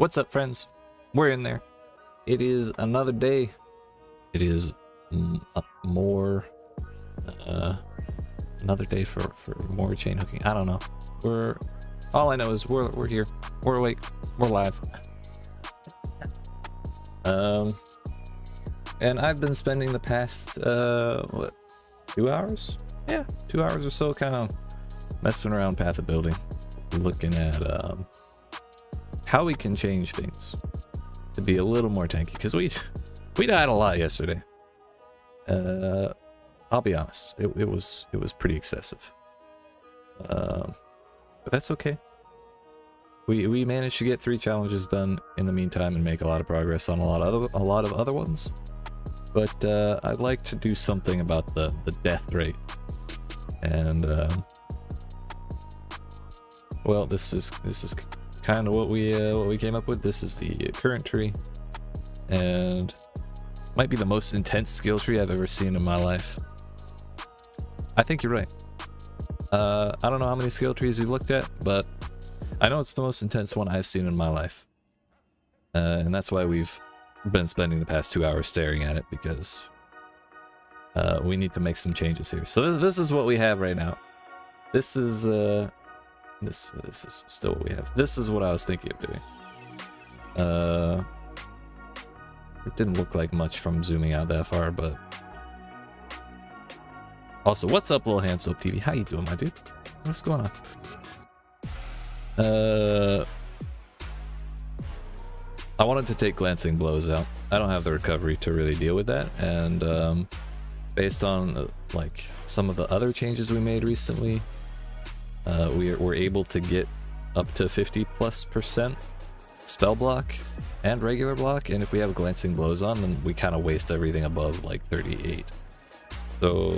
What's up, friends? We're in there. It is another day. It is another day for more chain hooking. I don't know. All I know is we're here. We're awake. We're live. And I've been spending the past 2 hours? Yeah, 2 hours or so, kind of messing around path of building, looking at how we can change things to be a little more tanky, because we died a lot yesterday. I'll be honest, it was pretty excessive, but that's okay. We managed to get 3 challenges done in the meantime and make a lot of progress on a lot of other ones. But I'd like to do something about the death rate, and well, this is kind of what we came up with. This is the current tree, and might be the most intense skill tree I've ever seen in my life. I think you're right. I don't know how many skill trees you've looked at, but I know it's the most intense one I've seen in my life, and that's why we've been spending the past 2 hours staring at it, because we need to make some changes here. So this is what we have right now. This is this is still what we have. This is what I was thinking of doing. It didn't look like much from zooming out that far, but also, what's up, Little Hand Soap TV? How you doing, my dude? What's going on? I wanted to take glancing blows out. I don't have the recovery to really deal with that, and based on like some of the other changes we made recently, we're able to get up to 50+% spell block and regular block, and if we have glancing blows on, then we kind of waste everything above like 38. So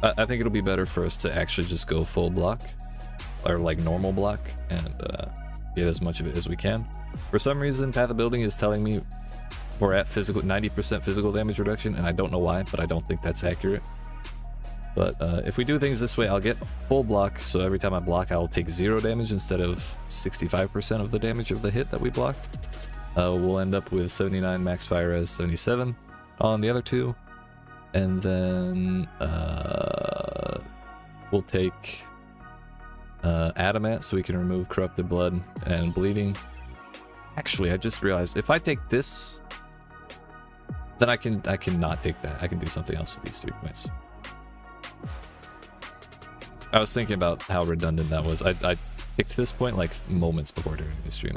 I think it'll be better for us to actually just go full block, or like normal block, and get as much of it as we can. For some reason, Path of Building is telling me we're at 90% physical damage reduction, and I don't know why, but I don't think that's accurate. But if we do things this way, I'll get full block, so every time I block, I'll take 0 damage instead of 65% of the damage of the hit that we blocked. We'll end up with 79 max fire res, 77 on the other two, and then we'll take adamant, so we can remove corrupted blood and bleeding. Actually, I just realized if I take this, then I cannot take that. I can do something else with these 3 points. I was thinking about how redundant that was. I picked this point like moments before during the stream.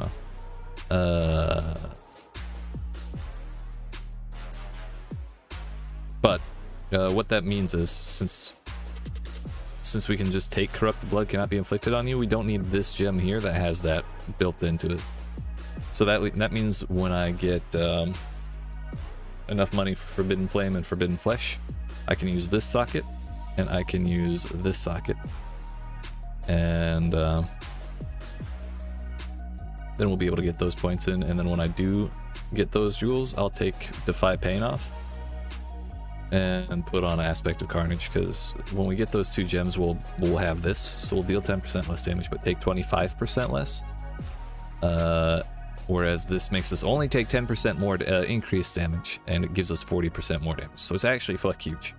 But what that means is, since we can just take corrupted blood cannot be inflicted on you, we don't need this gem here that has that built into it. So that means when I get enough money for Forbidden Flame and Forbidden Flesh, I can use this socket, and I can use this socket, and then we'll be able to get those points in. And then when I do get those jewels, I'll take Defy Pain off and put on Aspect of Carnage, because when we get those 2 gems, we'll have this, so we'll deal 10% less damage but take 25% less, whereas this makes us only take 10% more increased damage, and it gives us 40% more damage, so it's actually fuck huge.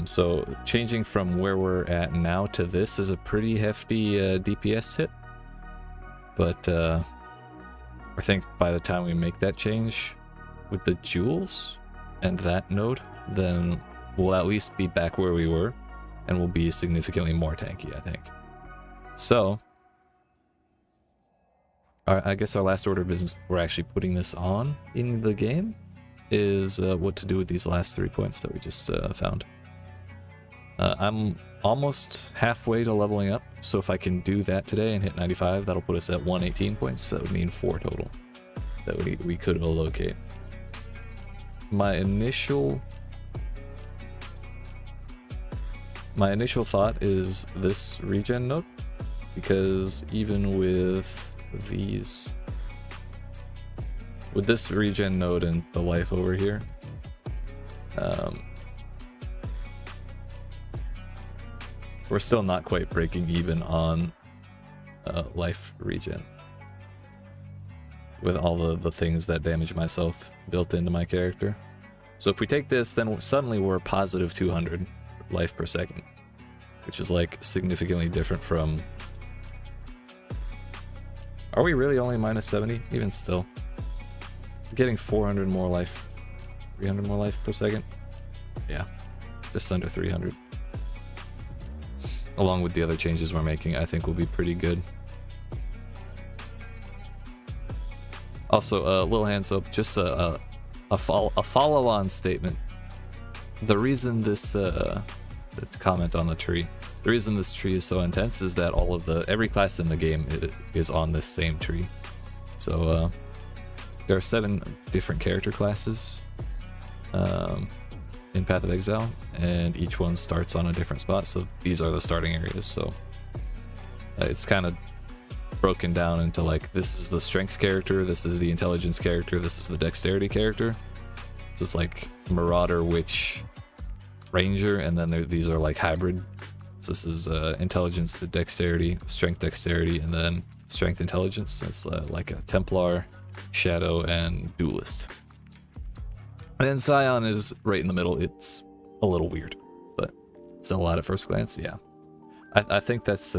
So changing from where we're at now to this is a pretty hefty DPS hit, but I think by the time we make that change with the jewels and that node, then we'll at least be back where we were, and we'll be significantly more tanky, I think. So I guess our last order of business before actually putting this on in the game is what to do with these last 3 points that we just found. I'm almost halfway to leveling up, so if I can do that today and hit 95, that'll put us at 118 points. That would mean 4 total that we could allocate. My initial thought is this regen node, because even with this regen node and the life over here, we're still not quite breaking even on life regen. With all the things that damage myself built into my character. So if we take this, then suddenly we're positive 200 life per second. Which is like significantly different from... Are we really only minus 70? Even still. We're getting 400 more life. 300 more life per second? Yeah. Just under 300. Along with the other changes we're making, I think will be pretty good. Also, little hands up, just a follow-on statement. The reason this comment on the tree, the reason this tree is so intense is that every class in the game is on this same tree. So there are 7 different character classes in Path of Exile, and each one starts on a different spot. So these are the starting areas. So it's kind of broken down into like, this is the strength character, this is the intelligence character, this is the dexterity character. So it's like Marauder, Witch, Ranger, and then these are like hybrid. So this is intelligence, dexterity, strength, dexterity, and then strength, intelligence. So it's like a Templar, Shadow, and Duelist. And then Scion is right in the middle. It's a little weird, but still a lot at first glance. Yeah, I think that's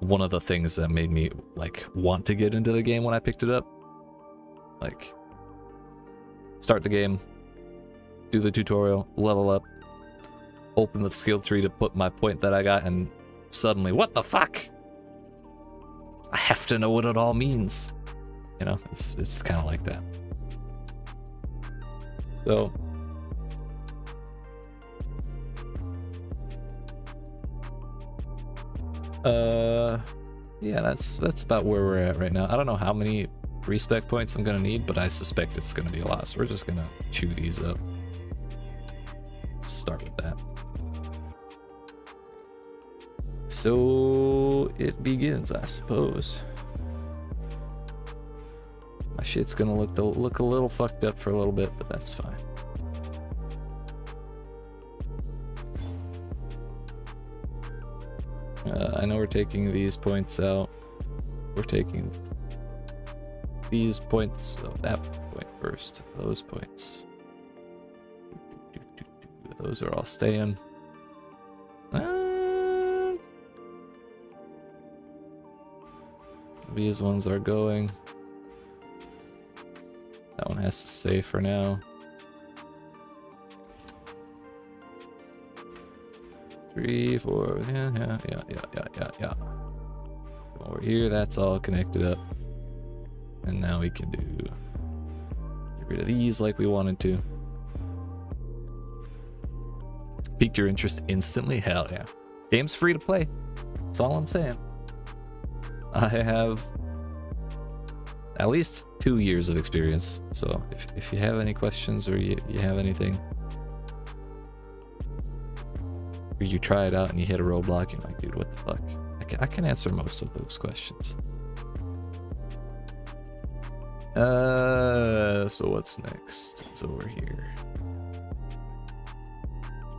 one of the things that made me like want to get into the game when I picked it up. Like, start the game, do the tutorial, level up, open the skill tree to put my point that I got, and suddenly, what the fuck? I have to know what it all means. You know, it's kind of like that. So yeah, that's about where we're at right now. I don't know how many respec points I'm gonna need, but I suspect it's gonna be a lot, so we're just gonna chew these up. Start with that. So it begins, I suppose. My shit's gonna look a little fucked up for a little bit, but that's fine. I know we're taking these points out. We're taking these points, that point first, those points. Those are all staying. These ones are going. That one has to stay for now. 3, 4, yeah. Over here, that's all connected up. And now we can get rid of these like we wanted to. Piqued your interest instantly? Hell yeah. Game's free to play. That's all I'm saying. I have at least 2 years of experience. So if you have any questions or you have anything, or you try it out and you hit a roadblock, you're like, dude, what the fuck? I can answer most of those questions. So what's next? It's over here.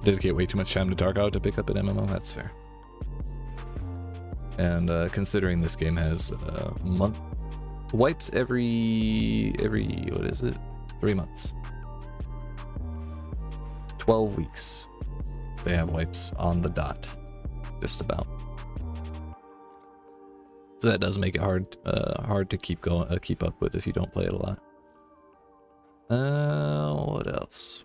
Dedicate way too much time to Dark Out to pick up an MMO, that's fair. And considering this game has wipes every what is it? 3 months. 12 weeks. They have wipes on the dot. Just about. So that does make it hard to keep up with if you don't play it a lot. What else?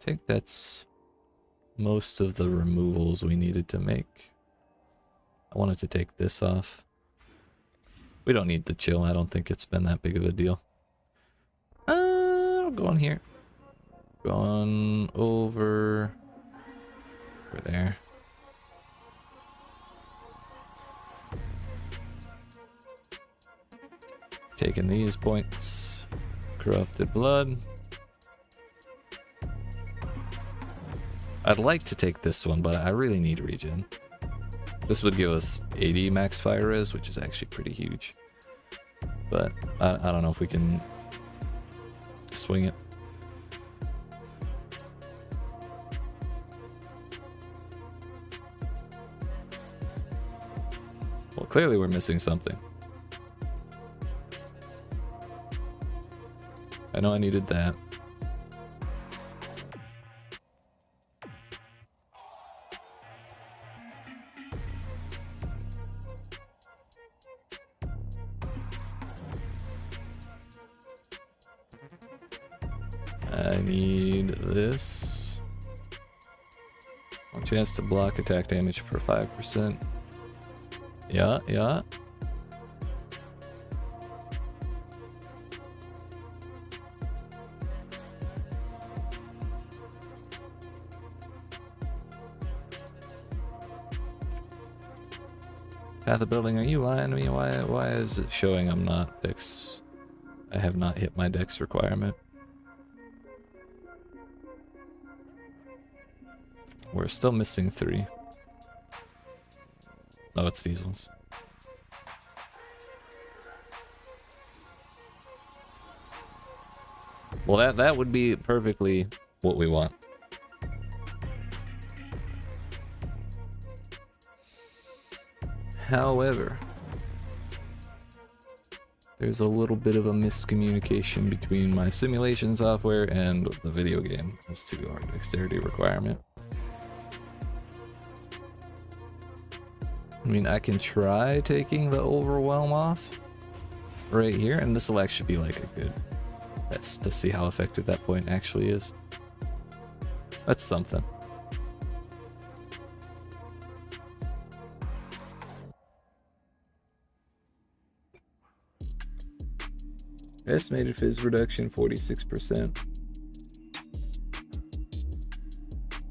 I think that's most of the removals we needed to make. I wanted to take this off. We don't need the chill. I don't think it's been that big of a deal. I'll go on here. Going over there. Taking these points. Corrupted blood. I'd like to take this one, but I really need regen. This would give us 80 max fire res, which is actually pretty huge. But I don't know if we can swing it. Clearly we're missing something. I know I needed that. I need this. One chance to block attack damage for 5%. Yeah, yeah. Path of building, are you lying to me? Why is it showing I'm not dex? I have not hit my dex requirement. We're still missing 3. Oh, it's these ones. Well, that would be perfectly what we want. However, there's a little bit of a miscommunication between my simulation software and the video game as to our dexterity requirement. I mean, I can try taking the overwhelm off right here, and this will actually be like a good test to see how effective that point actually is. That's something. Estimated fizz reduction 46%.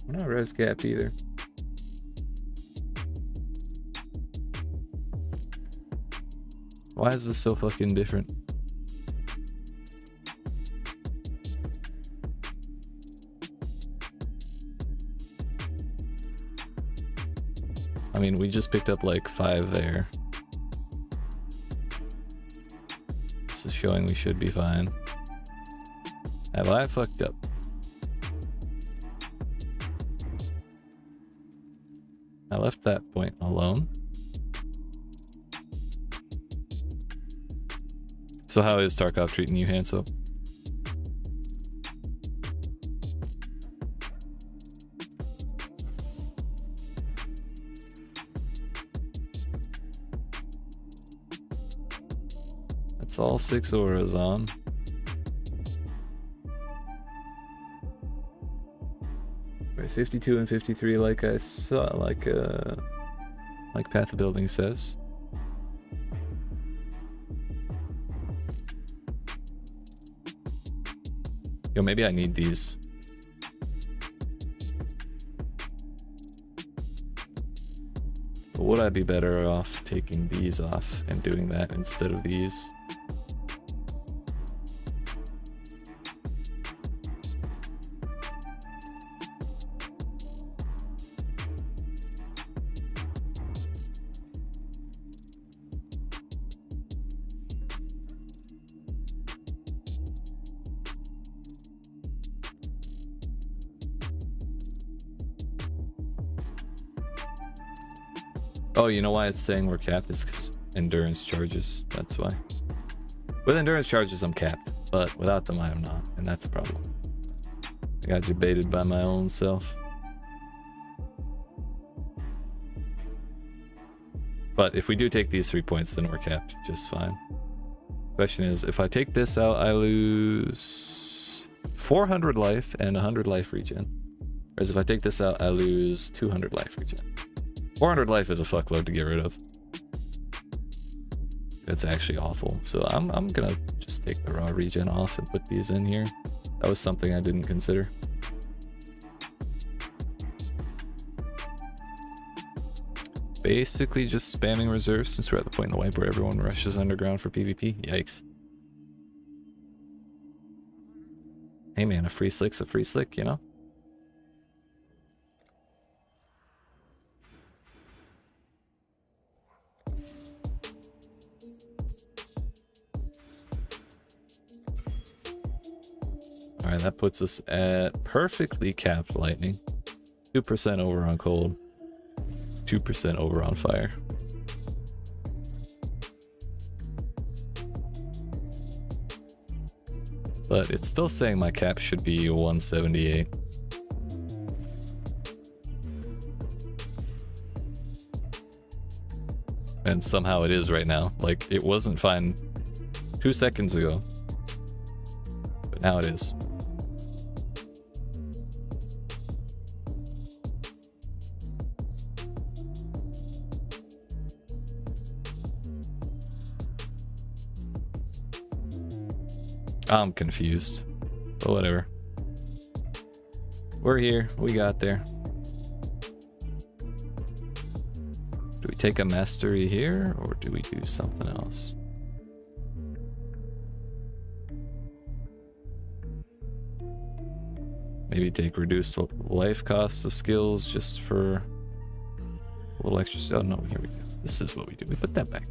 We're not res capped either. Why is this so fucking different? I mean, we just picked up like 5 there. This is showing we should be fine. Have I fucked up? I left that point alone. So how is Tarkov treating you, Hanso? That's all 6 auras on. Right, 52 and 53, like I saw, like Path of Building says. Yo, maybe I need these. But would I be better off taking these off and doing that instead of these? Oh, you know why it's saying we're capped? It's because endurance charges. That's why. With endurance charges, I'm capped, but without them, I am not, and that's a problem. I got debated by my own self. But if we do take these 3 points, then we're capped just fine. Question is, if I take this out, I lose 400 life and 100 life regen. Whereas if I take this out, I lose 200 life regen. 400 life is a fuckload to get rid of. It's actually awful. So I'm gonna just take the raw regen off and put these in here. That was something I didn't consider. Basically just spamming reserves since we're at the point in the wipe where everyone rushes underground for PvP. Yikes. Hey man, a free slick's a free slick, you know? Alright, that puts us at perfectly capped lightning. 2% over on cold. 2% over on fire. But it's still saying my cap should be 178. And somehow it is right now. Like, it wasn't fine 2 seconds ago. But now it is. I'm confused. But whatever. We're here. We got there. Do we take a mastery here, or do we do something else? Maybe take reduced life costs of skills just for a little extra. Oh no, here we go. This is what we do. We put that back.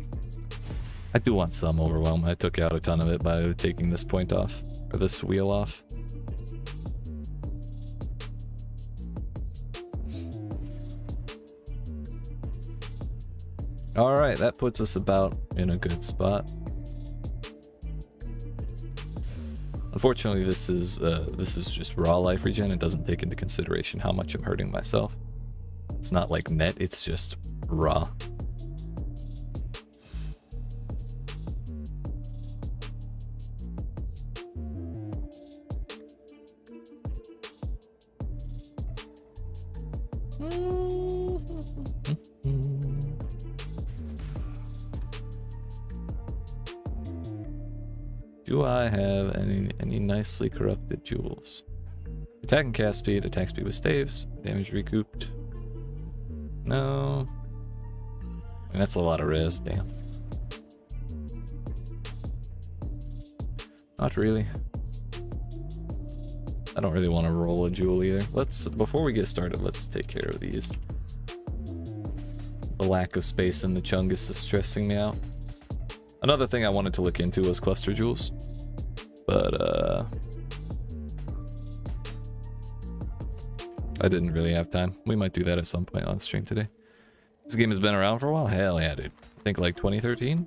I do want some overwhelm. I took out a ton of it by taking this point off, or this wheel off. Alright, that puts us about in a good spot. Unfortunately, this is just raw life regen. It doesn't take into consideration how much I'm hurting myself. It's not like net, it's just raw. Do I have any nicely corrupted jewels? Attack and cast speed, attack speed with staves, damage recouped. No. And that's a lot of res, damn. Not really. I don't really want to roll a jewel either. Before we get started, let's take care of these. The lack of space in the chungus is stressing me out. Another thing I wanted to look into was cluster jewels, but I didn't really have time. We might do that at some point on stream today. This game has been around for a while. Hell yeah, dude. I think like 2013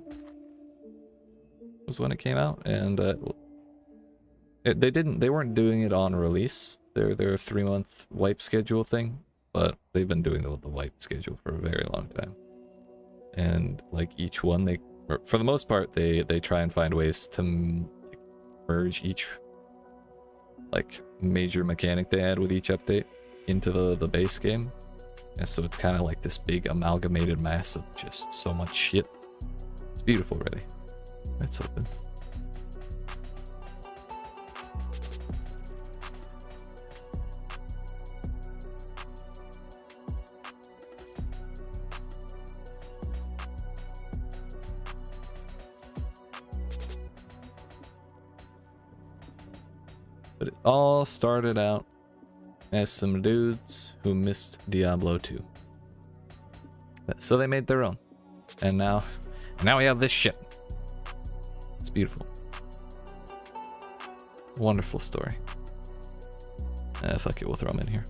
was when it came out, and they weren't doing it on release. They're a 3-month wipe schedule thing, but they've been doing the wipe schedule for a very long time. And like each one, for the most part, they try and find ways to merge each like major mechanic they add with each update into the base game. And so it's kind of like this big amalgamated mass of just so much shit. It's beautiful, really. Let's open. But it all started out as some dudes who missed Diablo 2. So they made their own. And now we have this shit. It's beautiful. Wonderful story. Fuck it, we'll throw them in here.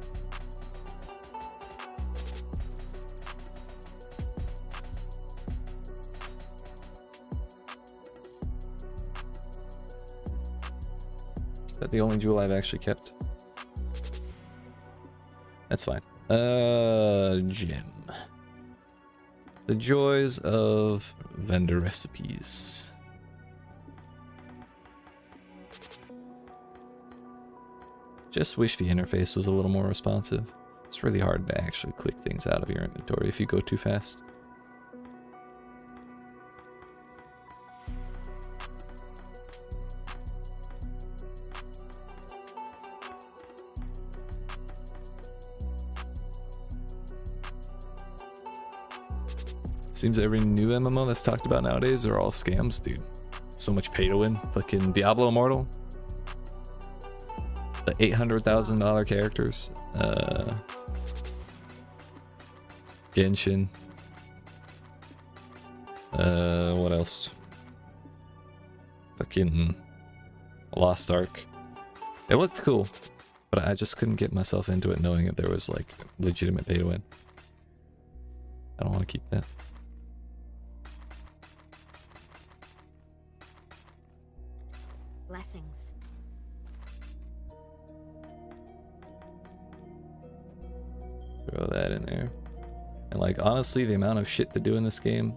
Is that the only jewel I've actually kept? That's fine. Gem. The joys of vendor recipes. Just wish the interface was a little more responsive. It's really hard to actually click things out of your inventory if you go too fast. Seems every new MMO that's talked about nowadays are all scams, dude. So much pay to win. Fucking Diablo Immortal. The $800,000 characters. Genshin. What else? Fucking Lost Ark. It looked cool, but I just couldn't get myself into it knowing that there was like legitimate pay to win. I don't want to keep that. Blessings. Throw that in there. And like, honestly, the amount of shit to do in this game,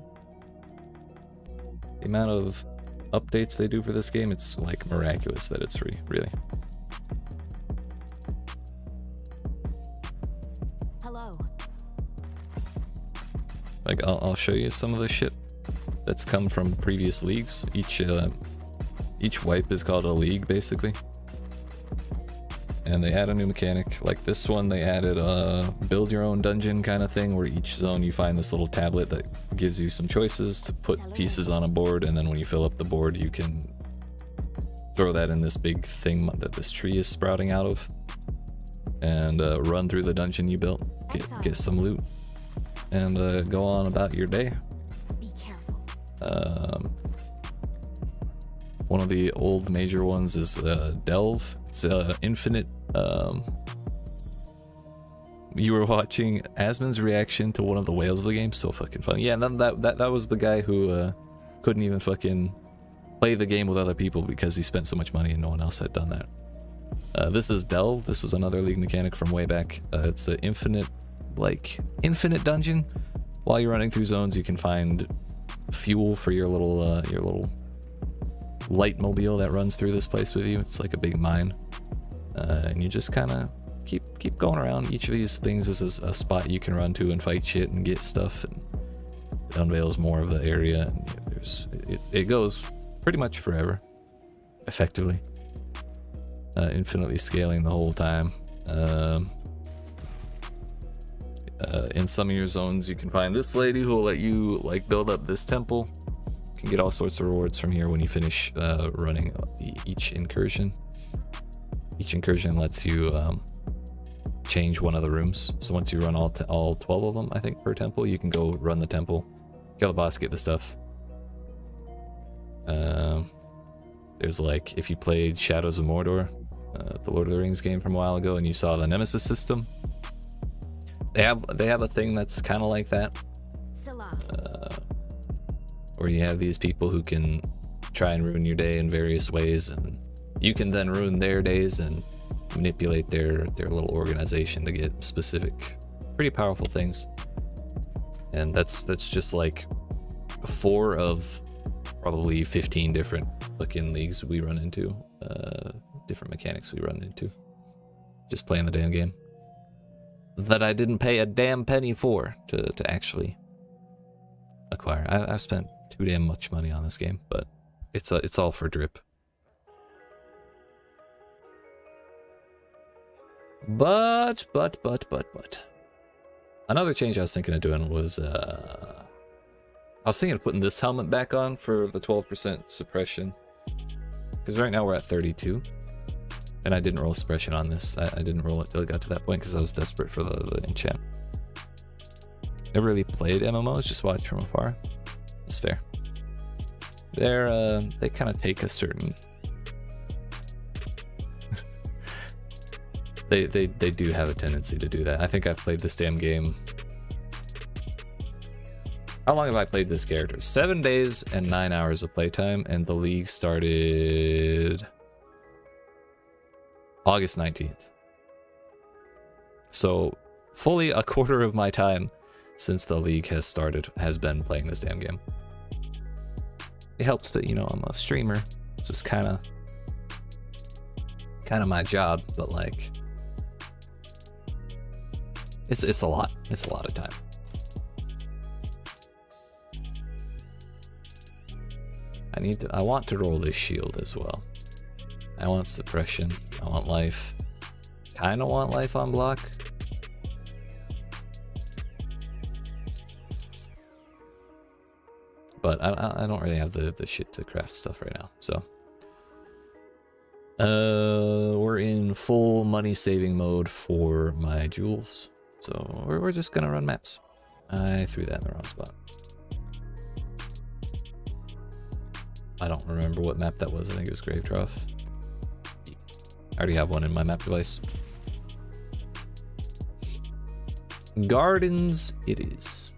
the amount of updates they do for this game, it's like miraculous that it's free, really. Hello. Like, I'll show you some of the shit that's come from previous leagues. Each wipe is called a league, basically. And they add a new mechanic. Like this one, they added a build your own dungeon kind of thing, where each zone you find this little tablet that gives you some choices to put pieces on a board, and then when you fill up the board, you can throw that in this big thing that this tree is sprouting out of, and run through the dungeon you built, get some loot, and go on about your day. Be careful. One of the old major ones is Delve. It's infinite. You were watching Asmon's reaction to one of the whales of the game. So fucking funny. Yeah, and that was the guy who couldn't even fucking play the game with other people because he spent so much money and no one else had done that. This is Delve. This was another league mechanic from way back. It's an infinite dungeon. While you're running through zones, you can find fuel for your little light mobile that runs through this place with you. It's like a big mine, and you just kind of keep going around. Each of these things is a spot you can run to and fight shit and get stuff, and it unveils more of the area, and it goes pretty much forever, effectively, infinitely scaling the whole time. In some of your zones you can find this lady who will let you like build up this temple. You can get all sorts of rewards from here when you finish running each incursion. Each incursion lets you change one of the rooms. So once you run all 12 of them, I think, per temple, you can go run the temple, kill the boss, get the stuff. There's like, if you played Shadows of Mordor, the Lord of the Rings game from a while ago, and you saw the Nemesis system, they have a thing that's kind of like that. Where you have these people who can try and ruin your day in various ways, and you can then ruin their days and manipulate their little organization to get specific, pretty powerful things. And that's just like 4 of probably 15 different fucking leagues we run into, different mechanics we run into, just playing the damn game that I didn't pay a damn penny for to actually acquire. I've spent too damn much money on this game, but it's all for drip. But another change I was thinking of doing was I was thinking of putting this helmet back on for the 12% suppression, because right now we're at 32, and I didn't roll suppression on this. I didn't roll it till it got to that point because I was desperate for the enchant. Never really played MMOs, just watched from afar. It's fair. They kind of take a certain they do have a tendency to do that. I think I've played this damn game. How long have I played this character? 7 days and 9 hours of playtime, and the league started August 19th. So fully a quarter of my time since the league has started has been playing this damn game. It helps that, you know, I'm a streamer. It's just kind of my job, but like it's a lot. It's a lot of time. I want to roll this shield as well. I want suppression. I want life. Kind of want life on block. But I don't really have the shit to craft stuff right now, so we're in full money saving mode for my jewels, so we're just gonna run maps. I threw that in the wrong spot. I don't remember what map that was. I think it was Grave Trough. I already have one in my map device. Gardens it is.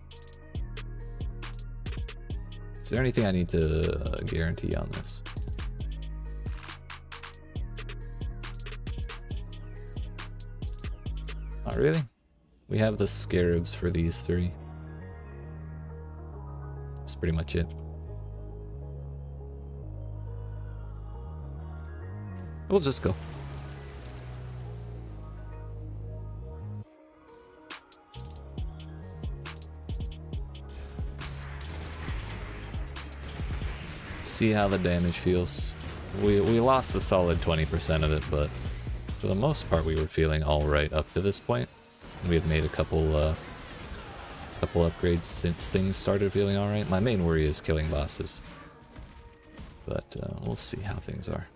Is there anything I need to guarantee on this? Not really. We have the scarabs for these 3. That's pretty much it. We'll just go. See how the damage feels. We lost a solid 20% of it, but for the most part we were feeling alright up to this point. We had made a couple upgrades since things started feeling alright. My main worry is killing bosses. But we'll see how things are.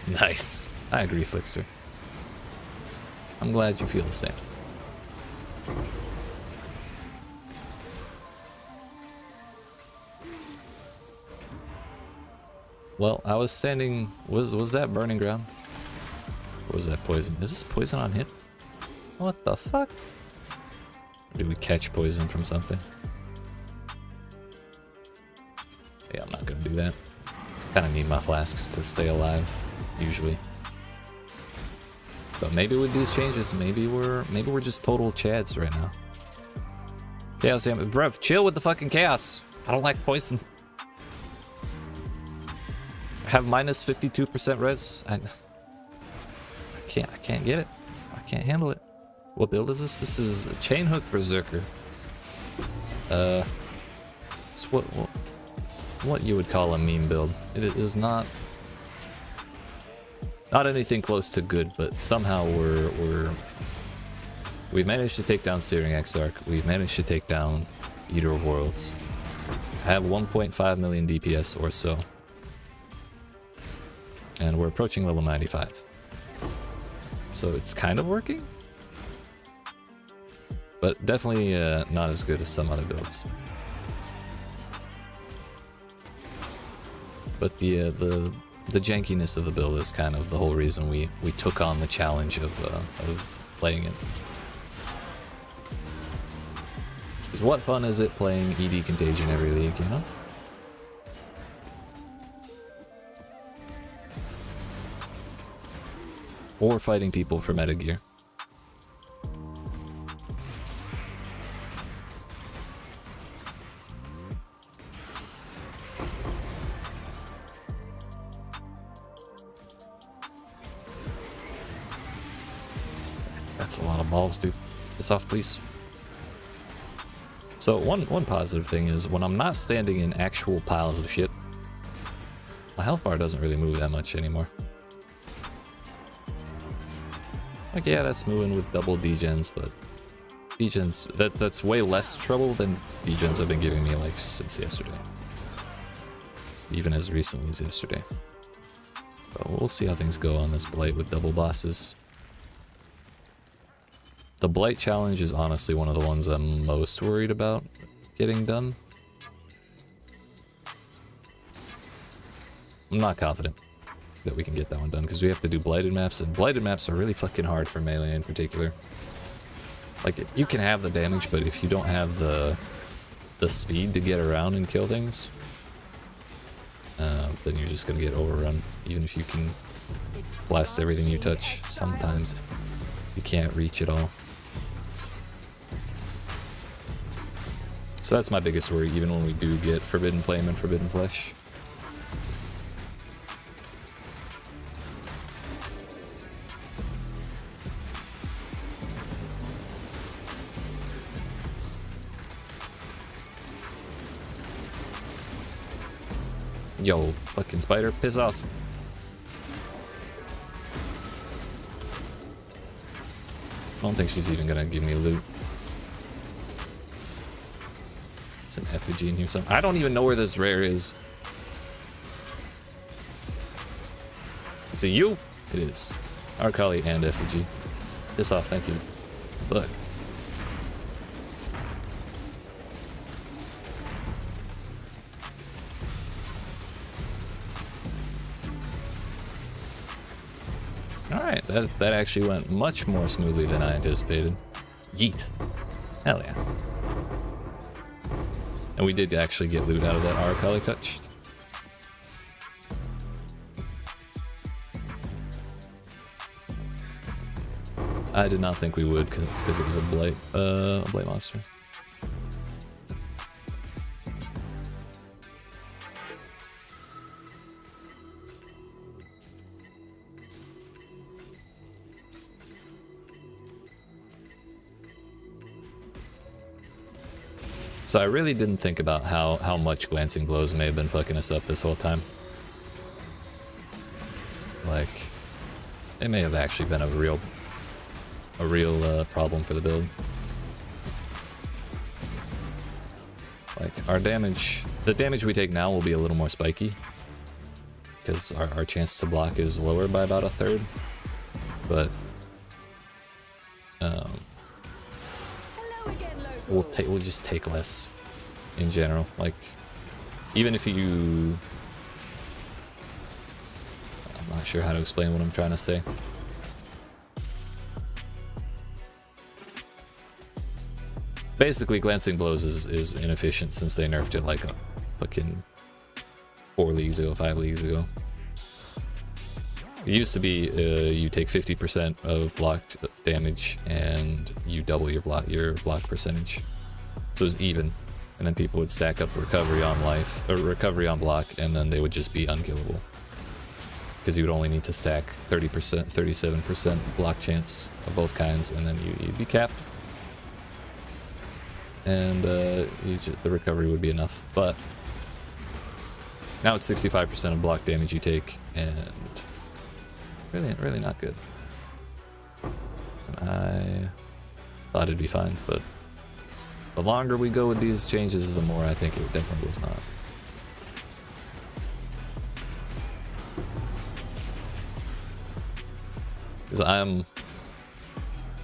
Nice. I agree, Flickster. I'm glad you feel the same. Well, I was standing... Was that burning ground? Or was that poison? Is this poison on hit? What the fuck? Or did we catch poison from something? Yeah, I'm not gonna do that. Kinda need my flasks to stay alive, usually. But maybe with these changes, maybe we're just total chads right now. Chaos damage. Bruv, chill with the fucking chaos. I don't like poison. I have minus 52% res. I can't get it. I can't handle it. What build is this? This is a Chain Hook Berserker. It's what you would call a meme build. It is not anything close to good, but somehow we've managed to take down Searing Exarch. We've managed to take down Eater of Worlds. I have 1.5 million DPS or so. And we're approaching level 95. So it's kind of working. But definitely not as good as some other builds. But the jankiness of the build is kind of the whole reason we took on the challenge of playing it. Because what fun is it playing ED Contagion every league, you know? Or fighting people for meta gear. That's a lot of balls, dude. Piss off, please. So one positive thing is when I'm not standing in actual piles of shit, my health bar doesn't really move that much anymore. Like, yeah, that's moving with double degens, but degens, that's way less trouble than degens have been giving me, like, since yesterday. Even as recently as yesterday. But we'll see how things go on this Blight with double bosses. The Blight challenge is honestly one of the ones I'm most worried about getting done. I'm not confident that we can get that one done because we have to do blighted maps, and blighted maps are really fucking hard for melee in particular. Like, you can have the damage, but if you don't have the speed to get around and kill things, then you're just gonna get overrun. Even if you can blast everything you touch, sometimes you can't reach it all. So that's my biggest worry, even when we do get Forbidden Flame and Forbidden Flesh. Yo, fucking spider, piss off. I don't think she's even gonna give me loot. It's an effigy in here somewhere. I don't even know where this rare is. Is it you? It is. Arcali and effigy. Piss off, thank you. Look. Alright, that actually went much more smoothly than I anticipated. Yeet. Hell yeah. And we did actually get loot out of that Arcali touch. I did not think we would because it was a blight monster. So I really didn't think about how much glancing blows may have been fucking us up this whole time. Like, it may have actually been a real problem for the build. Like, our damage, the damage we take now will be a little more spiky, because our chance to block is lower by about a third, but we'll just take less in general. Like, even if you, I'm not sure how to explain what I'm trying to say. Basically, glancing blows is inefficient since they nerfed it like a fucking 4 leagues ago, 5 leagues ago. It used to be you take 50% of blocked damage and you double your block percentage. So it was even, and then people would stack up recovery on life or recovery on block, and then they would just be unkillable because you would only need to stack 30%, 37% block chance of both kinds, and then you'd be capped, and the recovery would be enough. But now it's 65% of block damage you take, and really not good. I thought it'd be fine, but the longer we go with these changes, the more I think it definitely was not. Because I'm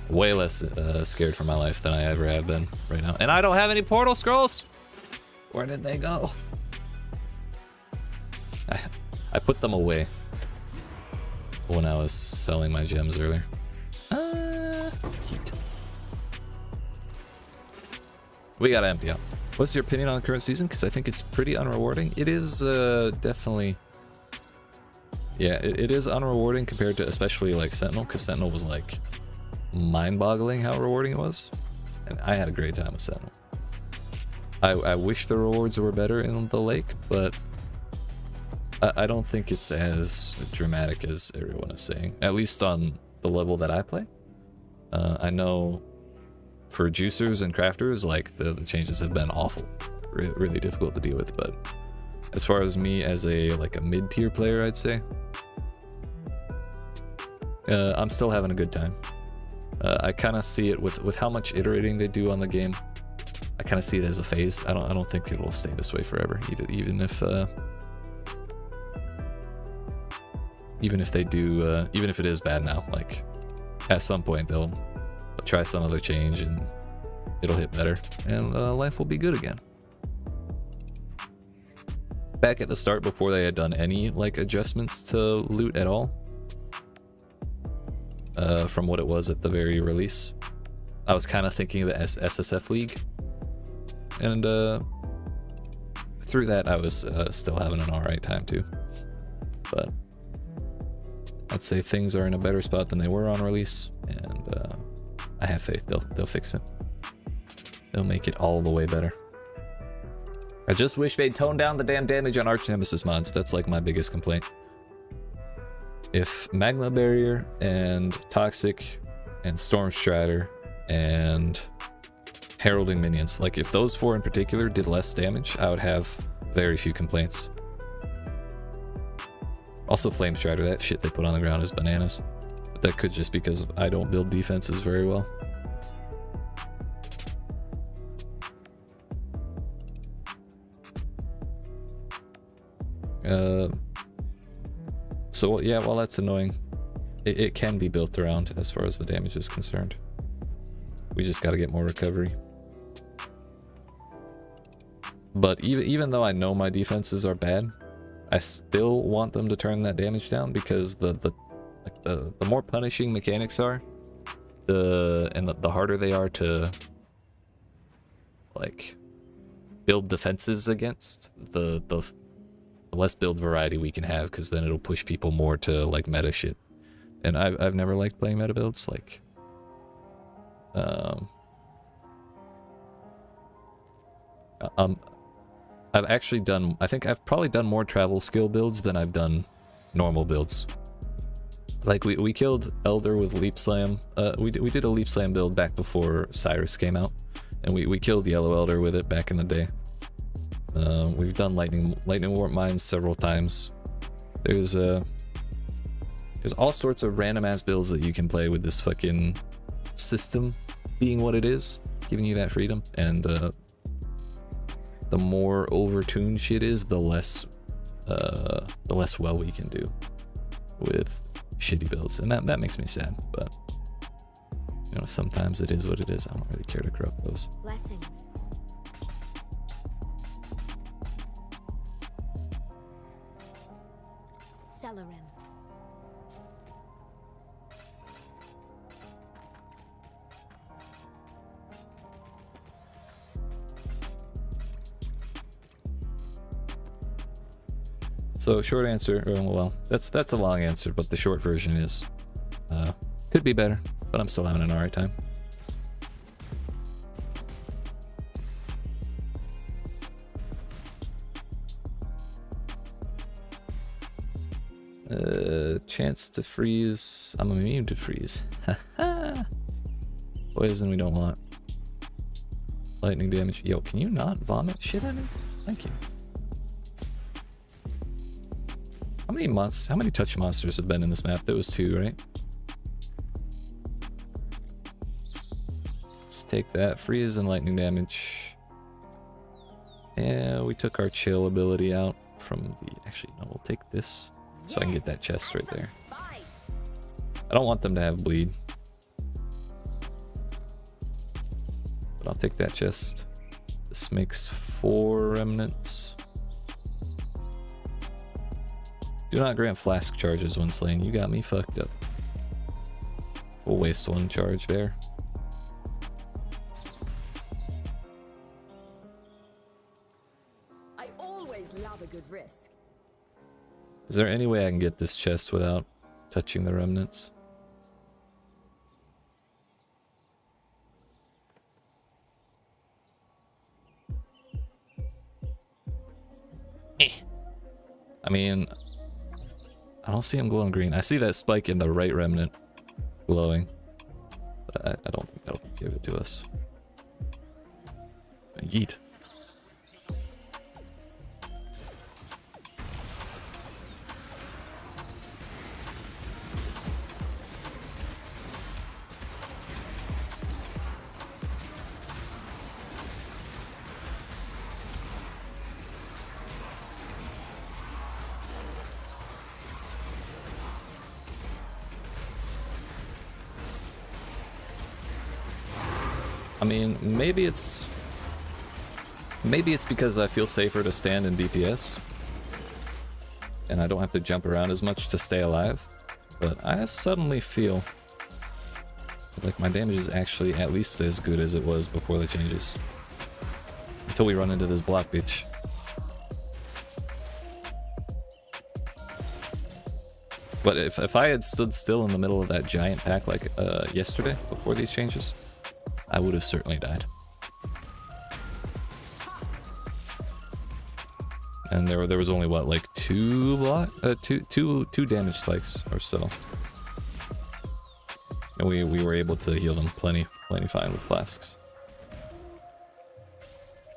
way less scared for my life than I ever have been right now. And I don't have any portal scrolls! Where did they go? I put them away when I was selling my gems earlier. Heat. We gotta empty out. What's your opinion on the current season? Because I think it's pretty unrewarding. It is definitely... Yeah, it is unrewarding compared to especially like Sentinel, because Sentinel was like mind-boggling how rewarding it was. And I had a great time with Sentinel. I wish the rewards were better in the lake, but I don't think it's as dramatic as everyone is saying, at least on the level that I play. I know for juicers and crafters, like the changes have been awful, really difficult to deal with. But as far as me as a mid-tier player, I'd say I'm still having a good time. I kind of see it with how much iterating they do on the game. I kind of see it as a phase. I don't think it will stay this way forever, even if they do, even if it is bad now. Like, at some point they'll try some other change and it'll hit better, and life will be good again. Back at the start, before they had done any like adjustments to loot at all, from what it was at the very release, I was kind of thinking of it as SSF League, and through that I was still having an alright time too. But I'd say things are in a better spot than they were on release, and I have faith they'll fix it. They'll make it all the way better. I just wish they'd tone down the damn damage on Arch Nemesis mods. That's like my biggest complaint. If Magma Barrier and Toxic and Storm Strider and Heralding Minions, like if those 4 in particular did less damage, I would have very few complaints. Also Flame Strider, that shit they put on the ground is bananas. But that could just because I don't build defenses very well. So yeah, well, that's annoying. It can be built around as far as the damage is concerned. We just gotta get more recovery. But even though I know my defenses are bad, I still want them to turn that damage down, because the more punishing mechanics are, the harder they are to like build defensives against, the less build variety we can have, because then it'll push people more to like meta shit. And I've never liked playing meta builds. Like, Um, I've actually done, I think I've probably done more travel skill builds than I've done normal builds. Like we killed Elder with Leap Slam. We did a Leap Slam build back before Cyrus came out, and we killed Yellow Elder with it back in the day. We've done Lightning Warp Mines several times. There's all sorts of random ass builds that you can play with this fucking system being what it is, giving you that freedom. And the more overtuned shit is, the less well we can do with shitty builds, and that makes me sad. But you know, sometimes it is what it is. I don't really care to corrupt those. Blessings. Celerim. So short answer, well, that's a long answer, but the short version is could be better, but I'm still having an alright time. Chance to freeze. I'm immune to freeze. Poison we don't want. Lightning damage. Yo, can you not vomit shit at me? Thank you. How many touch monsters have been in this map? There was 2, right? Let's take that. Freeze and lightning damage. Yeah, we took our chill ability out from the... Actually, no, we'll take this so I can get that chest right there. I don't want them to have bleed, but I'll take that chest. This makes 4 remnants. Do not grant flask charges when slain. You got me fucked up. We'll waste 1 charge there. I always love a good risk. Is there any way I can get this chest without touching the remnants? I mean, I don't see him glowing green. I see that spike in the right remnant glowing, but I don't think that'll give it to us. Yeet. I mean, maybe it's because I feel safer to stand in DPS and I don't have to jump around as much to stay alive, but I suddenly feel like my damage is actually at least as good as it was before the changes, until we run into this block bitch. But if I had stood still in the middle of that giant pack like yesterday before these changes, I would have certainly died. And there was only what, like 2 damage spikes or so, and we were able to heal them plenty fine with flasks.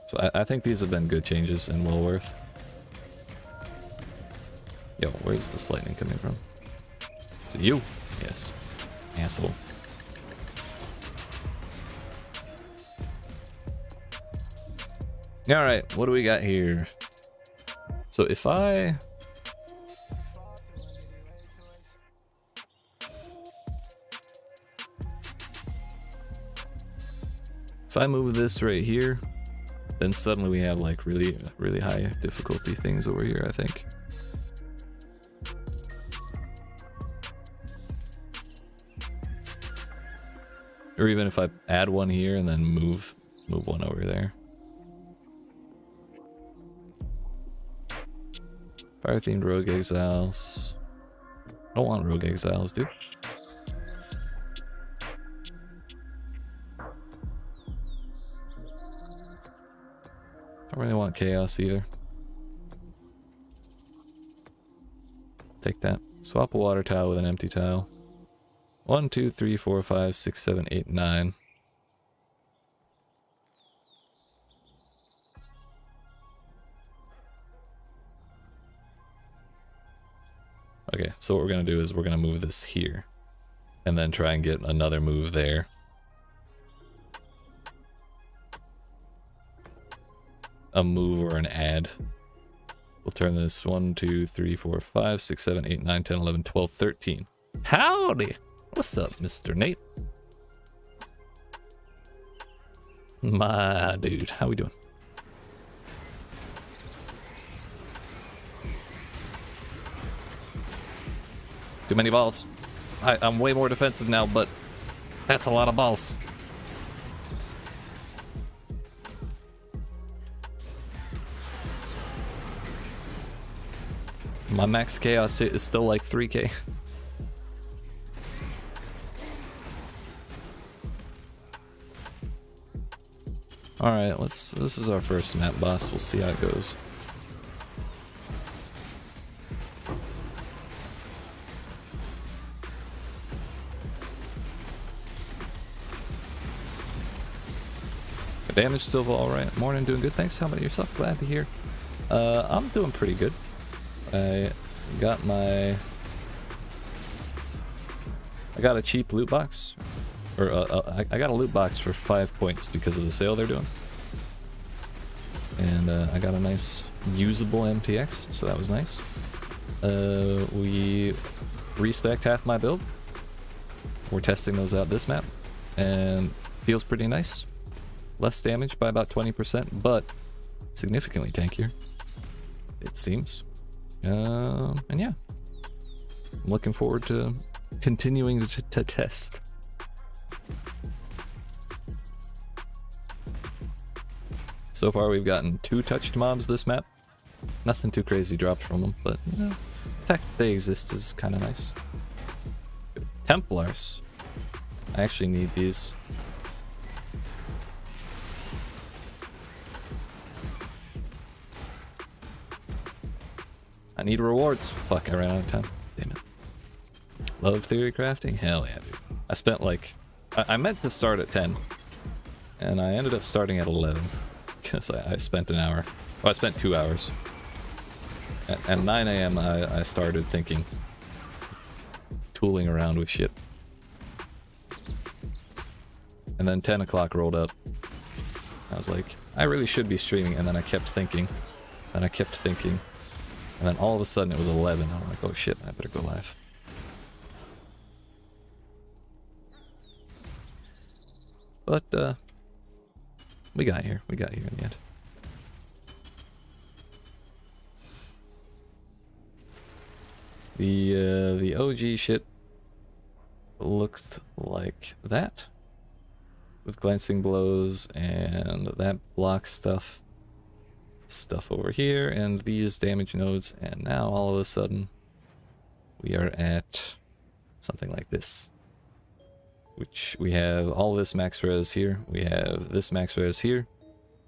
So I think these have been good changes and well worth. Yo, where's this lightning coming from? Is it you? Yes, asshole. Alright, what do we got here? So if I move this right here, then suddenly we have like really high difficulty things over here, I think. Or even if I add one here and then move one over there. Fire themed rogue exiles. I don't want rogue exiles, dude. don't really want chaos either. Take that. Swap a water tile with an empty tile. 1, 2, 3, 4, 5, 6, 7, 8, 9. Okay, so what we're going to do is we're going to move this here. And then try and get another move there. A move or an add. We'll turn this 1, 2, 3, 4, 5, 6, 7, 8, 9, 10, 11, 12, 13. Howdy! What's up, Mr. Nate? My dude, how we doing? Too many balls. I'm way more defensive now, but that's a lot of balls. My max chaos hit is still like 3k. Alright, this is our first map boss. We'll see how it goes. Damage still alright. Morning, doing good. Thanks. How about yourself? Glad to hear. I'm doing pretty good. I got a cheap loot box. Or I got a loot box for 5 points because of the sale they're doing. And I got a nice usable MTX, so that was nice. We respec half my build. We're testing those out this map. And feels pretty nice. Less damage by about 20%, but significantly tankier, it seems. And yeah, I'm looking forward to continuing to test. So far we've gotten 2 touched mobs this map. Nothing too crazy dropped from them, but you know, the fact that they exist is kind of nice. Templars. I actually need these. I need rewards. Fuck, I ran out of time. Damn it. Love theory crafting? Hell yeah, dude. I spent like... I meant to start at 10. And I ended up starting at 11. Because I spent an hour. Well, I spent 2 hours. At 9 AM I started thinking. Tooling around with shit. And then 10 o'clock rolled up. I was like, I really should be streaming. And then I kept thinking. And I kept thinking. And then all of a sudden it was 11. I'm like, oh shit, I better go live. But, we got here. We got here in the end. The OG shit looked like that. With glancing blows and that block stuff. Stuff over here and these damage nodes, and now all of a sudden we are at something like this, which we have all this max res here, we have this max res here,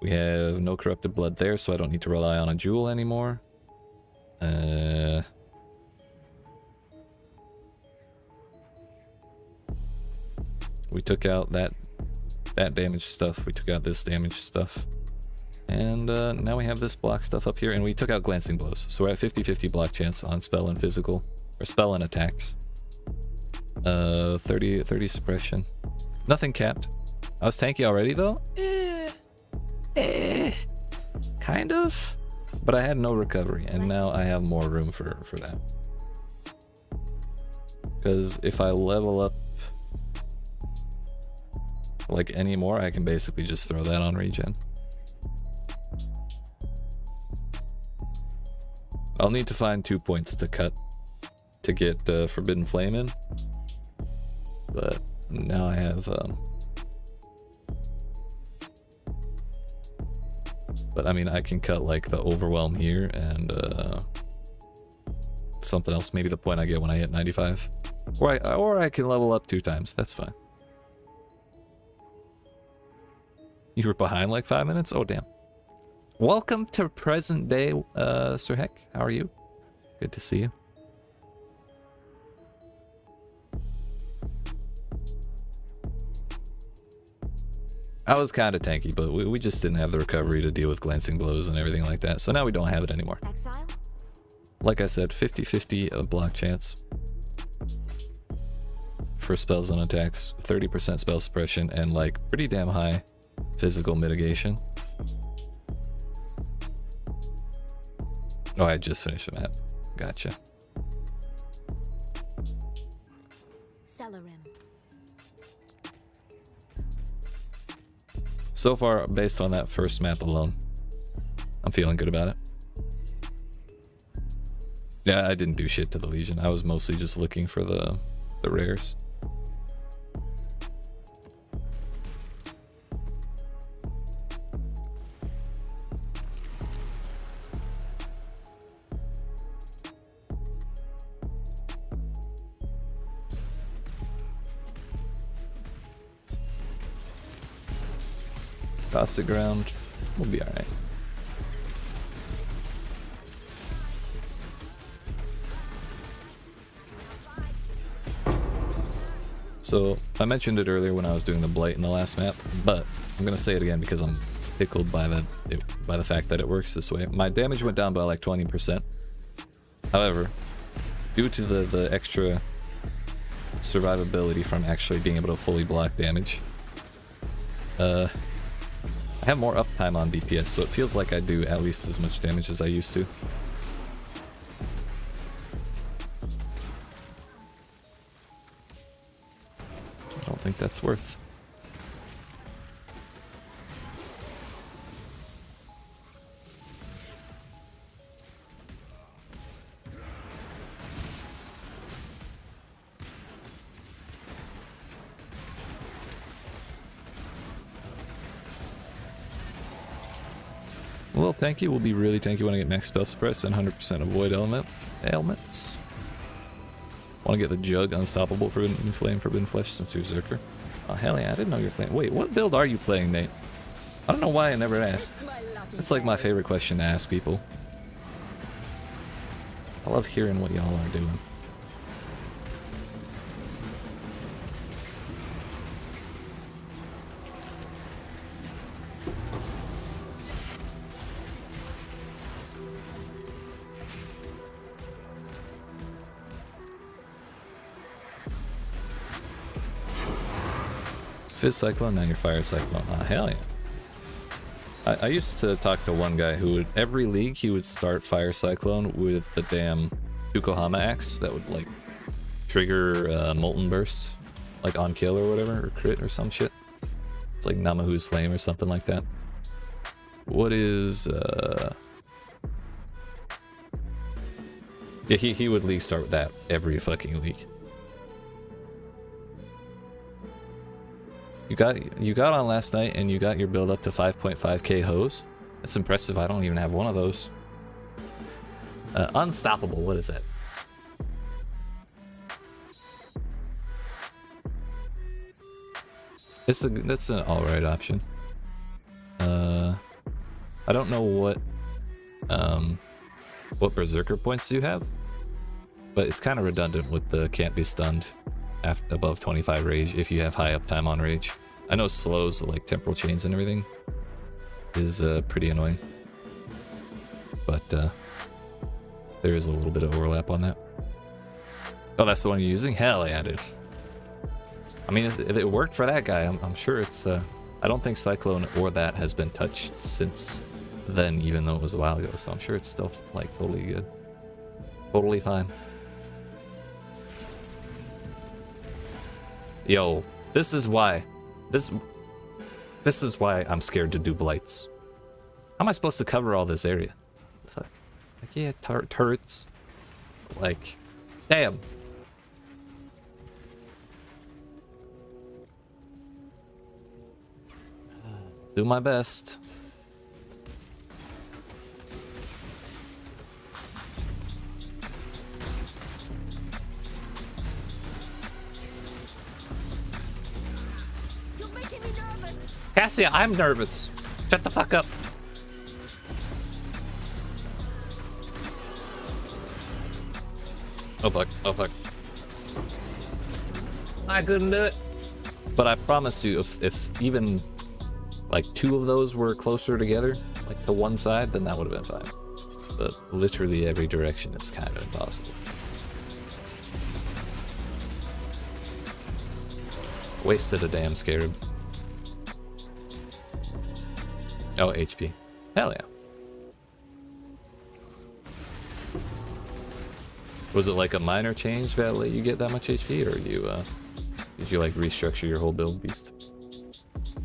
we have no corrupted blood there, so I don't need to rely on a jewel anymore. We took out that damage stuff, we took out this damage stuff. And now we have this block stuff up here, and we took out glancing blows. So we're at 50-50 block chance on spell and physical, or spell and attacks. 30 suppression. Nothing capped. I was tanky already though. Kind of. But I had no recovery, and now I have more room for that. Because if I level up like any more, I can basically just throw that on regen. I'll need to find 2 points to cut to get Forbidden Flame in. But now I have... But I mean, I can cut like the Overwhelm here and something else. Maybe the point I get when I hit 95. Or I can level up 2 times. That's fine. You were behind like 5 minutes? Oh, damn. Welcome to present day, Sir Heck. How are you? Good to see you. I was kind of tanky, but we just didn't have the recovery to deal with glancing blows and everything like that. So now we don't have it anymore. Exile? Like I said, 50-50 a block chance for spells and attacks, 30% spell suppression, and like pretty damn high physical mitigation. Oh, I just finished the map. Gotcha. Cellarim. So far, based on that first map alone, I'm feeling good about it. Yeah, I didn't do shit to the Legion. I was mostly just looking for the rares. Caustic ground, we'll be alright. So I mentioned it earlier when I was doing the blight in the last map, but I'm gonna say it again because I'm tickled by the fact that it works this way. My damage went down by like 20%. However, due to the extra survivability from actually being able to fully block damage, I have more uptime on DPS, so it feels like I do at least as much damage as I used to. I don't think that's worth. Well, tanky will be really tanky when I get max spell suppress and 100% avoid ailments. Want to get the jug unstoppable for Flame Forbidden Flesh since you're Zerker. Oh hell yeah, I didn't know you were playing. Wait, what build are you playing, Nate? I don't know why I never asked. It's like my favorite question to ask people. I love hearing what y'all are doing. Fizz Cyclone, now your Fire Cyclone. Oh, hell yeah. I used to talk to one guy who would, every league, he would start Fire Cyclone with the damn Yokohama axe that would, like, trigger Molten Burst, like on kill or whatever, or crit or some shit. It's like Namahu's Flame or something like that. What is, yeah, he would league start with that every fucking league. You got on last night and you got your build up to 5.5k hose. That's impressive. I don't even have one of those. Unstoppable. What is that? That's an alright option. I don't know what berserker points you have, but it's kind of redundant with the can't be stunned above 25 rage if you have high uptime on rage. I know slows like temporal chains and everything is pretty annoying, but there is a little bit of overlap on that. Oh, that's the one you're using? Hell yeah, dude. I mean, if it worked for that guy, I'm sure it's I don't think Cyclone or that has been touched since then, even though it was a while ago, so I'm sure it's still like totally good, totally fine. Yo, this is why I'm scared to do blights. How am I supposed to cover all this area? Like, yeah, turrets. Like, damn. Do my best. Cassia, I'm nervous. Shut the fuck up. Oh fuck, oh fuck. I couldn't do it. But I promise you, if even like 2 of those were closer together, like to one side, then that would have been fine. But literally every direction, it's kind of impossible. Wasted a damn scarab. Oh, HP. Hell yeah. Was it like a minor change that let you get that much HP, or did you like restructure your whole build, beast?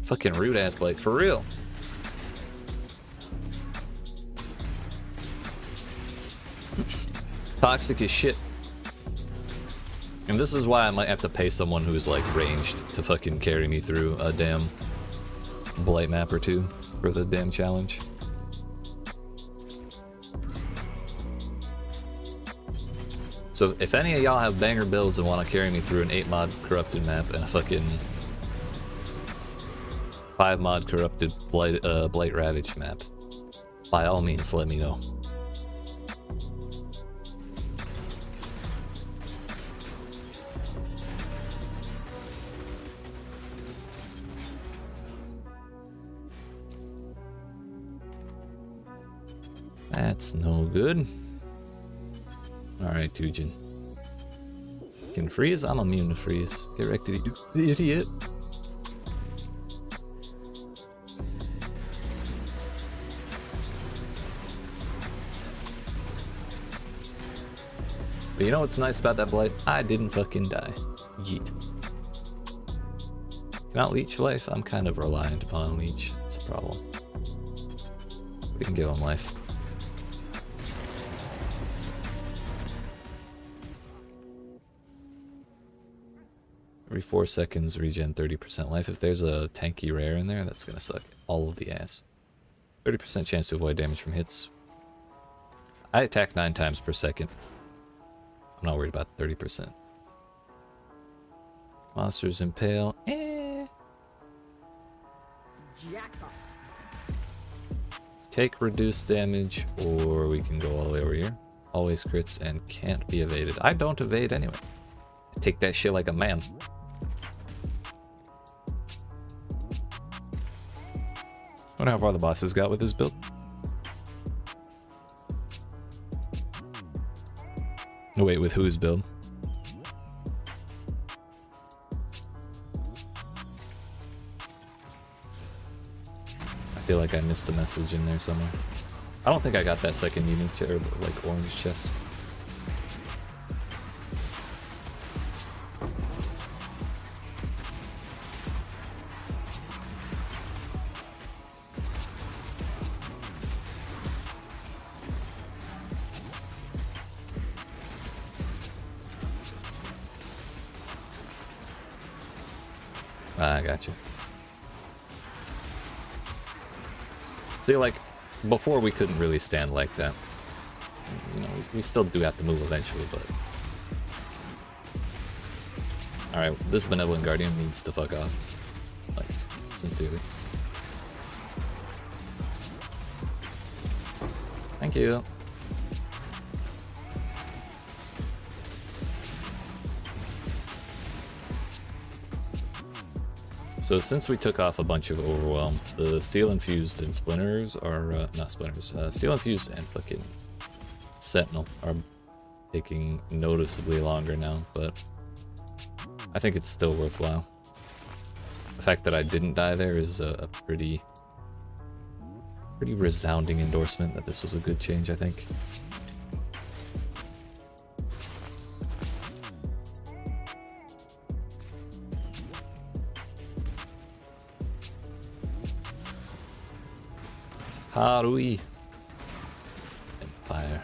Fucking rude ass blight, for real. Toxic as shit. And this is why I might have to pay someone who's like ranged to fucking carry me through a damn blight map or 2 for the damn challenge. So if any of y'all have banger builds and want to carry me through an 8 mod corrupted map and a fucking 5 mod corrupted blight ravaged map, by all means let me know. That's no good. Alright, Tujin. Can freeze? I'm immune to freeze. Get wrecked, idiot. But you know what's nice about that blight? I didn't fucking die. Yeet. Cannot leech life? I'm kind of reliant upon leech. It's a problem. We can give him life. Every 4 seconds, regen 30% life. If there's a tanky rare in there, that's gonna suck all of the ass. 30% chance to avoid damage from hits. I attack 9 times per second. I'm not worried about 30%. Monsters impale. Jackpot. Take reduced damage, or we can go all the way over here. Always crits and can't be evaded. I don't evade anyway. I take that shit like a man. I wonder how far the bosses got with this build. Oh wait, with whose build? I feel like I missed a message in there somewhere. I don't think I got that second unique or like orange chest. I got you. See, like, before we couldn't really stand like that. You know, we still do have to move eventually, but... Alright, this Benevolent Guardian needs to fuck off. Like, sincerely. Thank you. So since we took off a bunch of Overwhelm, the Steel Infused and Splinters are, not Splinters, Steel Infused and fucking Sentinel are taking noticeably longer now, but I think it's still worthwhile. The fact that I didn't die there is a pretty resounding endorsement that this was a good change, I think. Harui. Empire.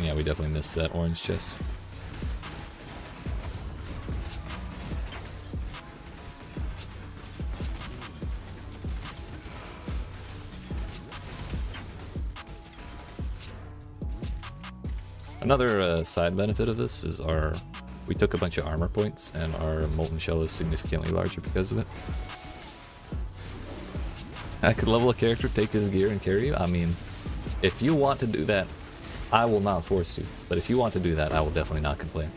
Yeah, we definitely missed that orange chest. Another side benefit of this is we took a bunch of armor points, and our molten shell is significantly larger because of it. I could level a character, take his gear, and carry you. I mean, if you want to do that, I will not force you. But if you want to do that, I will definitely not complain.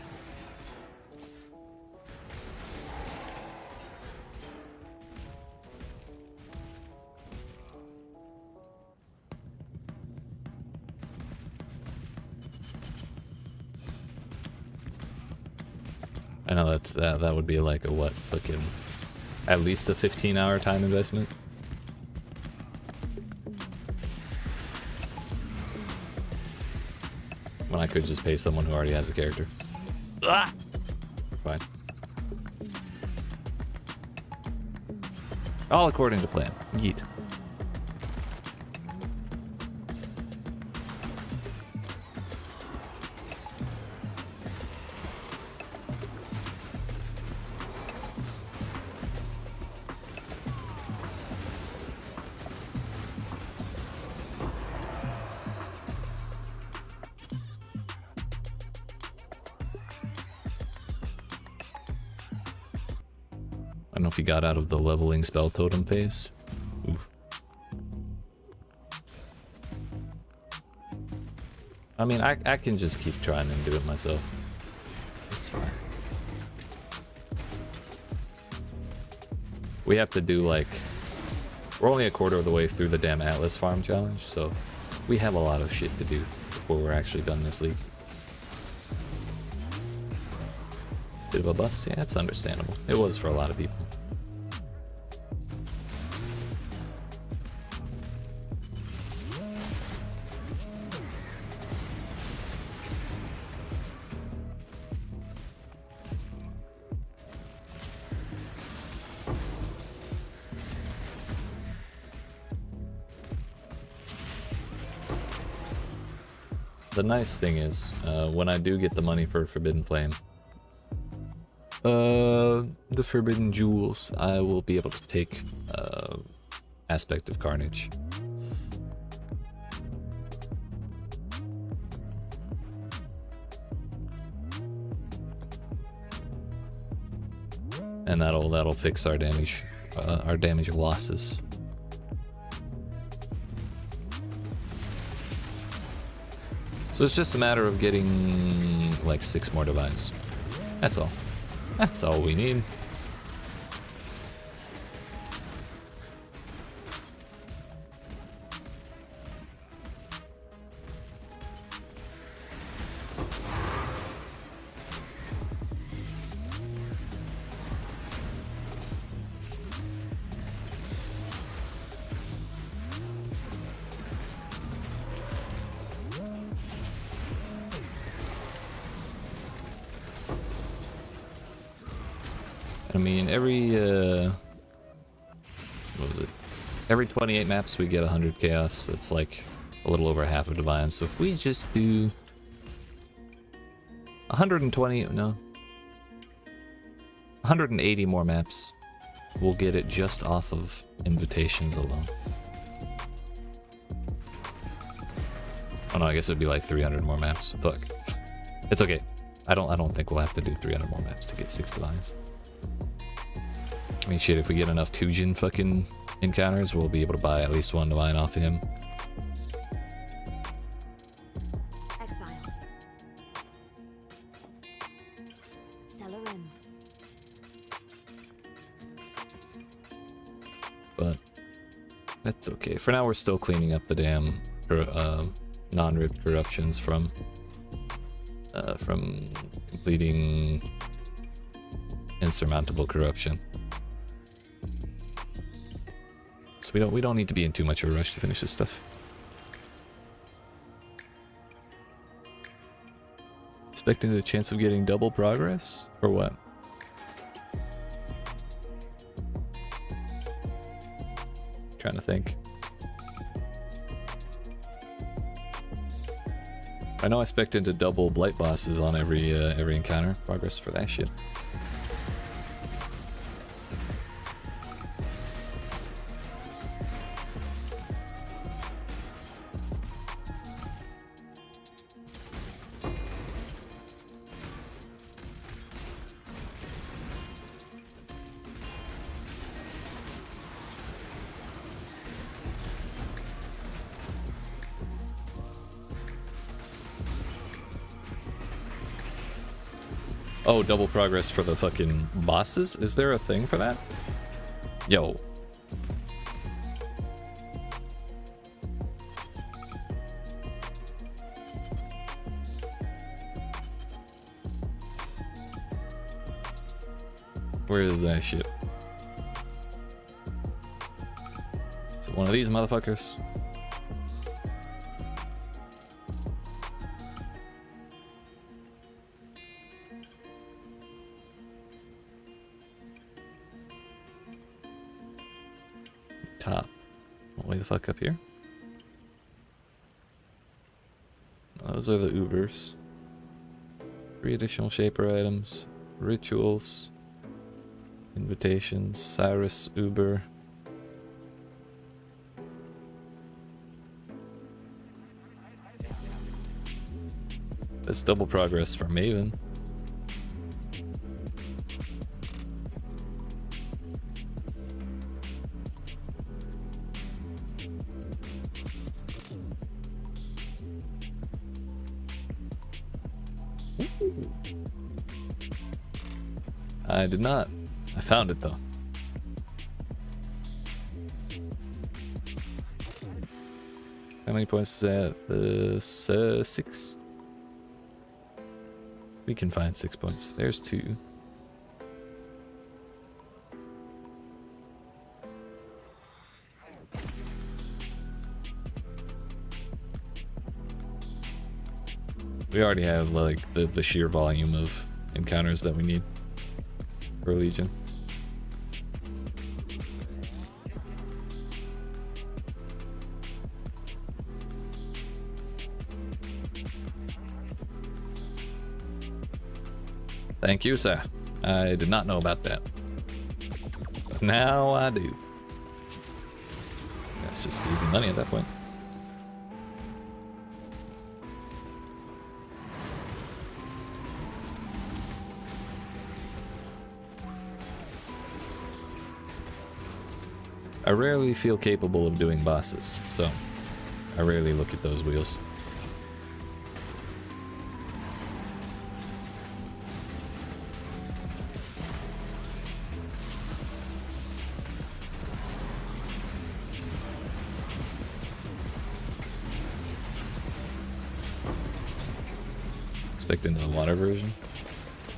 I know that would be like a what, fucking at least a 15-hour time investment. When I could just pay someone who already has a character. Ah! Fine. All according to plan. Yeet. I don't know if he got out of the leveling spell totem phase. Oof. I mean, I can just keep trying and do it myself. It's fine. We have to do like... We're only a quarter of the way through the damn Atlas farm challenge, so we have a lot of shit to do before we're actually done this league. Bit of a bust? Yeah, it's understandable. It was for a lot of people. The nice thing is, when I do get the money for Forbidden Flame, the Forbidden Jewels, I will be able to take Aspect of Carnage. And that'll fix our damage losses. So it's just a matter of getting like 6 more divines. That's all. That's all we need. I mean, what was it? Every 28 maps we get 100 chaos. It's like a little over half of divine. So if we just do 180 more maps, we'll get it just off of invitations alone. Oh no, I guess it'd be like 300 more maps. Fuck. It's okay. I don't think we'll have to do 300 more maps to get 6 divines. I mean, shit, if we get enough Tujin fucking encounters, we'll be able to buy at least 1 divine off of him. Exile. Celerin. But that's okay. For now, we're still cleaning up the damn non-ripped corruptions from completing insurmountable corruption. So we don't need to be in too much of a rush to finish this stuff. Expecting the chance of getting double progress? For what? Trying to think. I know I expected to double blight bosses on every encounter. Progress for that shit. Oh, double progress for the fucking bosses? Is there a thing for that? Yo. Where is that shit? Is it one of these motherfuckers? Top. Way the fuck up here. Those are the Ubers. 3 additional shaper items. Rituals. Invitations. Cyrus Uber. That's double progress for Maven. I did not. I found it though. How many points is that? 6? We can find 6 points. There's 2. We already have like the sheer volume of encounters that we need for Legion. Thank you, sir. I did not know about that. But now I do. That's just easy money at that point. I rarely feel capable of doing bosses, so I rarely look at those wheels. Expecting the water version.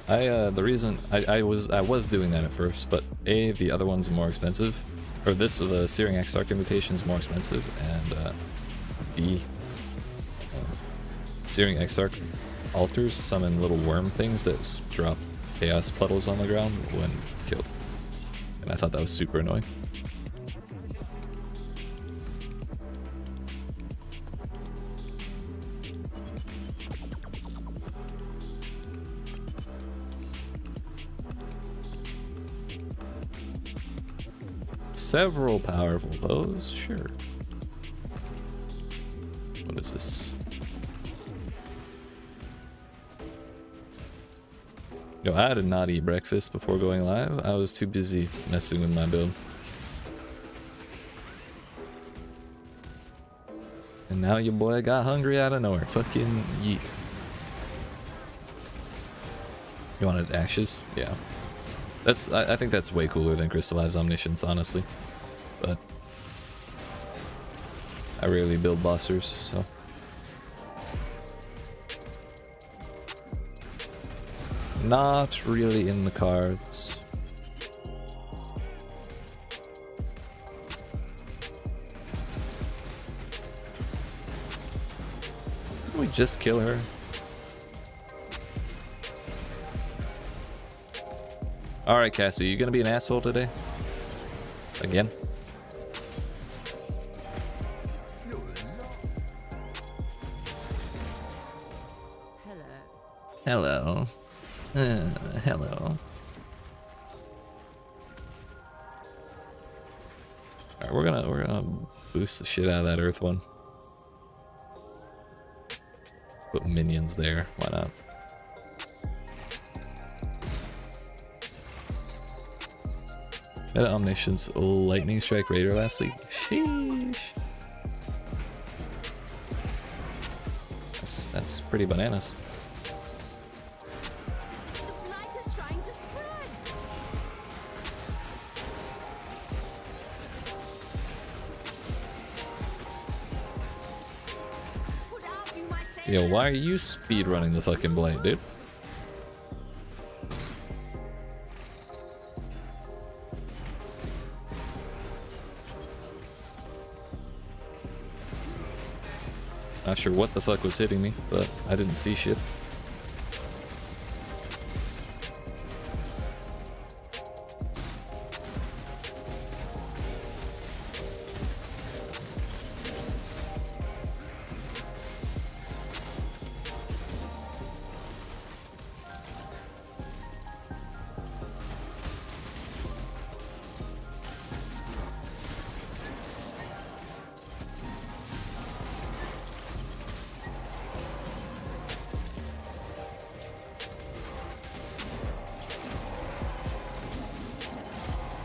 The reason I was doing that at first, but A, the other one's more expensive. Or this, the Searing Exarch invitation is more expensive, and B, Searing Exarch altars summon little worm things that drop chaos puddles on the ground when killed. And I thought that was super annoying. Several powerful foes, sure. What is this? Yo, I did not eat breakfast before going live. I was too busy messing with my build. And now your boy got hungry out of nowhere. Fucking yeet. You wanted ashes? Yeah. That's I think that's way cooler than Crystallized Omniscience, honestly. But I rarely build bossers, so. Not really in the cards. Didn't we just kill her? Alright, Cassie, you gonna be an asshole today? Again? Hello. Hello. Alright, we're gonna boost the shit out of that earth one. Put minions there, why not? Meta Omniscience Lightning Strike Raider last league. Sheesh. That's pretty bananas. Yo, why are you speed running the fucking blade, dude? Not sure what the fuck was hitting me, but I didn't see shit.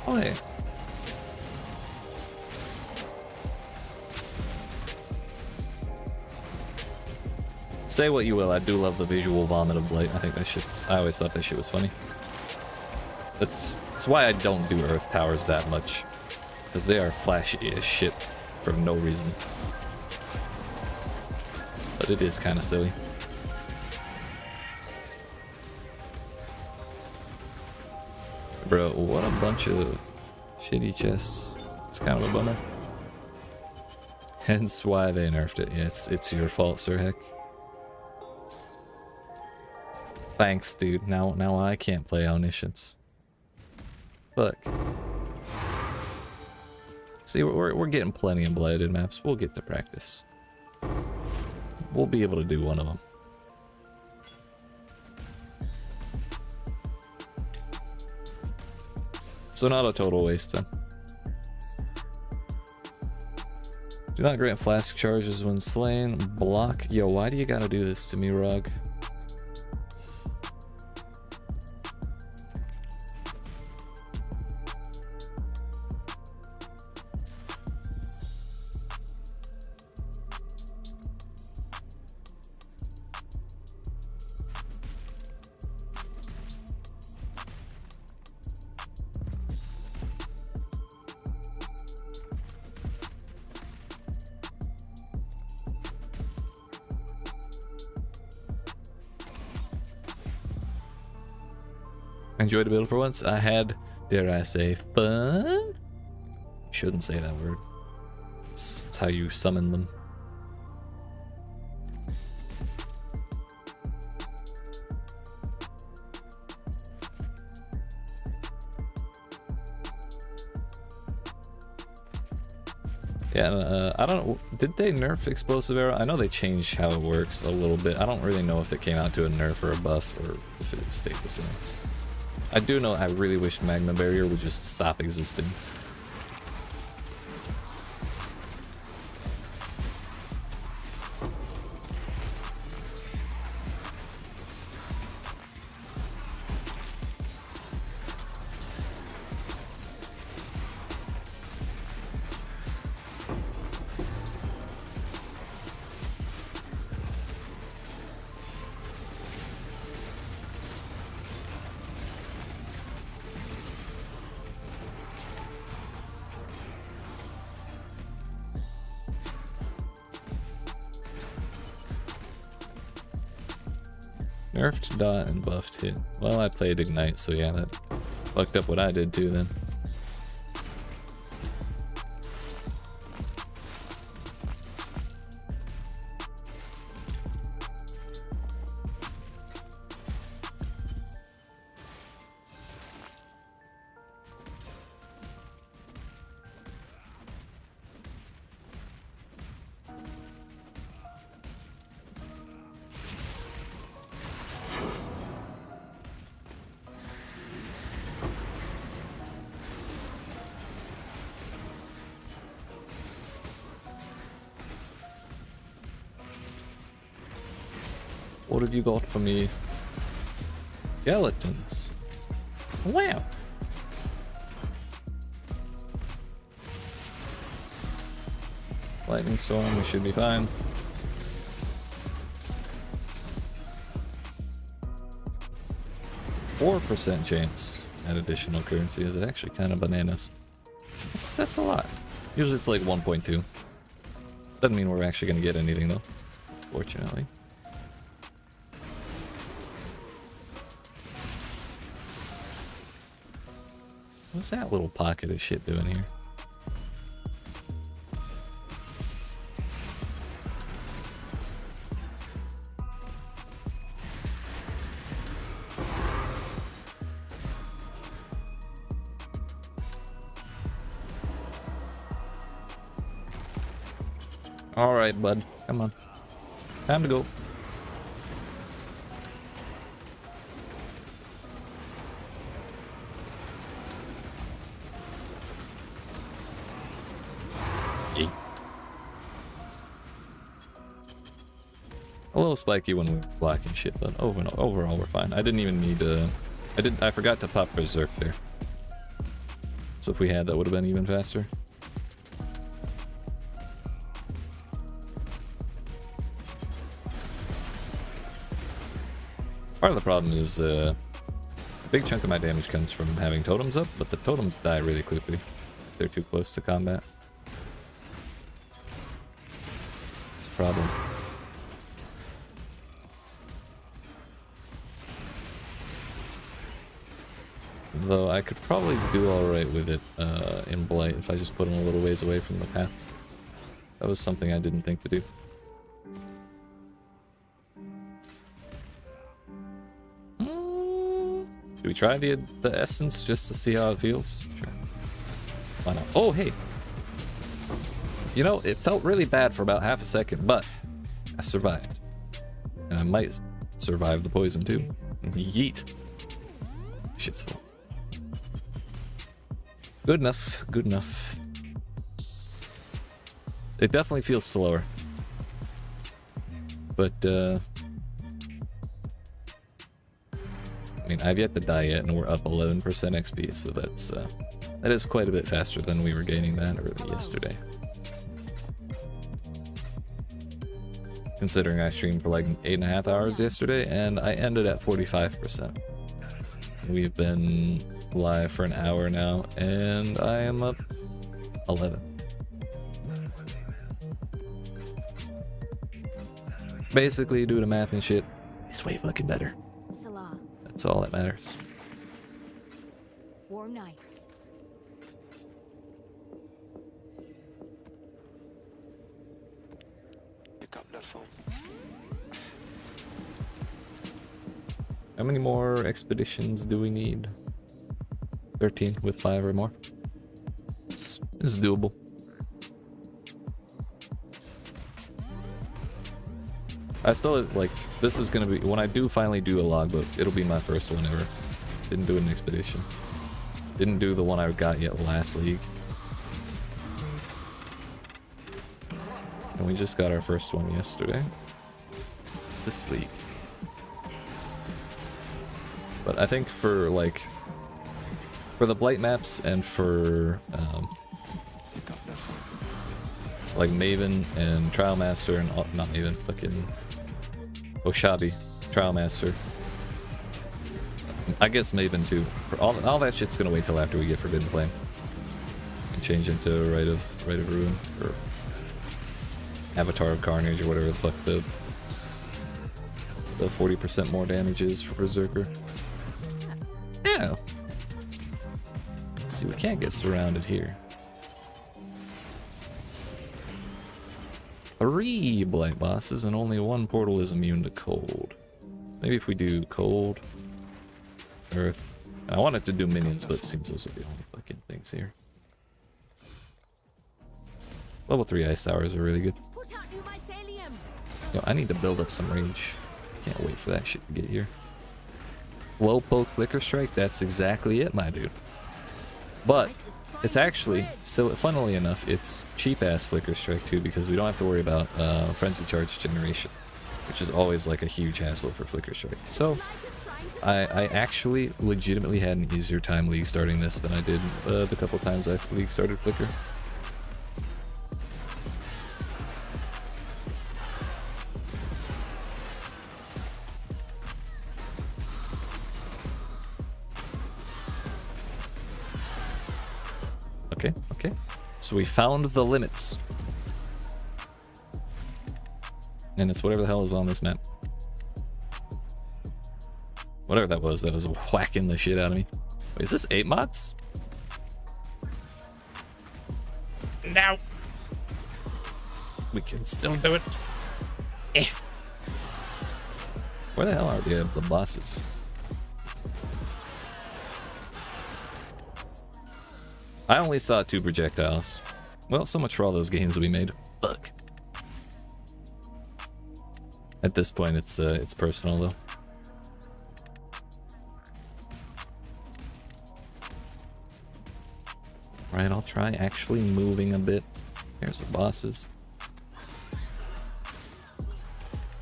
Oh, hey. Say what you will, I do love the visual vomit of blight. I think that shit's... I always thought that shit was funny. That's why I don't do earth towers that much. Because they are flashy as shit for no reason. But it is kind of silly. Bro, what a bunch of shitty chests. It's kind of a bummer. Hence why they nerfed it. Yeah, it's your fault, Sir Heck. Thanks, dude. Now I can't play Omniscience. Fuck. See, we're getting plenty of blighted maps. We'll get to practice. We'll be able to do one of them. So not a total waste then. Do not grant flask charges when slain. Block. Yo, why do you gotta do this to me, Rog? Enjoyed the build for once. I had, dare I say, fun? Shouldn't say that word. It's how you summon them. Yeah, I don't know. Did they nerf explosive arrow? I know they changed how it works a little bit. I don't really know if it came out to a nerf or a buff or if it stayed the same. I do know I really wish Magma Barrier would just stop existing. Nerfed, dot, and buffed hit. Well, I played Ignite, so yeah, that fucked up what I did too then. What have you got for me? Skeletons. Wow. Lightning storm, we should be fine. %4 chance at additional currency is actually kind of bananas. That's a lot. Usually it's like 1.2. Doesn't mean we're actually going to get anything though, fortunately. What's that little pocket of shit doing here? All right, bud. Come on. Time to go. Yeet. A little spiky when we're blocking shit, but overall we're fine. I didn't even need I forgot to pop Berserk there. So if we had, that would have been even faster. Part of the problem is a big chunk of my damage comes from having totems up, but the totems die really quickly if they're too close to combat. It's a problem. Though I could probably do alright with it in Blight if I just put them a little ways away from the path. That was something I didn't think to do. Should we try the essence just to see how it feels? Sure. Why not? Oh, hey! You know, it felt really bad for about half a second, but I survived. And I might survive the poison too. Yeet. Shit's full. Good enough. Good enough. It definitely feels slower. But, I mean, I've yet to die yet, and we're up 11% XP, so that is quite a bit faster than we were gaining that early yesterday. Considering I streamed for like 8.5 hours yesterday, and I ended at 45%. We've been live for an hour now, and I am up 11. Basically, due to math and shit, it's way fucking better. Salah. That's all that matters. Warm nights. Pick up that phone. How many more expeditions do we need? 13 with 5 or more. It's doable. I still, like, this is gonna be, when I do finally do a logbook, it'll be my first one ever. Didn't do an expedition. Didn't do the one I got yet last league. And we just got our first one yesterday. This league. But I think for, like, for the Blight maps and for, like, Maven and Trial Master and, not Maven, fucking Oshabi, Trial Master. I guess Maven too. For all that shit's gonna wait till after we get Forbidden Flame. And change into Rite of Ruin, or Avatar of Carnage, or whatever the fuck the 40% more damage is for Berserker. Yeah. See, we can't get surrounded here. 3 Blight bosses and only 1 portal is immune to cold. Maybe if we do cold, earth. I wanted to do minions, but it seems those are the only fucking things here. Level 3 ice towers are really good. Put out new mycelium. Yo, I need to build up some range. Can't wait for that shit to get here. Low poke flicker strike, that's exactly it, my dude. But it's actually, so funnily enough, it's cheap ass flicker strike too, because we don't have to worry about frenzy charge generation, which is always like a huge hassle for flicker strike. So I actually legitimately had an easier time league starting this than I did the couple times I've league started flicker. Okay. So we found the limits. And it's whatever the hell is on this map. Whatever that was whacking the shit out of me. Wait, is this 8 mods? we can still do it. Eh. Where the hell are the bosses? I only saw 2 projectiles. Well, so much for all those gains we made. Fuck. At this point, it's personal though. Right, I'll try actually moving a bit. Here's the bosses.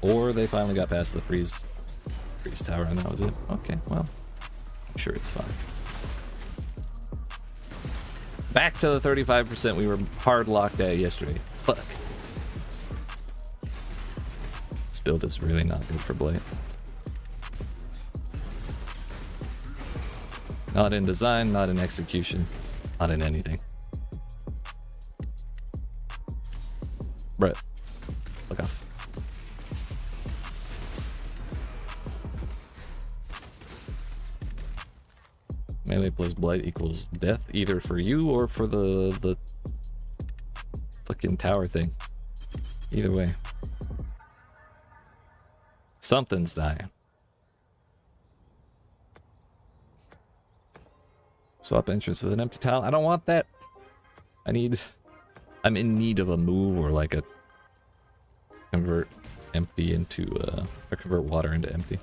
Or they finally got past the freeze tower and that was it. Okay, well, I'm sure it's fine. Back to the 35% we were hard locked at yesterday. Fuck. This build is really not good for Blade. Not in design, not in execution, not in anything. Brett, look off. Melee plus blight equals death, either for you or for the fucking tower thing. Either way. Something's dying. Swap entrance with an empty tile. I don't want that. I'm in need of a move or like a convert empty into or convert water into empty.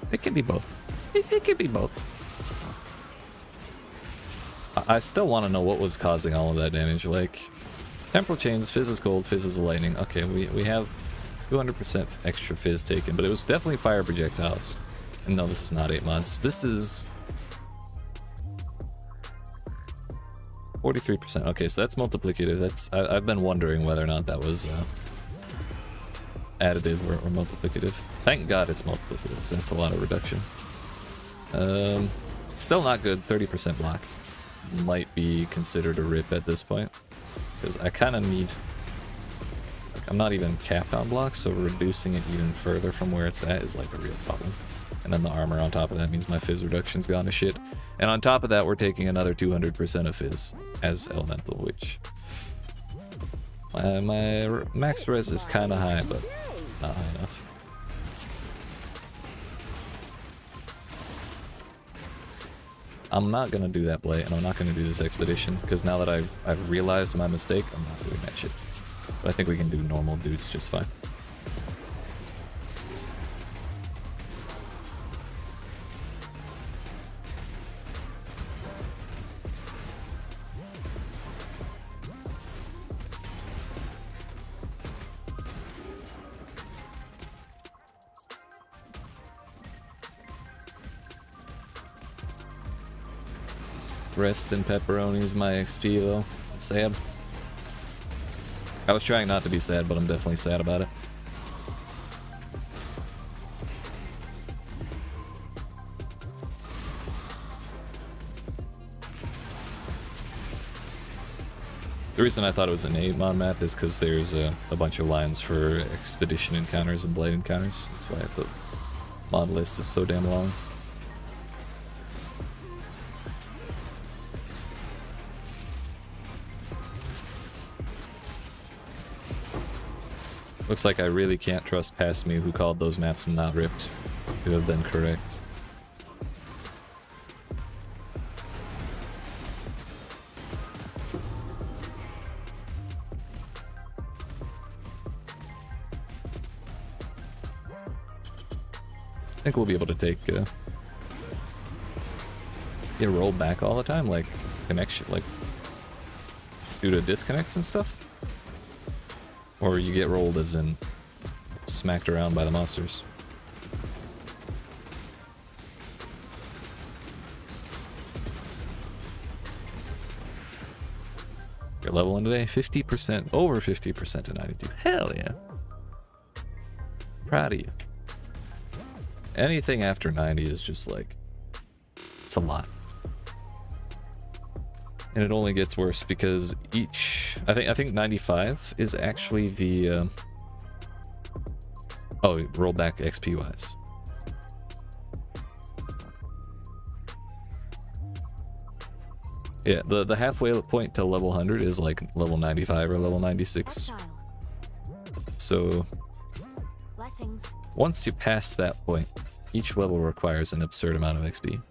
It can be both. It can be both. I still want to know what was causing all of that damage. Like, temporal chains, fizz is cold, fizz is lightning. Okay, we have 200% extra fizz taken, but it was definitely fire projectiles. And no, this is not 8 months. This is 43%. Okay, so that's multiplicative. That's I've been wondering whether or not that was additive or multiplicative. Thank God it's multiplicative, because that's a lot of reduction. Still not good. 30% block might be considered a rip at this point, because I kind of need, like, I'm not even capped on blocks, so reducing it even further from where it's at is like a real problem. And then the armor on top of that means my fizz reduction's gone to shit. And on top of that, we're taking another 200% of fizz as elemental, which my max res is kind of high, but not high enough. I'm not gonna do that play, and I'm not gonna do this expedition, because now that I've realized my mistake, I'm not doing that shit. But I think we can do normal dudes just fine. Rest in pepperonis, my XP though. I'm sad. I was trying not to be sad, but I'm definitely sad about it. The reason I thought it was an 8-mod map is because there's a bunch of lines for expedition encounters and blade encounters. That's why the mod list is so damn long. Looks like I really can't trust past me who called those maps not ripped to have been correct. I think we'll be able to take get rolled back all the time, like connection, like due to disconnects and stuff. Or you get rolled as in smacked around by the monsters. Your level one today, 50%, over 50% to 92. Hell yeah. Proud of you. Anything after 90 is just like, it's a lot. And it only gets worse because each, I think 95 is actually the Oh, roll back XP wise. Yeah, the halfway point to level 100 is like level 95 or level 96. Exile. So Blessings. once you pass that point, each level requires an absurd amount of XP.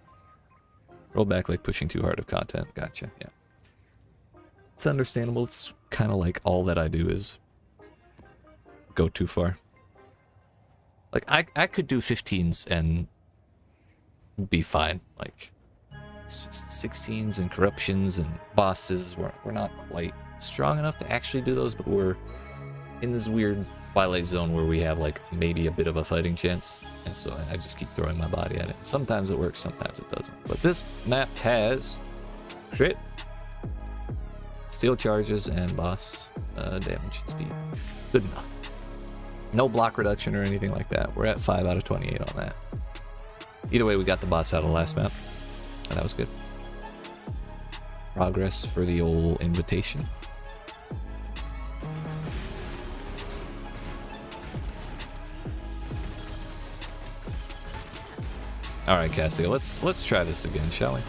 Roll back like pushing too hard of content. Gotcha, yeah. It's understandable. It's kind of like all that I do is go too far. Like, I could do 15s and be fine. Like, it's just 16s and corruptions and bosses. We're not quite strong enough to actually do those, but we're in this weird twilight zone where we have like maybe a bit of a fighting chance, and so I just keep throwing my body at it. Sometimes it works, sometimes it doesn't. But this map has crit, steel charges, and boss damage and speed. Good enough. No block reduction or anything like that. We're at 5 out of 28 on that. Either way, we got the boss out of the last map, and that was good. Progress for the old invitation. All right, Cassia, let's try this again, shall we?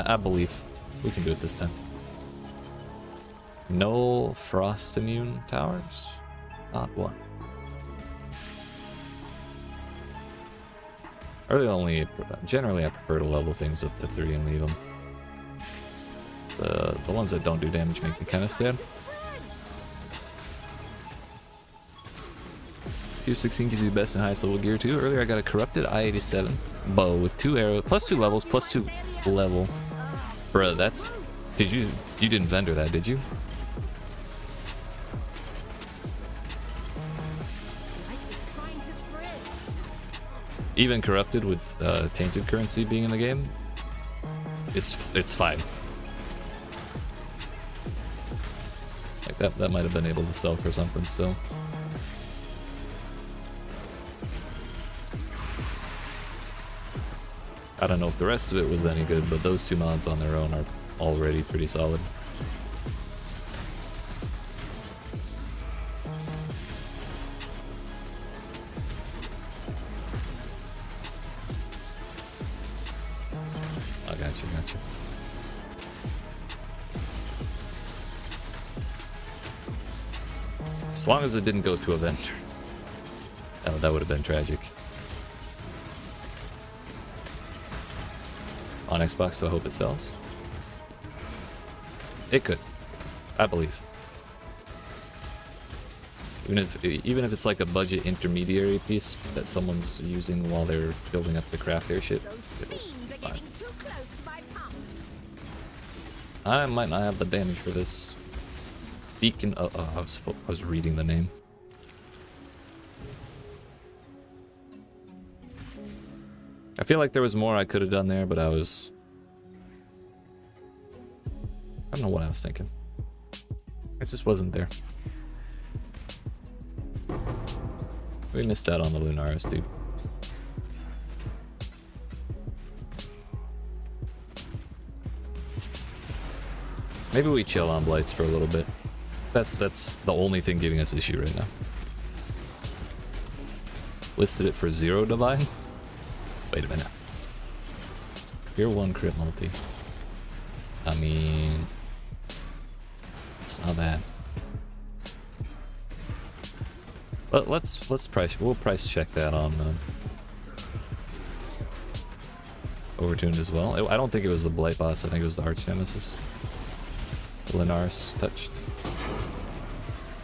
I believe we can do it this time. No frost immune towers? Not one. Generally I prefer to level things up to 3 and leave them. The ones that don't do damage make me kind of sad. 216 gives you the best and highest level gear too. Earlier I got a corrupted I-87 bow with 2 arrows, plus 2 levels, plus 2 level. Bruh, that's... you didn't vendor that, did you? Even corrupted with tainted currency being in the game, it's fine. Like that might have been able to sell for something still. I don't know if the rest of it was any good, but those 2 mods on their own are already pretty solid. I gotcha. As long as it didn't go to a vendor. Oh, that would have been tragic. On Xbox, so I hope it sells. It could, I believe. Even if it's like a budget intermediary piece that someone's using while they're building up the craft airship, it'll be fine. I might not have the damage for this. Beacon. I was reading the name. I feel like there was more I could have done there, but I don't know what I was thinking. It just wasn't there. We missed out on the Lunaris, dude. Maybe we chill on Blights for a little bit. That's the only thing giving us issue right now. Listed it for 0 divine? Wait a minute. Tier 1 crit multi. I mean, it's not bad. But we'll price check that on Overtuned as well. I don't think it was the Blight boss, I think it was the Arch Nemesis. The Lunaris touched.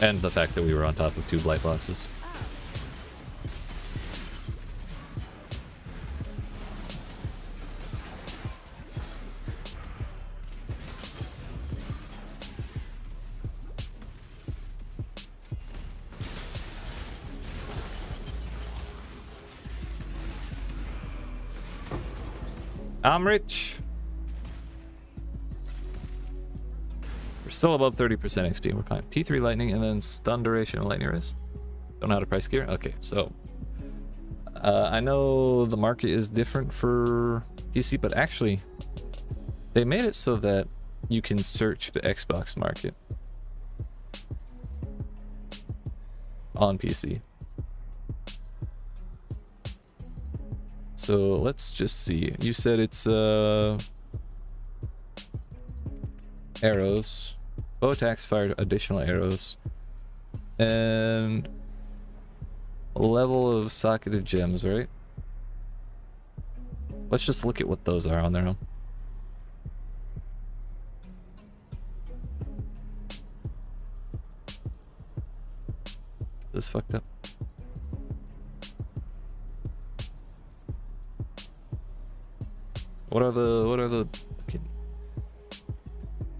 And the fact that we were on top of 2 Blight bosses. I'm rich. For Still above 30% XP. We're fine. T3 lightning and then stun duration and lightning res. Don't know how to price gear. Okay, so I know the market is different for PC, but actually they made it so that you can search the Xbox market on PC. So let's just see. You said it's arrows. Bow attacks fire additional arrows. And level of socketed gems, right? Let's just look at what those are on their own. This fucked up. What are the fucking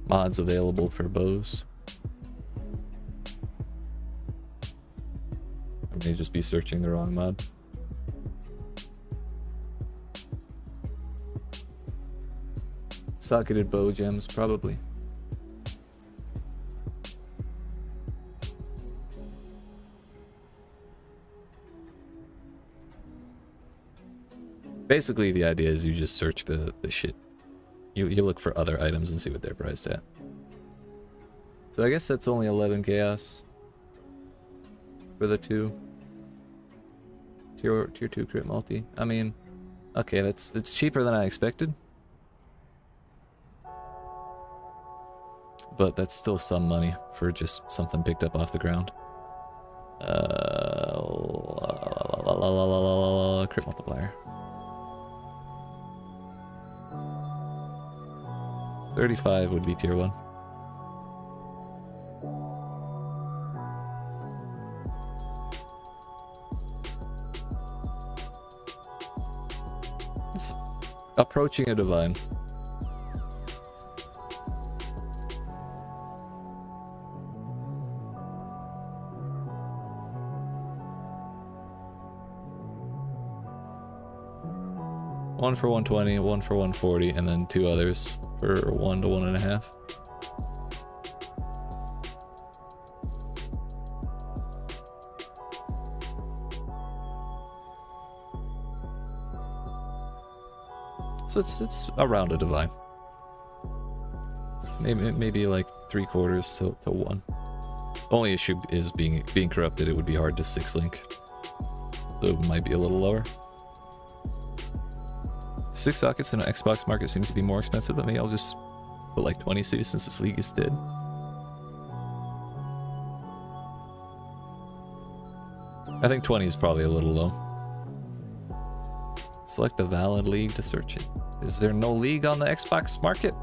mods available for bows? I may just be searching the wrong mod. Socketed bow gems, probably. Basically, the idea is you just search the shit. You look for other items and see what they're priced at. So I guess that's only 11 chaos for the two. Tier 2 crit multi. I mean, okay, it's cheaper than I expected. But that's still some money for just something picked up off the ground. Crit multiplier. 35 would be tier 1. It's approaching a divine. One for 120, one for 140, and then two others for 1 to 1.5. So it's around a divine. Maybe like 3/4 to 1. Only issue is being corrupted. It would be hard to 6-link, so it might be a little lower. 6 sockets in an Xbox market seems to be more expensive, but maybe I'll just put like 20 since this league is dead. I think 20 is probably a little low. Select a valid league to search it. Is there no league on the Xbox market?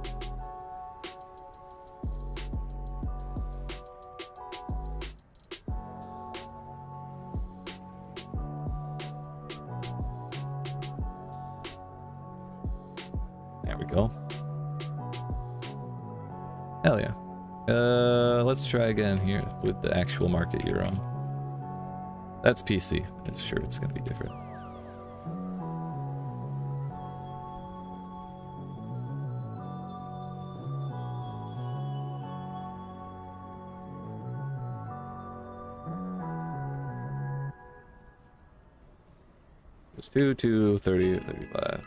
There we go. Hell yeah. Let's try again here with the actual market you're on. That's PC. I'm sure it's gonna be different. It's 2 to 30, 35.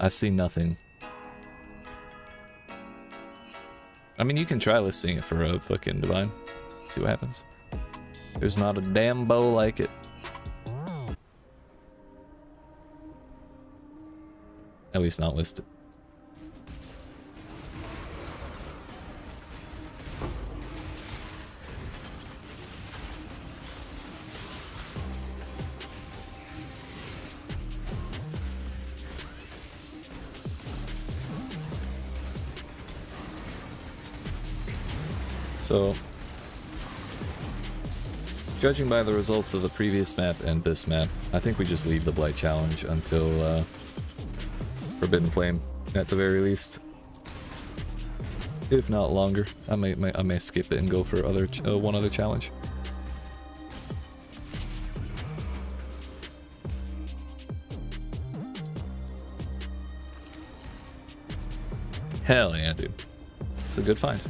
I see nothing. I mean, you can try listing it for a fucking divine. See what happens. There's not a damn bow like it. At least not listed. So, judging by the results of the previous map and this map, I think we just leave the Blight Challenge until Forbidden Flame, at the very least. If not longer, I may skip it and go for one other challenge. Hell yeah, dude. It's a good find.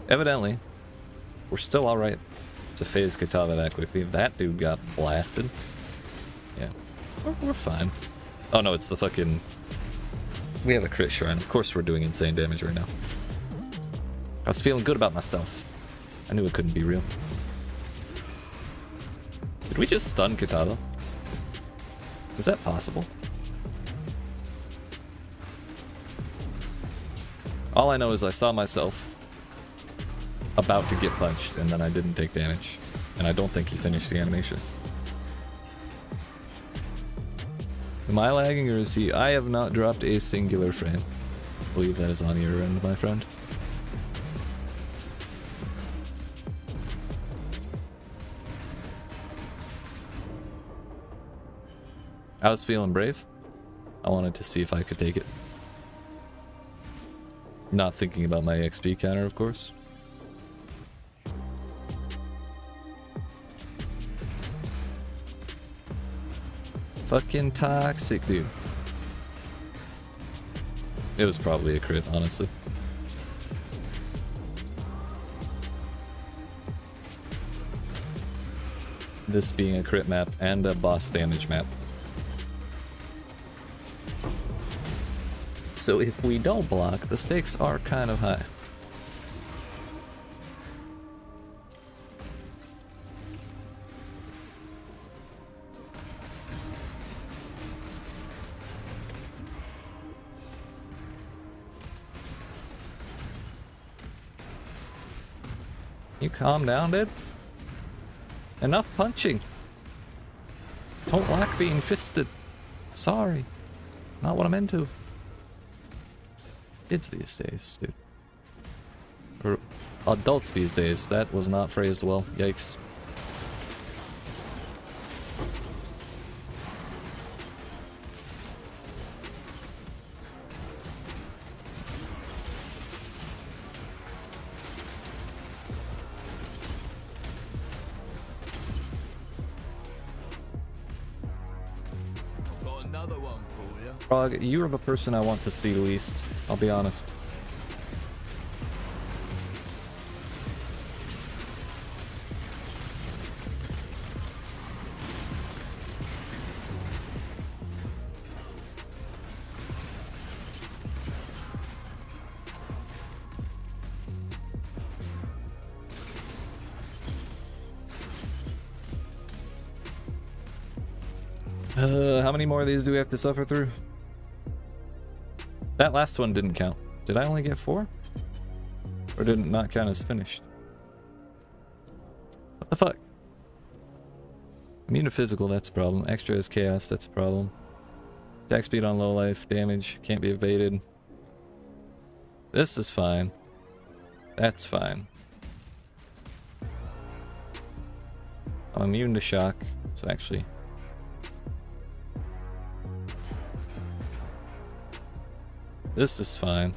Evidently, we're still alright to phase Katava that quickly. That dude got blasted. Yeah, we're fine. Oh no, it's the fucking... We have a crit shrine. Of course we're doing insane damage right now. I was feeling good about myself. I knew it couldn't be real. Did we just stun Katava? Is that possible? All I know is I saw myself about to get punched, and then I didn't take damage. And I don't think he finished the animation. Am I lagging, or is he? I have not dropped a singular frame. I believe that is on your end, my friend. I was feeling brave. I wanted to see if I could take it. Not thinking about my XP counter, of course. Fucking toxic, dude. It was probably a crit, honestly. This being a crit map and a boss damage map. So if we don't block, the stakes are kind of high. You calm down, dude? Enough punching. Don't like being fisted. Sorry. Not what I'm into. Kids these days, dude. Or adults these days. That was not phrased well. Yikes. Frog, you are the person I want to see least. I'll be honest. How many more of these do we have to suffer through? That last one didn't count. Did I only get 4? Or did it not count as finished? What the fuck? Immune to physical, that's a problem. Extra is chaos, that's a problem. Attack speed on low life, damage can't be evaded. This is fine. That's fine. I'm immune to shock, so actually... This is fine.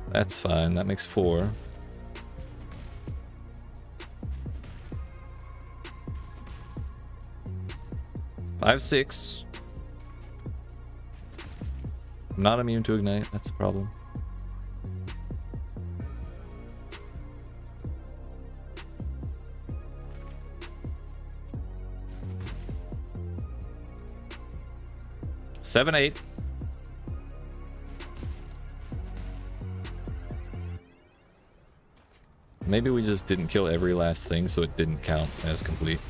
That's fine. That makes 4. Five, 6. I'm not immune to ignite. That's a problem. Seven, 8. Maybe we just didn't kill every last thing, so it didn't count as complete.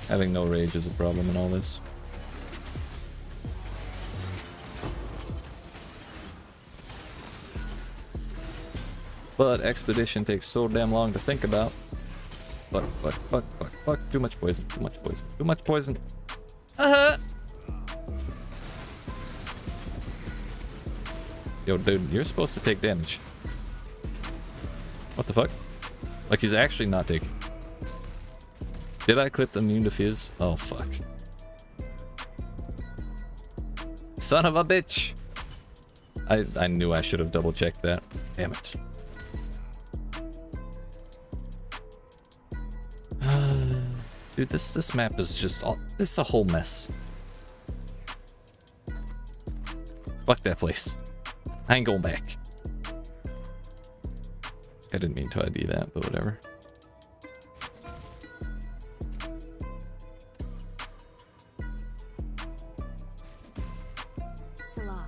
Having no rage is a problem in all this. But Expedition takes so damn long to think about. Fuck. Too much poison. Too much poison. Yo, dude, you're supposed to take damage. What the fuck? Like, he's actually not taking. Did I clip the immune to fizz? Oh, fuck. Son of a bitch! I knew I should have double checked that. Damn it. Dude, this map is just all, this is a whole mess. Fuck that place. I ain't going back. I didn't mean to ID that, but whatever. Salah.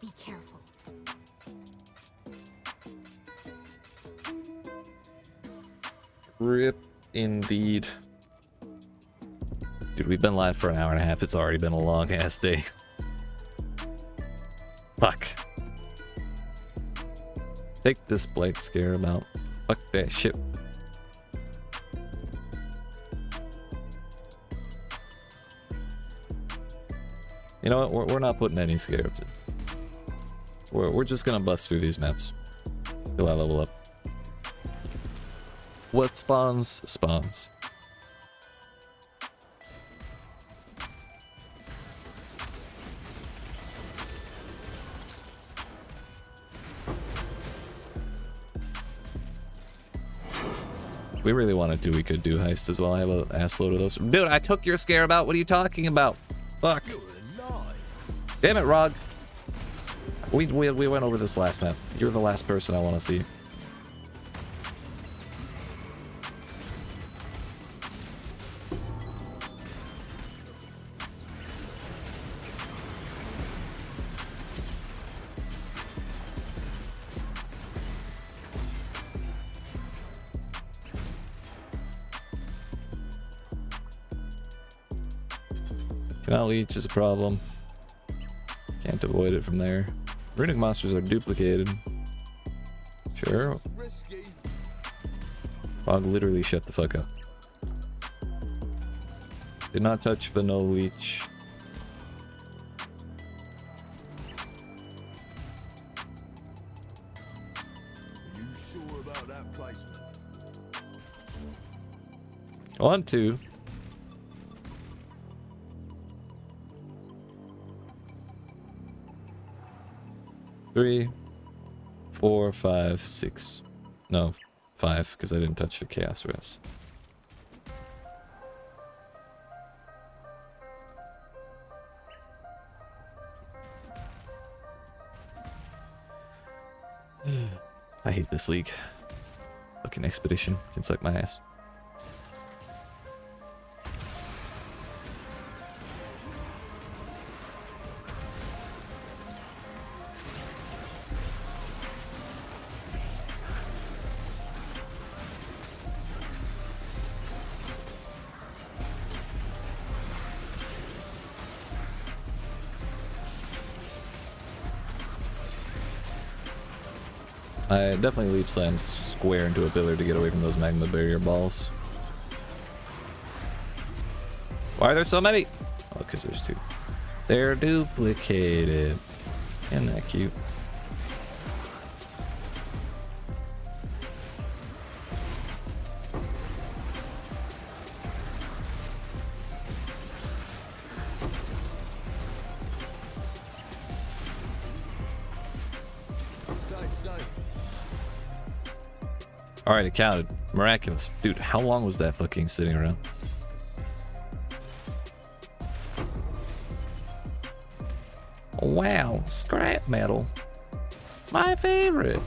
Be careful. Rip indeed. Dude, we've been live for an hour and a half. It's already been a long ass day. Fuck. Take this Blake scare about. Fuck that shit. You know what? We're not putting any scares in. We're just gonna bust through these maps till I level up. What spawns, spawns. If we really wanted to, we could do heist as well. I have an ass load of those. Dude, I took your scare about. What are you talking about? Fuck. Damn it, Rog. We went over this last map. You're the last person I want to see. Cannot leech is a problem. Can't avoid it from there. Runic monsters are duplicated. Sure. Fog literally shut the fuck up. Did not touch the no leech. Are you sure about that placement? 1, 2. 3, 4, 5, 6. No, 5, because I didn't touch the chaos res. I hate this league. Fucking expedition can suck my ass. I definitely leap slam square into a pillar to get away from those magma barrier balls. Why are there so many? Oh, because there's 2. They're duplicated. Isn't that cute? Alright, it counted. Miraculous. Dude, how long was that fucking sitting around? Wow, scrap metal. My favorite.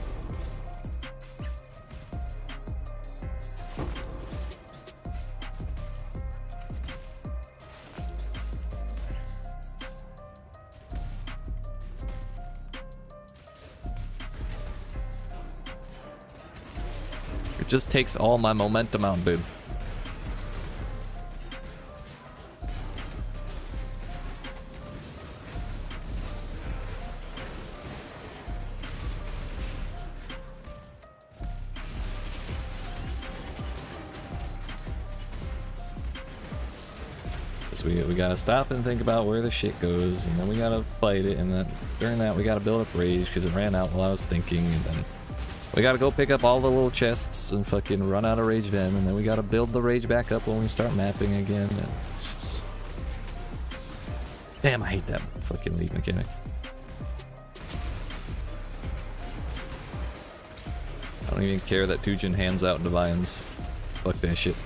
It just takes all my momentum out, dude. We gotta stop and think about where the shit goes, and then we gotta fight it, and then during that we gotta build up rage because it ran out while I was thinking, and then We gotta go pick up all the little chests and fucking run out of rage den, and then we gotta build the rage back up when we start mapping again. And it's just... Damn, I hate that fucking lead mechanic. I don't even care that Tujin hands out divines. Fuck that shit.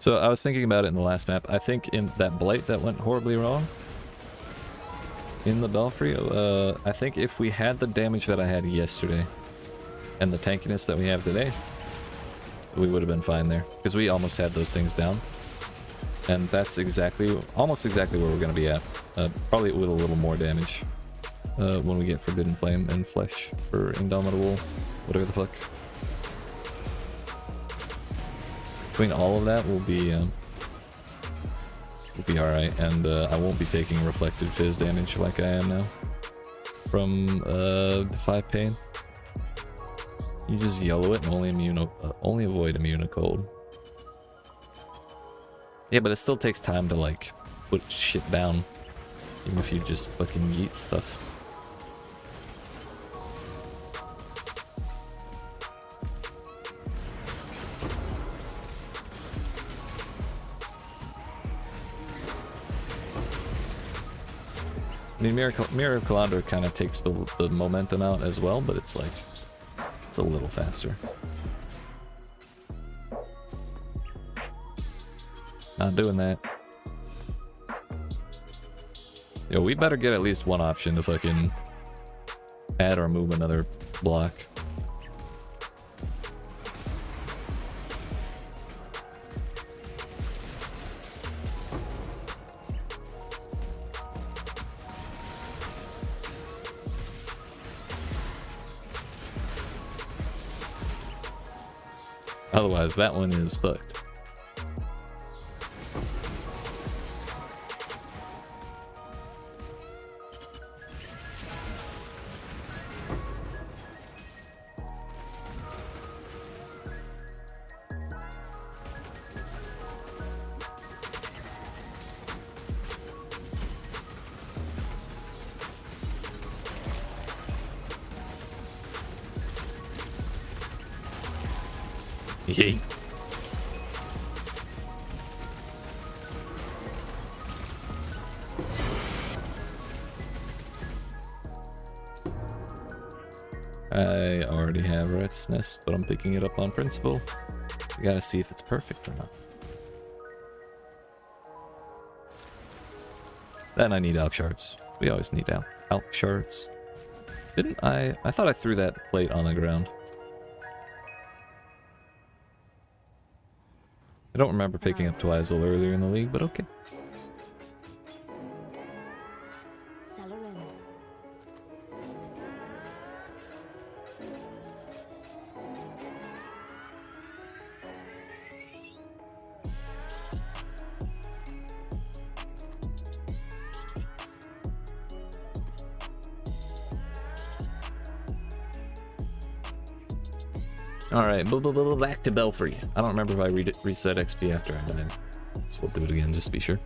So I was thinking about it in the last map. I think in that blight that went horribly wrong in the belfry, I think if we had the damage that I had yesterday and the tankiness that we have today, we would have been fine there, because we almost had those things down. And that's almost exactly where we're going to be at. Probably with a little more damage when we get Forbidden Flame and Flesh for Indomitable, whatever the fuck. Between all of that, we'll be alright, and I won't be taking reflected fizz damage like I am now from Defy Pain. You just yellow it and only avoid immune to cold. Yeah, but it still takes time to like put shit down, even if you just fucking yeet stuff. I mean, Mirror of Kalandra kind of takes the momentum out as well, but it's like, it's a little faster. Not doing that. Yo, we better get at least one option to fucking add or move another block. Otherwise, that one is fucked. Yeet. I already have Rat's Nest, but I'm picking it up on principle. We gotta see if it's perfect or not. Then I need Alk Shards. We always need Alk Shards. Didn't I? I thought I threw that plate on the ground. I don't remember picking up Twizel earlier in the league, but okay. Alright, back to Belfry. I don't remember if I reset XP after I died. So we'll do it again just to be sure.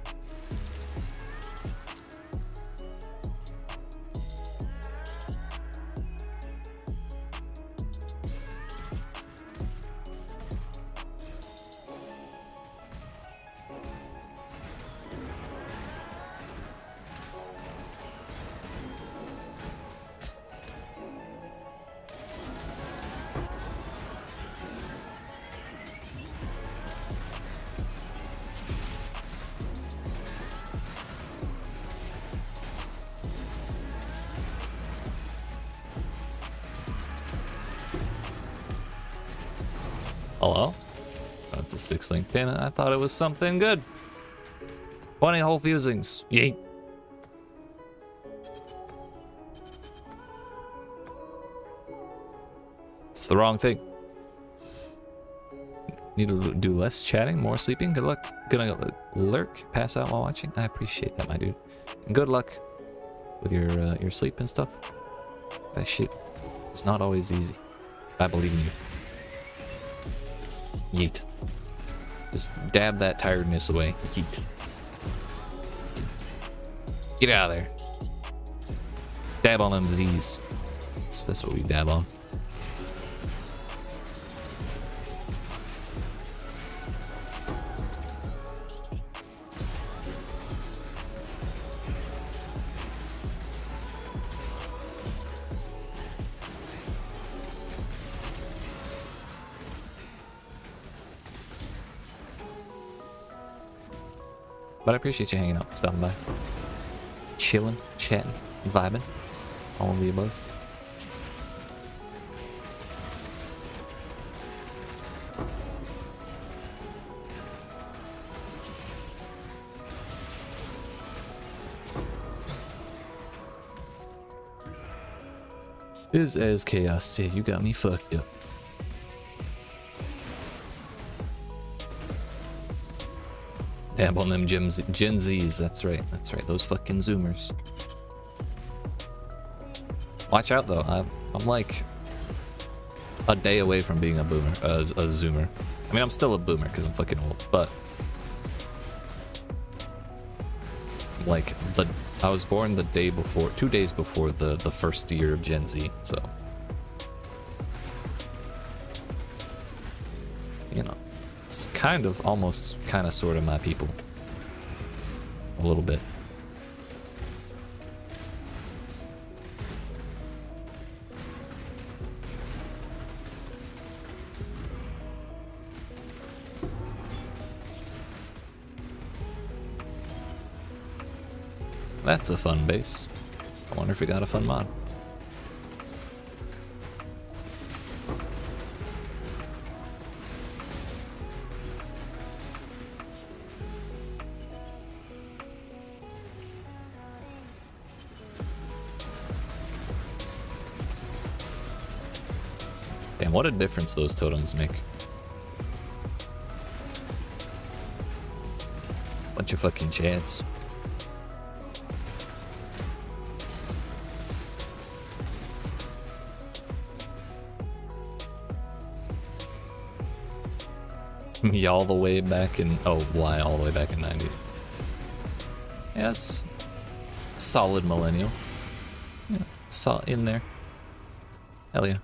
Hello? That's a 6-link pin. I thought it was something good. 20 whole fusings. Yeet. It's the wrong thing. Need to do less chatting, more sleeping. Good luck. Gonna lurk, pass out while watching. I appreciate that, my dude. And good luck with your sleep and stuff. That shit is not always easy. I believe in you. Yeet. Just dab that tiredness away. Yeet. Get out of there. Dab on them Z's. That's what we dab on. But I appreciate you hanging out, stopping by. Chilling, chatting, vibing. All of the above. Is as chaos. Yeah, you got me fucked up. Dab on them Gen Zs. That's right. That's right. Those fucking Zoomers. Watch out though. I'm like a day away from being a boomer, a Zoomer. I mean, I'm still a boomer because I'm fucking old, but like I was born the day before, 2 days before the first year of Gen Z, so you know, it's kind of almost kind of sort of my people, a little bit. That's a fun base. I wonder if we got a fun mod. Damn, what a difference those totems make. Bunch of fucking chads. Me all the way back in, oh, why all the way back in 90? Yeah, it's solid millennial. Yeah, in there. Hell yeah.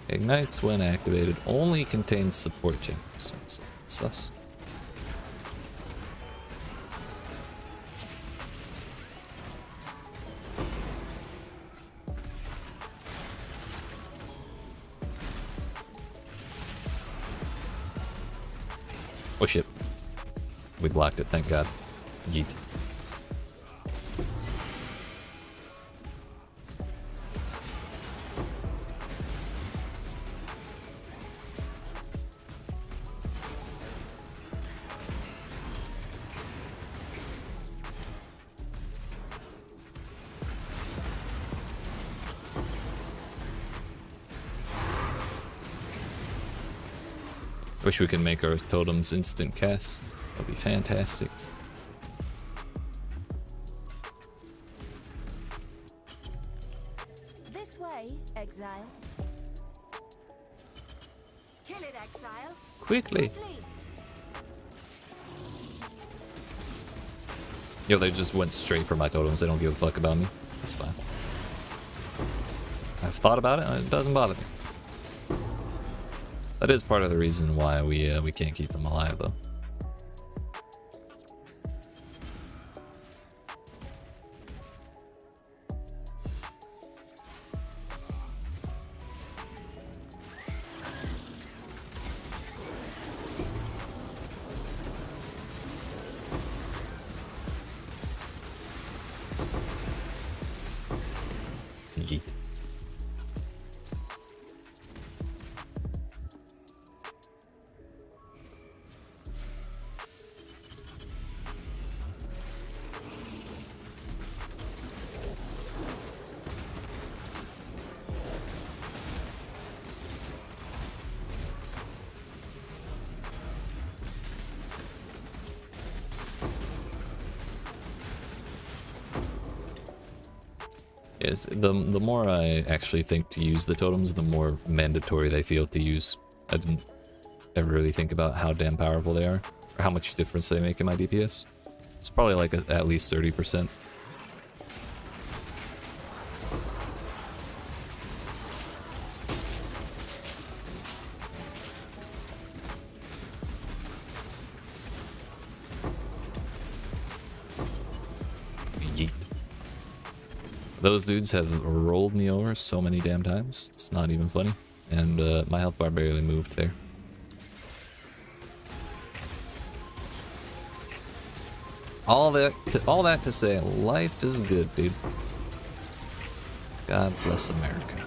Ignites when activated, only contains support gems. That's sus. Oh shit. We blocked it, thank god. Yeet. Wish we could make our totems instant cast. That'd be fantastic. This way, exile. Kill it, exile. Quickly. Yo, they just went straight for my totems. They don't give a fuck about me. That's fine. I've thought about it and it doesn't bother me. That is part of the reason why we can't keep them alive, though. Yeet. Is the more I actually think to use the totems, the more mandatory they feel to use. I didn't ever really think about how damn powerful they are, or how much difference they make in my DPS. It's probably like at least 30%. Yeet. Those dudes have rolled me over so many damn times. It's not even funny. And my health bar barely moved there. All that to say, life is good, dude. God bless America.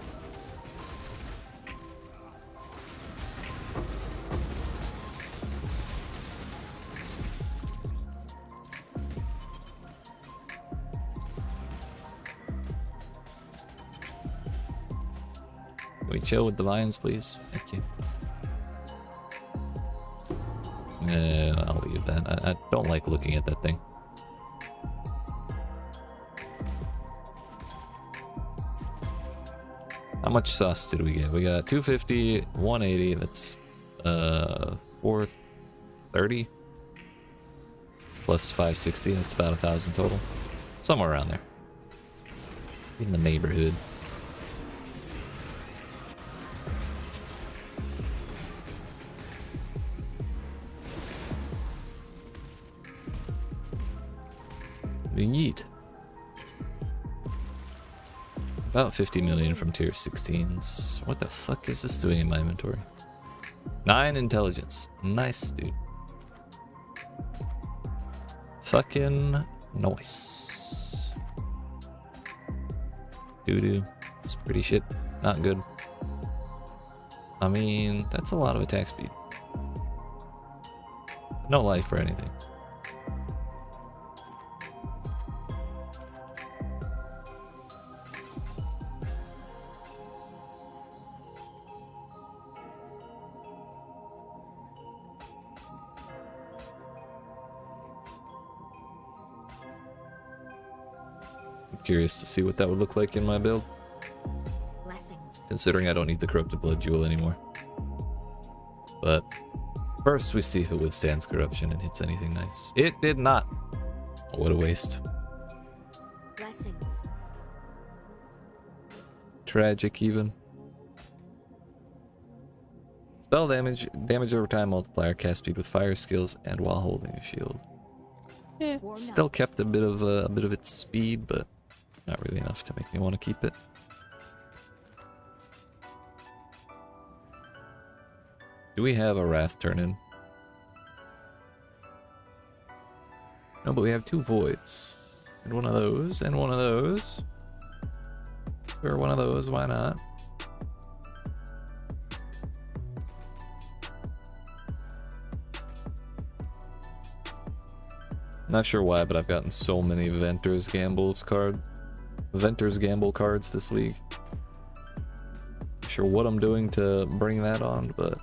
Can we chill with the lions, please? Thank you. I'll leave that. I don't like looking at that thing. How much sauce did we get? We got 250, 180, that's 430 plus 560, that's about 1,000 total. Somewhere around there. In the neighborhood. Yeet. About 50 million from tier 16s. What the fuck is this doing in my inventory? 9 intelligence. Nice, dude. Fucking nice. Doo-doo. It's pretty shit. Not good. I mean, that's a lot of attack speed. No life or anything. Curious to see what that would look like in my build. Blessings. Considering I don't need the corrupted blood jewel anymore. But first we see if it withstands corruption and hits anything nice. It did not. Oh, what a waste. Blessings. Tragic even. Spell damage, damage over time multiplier, cast speed with fire skills, and while holding a shield. Still kept a bit of its speed, but not really enough to make me want to keep it. Do we have a Wrath turn in? No, but we have 2 voids. And one of those, and one of those. Or one of those, why not? Not sure why, but I've gotten so many Venter's Gamble cards this league. Not sure what I'm doing to bring that on, but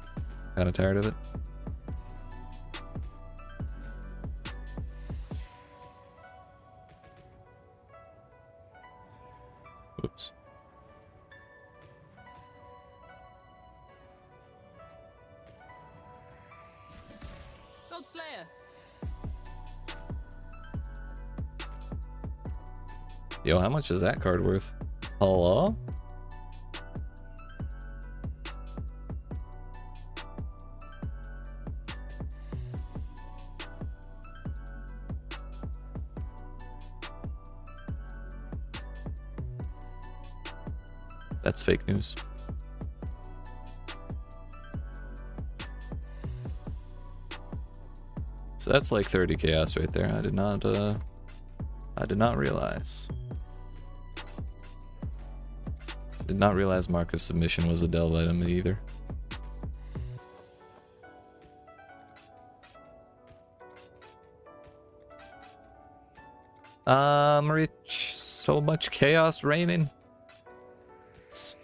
kind of tired of it. Oops. Godslayer. Yo, how much is that card worth? Hello? That's fake news. So that's like 30 chaos right there. I did not realize. Did not realize Mark of Submission was a delve item either. Rich, so much chaos raining. It's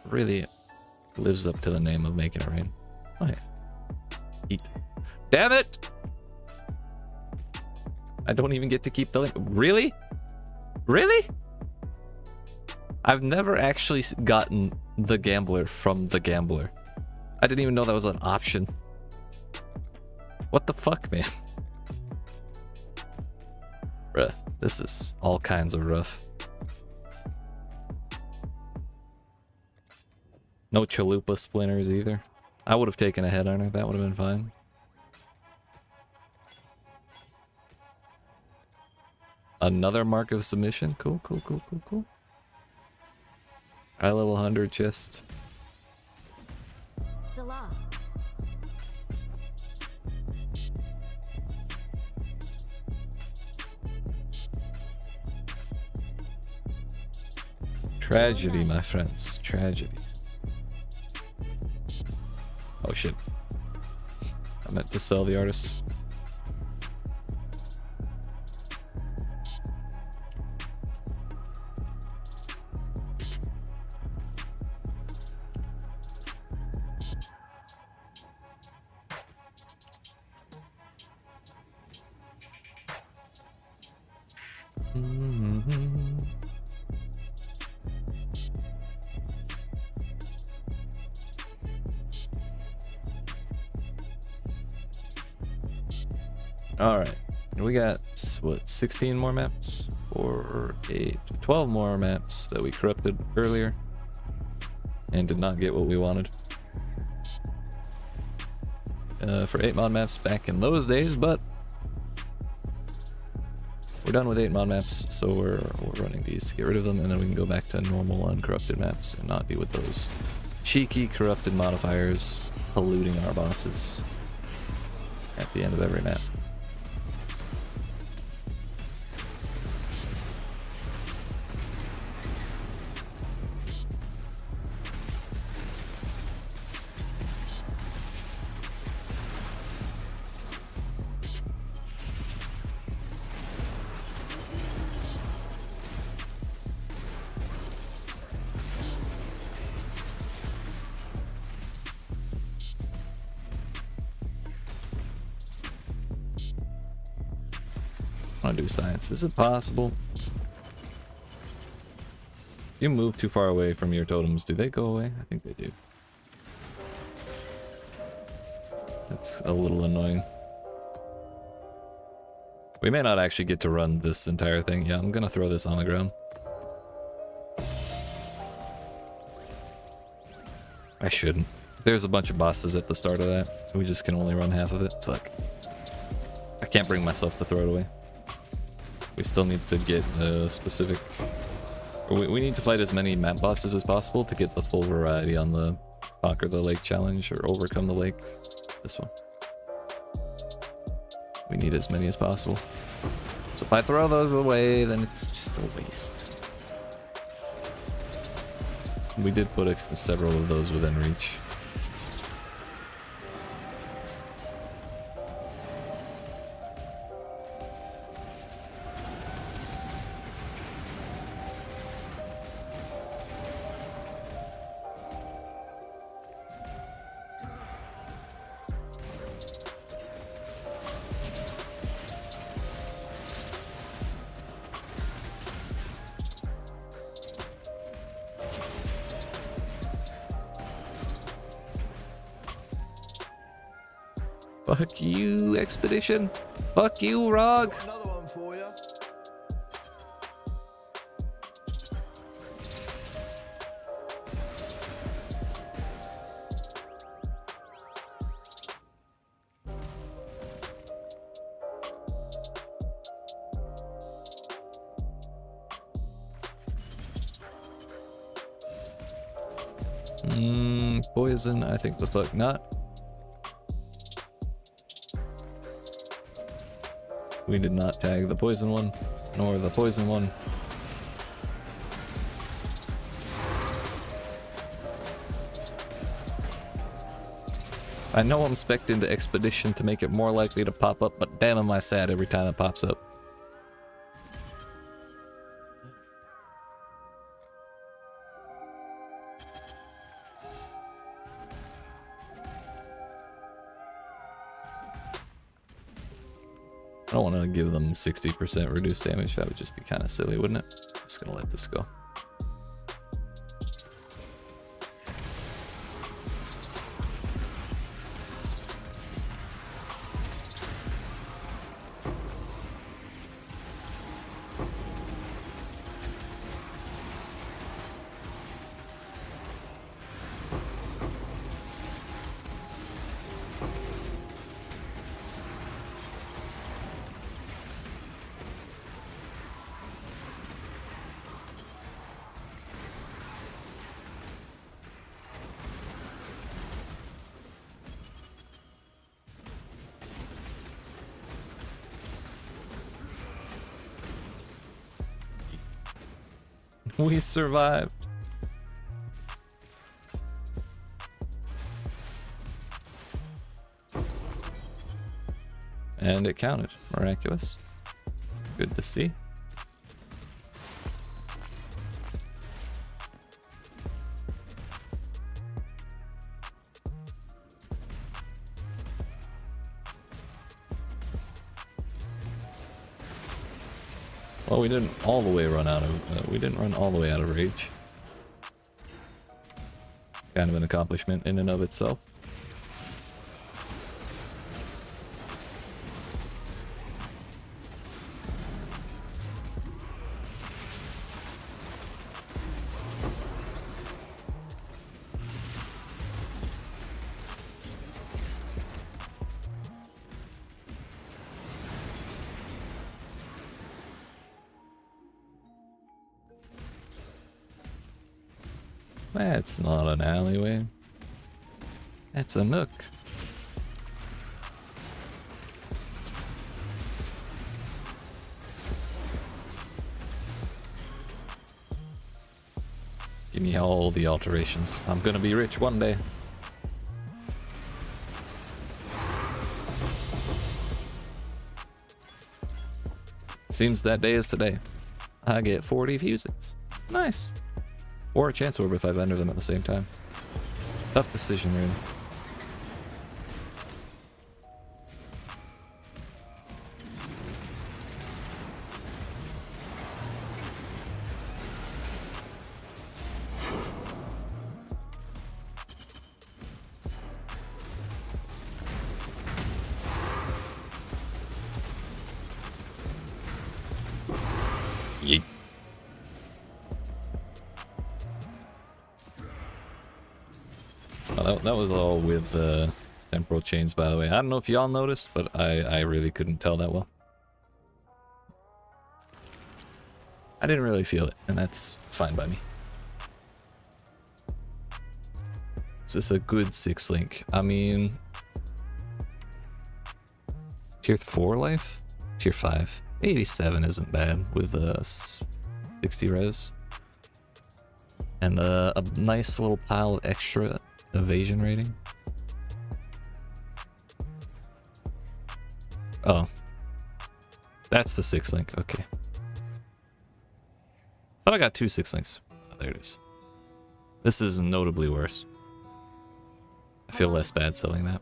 really lives up to the name of making it rain. Oh yeah. Eat. Damn it! I don't even get to keep the link. Really? Really? I've never actually gotten the Gambler from the Gambler. I didn't even know that was an option. What the fuck, man? Bruh, this is all kinds of rough. No chalupa splinters either. I would have taken a head on her, that would have been fine. Another mark of submission. Cool, cool, cool, cool, cool. High level 100 chest. Salah. Tragedy, my friends. Tragedy. Oh shit. I meant to sell the artist. Alright, we got, what, 16 more maps? 4, 8, 12 more maps that we corrupted earlier and did not get what we wanted. For 8 mod maps back in those days, but we're done with 8 mod maps, so we're running these to get rid of them, and then we can go back to normal uncorrupted maps and not be with those cheeky corrupted modifiers polluting our bosses at the end of every map. I want to do science. Is it possible? If you move too far away from your totems, do they go away? I think they do. That's a little annoying. We may not actually get to run this entire thing. Yeah, I'm gonna throw this on the ground. I shouldn't. There's a bunch of bosses at the start of that. We just can only run half of it. Fuck. I can't bring myself to throw it away. We still need to get specific... We need to fight as many map bosses as possible to get the full variety on the Conquer the Lake challenge or Overcome the Lake. This one. We need as many as possible. So if I throw those away, then it's just a waste. We did put several of those within reach. Fuck you, Expedition. Fuck you, Rog. Got another one for you. Poison, I think the fuck not. We did not tag the poison one, nor the poison one. I know I'm spec'd into Expedition to make it more likely to pop up, but damn am I sad every time it pops up. I don't want to give them 60% reduced damage. That would just be kind of silly, wouldn't it? Just gonna let this go. We survived. And it counted. Miraculous. Good to see. Well, we didn't all the way run out of. We didn't run all the way out of rage. Kind of an accomplishment in and of itself. That's not an alleyway. That's a nook. Give me all the alterations. I'm gonna be rich one day. Seems that day is today. I get 40 fuses. Nice. Or a chance orb if I vendor them at the same time. Tough decision, really. Yeet. Well, that was all with temporal chains, by the way. I don't know if y'all noticed, but I really couldn't tell that well. I didn't really feel it, and that's fine by me. Is this a good 6 link? I mean, tier 4 life? Tier 5. 87 isn't bad with 60 res. And a nice little pile of extra evasion rating. Oh. That's the 6 link, okay. Thought I got 2 6 links. Oh, there it is. This is notably worse. I feel less bad selling that.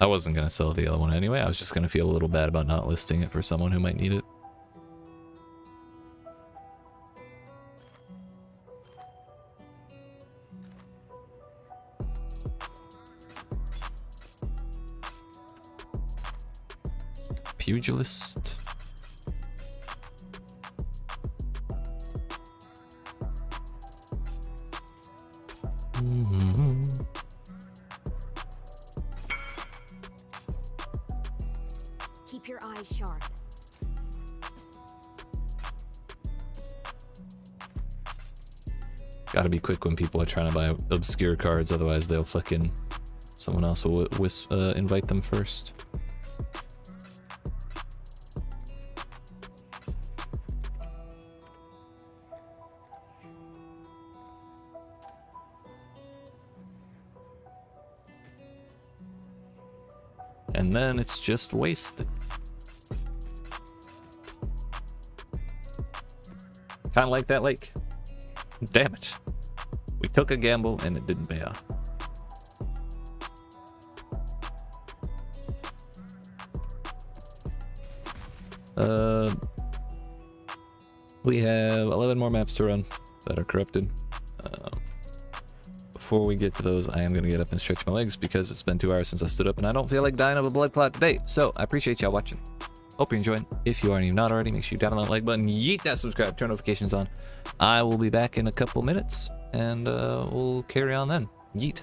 I wasn't going to sell the other one anyway. I was just going to feel a little bad about not listing it for someone who might need it. Pugilist. Keep your eyes sharp. Gotta be quick when people are trying to buy obscure cards, otherwise they'll fucking... someone else will invite them first. And then it's just wasted. Kind of like that lake. Damn it. We took a gamble and it didn't pay off. We have 11 more maps to run that are corrupted. Before we get to those, I am going to get up and stretch my legs because it's been 2 hours since I stood up and I don't feel like dying of a blood clot today. So I appreciate y'all watching. Hope you're enjoying. If you aren't even not already, make sure you tap on that like button, yeet that subscribe, turn notifications on. I will be back in a couple minutes and we'll carry on then. Yeet.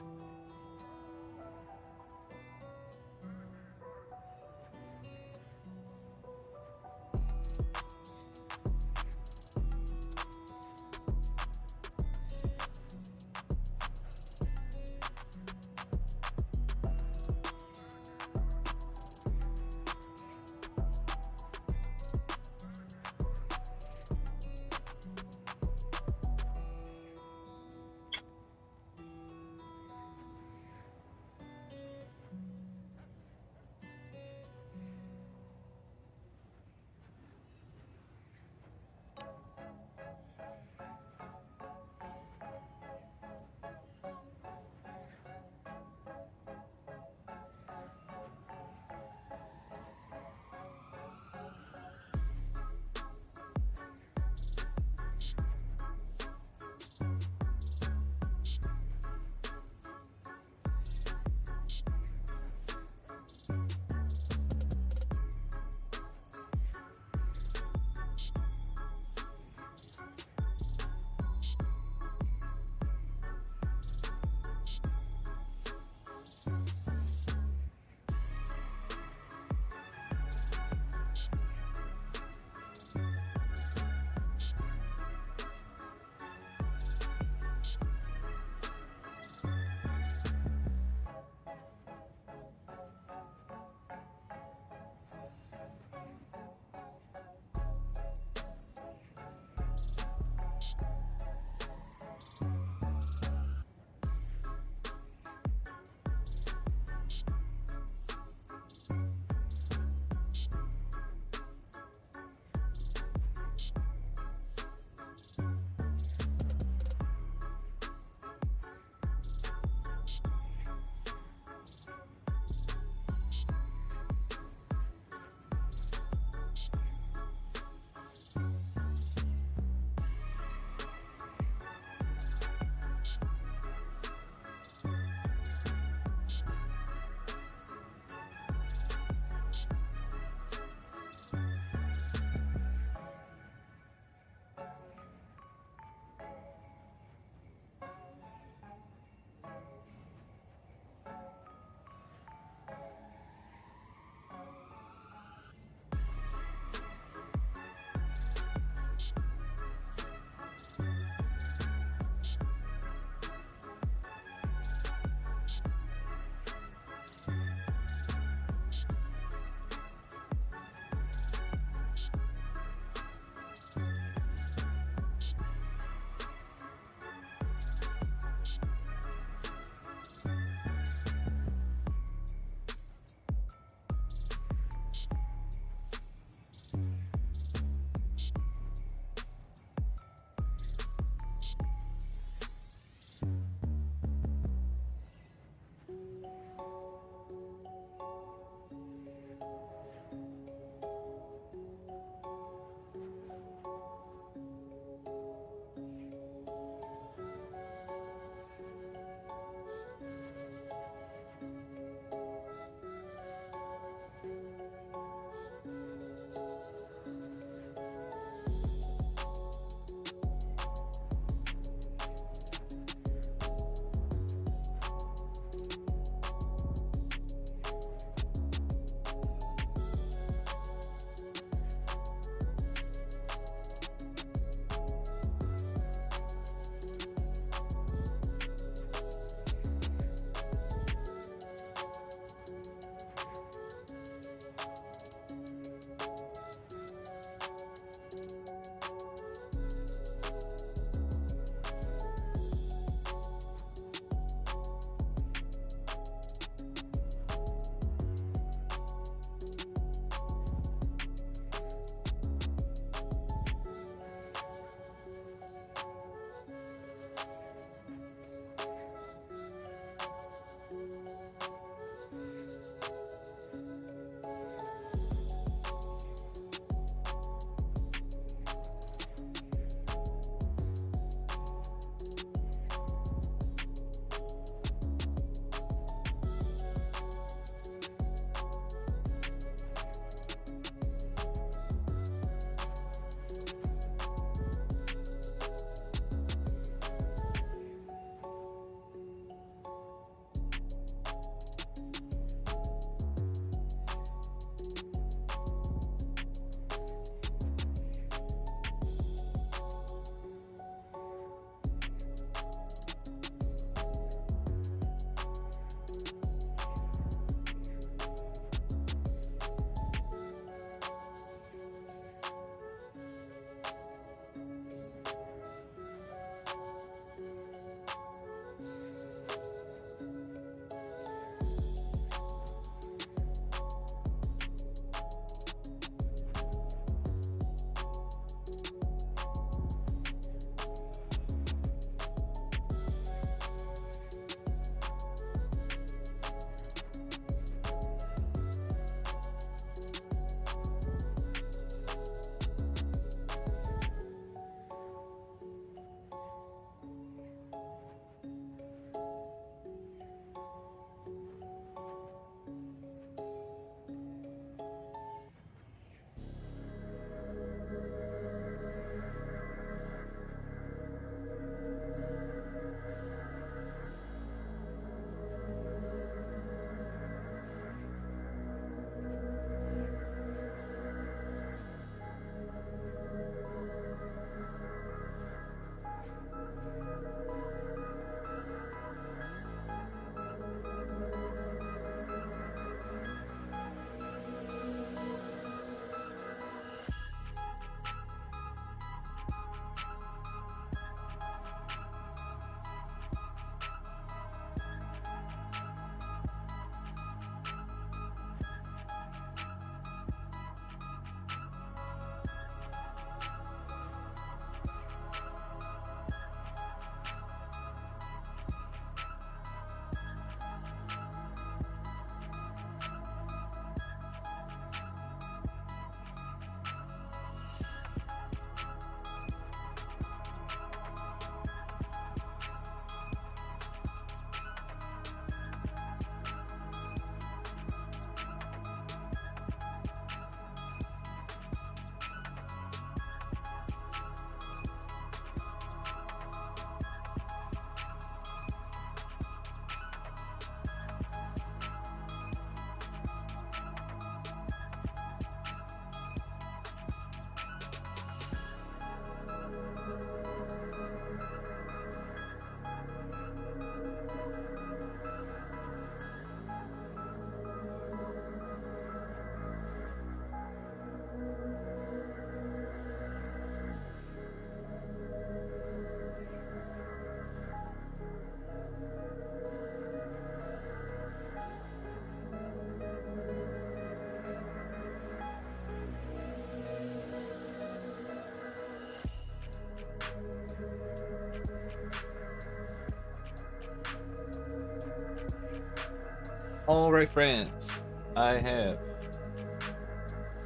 Alright, friends. I have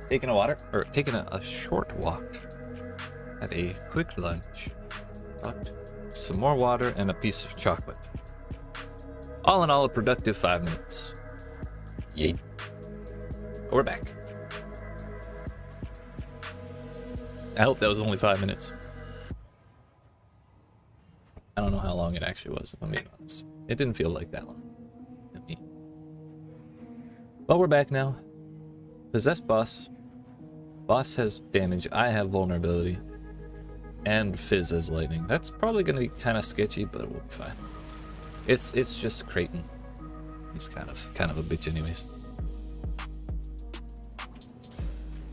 taken a short walk, had a quick lunch, got some more water, and a piece of chocolate. All in all, a productive 5 minutes. Yeet. We're back. I hope that was only 5 minutes. I don't know how long it actually was, if I'm being honest. It didn't feel like that long to me. But we're back now. Possessed boss. Boss has damage. I have vulnerability. And Fizz as lightning. That's probably going to be kind of sketchy, but it will be fine. It's just Creighton. He's kind of a bitch anyways.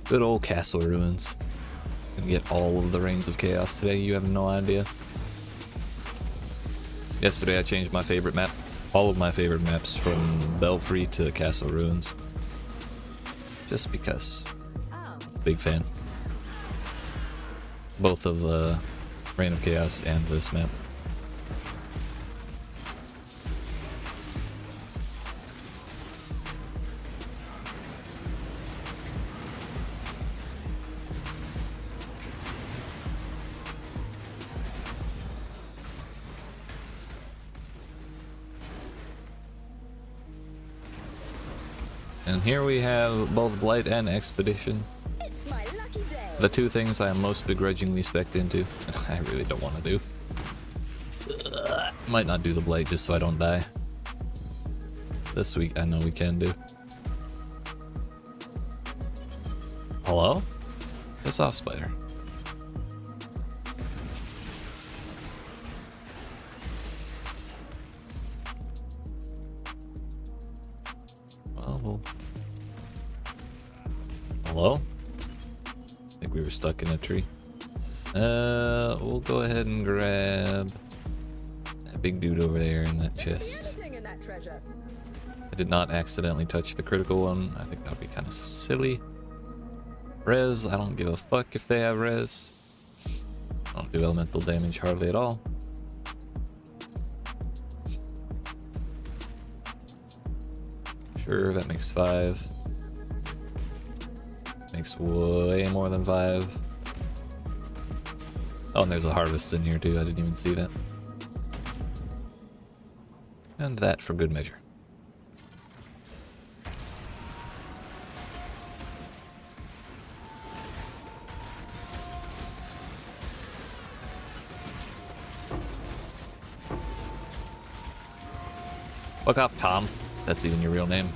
Good old castle ruins. Gonna get all of the Reigns of Chaos today. You have no idea. Yesterday I changed my favorite map. All of my favorite maps from Belfry to Castle Ruins. Just because. Big fan. Both of Reign of Chaos and this map. And here we have both Blight and Expedition. It's my lucky day. The two things I am most begrudgingly spec'd into. I really don't want to do. Might not do the Blight just so I don't die. This week I know we can do. Hello? Piss off, spider. Well, hello? I think we were stuck in a tree. We'll go ahead and grab that big dude over there in that chest. Anything in that treasure. I did not accidentally touch the critical one. I think that would be kind of silly. Res, I don't give a fuck if they have res. I don't do elemental damage hardly at all. Sure, that makes 5. Makes way more than 5. Oh, and there's a harvest in here too. I didn't even see that. And that for good measure. Fuck off, Tom. That's even your real name.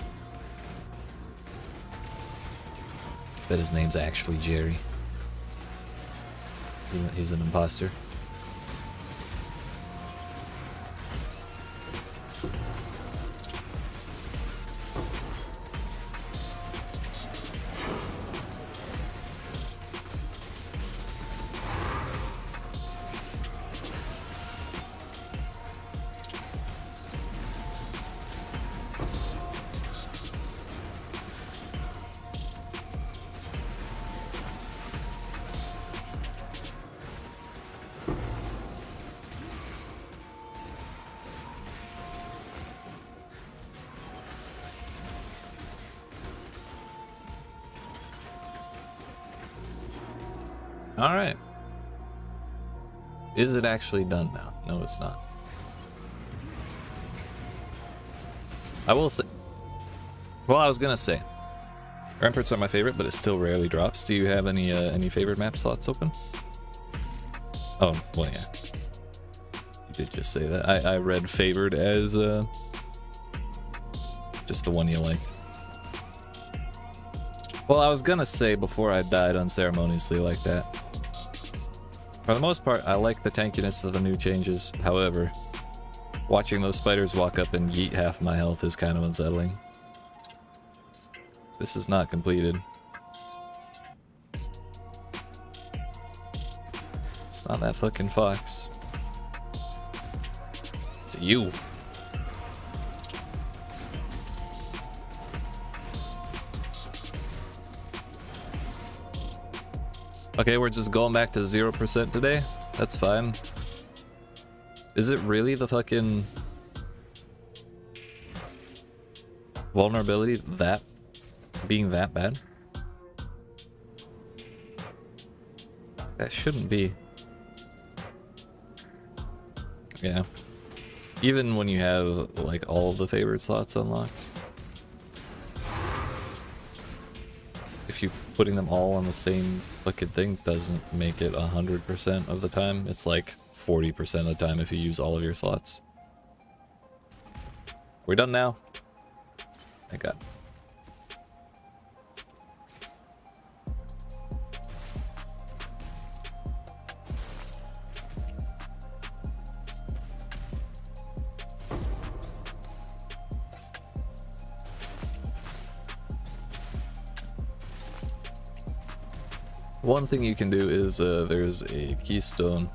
Bet his name's actually Jerry. He's an imposter. Alright. Is it actually done now? No, it's not. I will say... Well, I was gonna say... Ramparts are my favorite, but it still rarely drops. Do you have any favorite map slots open? Oh, well, yeah. You did just say that. I read favored as, just the one you liked. Well, I was gonna say before I died unceremoniously like that. For the most part, I like the tankiness of the new changes. However, watching those spiders walk up and yeet half my health is kind of unsettling. This is not completed. It's not that fucking fox. It's you. Okay, we're just going back to 0% today. That's fine. Is it really the fucking... Vulnerability, that being that bad? That shouldn't be. Yeah. Even when you have like all of the favorite slots unlocked. If you putting them all on the same fucking thing doesn't make it 100% of the time. It's like 40% of the time if you use all of your slots. We're done now. Thank God. One thing you can do is there's a keystone.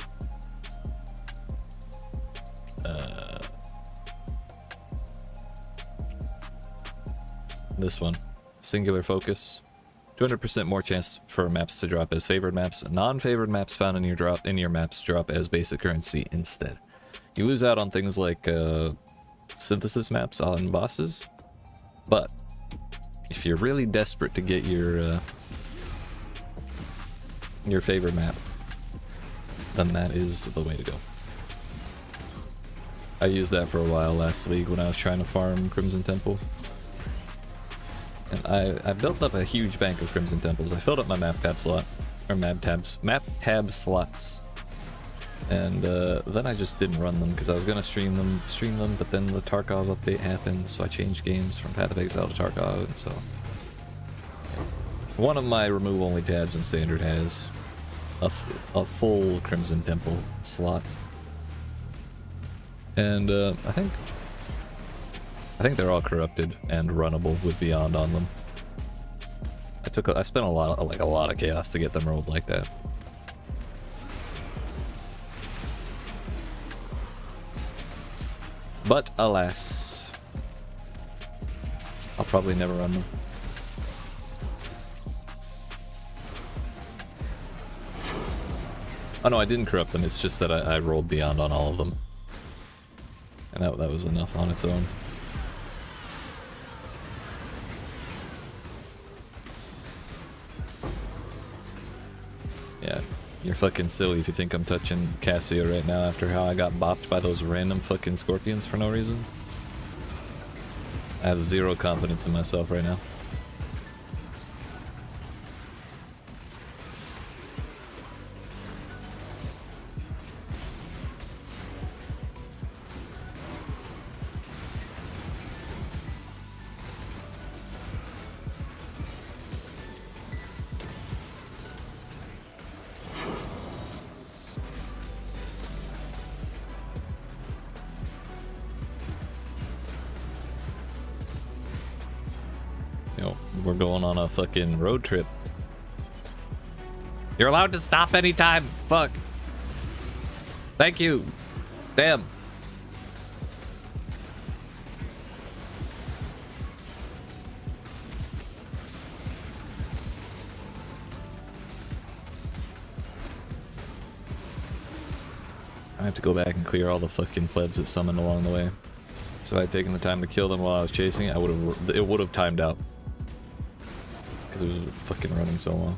This one, singular focus, 200% more chance for maps to drop as favored maps. Non-favored maps found in your maps drop as basic currency instead. You lose out on things like synthesis maps on bosses, but if you're really desperate to get your favorite map, then that is the way to go. I used that for a while last league when I was trying to farm Crimson Temple. And I built up a huge bank of Crimson Temples. I filled up my map tab slot, or map tab slots. And then I just didn't run them because I was gonna stream them, but then the Tarkov update happened, so I changed games from Path of Exile to Tarkov, and so one of my remove only tabs in standard has a full Crimson Temple slot. And I think they're all corrupted and runnable with Beyond on them. I spent a lot of chaos to get them rolled like that. But alas, I'll probably never run them. Oh no, I didn't corrupt them, it's just that I rolled Beyond on all of them. And that was enough on its own. Yeah, you're fucking silly if you think I'm touching Cassia right now after how I got bopped by those random fucking scorpions for no reason. I have zero confidence in myself right now. We're going on a fucking road trip. You're allowed to stop anytime. Fuck. Thank you. Damn. I have to go back and clear all the fucking plebs that summoned along the way. So if I'd taken the time to kill them while I was chasing it, it would have timed out. Because it was fucking running so long.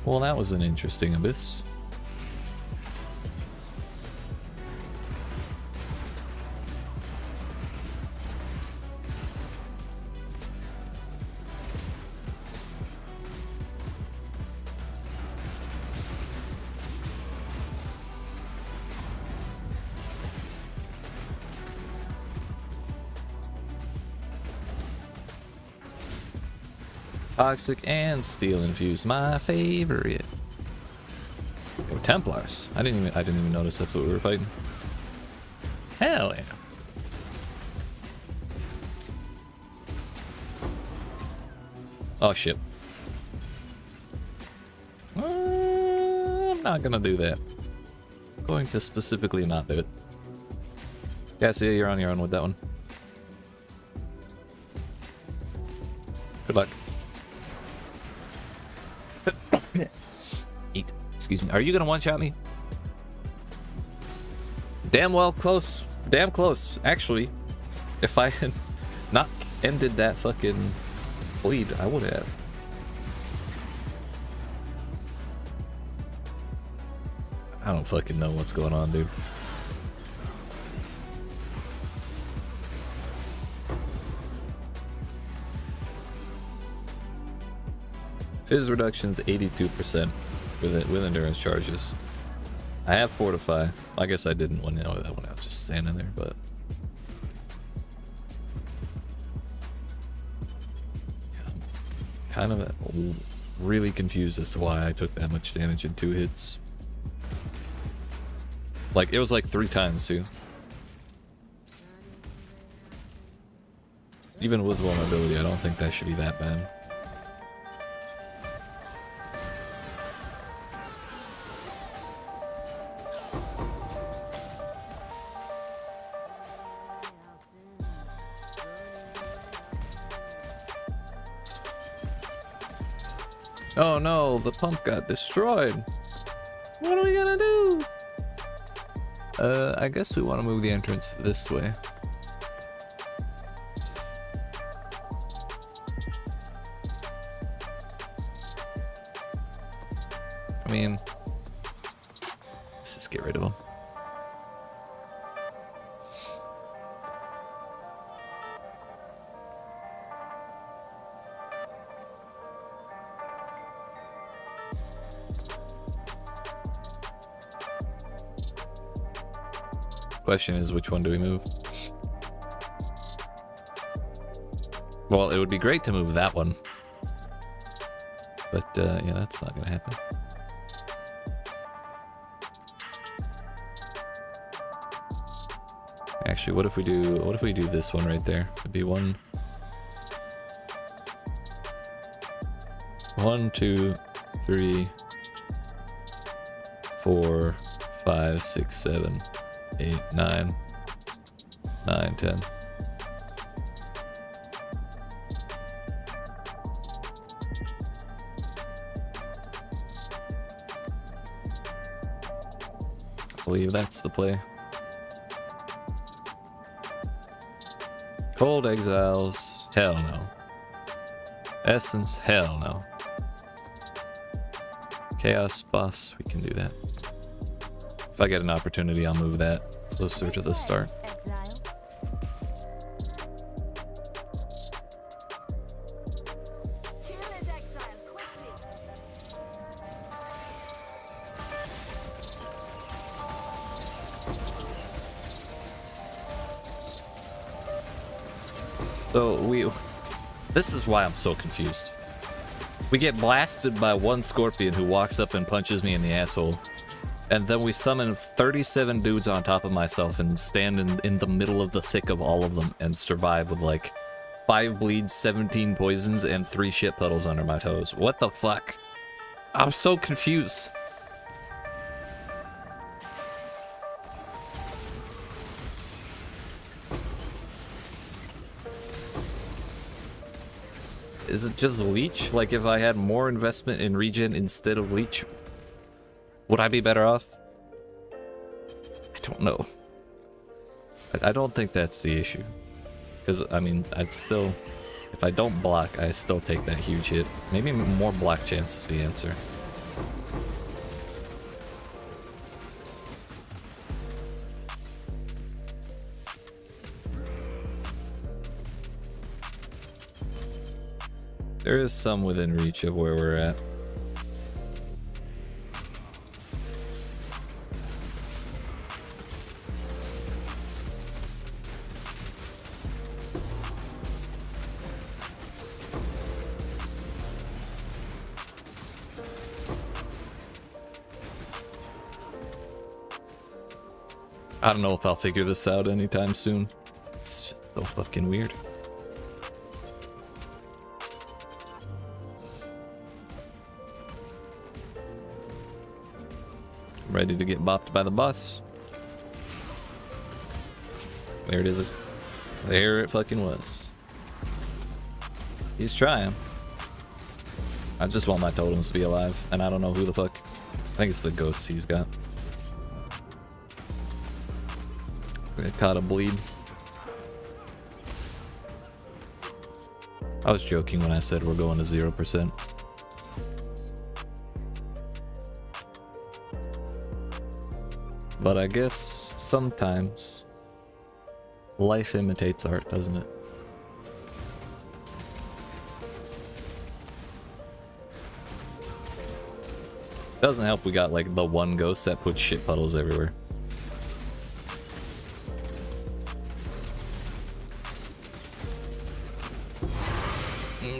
Well, that was an interesting abyss. Toxic and steel infused, my favorite. Yo, Templars. I didn't even notice that's what we were fighting. Hell yeah. Oh shit. I'm not gonna do that. I'm going to specifically not do it. Cassia, you're on your own with that one. Eat. Excuse me. Are you gonna one-shot me? Damn well close. Damn close. Actually, if I had not ended that fucking bleed, I would have. I don't fucking know what's going on, dude. Fizz reduction's 82% with endurance charges. I have Fortify. I guess I didn't want to know that when I was just standing there, but yeah, I'm kind of really confused as to why I took that much damage in 2 hits. Like, it was like 3 times too. Even with vulnerability, I don't think that should be that bad. Oh no, the pump got destroyed. What are we gonna do? I guess we want to move the entrance this way. I mean, let's just get rid of them. Question is, which one do we move? Well, it would be great to move that one, but yeah, that's not gonna happen. Actually, what if we do this one right there? It'd be 1, 2, 3, 4, 5, 6, 7, 8, 9, 10. I believe that's the play. Cold Exiles, hell no. Essence, hell no. Chaos Boss, we can do that. If I get an opportunity, I'll move that closer to the start. So this is why I'm so confused. We get blasted by one scorpion who walks up and punches me in the asshole. And then we summon 37 dudes on top of myself and stand in the middle of the thick of all of them and survive with like 5 bleeds, 17 poisons, and 3 shit puddles under my toes. What the fuck? I'm so confused. Is it just leech? Like, if I had more investment in regen instead of leech, would I be better off? I don't know. I don't think that's the issue. Because, I mean, I'd still... If I don't block, I still take that huge hit. Maybe more block chance is the answer. There is some within reach of where we're at. I don't know if I'll figure this out anytime soon. It's just so fucking weird. Ready to get bopped by the bus. There it is. There it fucking was. He's trying. I just want my totems to be alive, and I don't know who the fuck. I think it's the ghosts he's got. I caught a bleed. I was joking when I said we're going to 0%. But I guess sometimes life imitates art, doesn't it? Doesn't help we got like the one ghost that puts shit puddles everywhere.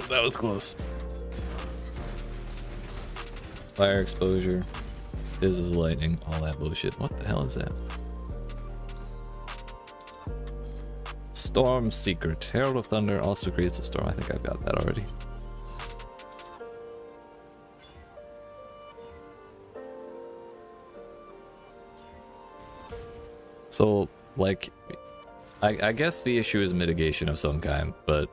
That was close. Fire exposure. This is lightning. All that bullshit. What the hell is that? Storm Secret. Herald of Thunder also creates a storm. I think I've got that already. So, like, I guess the issue is mitigation of some kind, but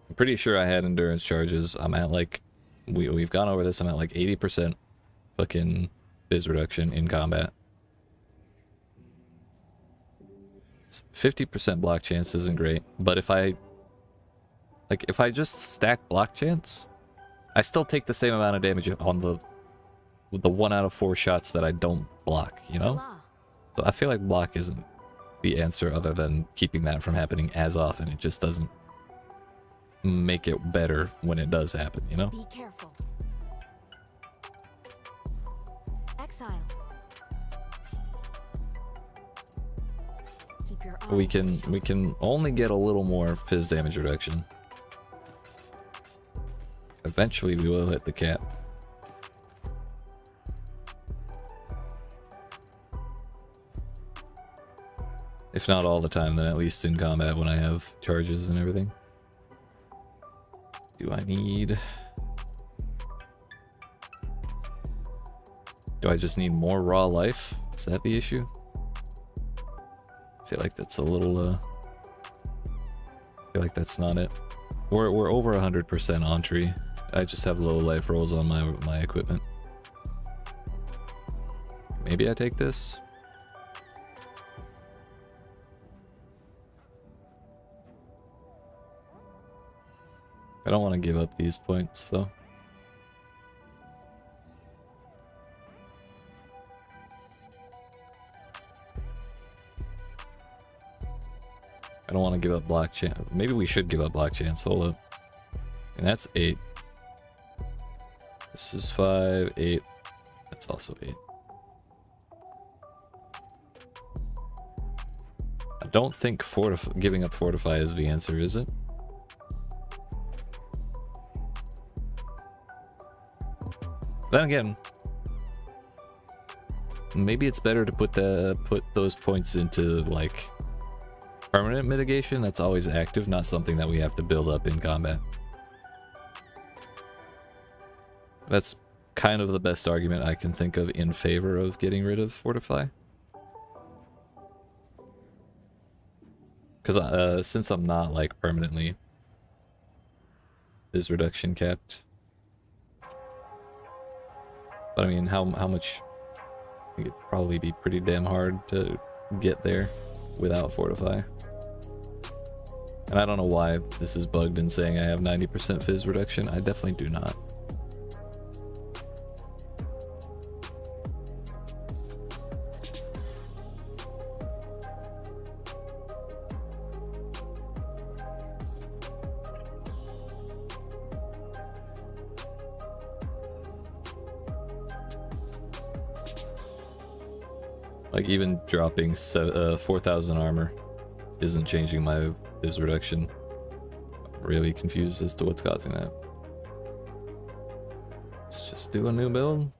I'm pretty sure I had endurance charges. I'm at like, we've gone over this, I'm at like 80% fucking phys reduction in combat. 50% block chance isn't great, but if I just stack block chance, I still take the same amount of damage on the 1 out of 4 shots that I don't block, you know? So I feel like block isn't the answer other than keeping that from happening as often. It just doesn't make it better when it does happen, you know? Be careful. Exile. Keep your eyes We sharp. can only get a little more fizz damage reduction. Eventually we will hit the cap. If not all the time, then at least in combat when I have charges and everything. Do I need... Do I just need more raw life? Is that the issue? I feel like that's a little, I feel like that's not it. We're over 100% on tree. I just have low life rolls on my equipment. Maybe I take this? I don't want to give up these points, though. I don't want to give up block chance. Maybe we should give up block chance. Hold up. And that's 8. This is 5, 8. That's also 8. I don't think giving up fortify is the answer, is it? Then again, maybe it's better to put those points into like permanent mitigation that's always active, not something that we have to build up in combat. That's kind of the best argument I can think of in favor of getting rid of fortify. Because since I'm not like permanently is reduction capped. But I mean, how much? I think it'd probably be pretty damn hard to get there without fortify. And I don't know why this is bugged in saying I have 90% fizz reduction. I definitely do not. Like even dropping 4,000 armor isn't changing my fizz reduction. I'm really confused as to what's causing that. Let's just do a new build.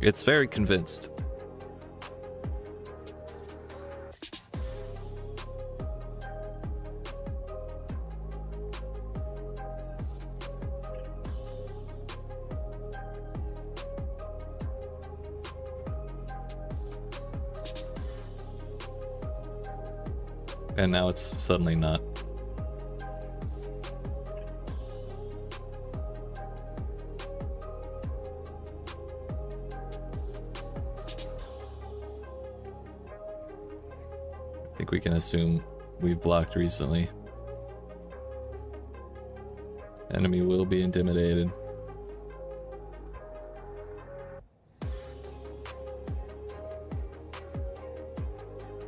It's very convinced. And now it's suddenly not. I think we can assume we've blocked recently. Enemy will be intimidated.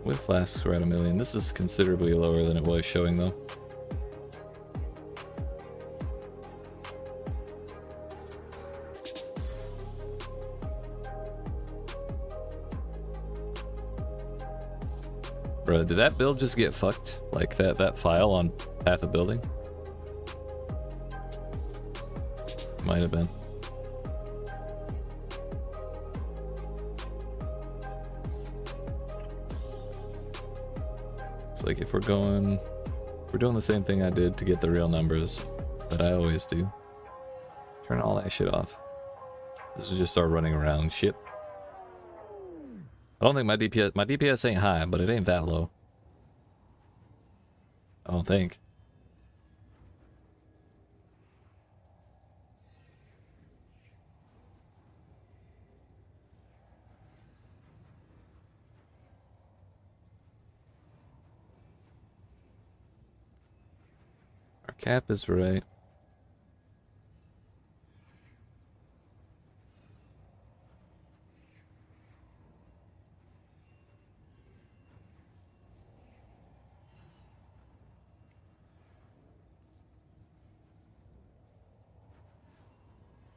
With flasks, we're at 1 million. This is considerably lower than it was showing, though. Bro, did that build just get fucked? Like that file on Path of Building? Might have been. It's like if we're doing the same thing I did to get the real numbers that I always do. Turn all that shit off. This is just start running around shit. I don't think my DPS ain't high, but it ain't that low. I don't think. Our cap is right.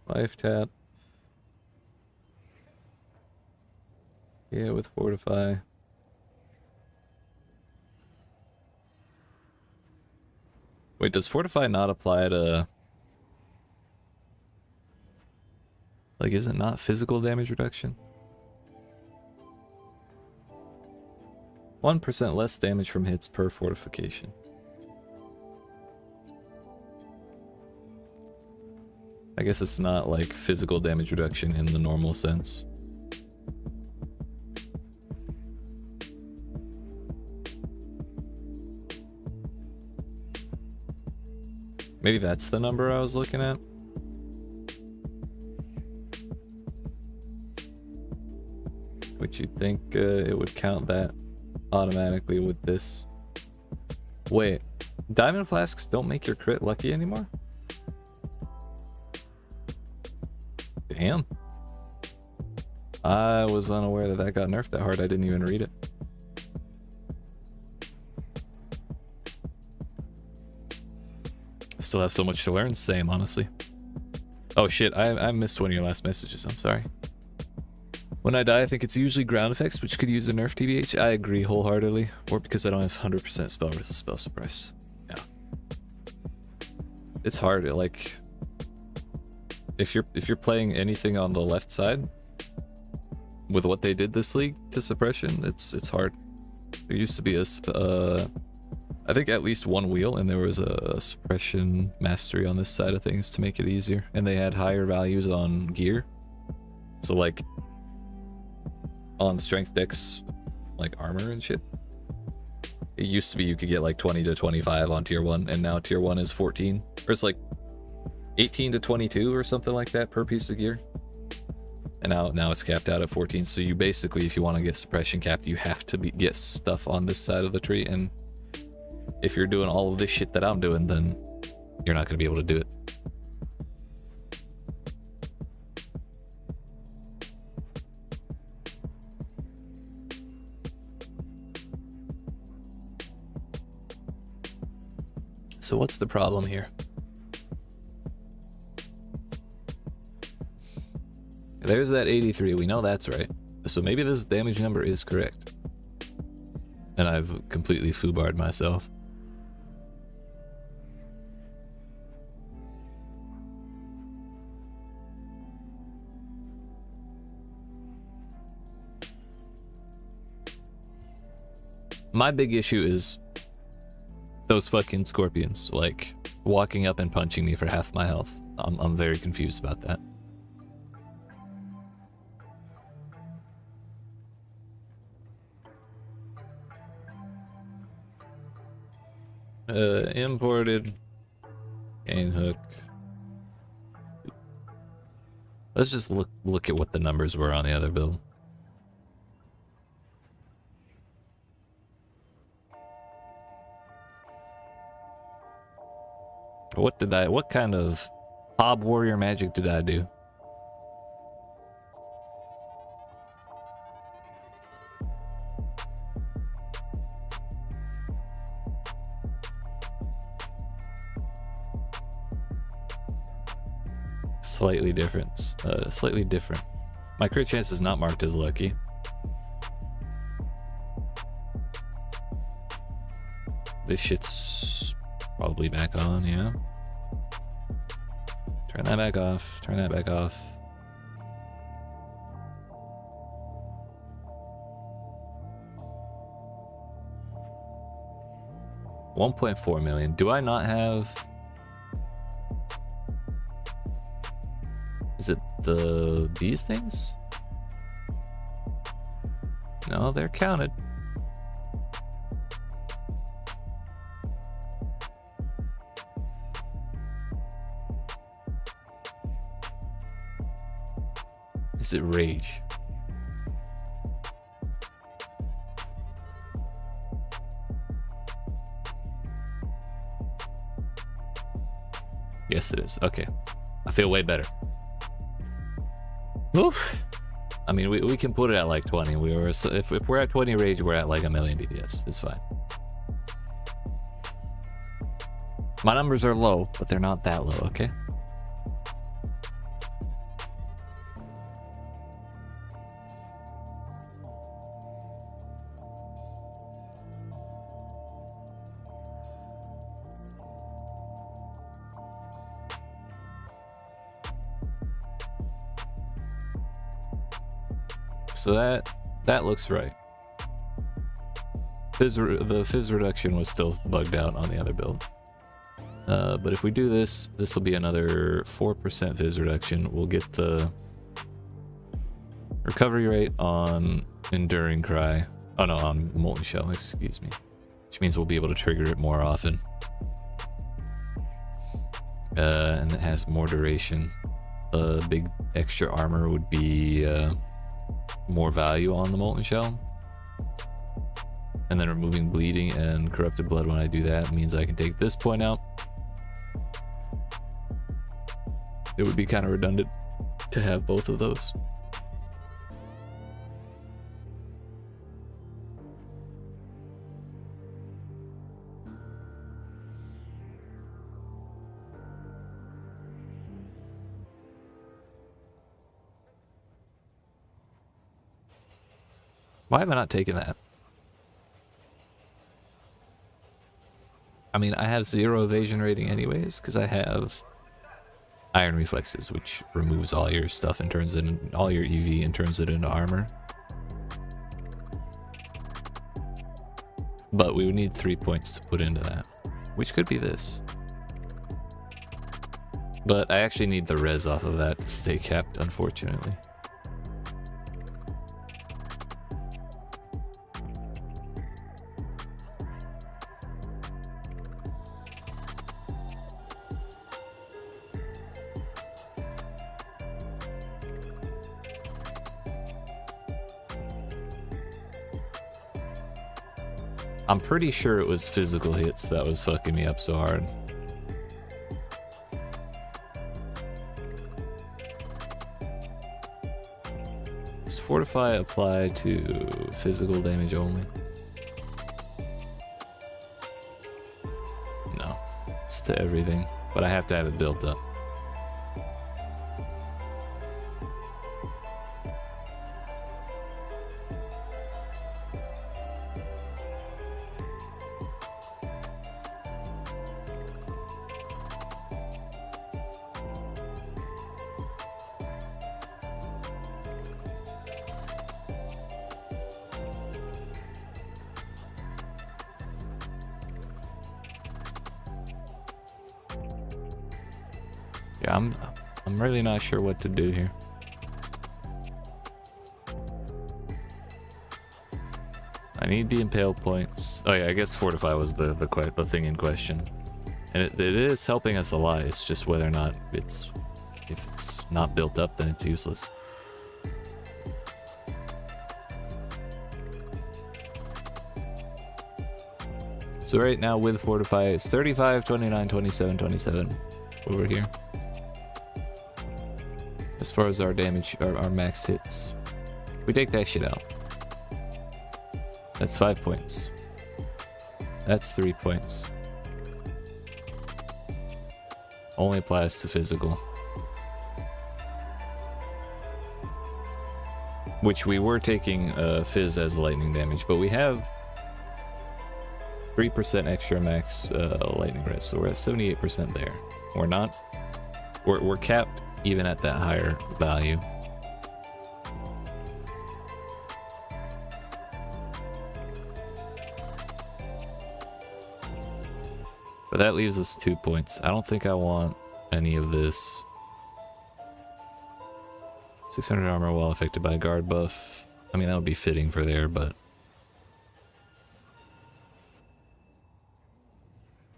Life tap. Yeah, with fortify. Wait, does fortify not apply to... Like, is it not physical damage reduction? 1% less damage from hits per fortification. I guess it's not like physical damage reduction in the normal sense. Maybe that's the number I was looking at. Would you think it would count that automatically with this? Wait, diamond flasks don't make your crit lucky anymore? Damn. I was unaware that got nerfed that hard. I didn't even read it. I still have so much to learn. Same, honestly. Oh shit, I missed one of your last messages. I'm sorry. When I die, I think it's usually ground effects, which could use a nerf TBH. I agree wholeheartedly. Or because I don't have 100% spell versus spell suppress. Yeah. It's hard, like... If you're playing anything on the left side, with what they did this league to suppression, it's hard. There used to be I think at least one wheel, and there was a suppression mastery on this side of things to make it easier, and they had higher values on gear. So like on strength dex, like armor and shit. It used to be you could get like 20 to 25 on tier 1, and now tier 1 is 14, or it's like 18 to 22 or something like that per piece of gear. And now it's capped out at 14. So you basically, if you want to get suppression capped, you have to get stuff on this side of the tree. And if you're doing all of this shit that I'm doing, then you're not going to be able to do it. So what's the problem here? There's that 83, we know that's right. So maybe this damage number is correct. And I've completely foobarred myself. My big issue is those fucking scorpions, like, walking up and punching me for half my health. I'm very confused about that. Imported. Cane hook. Let's just look at what the numbers were on the other build. What kind of Hob Warrior magic did I do? Slightly different. My crit chance is not marked as lucky. This shit's probably back on, yeah. Turn that back off. Turn that back off. $1.4 million. Do I not have? Is it these things? No, they're counted. Is it rage? Yes, it is. Okay. I feel way better. Oof. I mean, we can put it at like 20. If we're at 20 rage, we're at like a million DPS. It's fine. My numbers are low, but they're not that low, okay? So that looks right. The fizz reduction was still bugged out on the other build. But if we do this, this will be another 4% fizz reduction. We'll get the recovery rate on Enduring Cry. Oh no, on Molten Shell, excuse me. Which means we'll be able to trigger it more often. And it has more duration. Big extra armor would be more value on the Molten Shell. And then removing bleeding and corrupted blood when I do that means I can take this point out. It would be kind of redundant to have both of those. Why am I not taking that? I mean, I have 0 evasion rating anyways, because I have Iron Reflexes, which removes all your stuff and turns it in, all your EV and turns it into armor. But we would need 3 points to put into that, which could be this. But I actually need the res off of that to stay capped, unfortunately. I'm pretty sure it was physical hits that was fucking me up so hard. Does Fortify apply to physical damage only? No, it's to everything, but I have to have it built up. Yeah, I'm really not sure what to do here. I need the impale points. Oh yeah, I guess fortify was the thing in question. And it is helping us a lot. It's just whether or not if it's not built up, then it's useless. So right now with fortify, it's 35, 29, 27, 27 over here. As far as our damage, our max hits. We take that shit out. That's 5 points. That's 3 points. Only applies to physical. Which we were taking fizz as lightning damage, but we have 3% extra max lightning rate, so we're at 78% there. We're not. We're capped even at that higher value. But that leaves us 2 points. I don't think I want any of this. 600 armor while affected by a guard buff. I mean, that would be fitting for there, but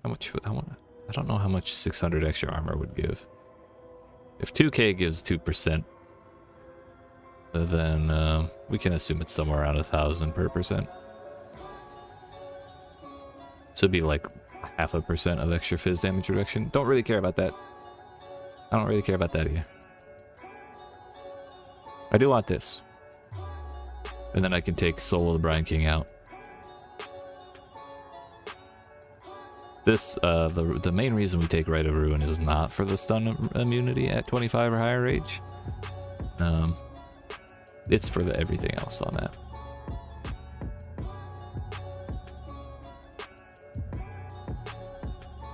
how much I don't know how much 600 extra armor would give. If 2k gives 2%, then we can assume it's somewhere around 1,000 per percent. So it'd be like 0.5% of extra fizz damage reduction. Don't really care about that. I don't really care about that either. I do want this. And then I can take Soul of the Brine King out. This, the main reason we take Rite of Ruin is not for the stun immunity at 25 or higher rage. It's for everything else on that.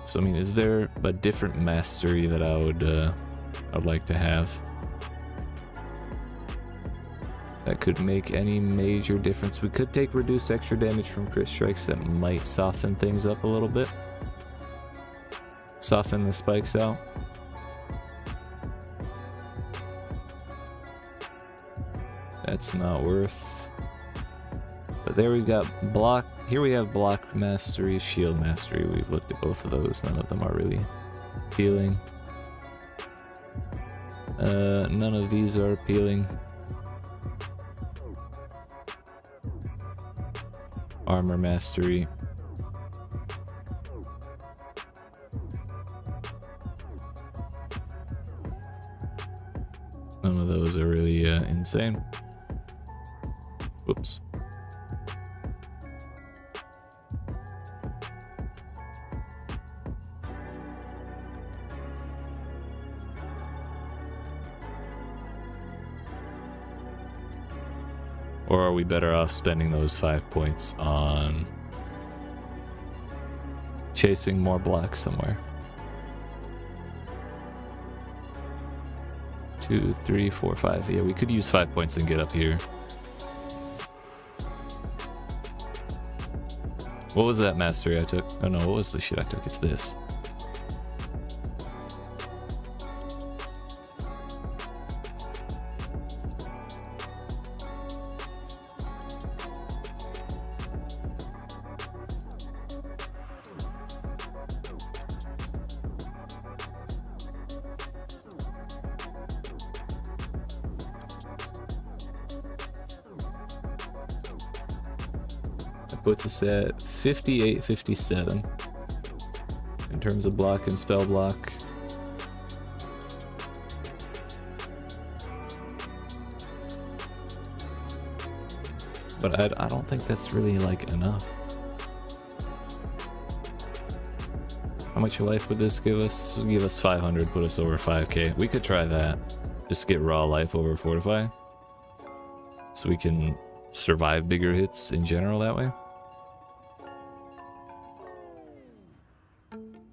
So I mean, is there a different mastery that I'd like to have that could make any major difference? We could take reduced extra damage from crit strikes. That might soften things up a little bit. Soften the spikes out. That's not worth. But there we got block. Here we have block mastery, shield mastery. We've looked at both of those. None of them are really appealing. None of these are appealing. Armor mastery. None of those are really insane. Whoops. Or are we better off spending those 5 points on chasing more blocks somewhere? 2, 3, 4, 5. Yeah, we could use 5 points and get up here. What was that mastery I took? Oh no, what was the shit I took? It's this. Puts us at 58, 57 in terms of block and spell block. But I don't think that's really like enough. How much life would this give us? This would give us 500, put us over 5k. We could try that. Just get raw life over fortify. So we can survive bigger hits in general that way.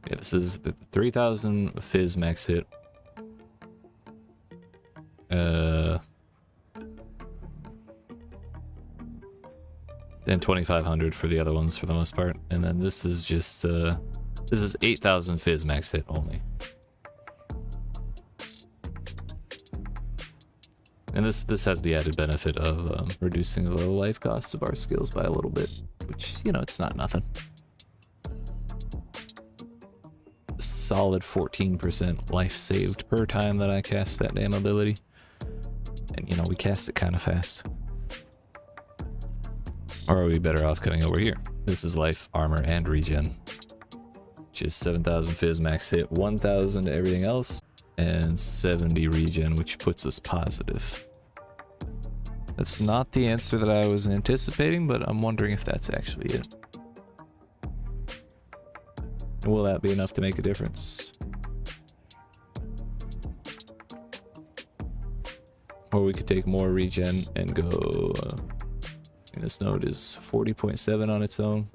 Yeah, this is 3,000 fizz max hit. Then 2,500 for the other ones for the most part. And then this is just, this is 8,000 fizz max hit only. And And this has the added benefit of reducing the life cost of our skills by a little bit, which, you know, it's not nothing. Solid 14% life saved per time that I cast that damn ability. And, you know, we cast it kind of fast. Or are we better off coming over here? This is life, armor, and regen. Which is 7,000 fizz, max hit, 1,000 to everything else, and 70 regen, which puts us positive. That's not the answer that I was anticipating, but I'm wondering if that's actually it. Will that be enough to make a difference? Or we could take more regen and go... and this node is 40.7 on its own.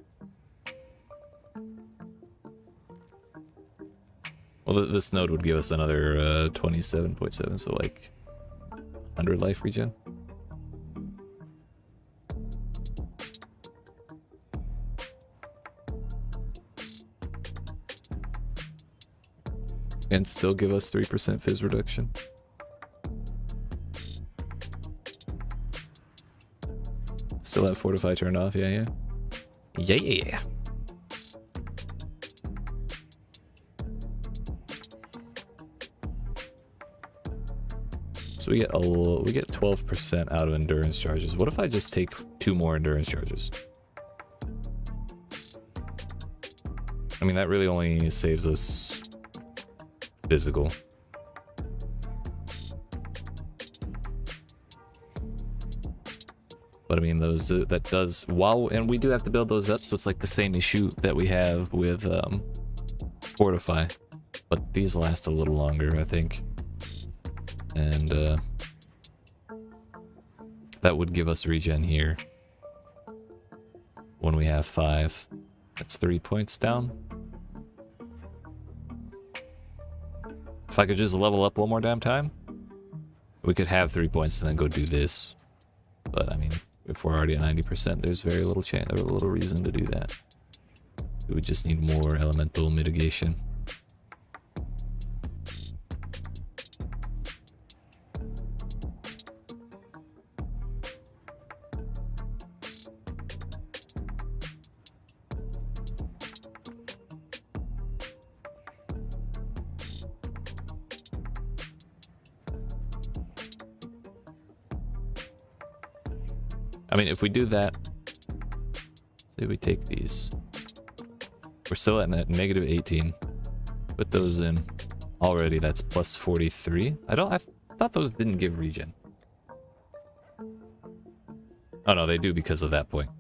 Well, this node would give us another 27.7, so like 100 life regen. And still give us 3% fizz reduction. Still have Fortify turned off, yeah. Yeah. So we get 12% out of endurance charges. What if I just take 2 more endurance charges? I mean, that really only saves us physical. But I mean, that does, and we do have to build those up, so it's like the same issue that we have with Fortify. But these last a little longer, I think. And that would give us regen here. When we have 5. That's 3 points down. If I could just level up one more damn time, we could have 3 points and then go do this. But I mean, if we're already at 90%, there's very little chance, or little reason to do that. We would just need more elemental mitigation. I mean, if we do that, say we take these, we're still at negative 18. Put those in already. That's plus 43. I thought those didn't give regen. Oh no, they do because of that point.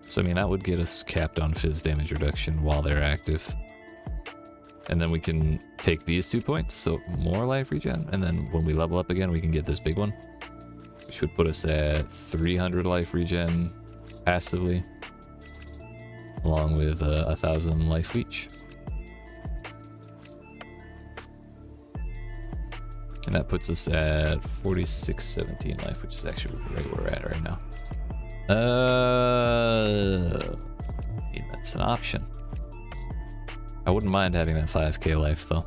So I mean, that would get us capped on fizz damage reduction while they're active. And then we can take these 2 points, so more life regen. And then when we level up again, we can get this big one, which would put us at 300 life regen passively, along with 1,000 life leech. And that puts us at 4617 life, which is actually right where we're at right now. Yeah, that's an option. I wouldn't mind having that 5k life though.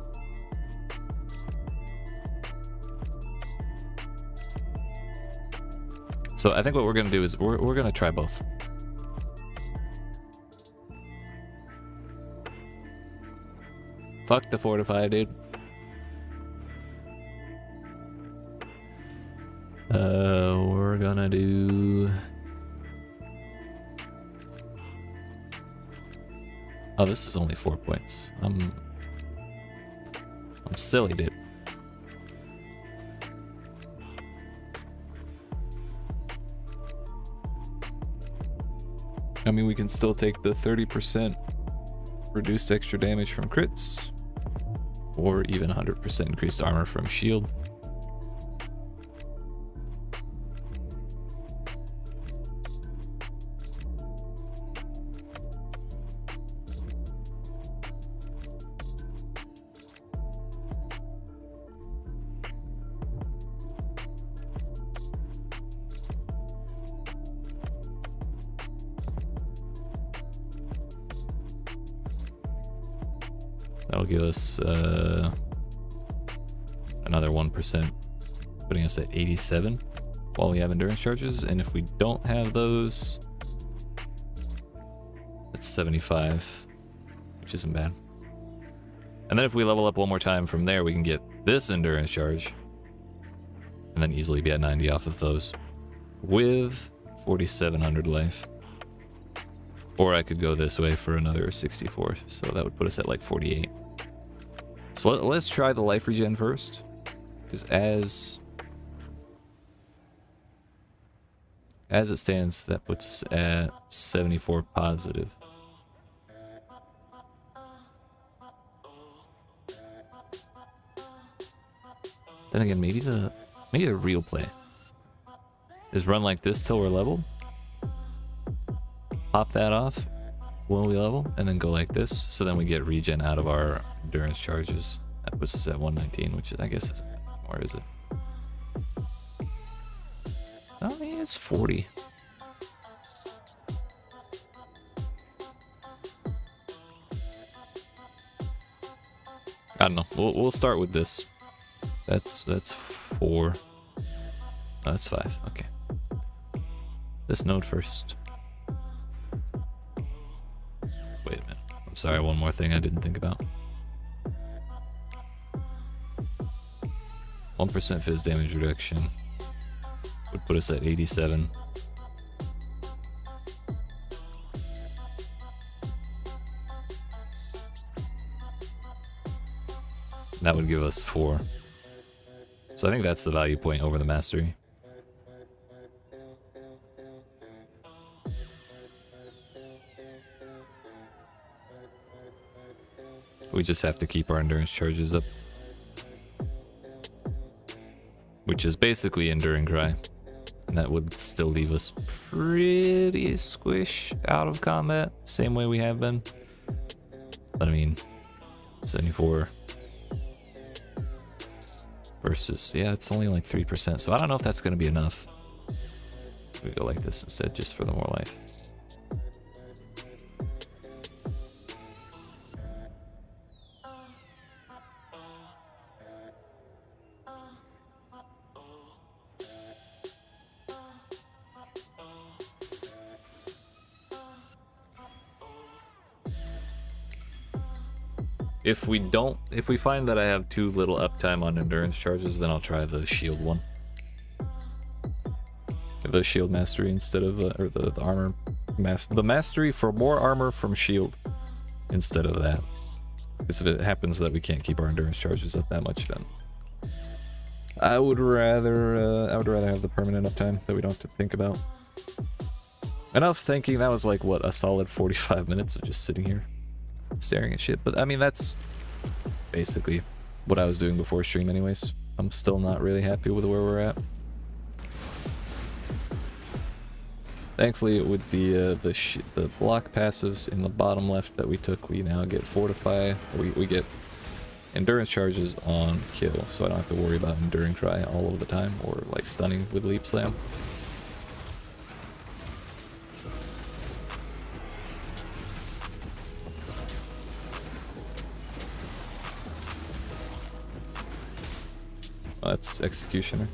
So I think what we're gonna do is we're gonna try both. Fuck the Fortify, dude. We're gonna do... Oh, this is only 4 points. I'm silly, dude. I mean, we can still take the 30% reduced extra damage from crits, or even 100% increased armor from shield. That'll give us another 1%, putting us at 87 while we have endurance charges. And if we don't have those, that's 75, which isn't bad. And then if we level up one more time from there, we can get this endurance charge and then easily be at 90 off of those with 4,700 life. Or I could go this way for another 64, so that would put us at like 48. So let's try the life regen first, because as it stands, that puts us at 74 positive. Then again, maybe the real play is run like this till we're level. Pop that off when we level, and then go like this, so then we get regen out of our endurance charges. That puts us at 119, which I guess isn't more, is it? Oh, yeah, it's 40. I don't know. We'll start with this. That's 4. Oh, that's 5. Okay. This node first. Wait a minute. I'm sorry, one more thing I didn't think about. 1% fizz damage reduction would put us at 87. That would give us 4. So I think that's the value point over the mastery. We just have to keep our endurance charges up, which is basically enduring cry, and that would still leave us pretty squish out of combat, same way we have been. But I mean, 74 versus, yeah, it's only like 3%, so I don't know if that's going to be enough. We go like this instead, just for the more life. If we find that I have too little uptime on endurance charges, then I'll try the shield one. The shield mastery instead of, or the armor, the mastery for more armor from shield instead of that. Because if it happens that we can't keep our endurance charges up that much, then I would rather have the permanent uptime that we don't have to think about. Enough thinking. That was like, what, a solid 45 minutes of just sitting here staring at shit. But I mean, that's basically what I was doing before stream anyways. I'm still not really happy with where we're at. Thankfully, with the block passives in the bottom left that we took, we now get fortify. We get endurance charges on kill, so I don't have to worry about enduring cry all of the time, or like stunning with leap slam. That's Executioner.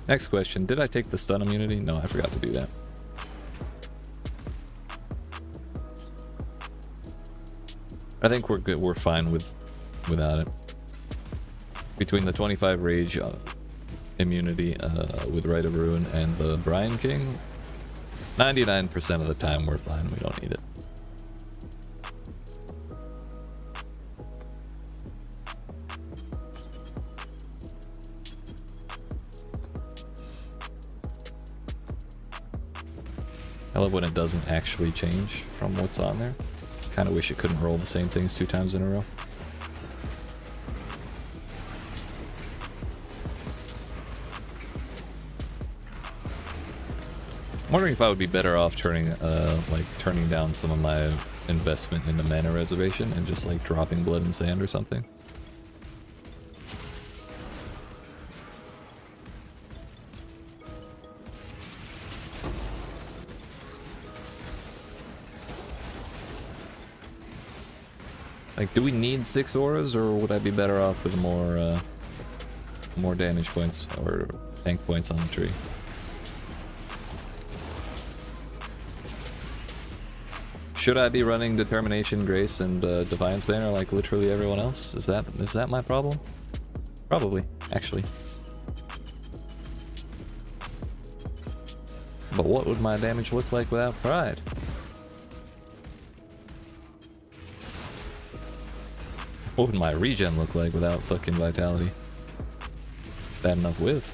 Next question, did I take the stun immunity? No, I forgot to do that. I think we're good, we're fine without it. Between the 25 rage immunity with Rite of Ruin and the Brian King, 99% of the time we're fine, we don't need it. I love when it doesn't actually change from what's on there. Kind of wish it couldn't roll the same things 2 times in a row. I'm wondering if I would be better off turning down some of my investment in the mana reservation and just like dropping blood and sand or something. Like, do we need 6 auras, or would I be better off with more damage points or tank points on the tree? Should I be running Determination, Grace, and Defiance Banner like literally everyone else? Is that my problem? Probably, actually. But what would my damage look like without Pride? What would my regen look like without fucking Vitality? Bad enough with.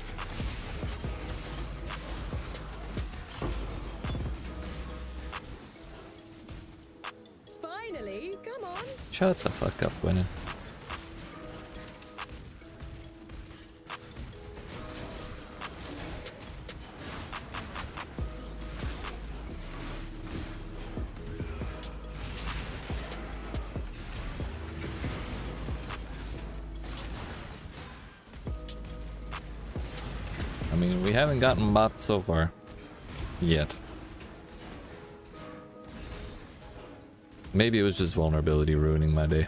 Finally, come on. Shut the fuck up, Gwennon. I mean, we haven't gotten bopped so far. Yet. Maybe it was just vulnerability ruining my day.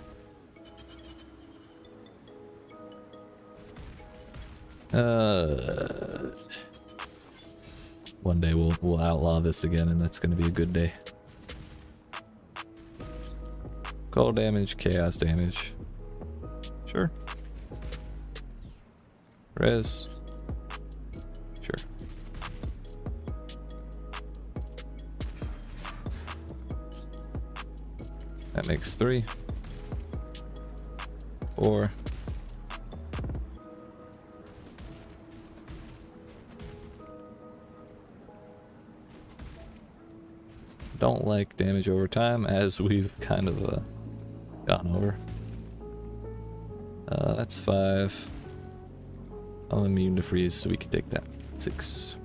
One day we'll outlaw this again, and that's gonna be a good day. Cold damage, chaos damage. Sure. Res. Sure. That makes 3. 4. Don't like damage over time, as we've kind of gotten over. That's 5. I'm immune to freeze, so we can take that. 6.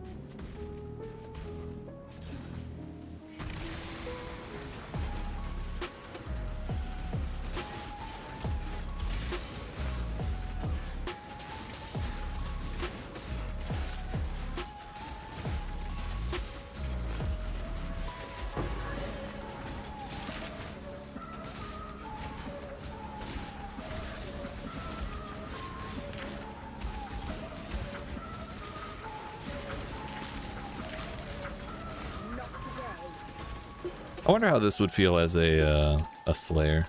I wonder how this would feel as a Slayer.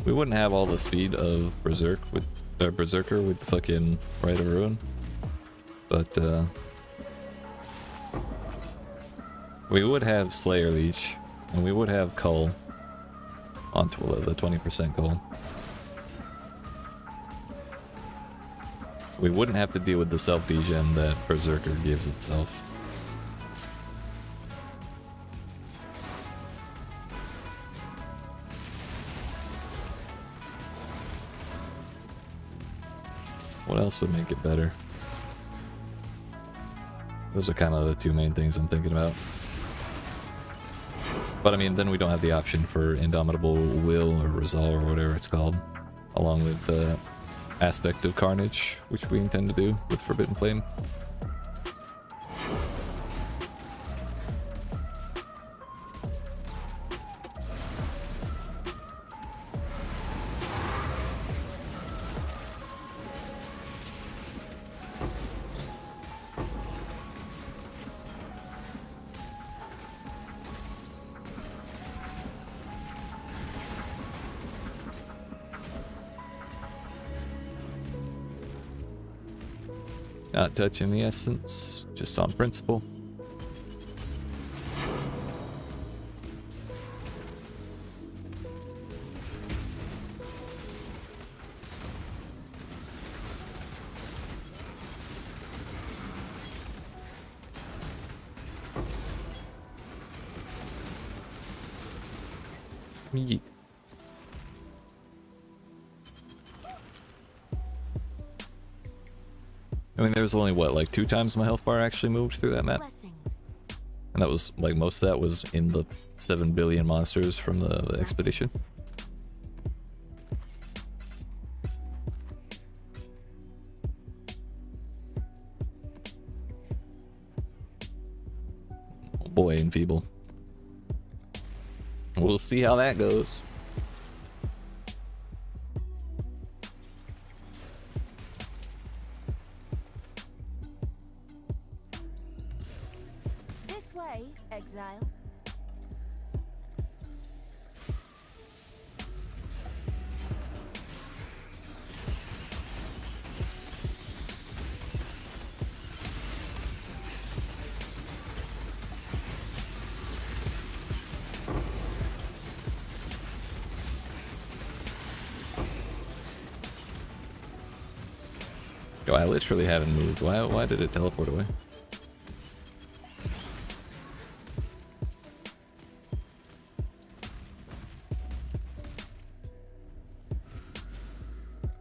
We wouldn't have all the speed of Berserker with the fucking Rite of Ruin, but we would have Slayer Leech, and we would have Cull onto the 20% Cull. We wouldn't have to deal with the self-degen that Berserker gives itself. What else would make it better? Those are kind of the 2 main things I'm thinking about. But I mean, then we don't have the option for Indomitable Will or Resolve or whatever it's called, along with the Aspect of Carnage, which we intend to do with Forbidden Flame. Not touching the essence, just on principle. Yeet. I mean, there was only, what, like 2 times my health bar actually moved through that map? Blessings. And that was, like, most of that was in the 7 billion monsters from the expedition. Oh boy, Enfeeble. We'll see how that goes. This way, exile. Yo, I literally haven't moved. Why did it teleport away?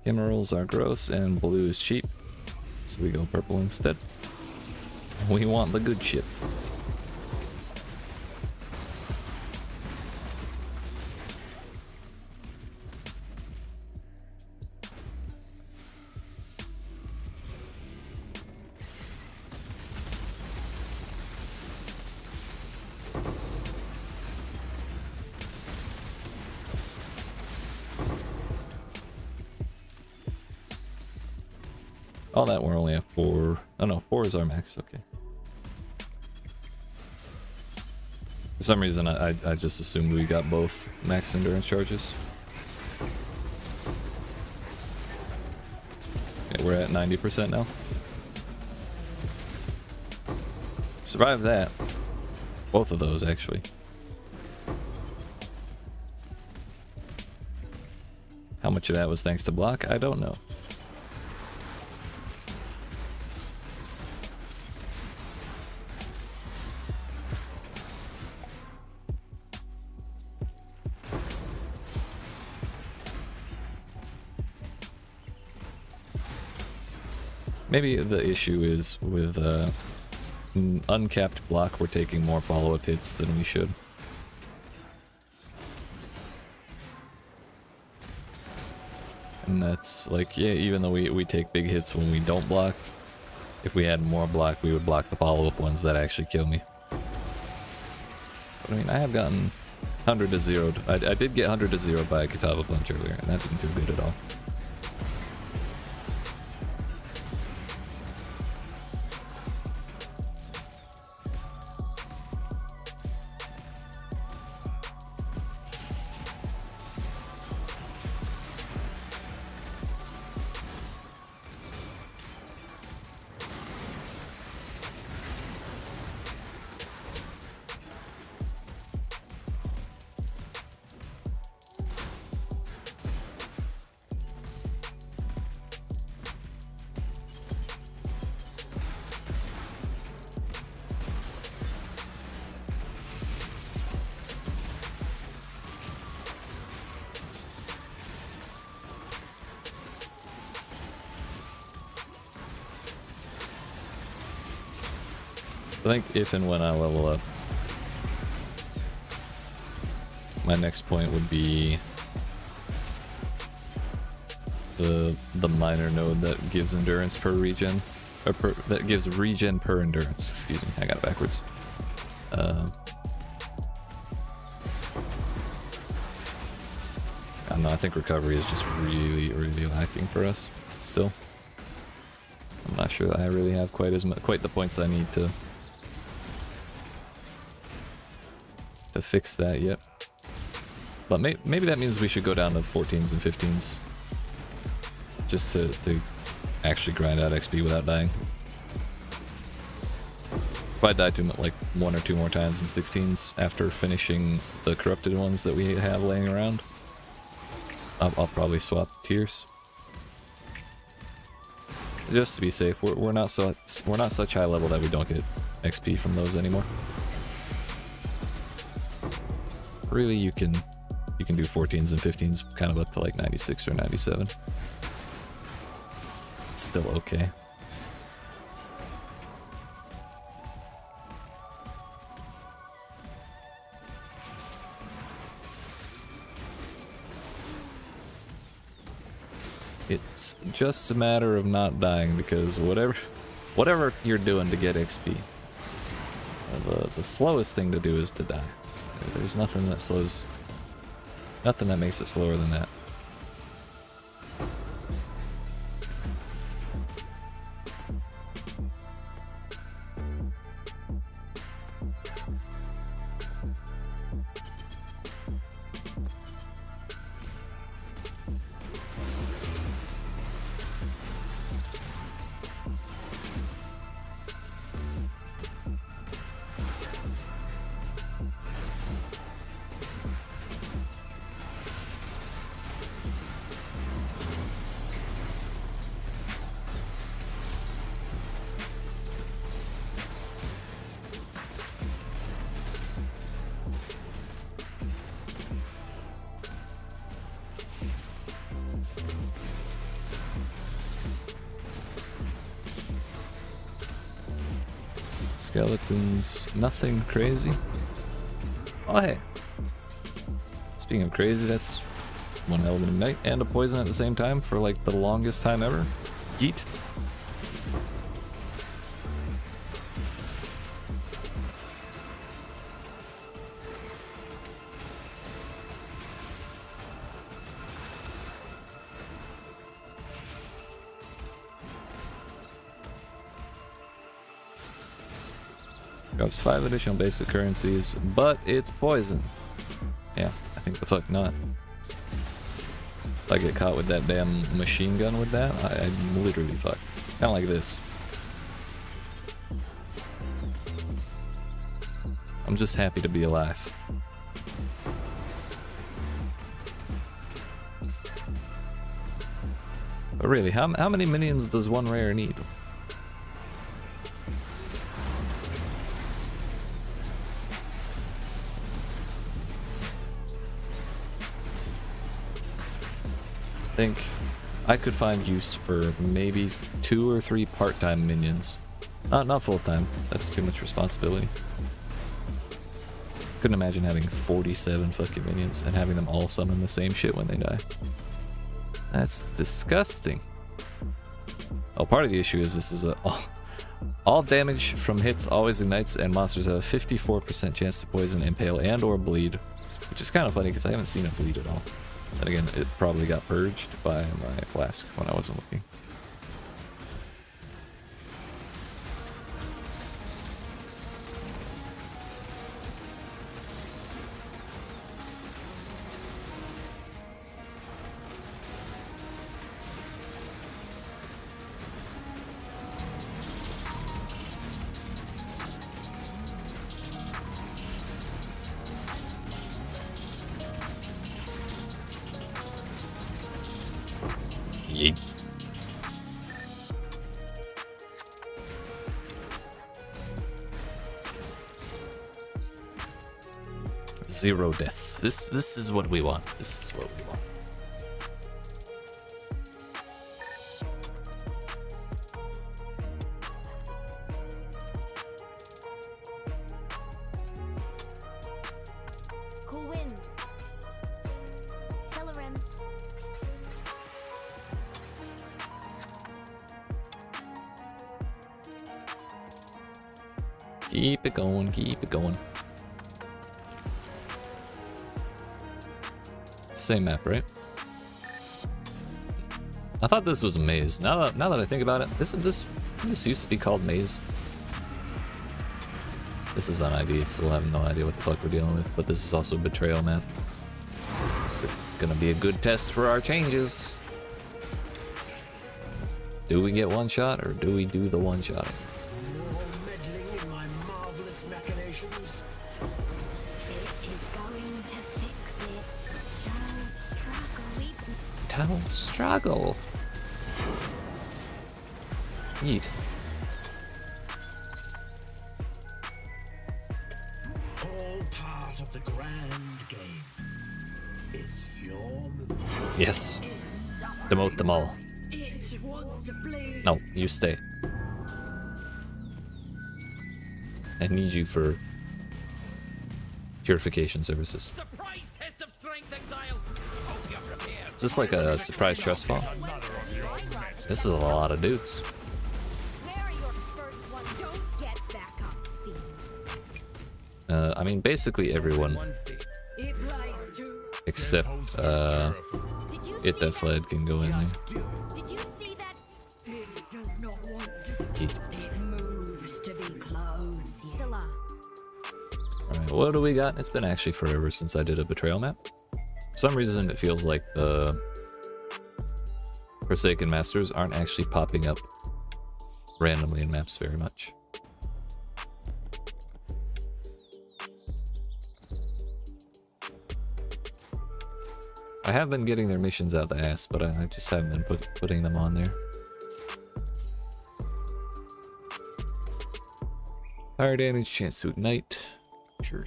Emeralds are gross and blue is cheap, so we go purple instead. We want the good shit. Oh, that we're only at 4. Oh no, 4 is our max. Okay. For some reason, I just assumed we got both max endurance charges. Okay, we're at 90% now. Survived that. Both of those, actually. How much of that was thanks to block? I don't know. Maybe the issue is with uncapped block, we're taking more follow-up hits than we should. And that's like, yeah, even though we take big hits when we don't block, if we had more block, we would block the follow-up ones that actually kill me. But I mean, I have gotten 100 to 0. I did get 100 to 0 by a Katava Punch earlier, and that didn't do good at all. I think if and when I level up, my next point would be the minor node that gives endurance per regen, or that gives regen per endurance. Excuse me, I got it backwards. I don't know. I think recovery is just really lacking for us still. I'm not sure that I really have quite the points I need to fix that yet. But maybe that means we should go down to 14s and 15s just to actually grind out XP without dying. If I die to like 1 or 2 more times in 16s after finishing the corrupted ones that we have laying around, I'll probably swap tiers just to be safe. We're not such high level that we don't get XP from those anymore. Really, you can do 14s and 15s kind of up to like 96 or 97. It's still okay. It's just a matter of not dying, because whatever you're doing to get XP, the slowest thing to do is to die. There's nothing that slows. Nothing that makes it slower than that. Skeletons, nothing crazy. Oh hey. Speaking of crazy, that's one element of night and a poison at the same time for like the longest time ever. YEET. Drops 5 additional basic currencies, but it's poison. Yeah, I think the fuck not. If I get caught with that damn machine gun with that, I'm literally fucked. Kinda like this. I'm just happy to be alive. But really, how many minions does one rare need? I think I could find use for maybe 2 or 3 part-time minions. Not full-time. That's too much responsibility. Couldn't imagine having 47 fucking minions and having them all summon the same shit when they die. That's disgusting. Oh, part of the issue is this is all damage from hits always ignites, and monsters have a 54% chance to poison, impale, and or bleed. Which is kind of funny because I haven't seen it bleed at all. And again, it probably got purged by my flask when I wasn't looking. Yeet. Zero deaths. This is what we want. This is what we want. Cool wind. Celerin. Keep it going, keep it going. Same map, right? I thought this was a maze. Now that I think about it, this used to be called maze. This is un-ID'd, so we'll have no idea what the fuck we're dealing with. But this is also a betrayal map. It's gonna be a good test for our changes. Do we get one shot, or do we do the one shot? Don't struggle. Yeet. All part of the grand game. It's your move. Yes. Demote them all. It wants to flee. No, you stay. I need you for purification services. Surprise test of strength, exile. Hope you're prepared. Is this like a surprise trust fall? This is a lot of dudes. Where are your first one? Don't get back up, fiend. I mean, basically everyone except it that fled can go in there. Did you see that? It does not want to. Yeet. It moves to be close. Salah. Alright, what do we got? It's been actually forever since I did a betrayal map. For some reason, it feels like the Forsaken Masters aren't actually popping up randomly in maps very much. I have been getting their missions out the ass, but I just haven't been putting them on there. Fire damage, chance to ignite. Sure.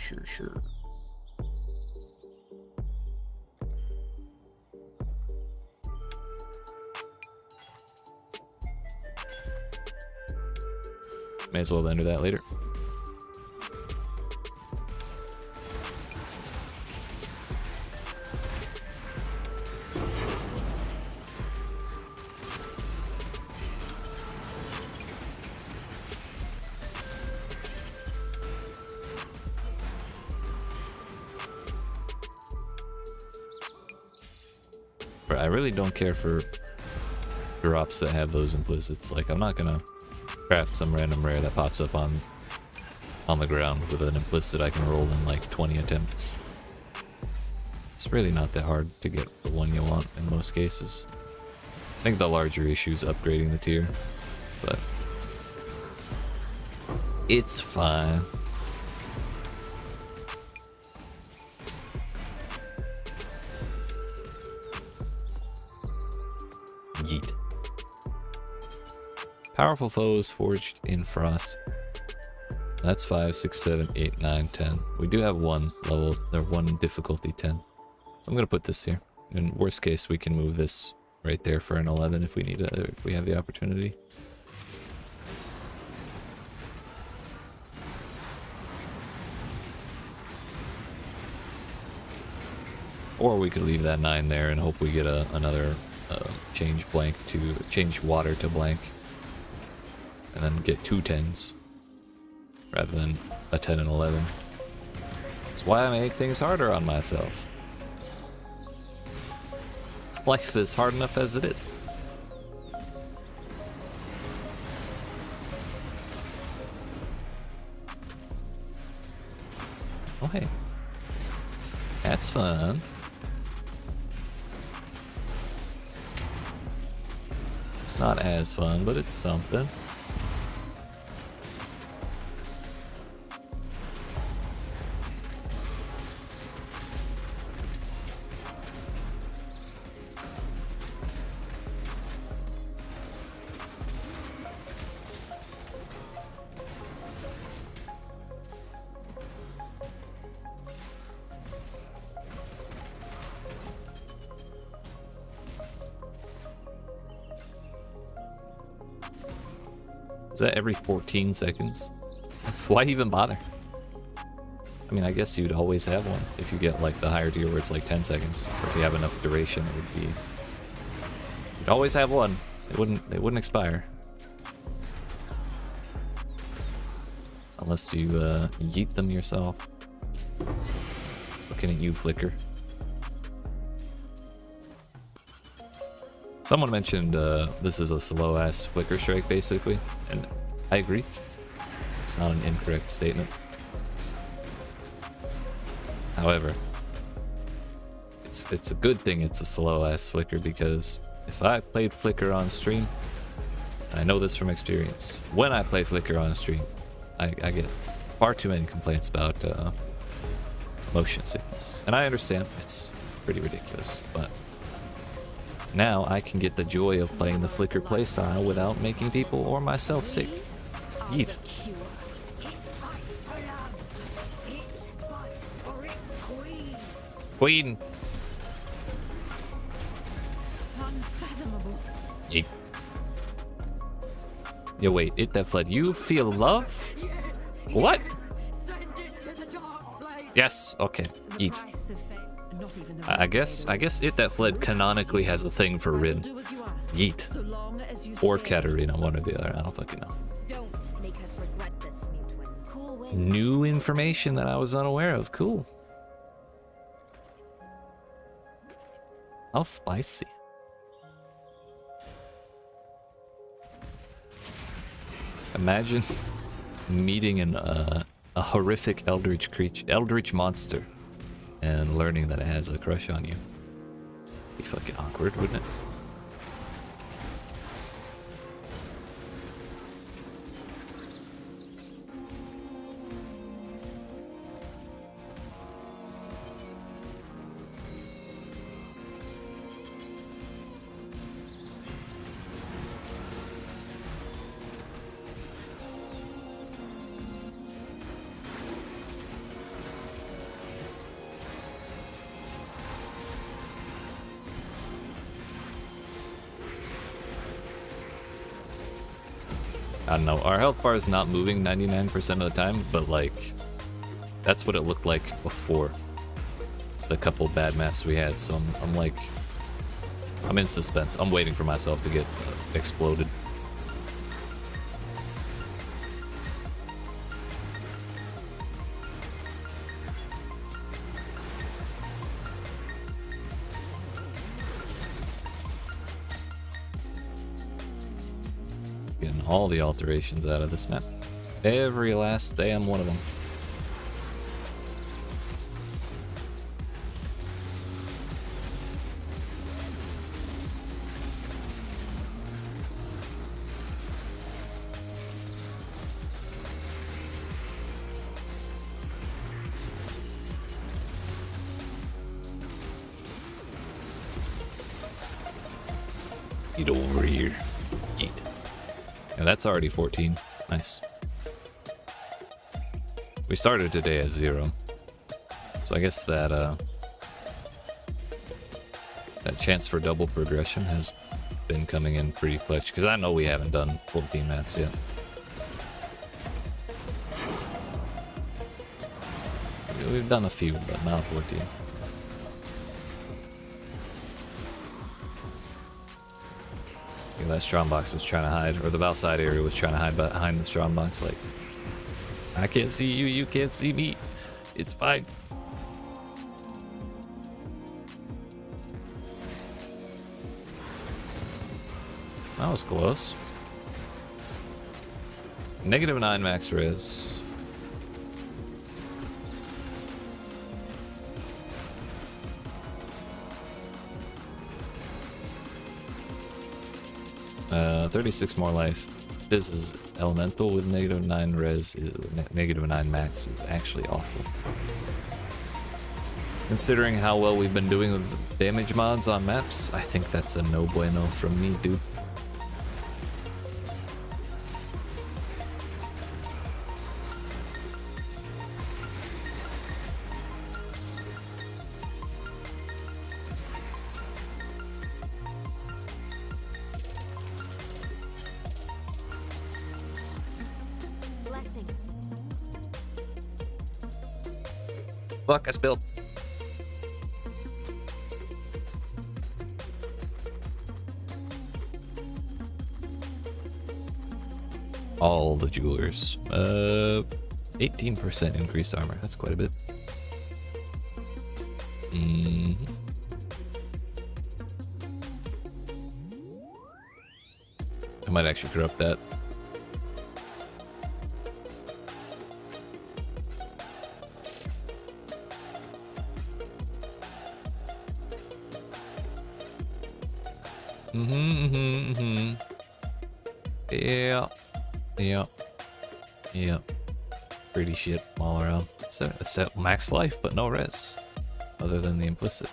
May as well enter that later. I really don't care for drops that have those implicits. Like, I'm not gonna craft some random rare that pops up on the ground with an implicit I can roll in like 20 attempts. It's really not that hard to get the one you want in most cases. I think the larger issue is upgrading the tier, but it's fine. Yeet. Powerful foes forged in frost. That's 5, 6, 7, 8, 9, 10. We do have one level, or one difficulty 10. So I'm gonna put this here. In worst case, we can move this right there for an 11 if we need it, if we have the opportunity. Or we could leave that 9 there and hope we get another change water to blank, and then get 2 10s rather than a 10 and 11. That's why I make things harder on myself. Life is hard enough as it is. Oh hey, that's fun. It's not as fun, but it's something. Is that every 14 seconds? Why even bother? I mean, I guess you'd always have one if you get like the higher tier where it's like 10 seconds. Or if you have enough duration, it would be... You'd always have one. They wouldn't expire. Unless you yeet them yourself. Looking at you, Flicker. Someone mentioned this is a slow-ass flicker strike, basically, and I agree. It's not an incorrect statement. However, it's a good thing it's a slow-ass flicker, because if I played flicker on stream, and I know this from experience, when I play flicker on stream, I get far too many complaints about motion sickness. And I understand, it's pretty ridiculous, but now I can get the joy of playing the flicker playstyle without making people or myself sick. Yeet. Queen. Unfathomable. Yeet. Yo, wait, it that fled. You feel love? What? Yes, okay. Yeet. I guess it that fled canonically has a thing for Rin. Yeet. Or Katarina, one or the other. I don't fucking know. Don't make us regret this, Mutwin. Cool New information that I was unaware of. Cool. How spicy. Imagine meeting a horrific eldritch monster and learning that it has a crush on you. Be fucking awkward, wouldn't it? I don't know, our health bar is not moving 99% of the time, but like, that's what it looked like before the couple bad maps we had, so I'm like, I'm in suspense. I'm waiting for myself to get exploded. Getting all the alterations out of this map. Every last damn one of them. Get over here. Yeet. And that's already 14. Nice. We started today at 0. So I guess that that chance for double progression has been coming in pretty clutch, because I know we haven't done 14 maps yet. We've done a few, but not 14. That strongbox was trying to hide, or the Valside area was trying to hide behind the strongbox. Like, I can't see you, you can't see me. It's fine. That was close. -9 max res. Uh, 36 more life. This is elemental with -9 res. -9 max is actually awful. Considering how well we've been doing with damage mods on maps, I think that's a no bueno from me, dude. Blessings. Fuck, I spilled. All the jewelers. 18% increased armor. That's quite a bit. I might actually corrupt that. Yeah. Pretty shit all around. It's at max life, but no res. Other than the implicit.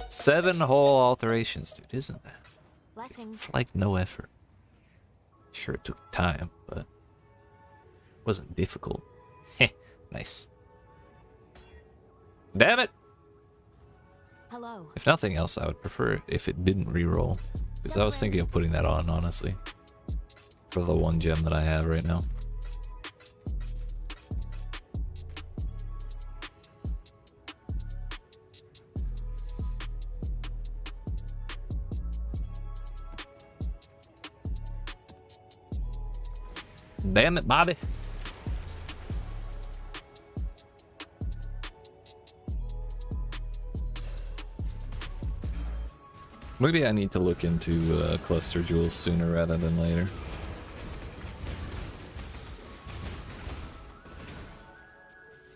7 whole alterations, dude, isn't that? Blessings. Like no effort. Sure, it took time, but it wasn't difficult. Heh, nice. Damn it! Hello. If nothing else, I would prefer if it didn't reroll. Because I was thinking of putting that on, honestly. For the 1 gem that I have right now. Damn it, Bobby. Maybe I need to look into cluster jewels sooner rather than later.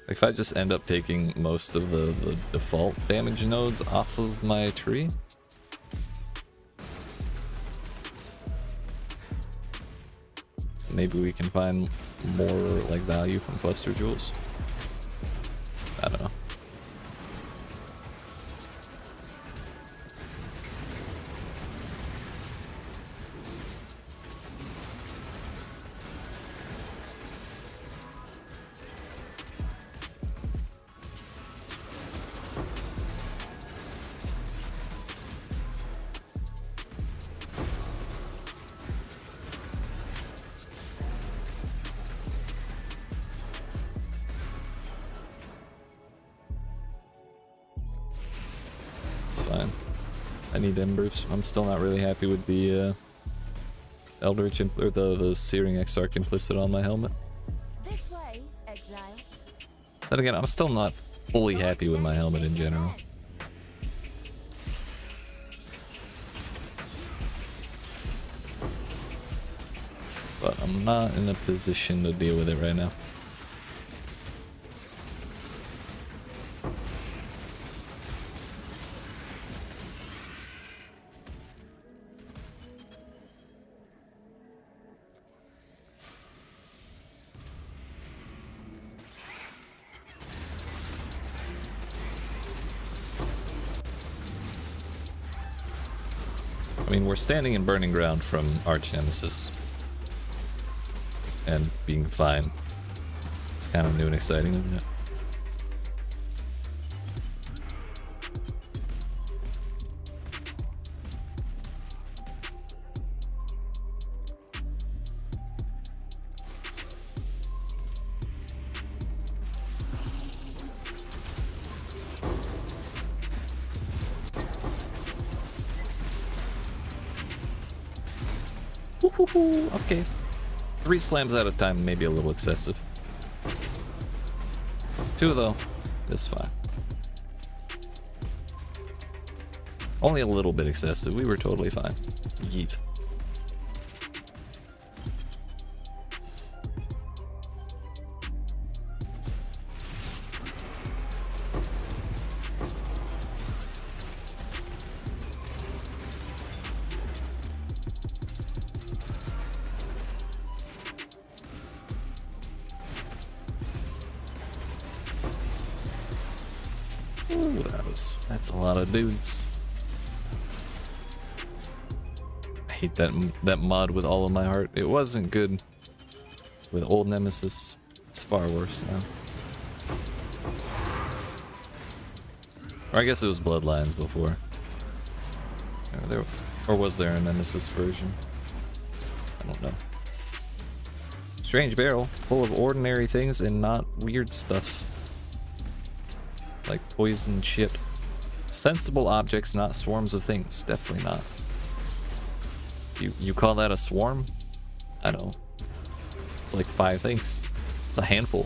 If I just end up taking most of the default damage nodes off of my tree, maybe we can find more like value from cluster jewels. I don't know. It's fine. I need embers. I'm still not really happy with the Eldritch or the Searing Exarch implicit on my helmet. This way, exile. Then again, I'm still not fully happy with my helmet in general. But I'm not in a position to deal with it right now. I mean, we're standing in burning ground from Arch Nemesis and being fine. It's kind of new and exciting, isn't it? Okay. 3 slams at a time may be a little excessive. 2 though is fine. Only a little bit excessive. We were totally fine. Yeet. Ooh, that's a lot of dudes. I hate that mod with all of my heart. It wasn't good with old Nemesis. It's far worse now. Or I guess it was Bloodlines before. Or was there a Nemesis version? I don't know. Strange barrel, full of ordinary things and not weird stuff. Like poison shit. Sensible objects, not swarms of things. Definitely not. You call that a swarm? I don't know. It's like 5 things. It's a handful.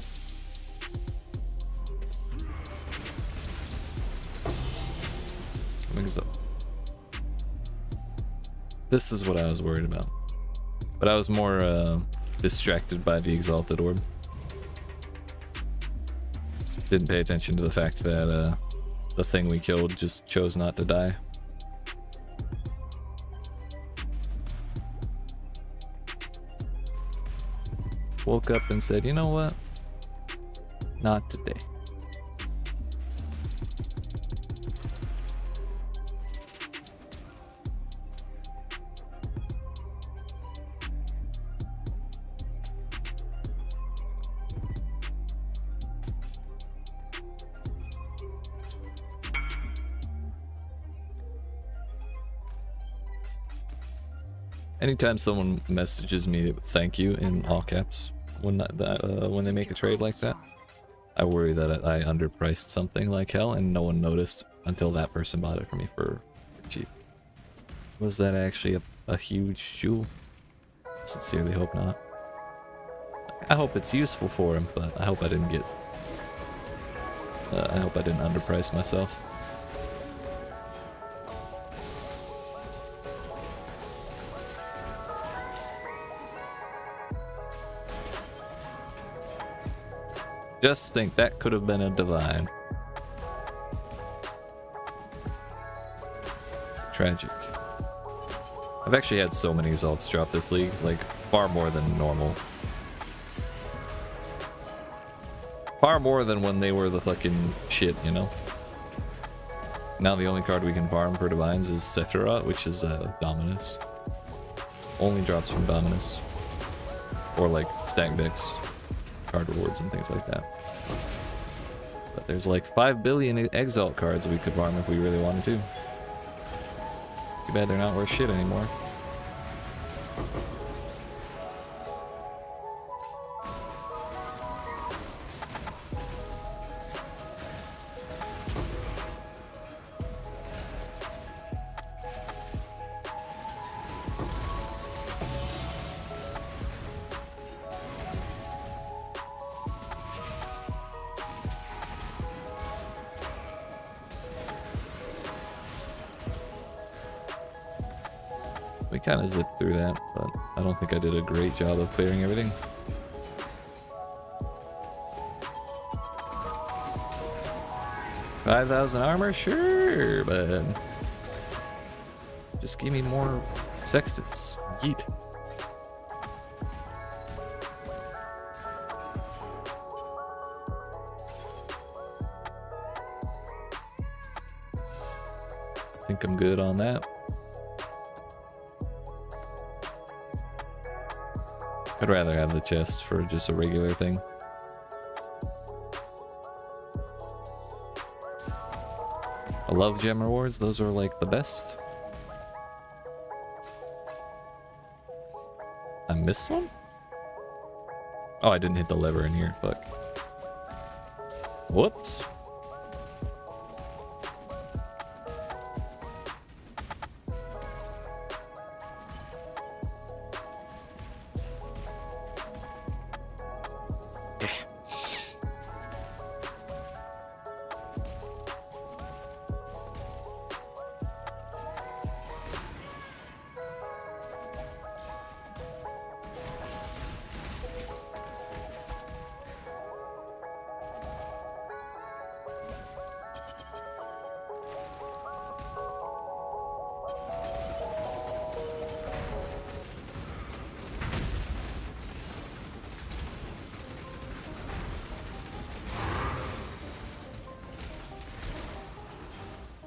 So this is what I was worried about. But I was more distracted by the Exalted Orb. Didn't pay attention to the fact that the thing we killed just chose not to die. Woke up and said, you know what? Not today. Anytime someone messages me thank you in all caps when when they make a trade like that, I worry that I underpriced something like hell and no one noticed until that person bought it for me for cheap. Was that actually a huge jewel? Sincerely hope not. I hope it's useful for him, but I hope I didn't get... I hope I didn't underprice myself. Just think that could have been a divine. Tragic. I've actually had so many exalts drop this league, like far more than normal. Far more than when they were the fucking shit, you know? Now the only card we can farm for divines is Sephiroth, which is Dominus. Only drops from Dominus. Or like stack decks, card rewards and things like that. But there's like 5 billion Exalt cards we could farm if we really wanted to. Too bad they're not worth shit anymore. We kind of zipped through that, but I don't think I did a great job of clearing everything. $5,000 armor? Sure, but just give me more sextants. Yeet. I think I'm good on that. I'd rather have the chest for just a regular thing. I love gem rewards, those are like the best. I missed one? Oh, I didn't hit the lever in here, fuck. Whoops.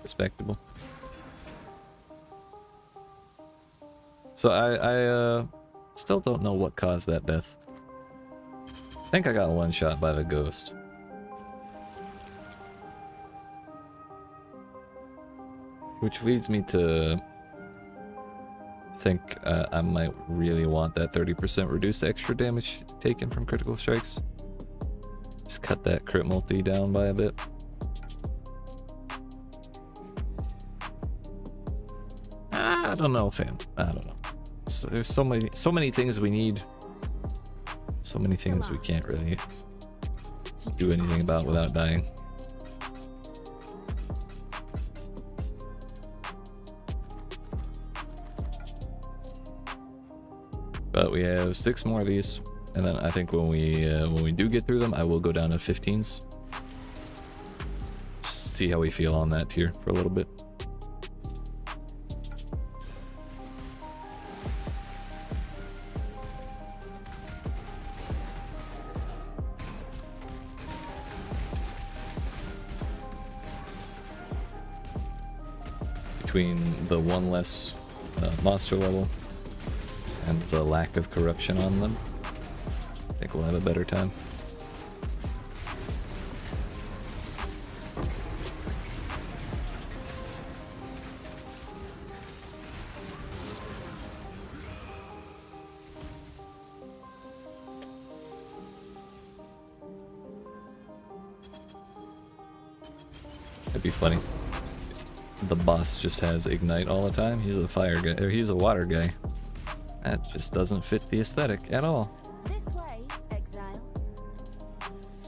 Respectable. So I still don't know what caused that death. I think I got one shot by the ghost. Which leads me to think I might really want that 30% reduced extra damage taken from critical strikes. Just cut that crit multi down by a bit. I don't know, fam. I don't know. So there's so many things we need. So many things we can't really do anything about without dying. But we have 6 more of these, and then I think when we do get through them, I will go down to 15s. Just see how we feel on that tier for a little bit. Between the one less monster level and the lack of corruption on them, I think we'll have a better time. That'd be funny. The boss just has ignite all the time. He's a fire guy, or he's a water guy. That just doesn't fit the aesthetic at all. This way, exile.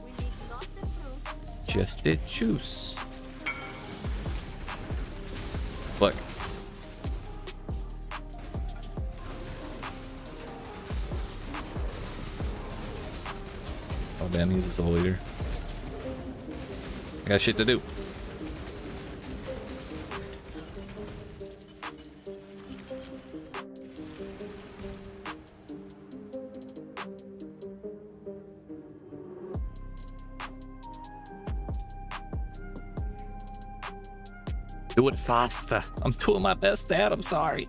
We need not the fruit. Just it juice. Look. Oh damn, he's a soul eater. I got shit to do. Do it faster. I'm doing my best, Dad. I'm sorry.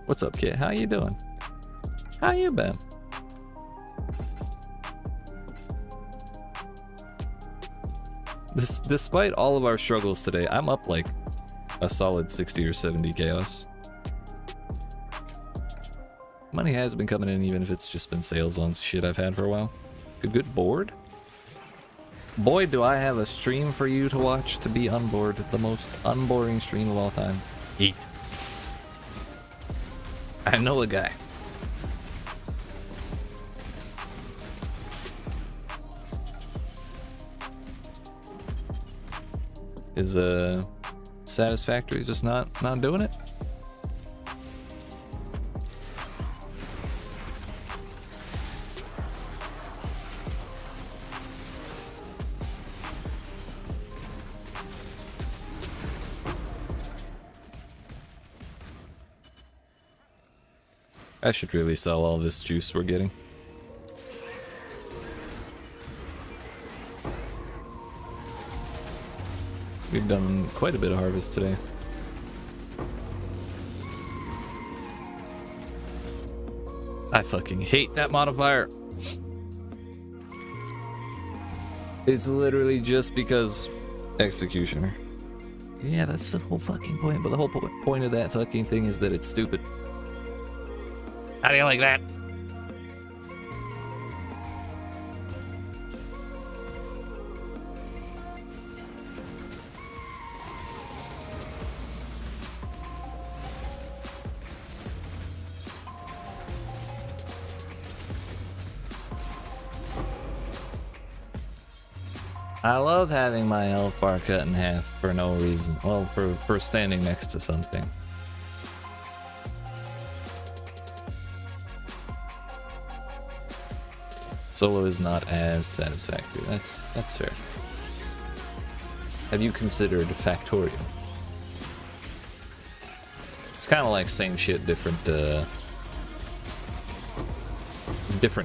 What's up, kid? How you doing? How you been? Despite all of our struggles today, I'm up like a solid 60 or 70 chaos. Money has been coming in, even if it's just been sales on shit I've had for a while. Good board? Boy, do I have a stream for you to watch to be unbored. The most unboring stream of all time. YEET. I know a guy. Is Satisfactory just not doing it? I should really sell all this juice we're getting. We've done quite a bit of harvest today. I fucking hate that modifier. It's literally just because executioner. Yeah, that's the whole fucking point, but the whole point of that fucking thing is that it's stupid. How do you like that? I love having my health bar cut in half for no reason. Well, for standing next to something. Solo is not as satisfactory. That's fair. Have you considered Factorial? It's kind of like same shit, different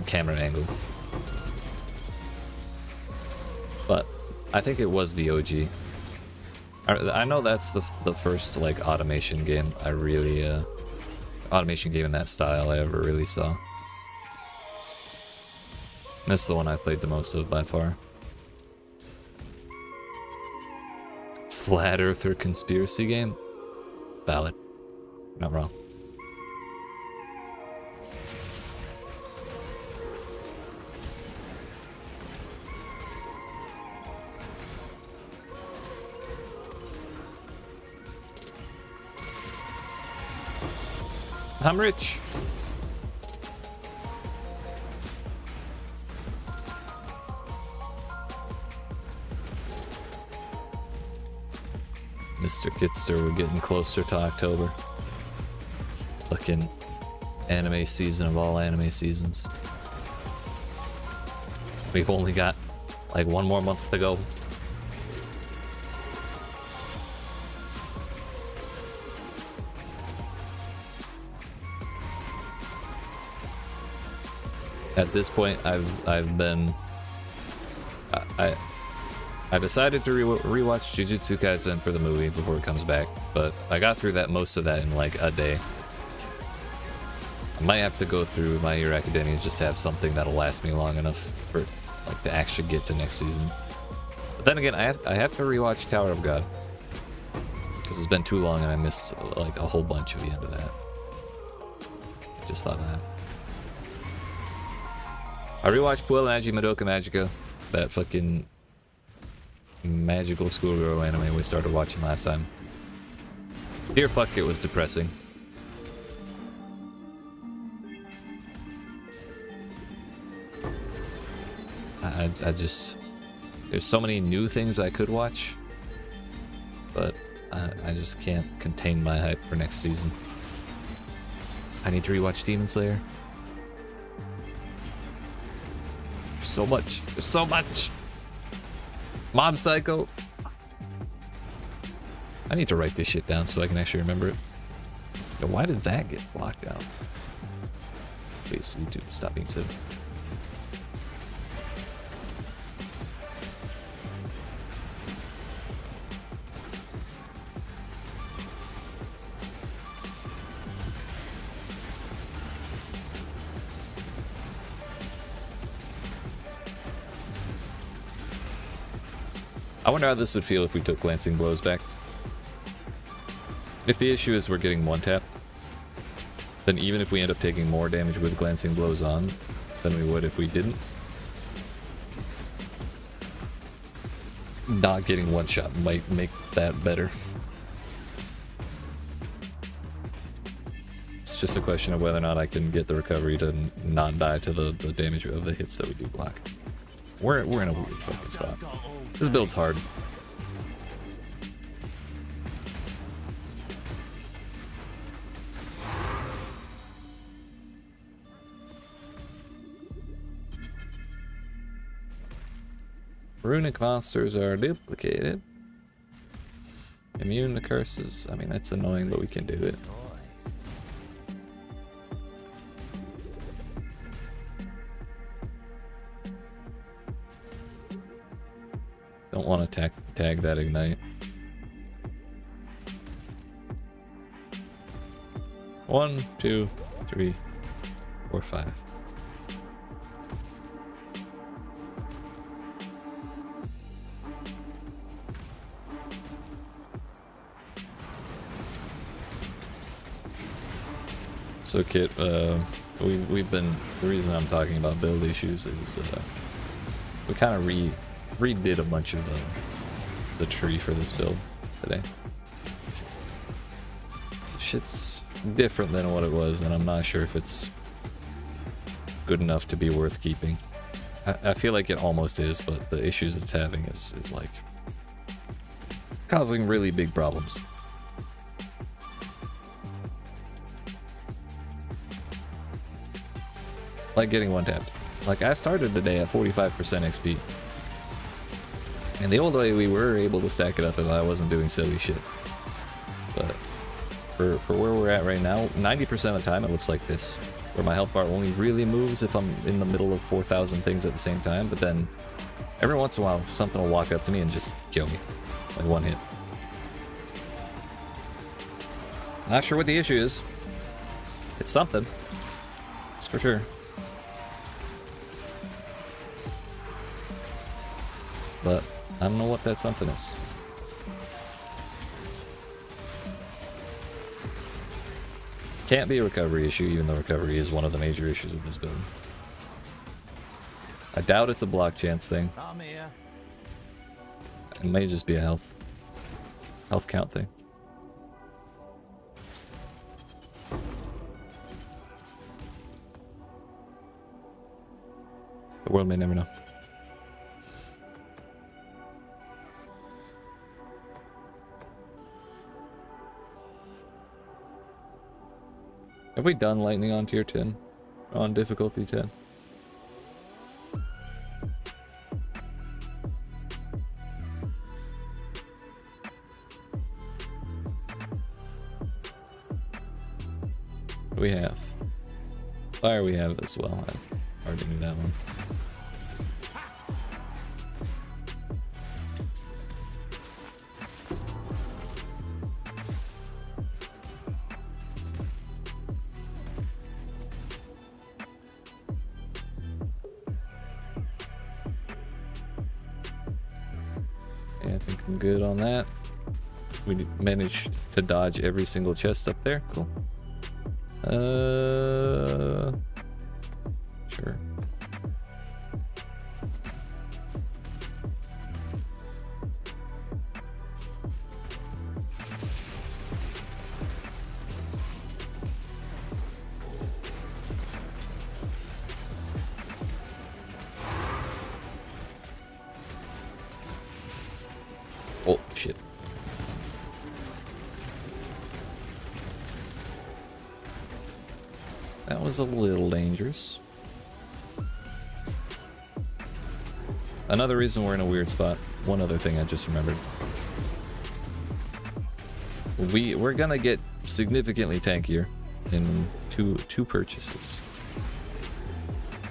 camera angle. But I think it was the OG. I know that's the first like automation game I really automation game in that style I ever really saw. That's the one I played the most of by far. Flat Earther conspiracy game? Valid. Not wrong. I'm rich. Mr. Kitster, we're getting closer to October. Fucking anime season of all anime seasons. We've only got like one more month to go. At this point, I've been I decided to rewatch Jujutsu Kaisen for the movie before it comes back, but I got through most of that in like a day. I might have to go through My Hero Academia just to have something that'll last me long enough for like to actually get to next season. But then again, I have to rewatch Tower of God because it's been too long and I missed like a whole bunch of the end of that. Just thought of that. I rewatched Puella Magi Madoka Magica, that fucking magical schoolgirl anime we started watching last time. Dear fuck, it was depressing. I just... There's so many new things I could watch, but I just can't contain my hype for next season. I need to rewatch Demon Slayer. There's so much. There's so much. Mob Psycho. I need to write this shit down so I can actually remember it. Yo, why did that get blocked out? Please, YouTube, stop being silly. I wonder how this would feel if we took glancing blows back. If the issue is we're getting one tap, then even if we end up taking more damage with glancing blows on than we would if we didn't, not getting one shot might make that better. It's just a question of whether or not I can get the recovery to not die to the damage of the hits that we do block. We're in a weird fucking spot. This build's hard. Runic monsters are duplicated. Immune to curses. I mean, that's annoying, but we can do it. Don't want to tag that ignite. 1, 2, 3, 4, 5. So Kit, we've been, the reason I'm talking about build issues is we kind of redid a bunch of the tree for this build today. So shit's different than what it was, and I'm not sure if it's good enough to be worth keeping. I feel like it almost is, but the issues it's having is like causing really big problems. Like getting one tapped. Like I started today at 45% XP. And the old way we were able to stack it up if I wasn't doing silly shit. But for where we're at right now, 90% of the time it looks like this. Where my health bar only really moves if I'm in the middle of 4,000 things at the same time. But then every once in a while something will walk up to me and just kill me. Like one hit. Not sure what the issue is. It's something. That's for sure. But I don't know what that something is. Can't be a recovery issue, even though recovery is one of the major issues with this build. I doubt it's a block chance thing. I'm here. It may just be a health count thing. The world may never know. Have we done lightning on tier 10? On difficulty 10? We have. Fire we have as well. I already knew that one. I think I'm good on that. We managed to dodge every single chest up there. Cool. Sure. Oh, shit. That was a little dangerous. another reason we're in a weird spot. One other thing I just remembered. We're gonna get significantly tankier in two purchases.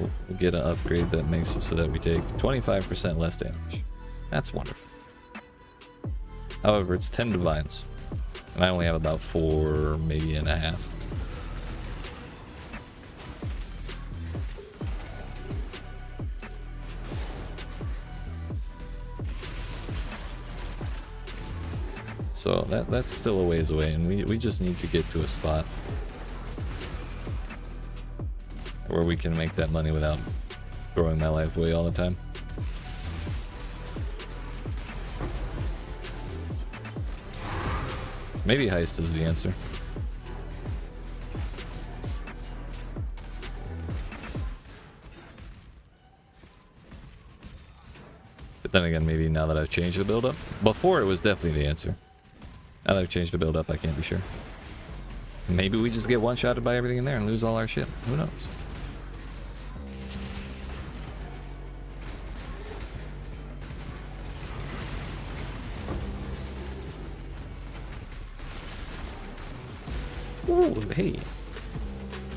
We'll get an upgrade that makes it so that we take 25% less damage. That's wonderful. However, it's 10 divines, and I only have about 4, maybe and a half. So that's still a ways away, and we just need to get to a spot where we can make that money without throwing my life away all the time. Maybe heist is the answer. But then again, maybe now that I've changed the build-up. Before it was definitely the answer. Now that I've changed the build-up, I can't be sure. Maybe we just get one-shotted by everything in there and lose all our shit. Who knows? Ooh, hey.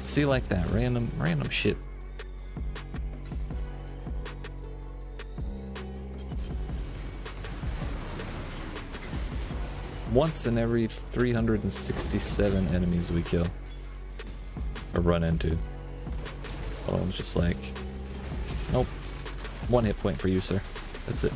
See, like that random shit. Once in every 367 enemies we kill or run into. Oh, I'm just like, nope. 1 hit point for you, sir. That's it.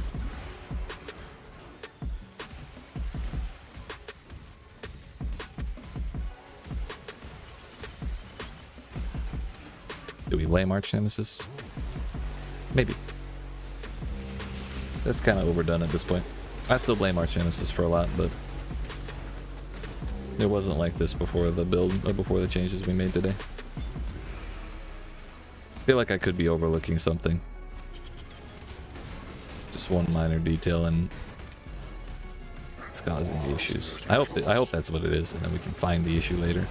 Do we blame Arch Nemesis? Maybe. That's kind of overdone at this point. I still blame Arch Nemesis for a lot, but it wasn't like this before the build, or before the changes we made today. I feel like I could be overlooking something. Just one minor detail, and it's causing the issues. I hope that's what it is, and then we can find the issue later.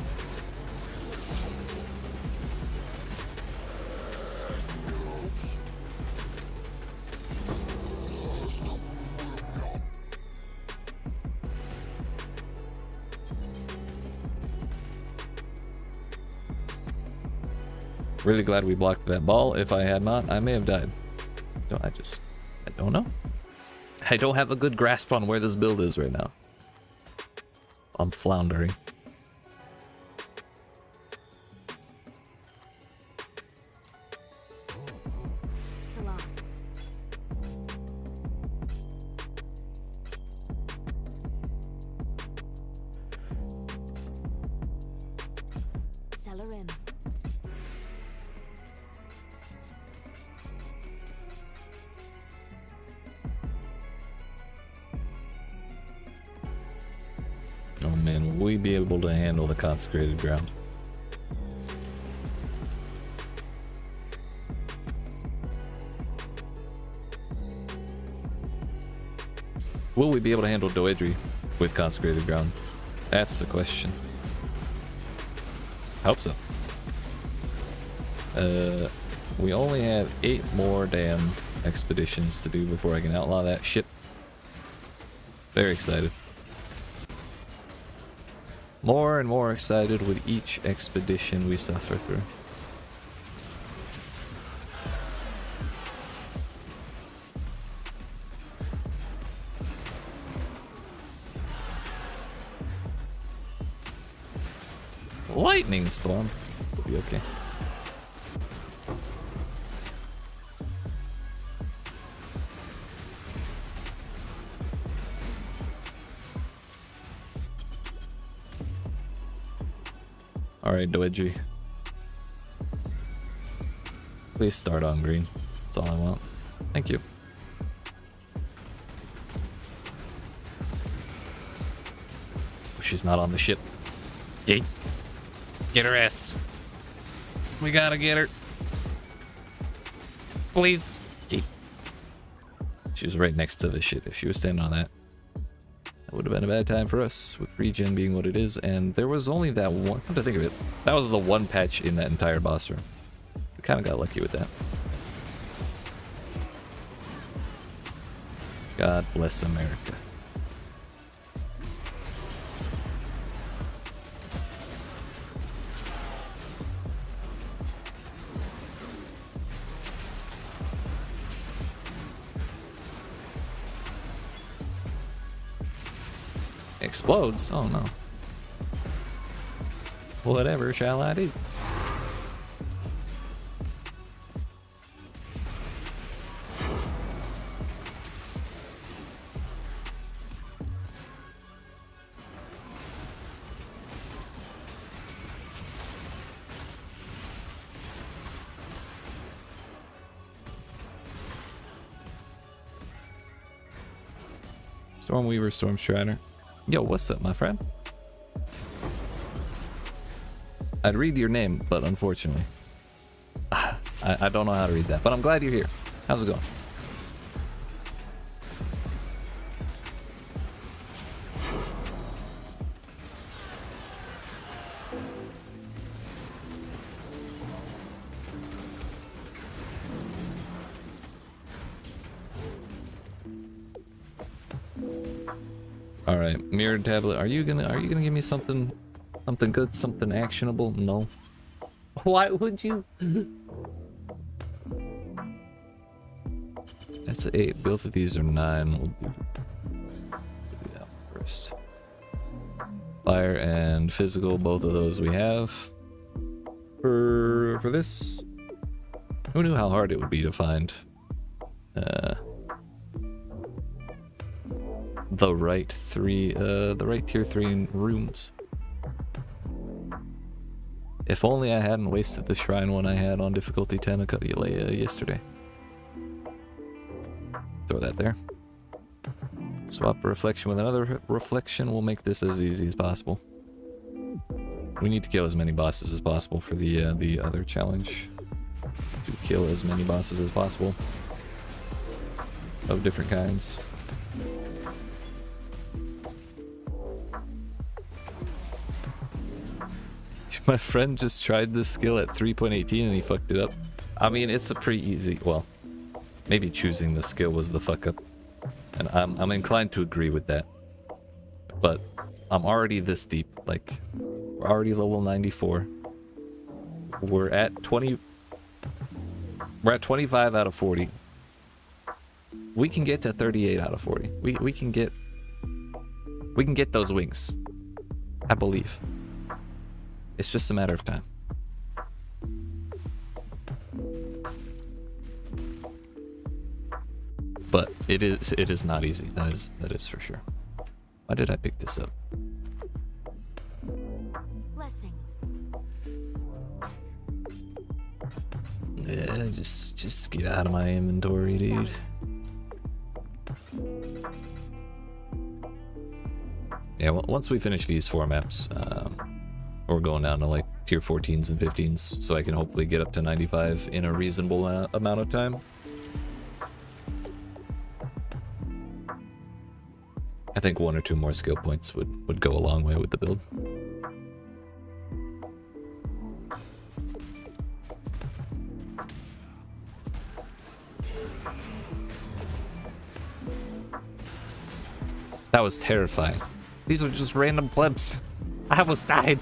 Really glad we blocked that ball. If I had not, I may have died. I don't know. I don't have a good grasp on where this build is right now. I'm floundering. Salam. Celerin. Oh man, will we be able to handle the consecrated ground? Will we be able to handle Doedri with consecrated ground? That's the question. I hope so. We only have 8 more damn expeditions to do before I can outlaw that shit. Very excited. More and more excited with each expedition we suffer through. Lightning storm. We'll be okay. Alright, Doedri. Please start on green. That's all I want. Thank you. She's not on the ship. Get her ass. We gotta get her. Please. She was right next to the shit. If she was standing on that, that would have been a bad time for us, with regen being what it is. And there was only that one. Come to think of it, that was the one patch in that entire boss room. We kind of got lucky with that. God bless America. Explodes? Oh no. Whatever shall I do? Stormweaver, Stormstrider. Yo, what's up, my friend? I'd read your name, but unfortunately, I don't know how to read that. But I'm glad you're here. How's it going? All right, mirrored tablet. Are you gonna give me something good, something actionable? No. Why would you? That's an 8. Both of these are 9. We'll do that first. Fire and physical, both of those we have. For this, who knew how hard it would be to find the right tier 3 rooms. If only I hadn't wasted the shrine one I had on difficulty 10 yesterday. Throw that there. Swap a reflection with another reflection. We'll make this as easy as possible. We need to kill as many bosses as possible for the other challenge. To kill as many bosses as possible of different kinds. My friend just tried this skill at 3.18 and he fucked it up. I mean, it's a pretty easy, well, maybe choosing the skill was the fuck up. And I'm inclined to agree with that. But I'm already this deep, like, we're already level 94. We're at 25 out of 40. We can get to 38 out of 40. We can get those wings. I believe. It's just a matter of time. But it is not easy. That is for sure. Why did I pick this up? Blessings. Yeah, just get out of my inventory, dude. Yeah, well, once we finish these 4 maps, we're going down to like tier 14s and 15s, so I can hopefully get up to 95 in a reasonable amount of time. I think 1 or 2 more skill points would go a long way with the build. That was terrifying. These are just random plebs. I almost died.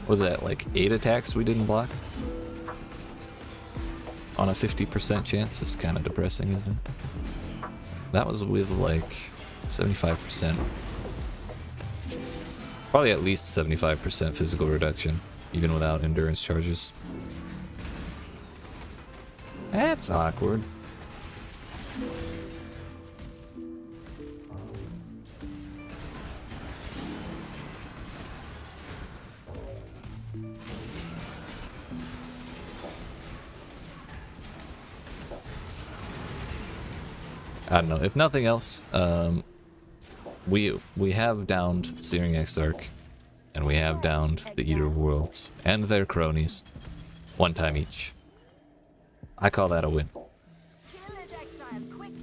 Was that like 8 attacks we didn't block? On a 50% chance? It's kind of depressing, isn't it? That was with like 75%. Probably at least 75% physical reduction, even without endurance charges. That's awkward. I don't know. If nothing else, we have downed Searing Exarch, and we have downed the Eater of Worlds and their cronies 1 time each. I call that a win.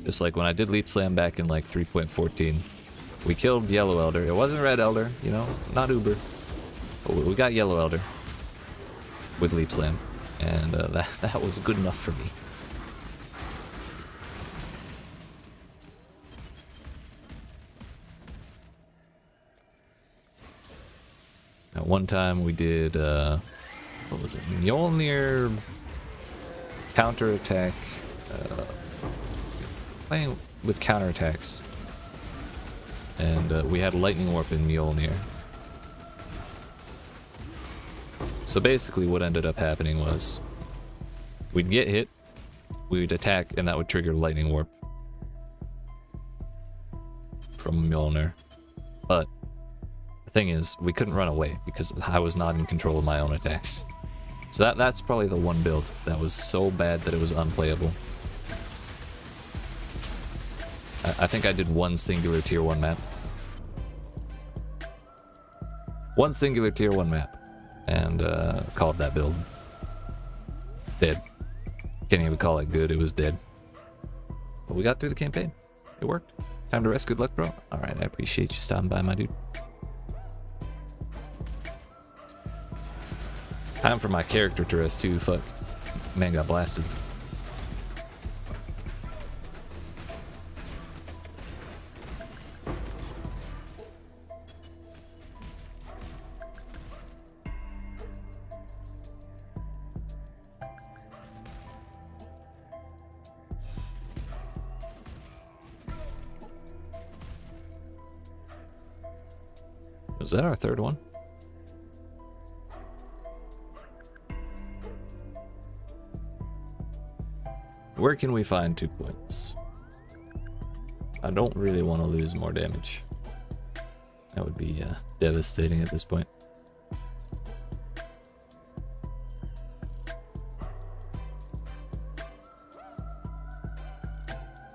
Just like when I did Leap Slam back in like 3.14, we killed Yellow Elder. It wasn't Red Elder, you know, not Uber, but we got Yellow Elder with Leap Slam, and that was good enough for me. At one time we did, what was it? Mjolnir counterattack, playing with counterattacks. And we had Lightning Warp in Mjolnir. So basically what ended up happening was we'd get hit, we'd attack, and that would trigger Lightning Warp from Mjolnir. But the thing is, we couldn't run away because I was not in control of my own attacks. So that's probably the one build that was so bad that it was unplayable. I think I did one singular tier 1 map. One singular tier 1 map. And called that build. Dead. Can't even call it good, it was dead. But we got through the campaign. It worked. Time to rest, good luck, bro. Alright, I appreciate you stopping by, my dude. Time for my character to rest too, fuck. Man got blasted. Was that our third one? Where can we find 2 points? I don't really want to lose more damage. That would be devastating at this point.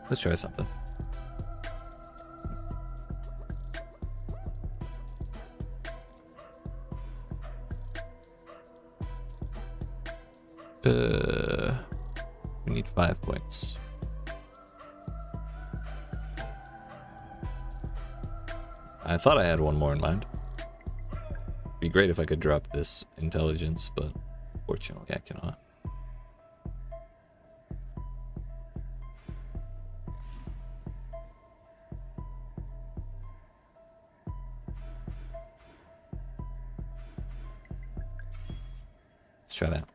Let's try something. We need 5 points. I thought I had one more in mind. Be great if I could drop this intelligence, but fortunately I cannot. Let's try that.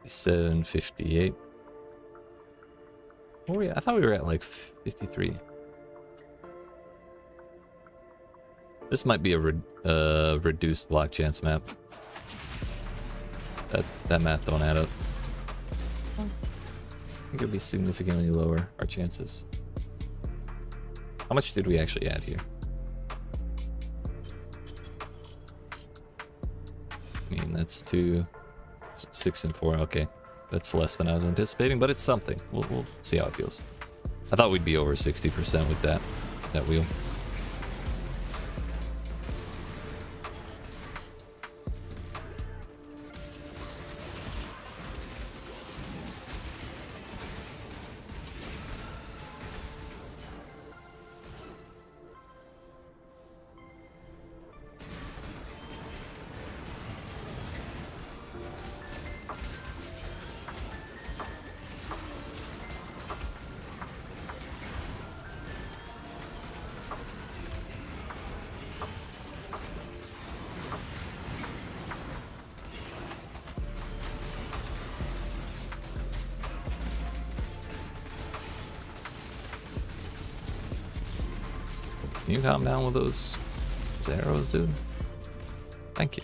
$7.58. Oh yeah, I thought we were at like 53. This might be a reduced block chance map. That math don't add up. I think it'll be significantly lower, our chances. How much did we actually add here? I mean, that's 2, 6 and 4. Okay, that's less than I was anticipating, but it's something. We'll see how it feels. I thought we'd be over 60% with that wheel. Can you calm down with those arrows, dude? Thank you.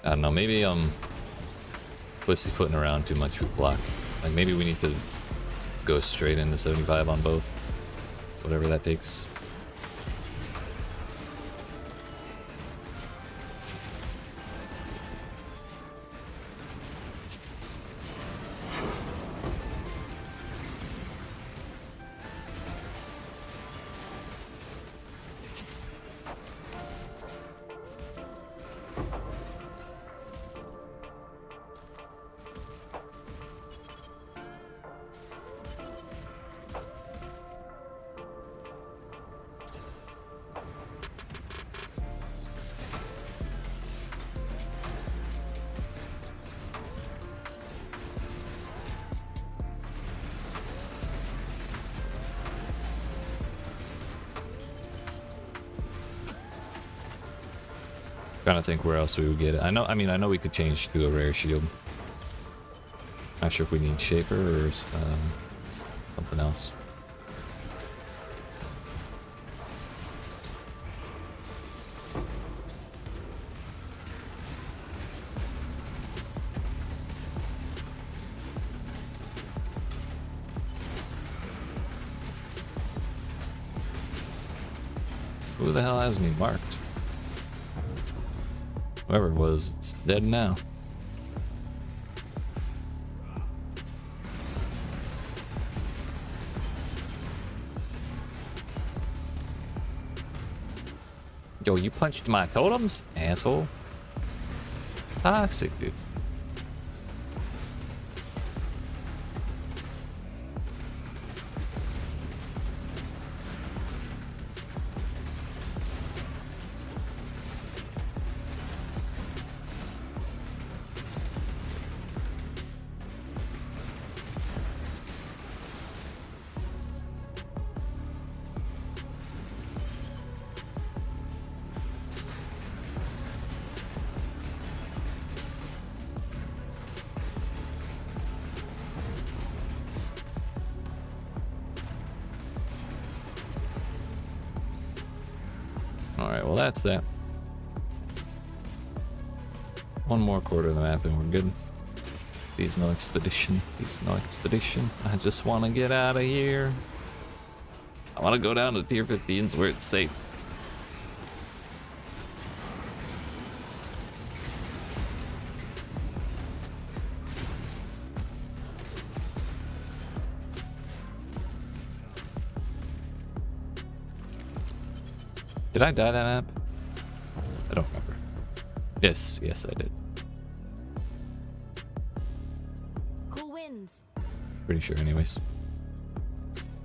I don't know, maybe I'm pussyfooting around too much with block. Like maybe we need to go straight into 75 on both. Whatever that takes. Trying to think where else we would get it. I mean, I know we could change to a rare shield. Not sure if we need Shaper or something else. Who the hell has me marked? Whoever it was, it's dead now. Yo, you punched my totems, asshole. Toxic, dude. Alright, well that's that. One more quarter of the map and we're good. There's no expedition. There's no expedition. I just want to get out of here. I want to go down to tier 15s where it's safe. Did I die that map? I don't remember. Yes, I did. Cool winds. Pretty sure anyways. I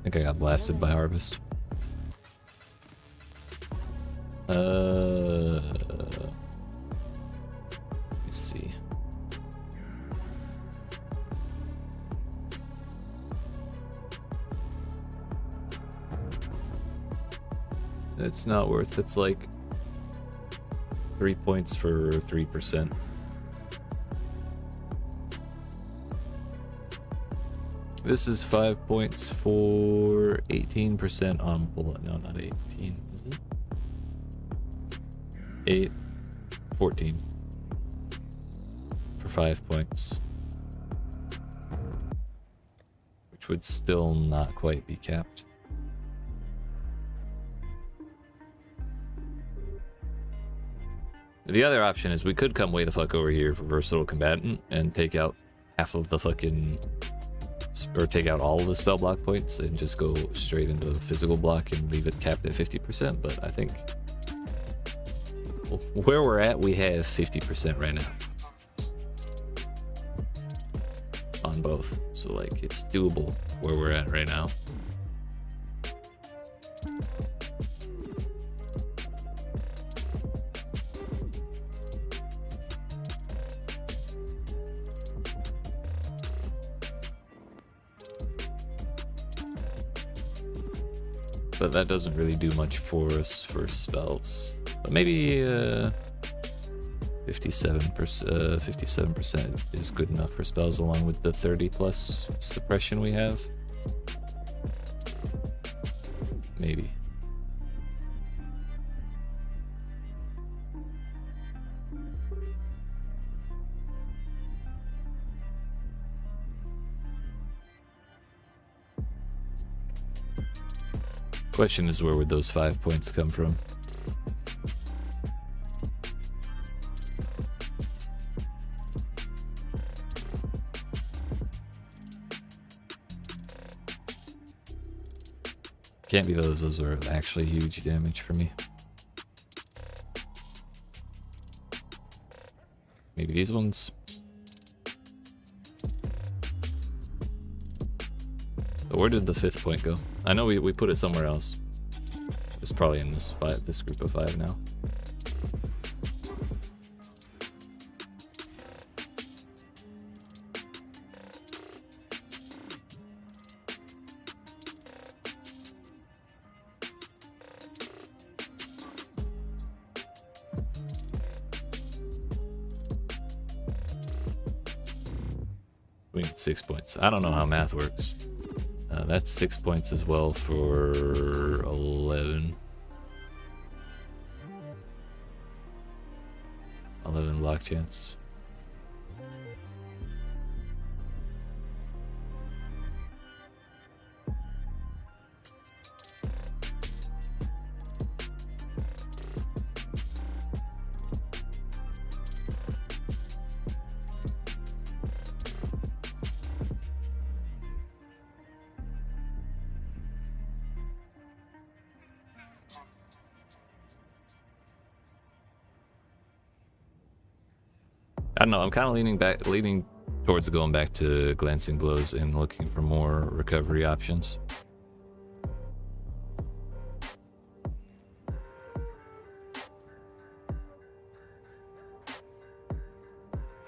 think I got blasted by Harvest. Let's see. It's not worth, it's like 3 points for 3%. This is 5 points for 18% on bullet. No, not 18, is it? 8, 14 for 5 points. Which would still not quite be capped. The other option is we could come way the fuck over here for Versatile Combatant and take out half of the fucking, or take out all of the spell block points and just go straight into the physical block and leave it capped at 50%. But I think where we're at, we have 50% right now on both. So like it's doable where we're at right now. But that doesn't really do much for us for spells. But maybe 57% is good enough for spells along with the 30 plus suppression we have. Maybe. Question is, where would those 5 points come from? Can't be those. Those are actually huge damage for me. Maybe these ones. But where did the 5th point go? I know we put it somewhere else. It's probably in this group of 5 now. We need 6 points. I don't know how math works. That's 6 points as well for 11. 11 block chance. I don't know, I'm kind of leaning towards going back to glancing blows and looking for more recovery options.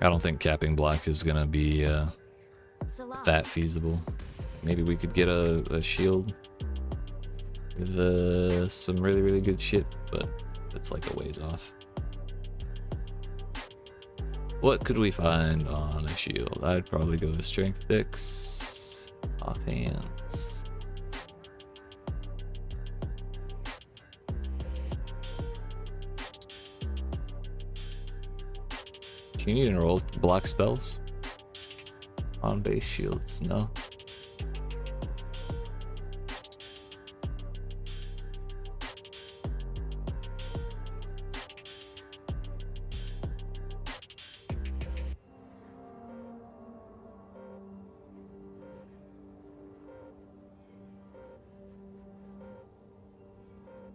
I don't think capping block is gonna be Salam. that feasible. Maybe we could get a shield with some really good shit, but it's like a ways off. What could we find on a shield? I'd probably go with strength dex, offhands. Can you enroll block spells on base shields? No.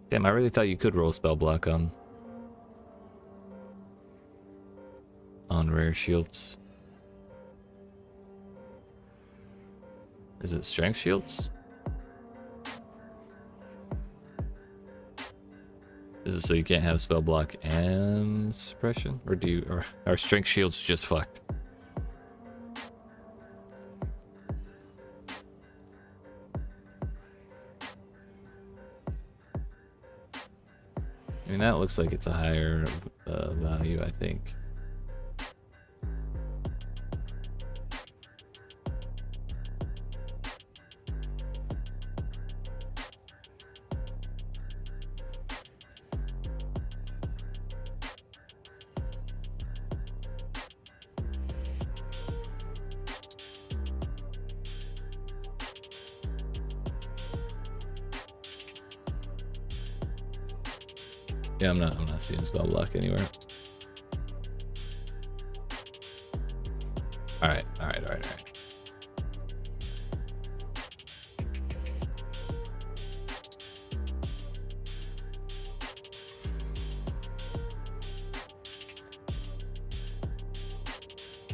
Damn, I really thought you could roll spell block on rare shields. Is it strength shields? Is it so you can't have spell block and suppression? Or are strength shields just fucked? I mean, that looks like it's a higher value, I think. Yeah, I'm not seeing spell block anywhere. All right.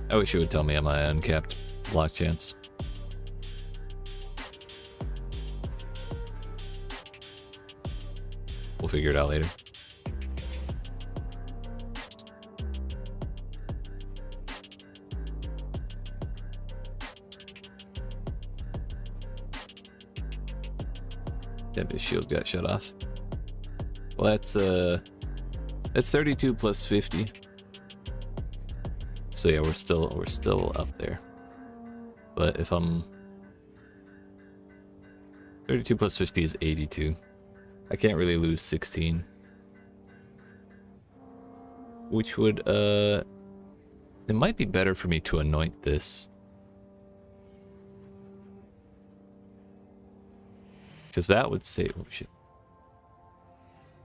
I wish you would tell me my uncapped block chance. We'll figure it out later. Damn, his shield got shut off. Well, that's 32 plus 50. So yeah, we're still up there. But if I'm 32 plus 50 is 82. I can't really lose 16. Which would it might be better for me to anoint this. Because that would save, oh shit.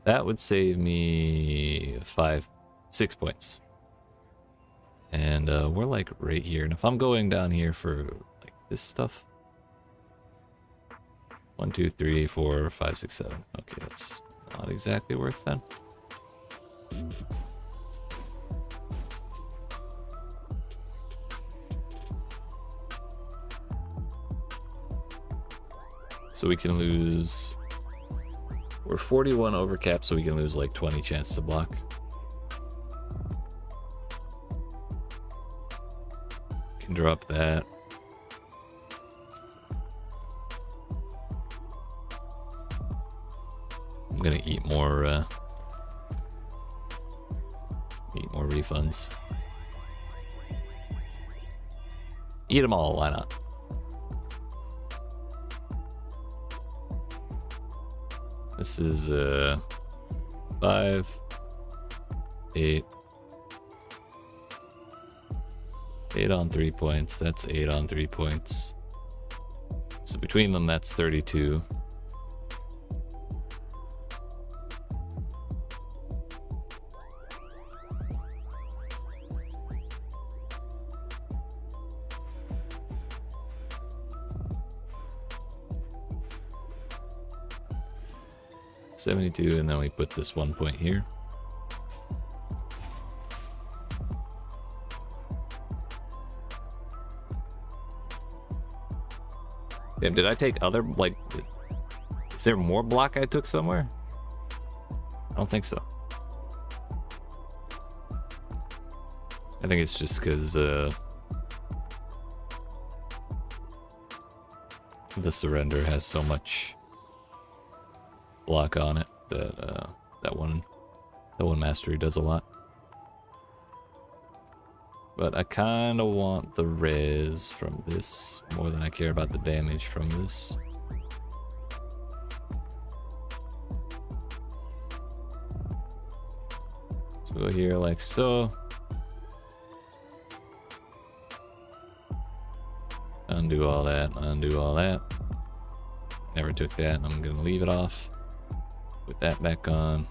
That would save me 6 points. And we're like right here. And if I'm going down here for like this stuff. 1, 2, 3, 4, 5, 6, 7. Okay, that's not exactly worth that. So we can lose, we're 41 over cap, so we can lose like 20 chance to block. Can drop that. I'm gonna eat more refunds. Eat them all, why not? This is 5, 8. 8 on 3 points. That's 8 on 3 points. So between them, that's 32. $72, and then we put this 1 point here. Damn, did I take other, like, is there more block I took somewhere? I don't think so. I think it's just because the surrender has so much block on it that that one mastery does a lot. But I kind of want the res from this more than I care about the damage from this. So go here like so. Undo all that, undo all that. Never took that, I'm gonna leave it off. Put that back on.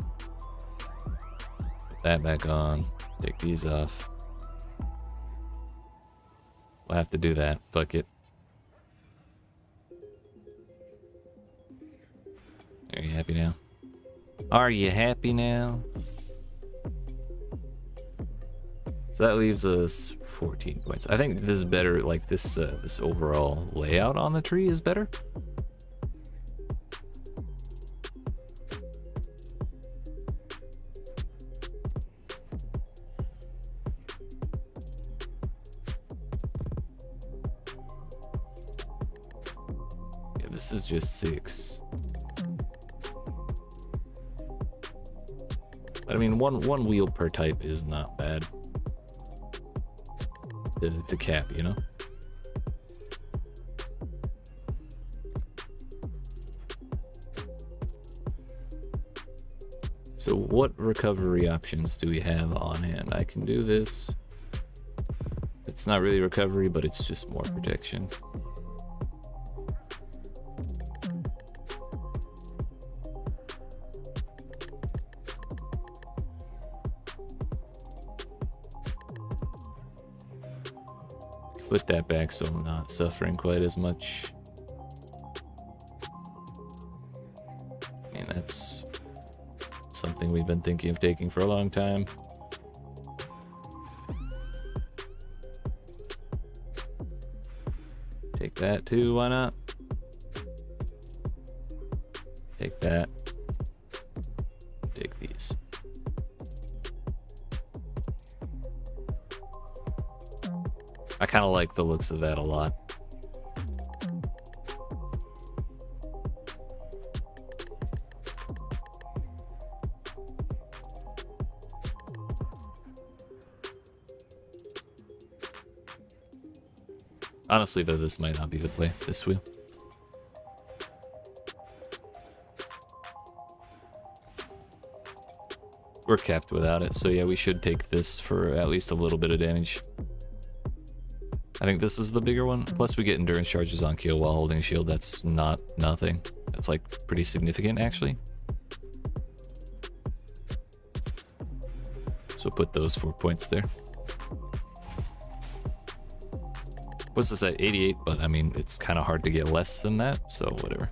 Put that back on. Take these off. We'll have to do that. Fuck it. Are you happy now? Are you happy now? So that leaves us 14 points. I think this is better, like this this overall layout on the tree is better. Yeah, this is just 6. But I mean, one wheel per type is not bad. To cap, you know? So what recovery options do we have on hand? I can do this. It's not really recovery, but it's just more protection. Put that back so I'm not suffering quite as much. And that's something we've been thinking of taking for a long time. Take that too, why not? Take that. Take these. I kind of like the looks of that a lot. Honestly, though, this might not be the play, this wheel. We're capped without it, so yeah, we should take this for at least a little bit of damage. I think this is the bigger one. Plus we get endurance charges on kill while holding a shield. That's not nothing. That's like pretty significant actually. So put those 4 points there. What's this at 88? But I mean, it's kind of hard to get less than that. So whatever.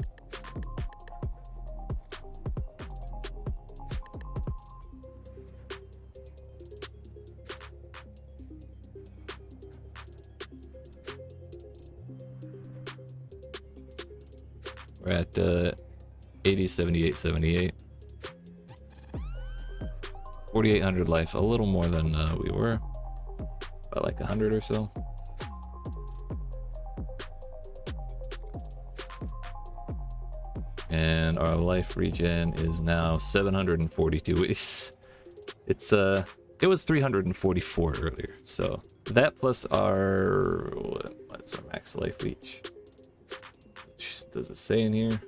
We're at 80, 78, 78. 4,800 life, a little more than we were. By like 100 or so. And our life regen is now 742. It was 344 earlier. So that plus our, what So max life leech. Does it say in here?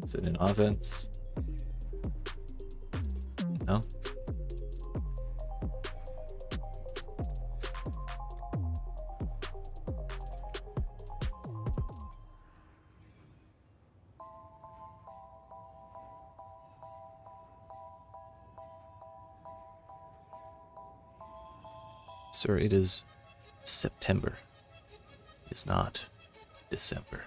Is it in offense? No. Sir, it is September. It is not December.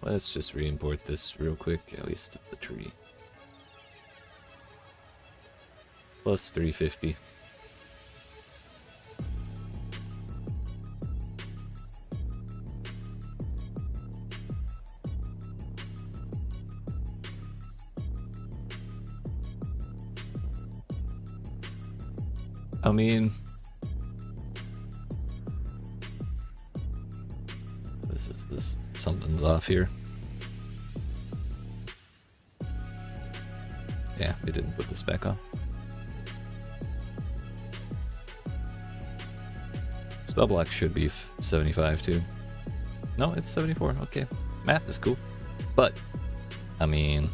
Let's just re-import this real quick, at least the tree. Plus 350. I mean, this something's off here. Yeah, we didn't put this back on. Spell block should be 75 too. No, it's 74. Okay, math is cool, but I mean,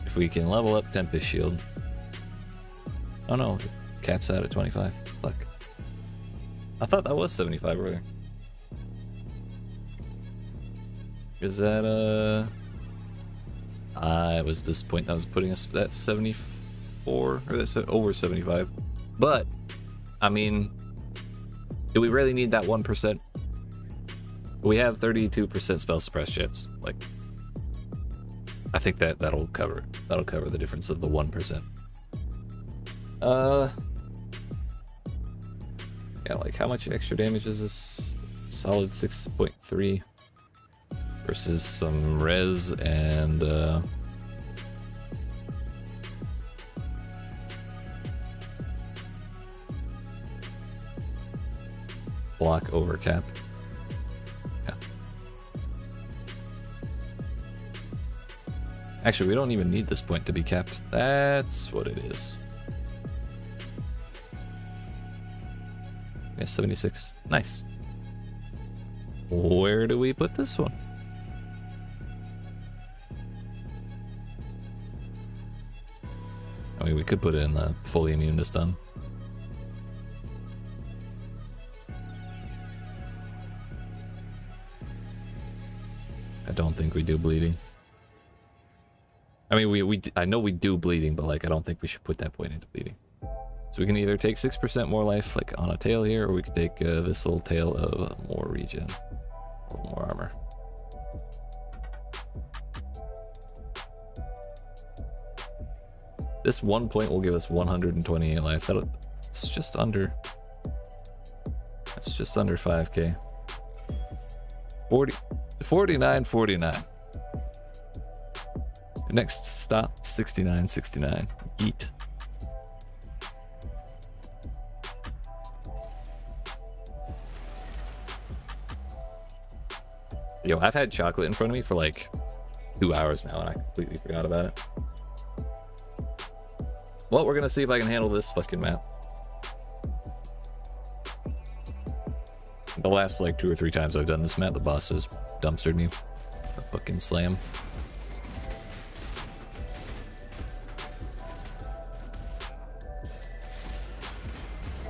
if we can level up Tempest Shield. Oh no, it caps out at 25. Fuck. I thought that was 75 earlier. Is that it was this point that was putting us at 74, or that's over 75. But I mean, do we really need that 1%? We have 32% spell suppress chance. Like, I think that'll cover it. That'll cover the difference of the 1%. Yeah, like how much extra damage is this? Solid 6.3 versus some res and block over cap. Yeah. Actually, we don't even need this point to be capped. That's what it is. Yeah, 76. Nice. Where do we put this one? I mean, we could put it in the fully immune to stun. I don't think we do bleeding. I mean, I know we do bleeding, but like, I don't think we should put that point into bleeding. So we can either take 6% more life, like on a tail here, or we could take this little tail of more regen, or more armor. This 1 point will give us 128 life. It's just under. It's just under 5k. 49. Next stop, 69. YEET. Yo, I've had chocolate in front of me for like 2 hours now, and I completely forgot about it. Well, we're gonna see if I can handle this fucking map. The last like 2 or 3 times I've done this map, the boss has dumpstered me. A fucking slam.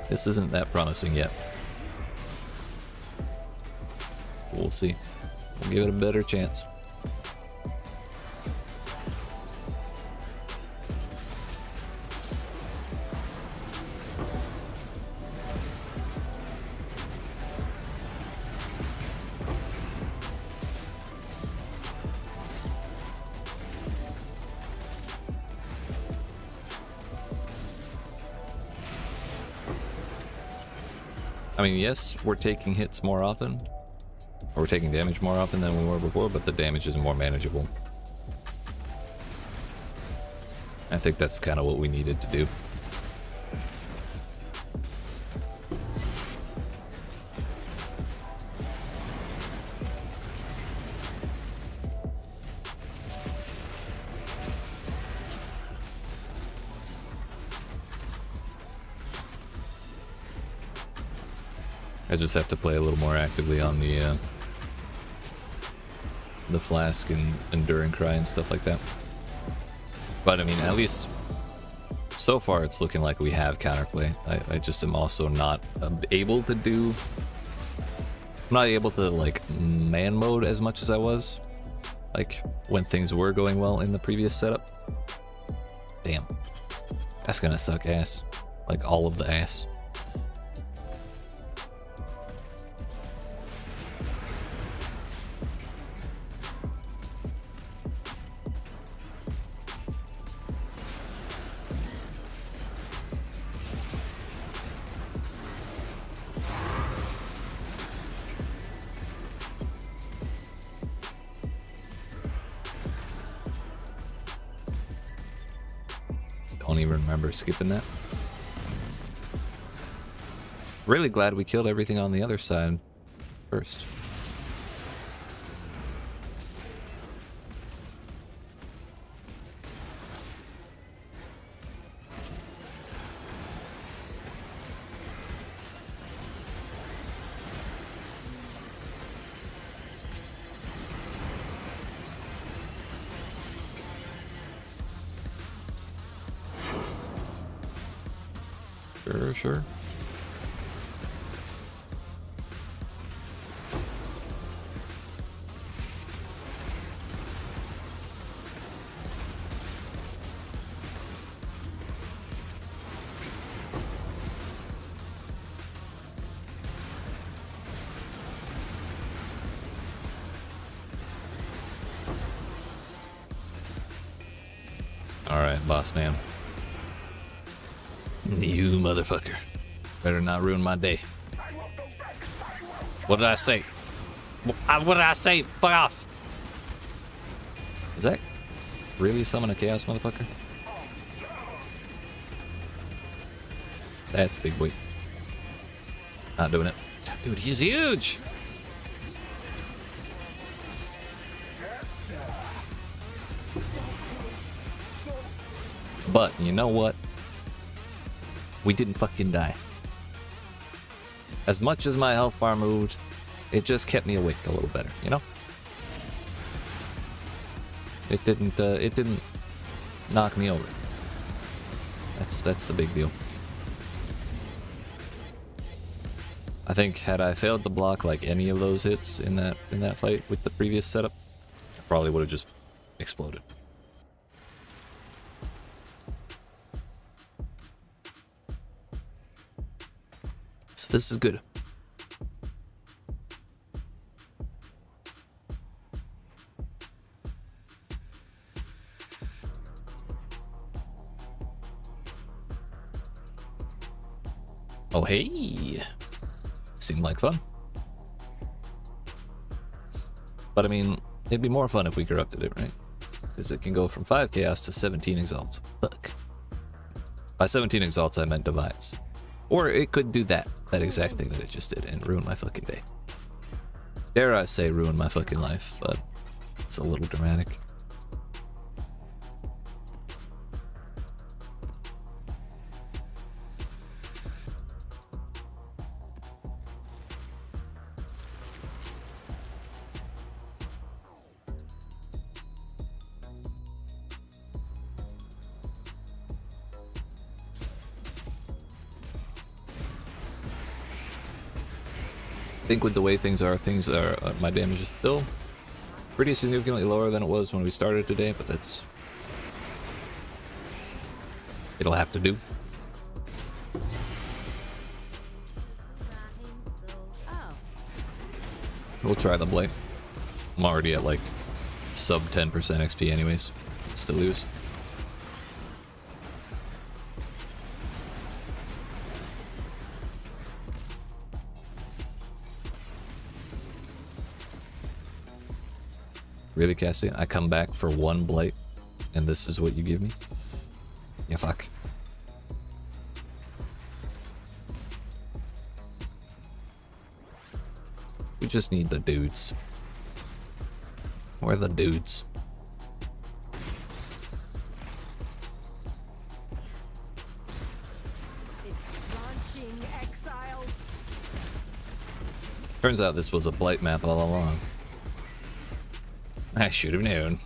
This isn't that promising yet. We'll see. We'll give it a better chance. I mean, yes, we're taking hits more often, or we're taking damage more often than we were before, but the damage is more manageable. I think that's kind of what we needed to do. I just have to play a little more actively on the flask and enduring cry and stuff like that. But I mean, at least so far it's looking like we have counterplay. I just am also not able to do... I'm not able to like man mode as much as I was, like when things were going well in the previous setup. Damn, that's gonna suck ass, like all of the ass. Don't even remember skipping that. Really glad we killed everything on the other side first. Sure. All right, boss man. You motherfucker. Better not ruin my day. What did I say? What did I say? Fuck off! Is that really summon a chaos motherfucker? That's big boy. Not doing it. Dude, he's huge! But, you know what? We didn't fucking die. As much as my health bar moved, it just kept me awake a little better, you know? It didn't knock me over. That's the big deal. I think had I failed to block like any of those hits in that fight with the previous setup, I probably would have just exploded. So this is good. Oh hey, seemed like fun. But I mean, it'd be more fun if we corrupted it, right? Because it can go from 5 chaos to 17 exalts. Fuck. By 17 exalts I meant divides. Or it could do that exact thing that it just did and ruin my fucking day. Dare I say ruin my fucking life, but it's a little dramatic. I think with the way things are, my damage is still pretty significantly lower than it was when we started today, but that's... it'll have to do. We'll try the blade. I'm already at like sub 10% XP anyways. Still lose. Really, Cassie? I come back for one blight, and this is what you give me? Yeah, fuck. We just need the dudes. Where are the dudes? It's launching exile. Turns out this was a blight map all along. I should have known.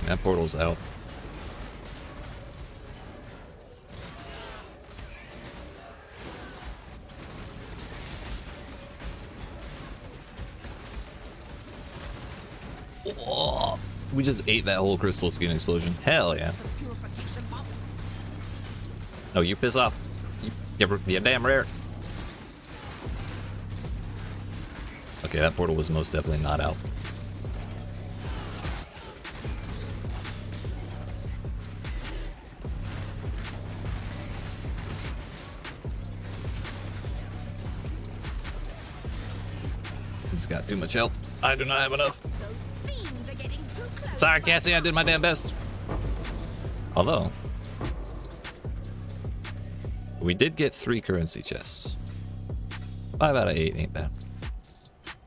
That portal's out. Oh, we just ate that whole crystal skin explosion. Hell yeah. Oh, you piss off. You're damn rare. Okay, that portal was most definitely not out. He's got too much health. I do not have enough. Those fiends are getting too close. Sorry, Cassie, I did my damn best. Although, we did get 3 currency chests. 5 out of 8 ain't bad.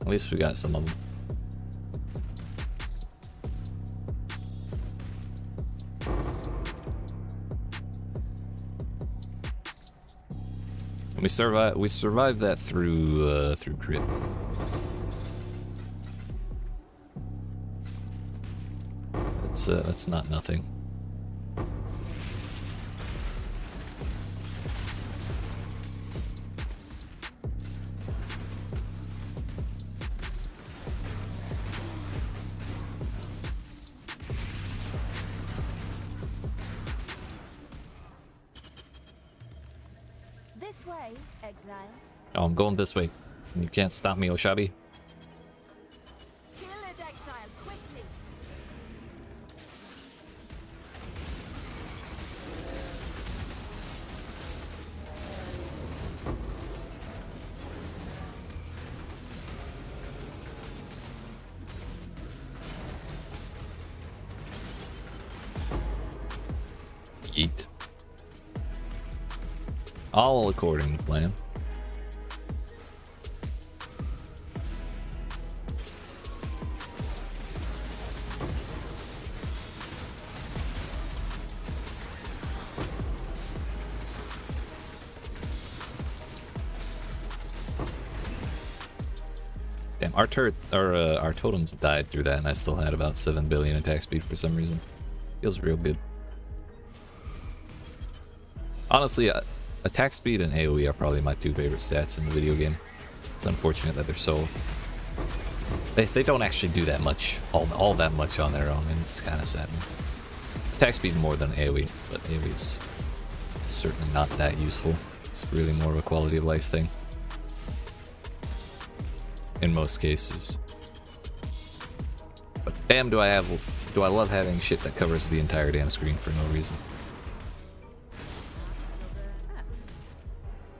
At least we got some of them. And we survived that through crit. That's not nothing. This way, exile. Oh, I'm going this way. You can't stop me, Oshabi. Kill it, exile, quickly. Yeet. All according to plan. Damn, our totems died through that, and I still had about 7 billion attack speed for some reason. Feels real good. Honestly, attack speed and AoE are probably my 2 favorite stats in the video game. It's unfortunate that they're so... They don't actually do that much, all that much on their own, and it's kind of sad. Attack speed more than AoE, but AoE is certainly not that useful. It's really more of a quality of life thing. In most cases. But damn, do I love having shit that covers the entire damn screen for no reason.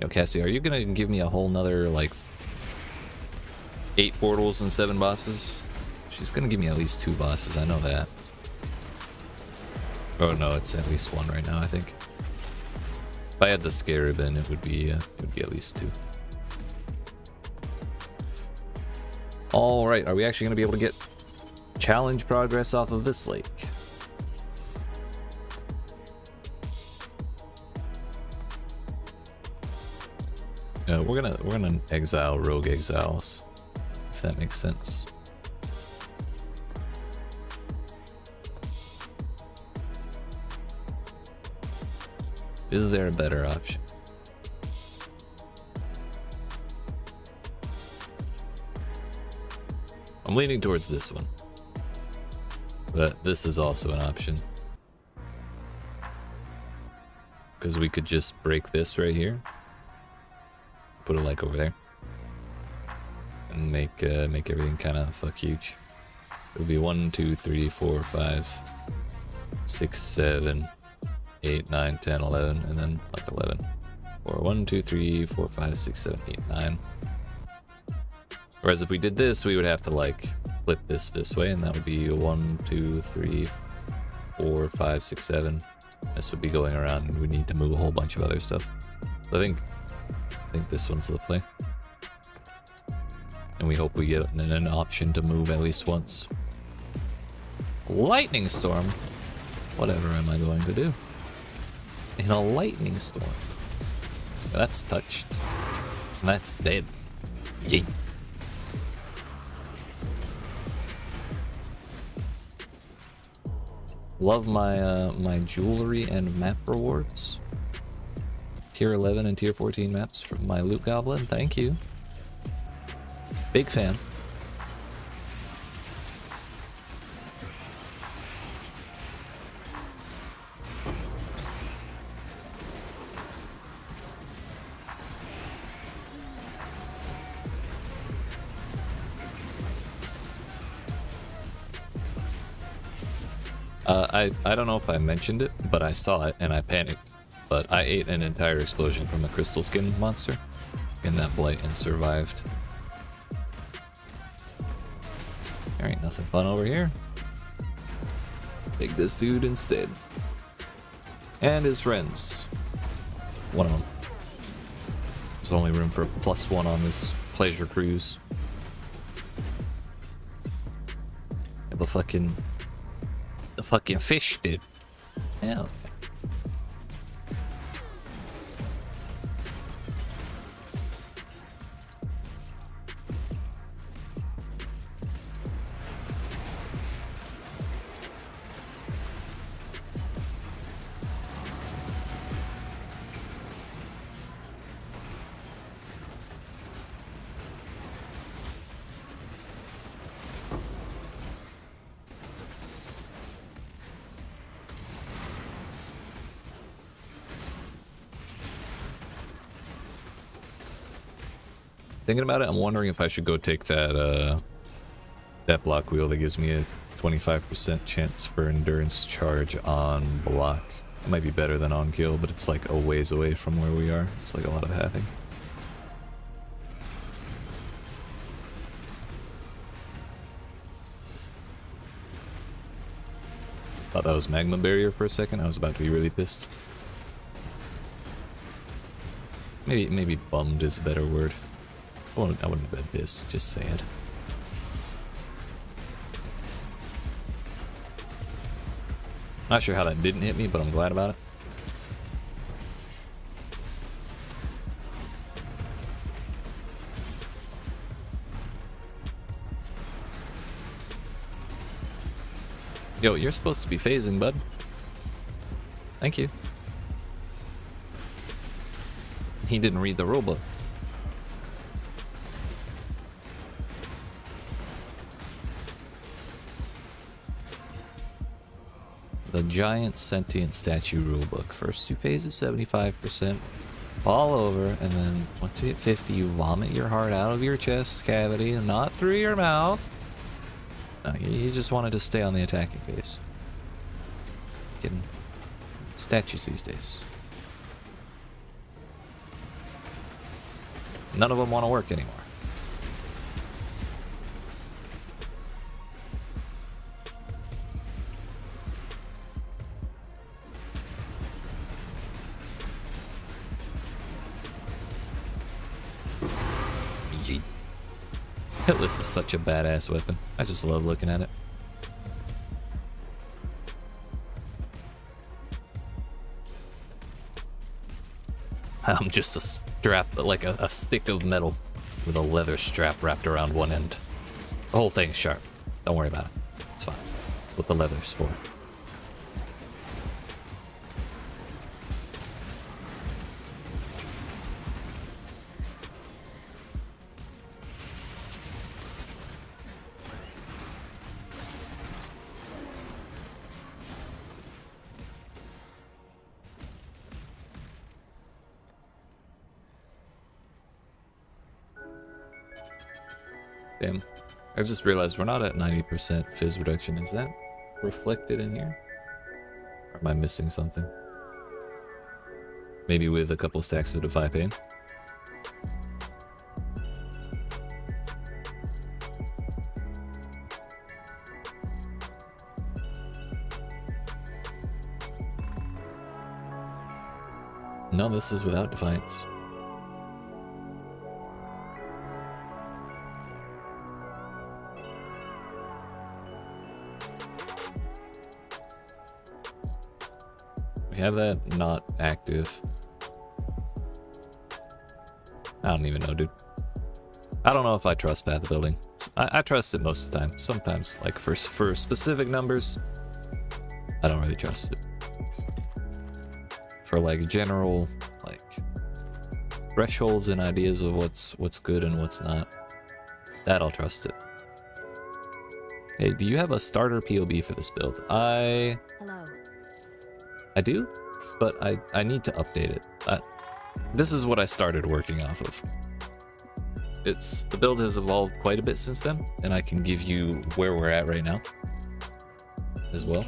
Yo, Cassie, are you gonna give me a whole nother, like, 8 portals and 7 bosses? She's gonna give me at least 2 bosses, I know that. Oh no, it's at least 1 right now, I think. If I had the Scarab in, it would be at least 2. Alright, are we actually gonna be able to get challenge progress off of this lake? We're gonna exile rogue exiles, if that makes sense. Is there a better option? I'm leaning towards this one, but this is also an option, because we could just break this right here. Put it like over there, and make everything kind of fuck huge. It'll be 1, 2, 3, 4, 5, 6, 7, 8, 9, 10, 11, and then like 11. Or 1, 2, 3, 4, 5, 6, 7, 8, 9. Whereas if we did this, we would have to like flip this way, and that would be 1, 2, 3, 4, 5, 6, 7. This would be going around, and we need to move a whole bunch of other stuff. So I think this one's the play. And we hope we get an option to move at least once. Lightning storm? Whatever am I going to do? In a lightning storm. That's touched. And that's dead. Yeet. Love my my jewelry and map rewards. Tier 11 and tier 14 maps from my loot goblin. Thank you. Big fan. I don't know if I mentioned it, but I saw it and I panicked. But I ate an entire explosion from a crystal skin monster in that blight and survived. There ain't nothing fun over here. Take this dude instead. And his friends. One of them. There's only room for +1 on this pleasure cruise. Yeah, the fucking fish, dude. Hell. Thinking about it, I'm wondering if I should go take that that block wheel that gives me a 25% chance for endurance charge on block. It might be better than on kill, but it's like a ways away from where we are. It's like a lot of halving. Thought that was magma barrier for a second. I was about to be really pissed. Maybe bummed is a better word. I wouldn't have been pissed, just sad. Not sure how that didn't hit me, but I'm glad about it. Yo, you're supposed to be phasing, bud. Thank you. He didn't read the rulebook. The giant sentient statue rulebook. First 2 phases, 75%. All over, and then once you hit 50, you vomit your heart out of your chest cavity and not through your mouth. No, he just wanted to stay on the attacking phase. Getting statues these days. None of them want to work anymore. Hitless is such a badass weapon. I just love looking at it. I'm just a strap, like a stick of metal with a leather strap wrapped around one end. The whole thing's sharp. Don't worry about it. It's fine. That's what the leather's for. Damn. I just realized we're not at 90% fizz reduction. Is that reflected in here? Or am I missing something? Maybe with a couple stacks of Defy Pain. No, this is without Defiance. We have that not active. I don't even know, dude. I don't know if I trust path building. I trust it most of the time. Sometimes, like for specific numbers, I don't really trust it. For like general like thresholds and ideas of what's good and what's not, that I'll trust it. Hey, do you have a starter POB for this build? Hello. I do, but I need to update it. This is what I started working off of. The build has evolved quite a bit since then, and I can give you where we're at right now as well.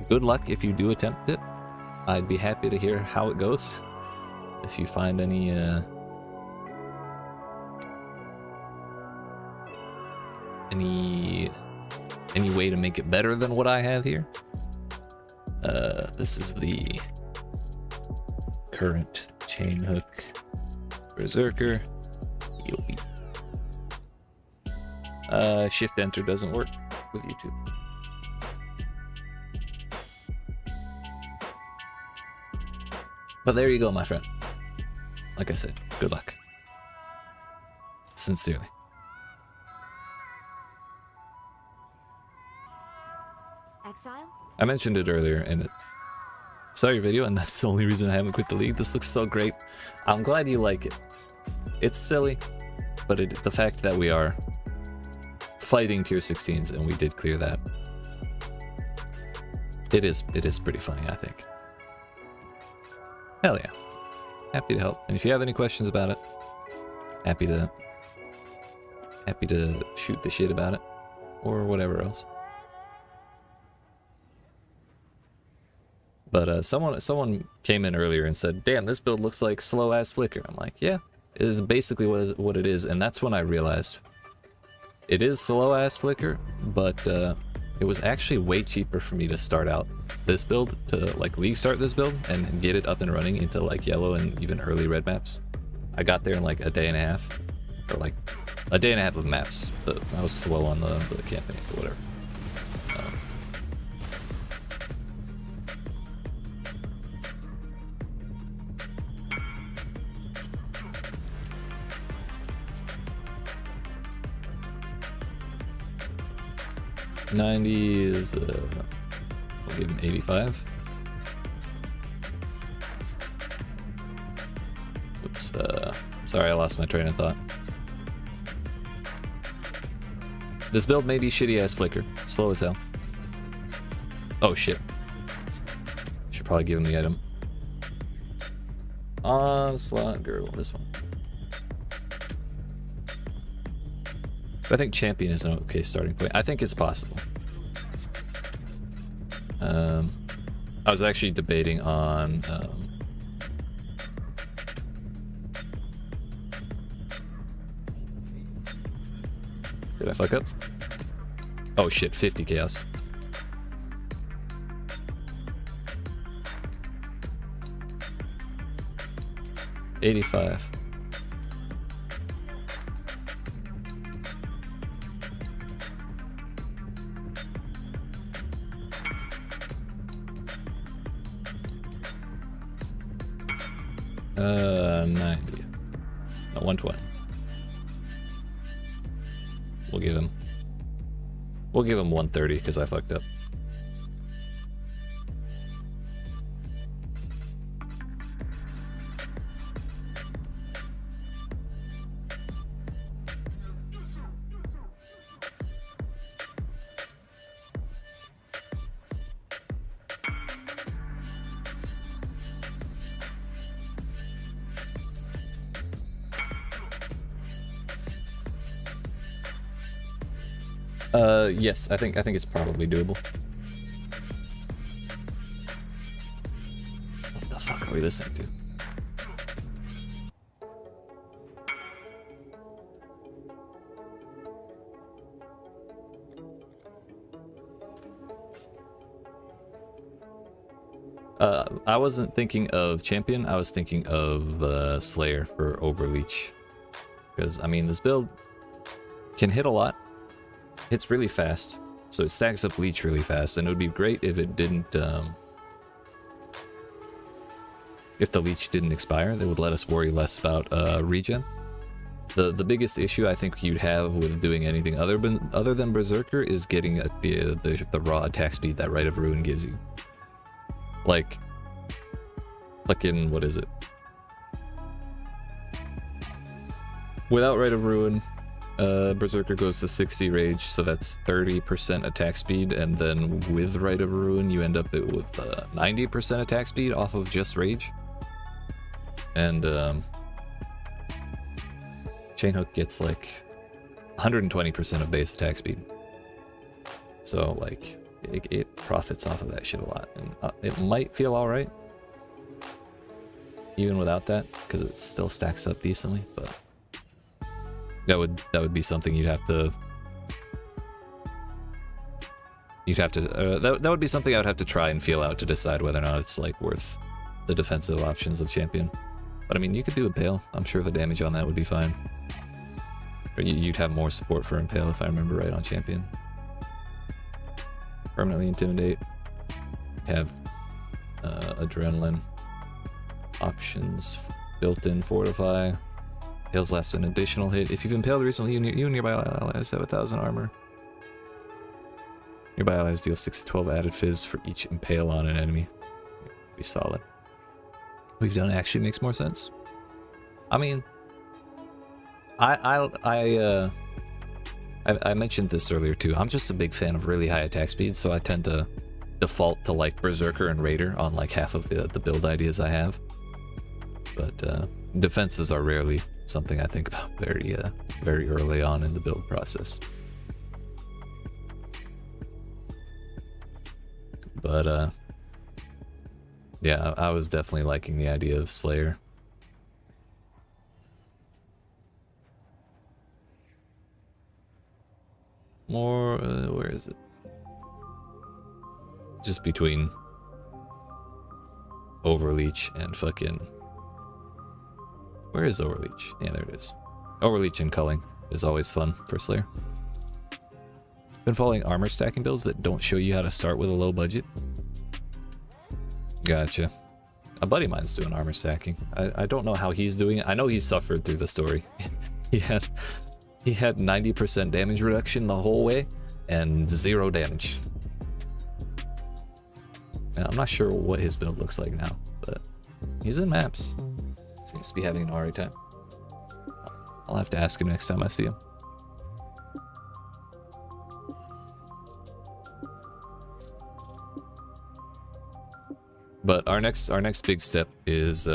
Good luck if you do attempt it. I'd be happy to hear how it goes. If you find any way to make it better than what I have here. This is the current chain hook berserker POE. Shift enter doesn't work with YouTube. But there you go, my friend. Like I said, good luck. Sincerely. Exile? I mentioned it earlier, and saw your video, and that's the only reason I haven't quit the league. This looks so great. I'm glad you like it. It's silly, but the fact that we are fighting tier 16s and we did clear that, it is pretty funny, I think. Hell yeah. Happy to help. And if you have any questions about it, happy to shoot the shit about it or whatever else. But someone came in earlier and said, "Damn, this build looks like slow ass Flicker." I'm like, yeah, it is basically what it is. And that's when I realized it is slow ass Flicker, but it was actually way cheaper for me to start out this build, to like league start this build and get it up and running into like yellow and even early red maps. I got there in like a day and a half, or like a day and a half of maps. I was slow on the campaign or whatever. 90 is, we'll give him 85. Oops, sorry, I lost my train of thought. This build may be shitty ass Flicker, slow as hell. Oh shit. Should probably give him the item. Onslaught Girdle, this one. I think Champion is an okay starting point. I think it's possible. I was actually debating on did I fuck up? Oh shit, 50 chaos. $85. $90. No, 120. We'll give him 130 because I fucked up. Yes, I think it's probably doable. the fuck are we listening to? I wasn't thinking of champion, I was thinking of Slayer for Overleech. Because, I mean, this build can hit a lot, hits really fast, so it stacks up leech really fast, and it would be great if it didn't, if the leech didn't expire. They would let us worry less about regen. The biggest issue I think you'd have with doing anything other than Berserker is getting the raw attack speed that Rite of Ruin gives you. Like, fucking, what is it? Without Rite of Ruin, Berserker goes to 60 rage, so that's 30% attack speed, and then with Rite of Ruin, you end up with 90% attack speed off of just rage. And Chainhook gets like 120% of base attack speed. So, like, it profits off of that shit a lot, and it might feel alright even without that, because it still stacks up decently, but that would be something you'd have to that would be something I would have to try and feel out to decide whether or not it's like worth the defensive options of champion. But I mean, you could do Impale. I'm sure the damage on that would be fine. Or you'd have more support for Impale if I remember right on champion. Permanently Intimidate. Have Adrenaline. Options. Built-in Fortify. Impales last an additional hit. If you've impaled recently, you and nearby allies have 1,000 armor. Nearby allies deal 6 to 12 added fizz for each impale on an enemy. Be solid. We've done actually makes more sense. I mean, I mentioned this earlier too. I'm just a big fan of really high attack speed, so I tend to default to like Berserker and Raider on like half of the build ideas I have. But defenses are rarely something I think about very early on in the build process. But yeah, I was definitely liking the idea of Slayer. More, where is it? Just between Overleech and fucking... Where is Overleech? Yeah, there it is. Overleech and culling is always fun for Slayer. Been following armor stacking builds that don't show you how to start with a low budget. Gotcha. A buddy of mine's doing armor stacking. I don't know how he's doing it. I know he suffered through the story. He had 90% damage reduction the whole way and 0 damage. And I'm not sure what his build looks like now, but he's in maps. Seems to be having an alright time. I'll have to ask him next time I see him. But our next big step is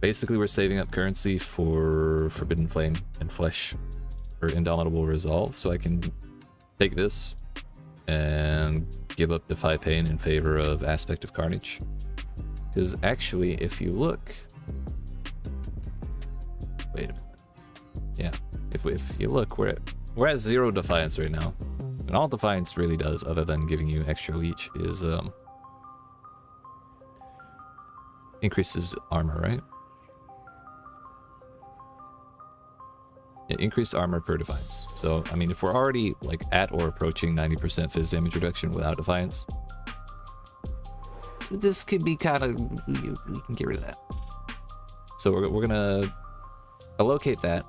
basically we're saving up currency for Forbidden Flame and Flesh for Indomitable Resolve, so I can take this and give up Defy Pain in favor of Aspect of Carnage. Because actually, if you look, wait a minute, yeah, if you look, we're at 0 Defiance right now, and all Defiance really does, other than giving you extra leech, is increases armor, right? Yeah, increased armor per Defiance. So, I mean, if we're already like at or approaching 90% fizz damage reduction without Defiance, this could be kind of, we can get rid of that. So we're gonna allocate that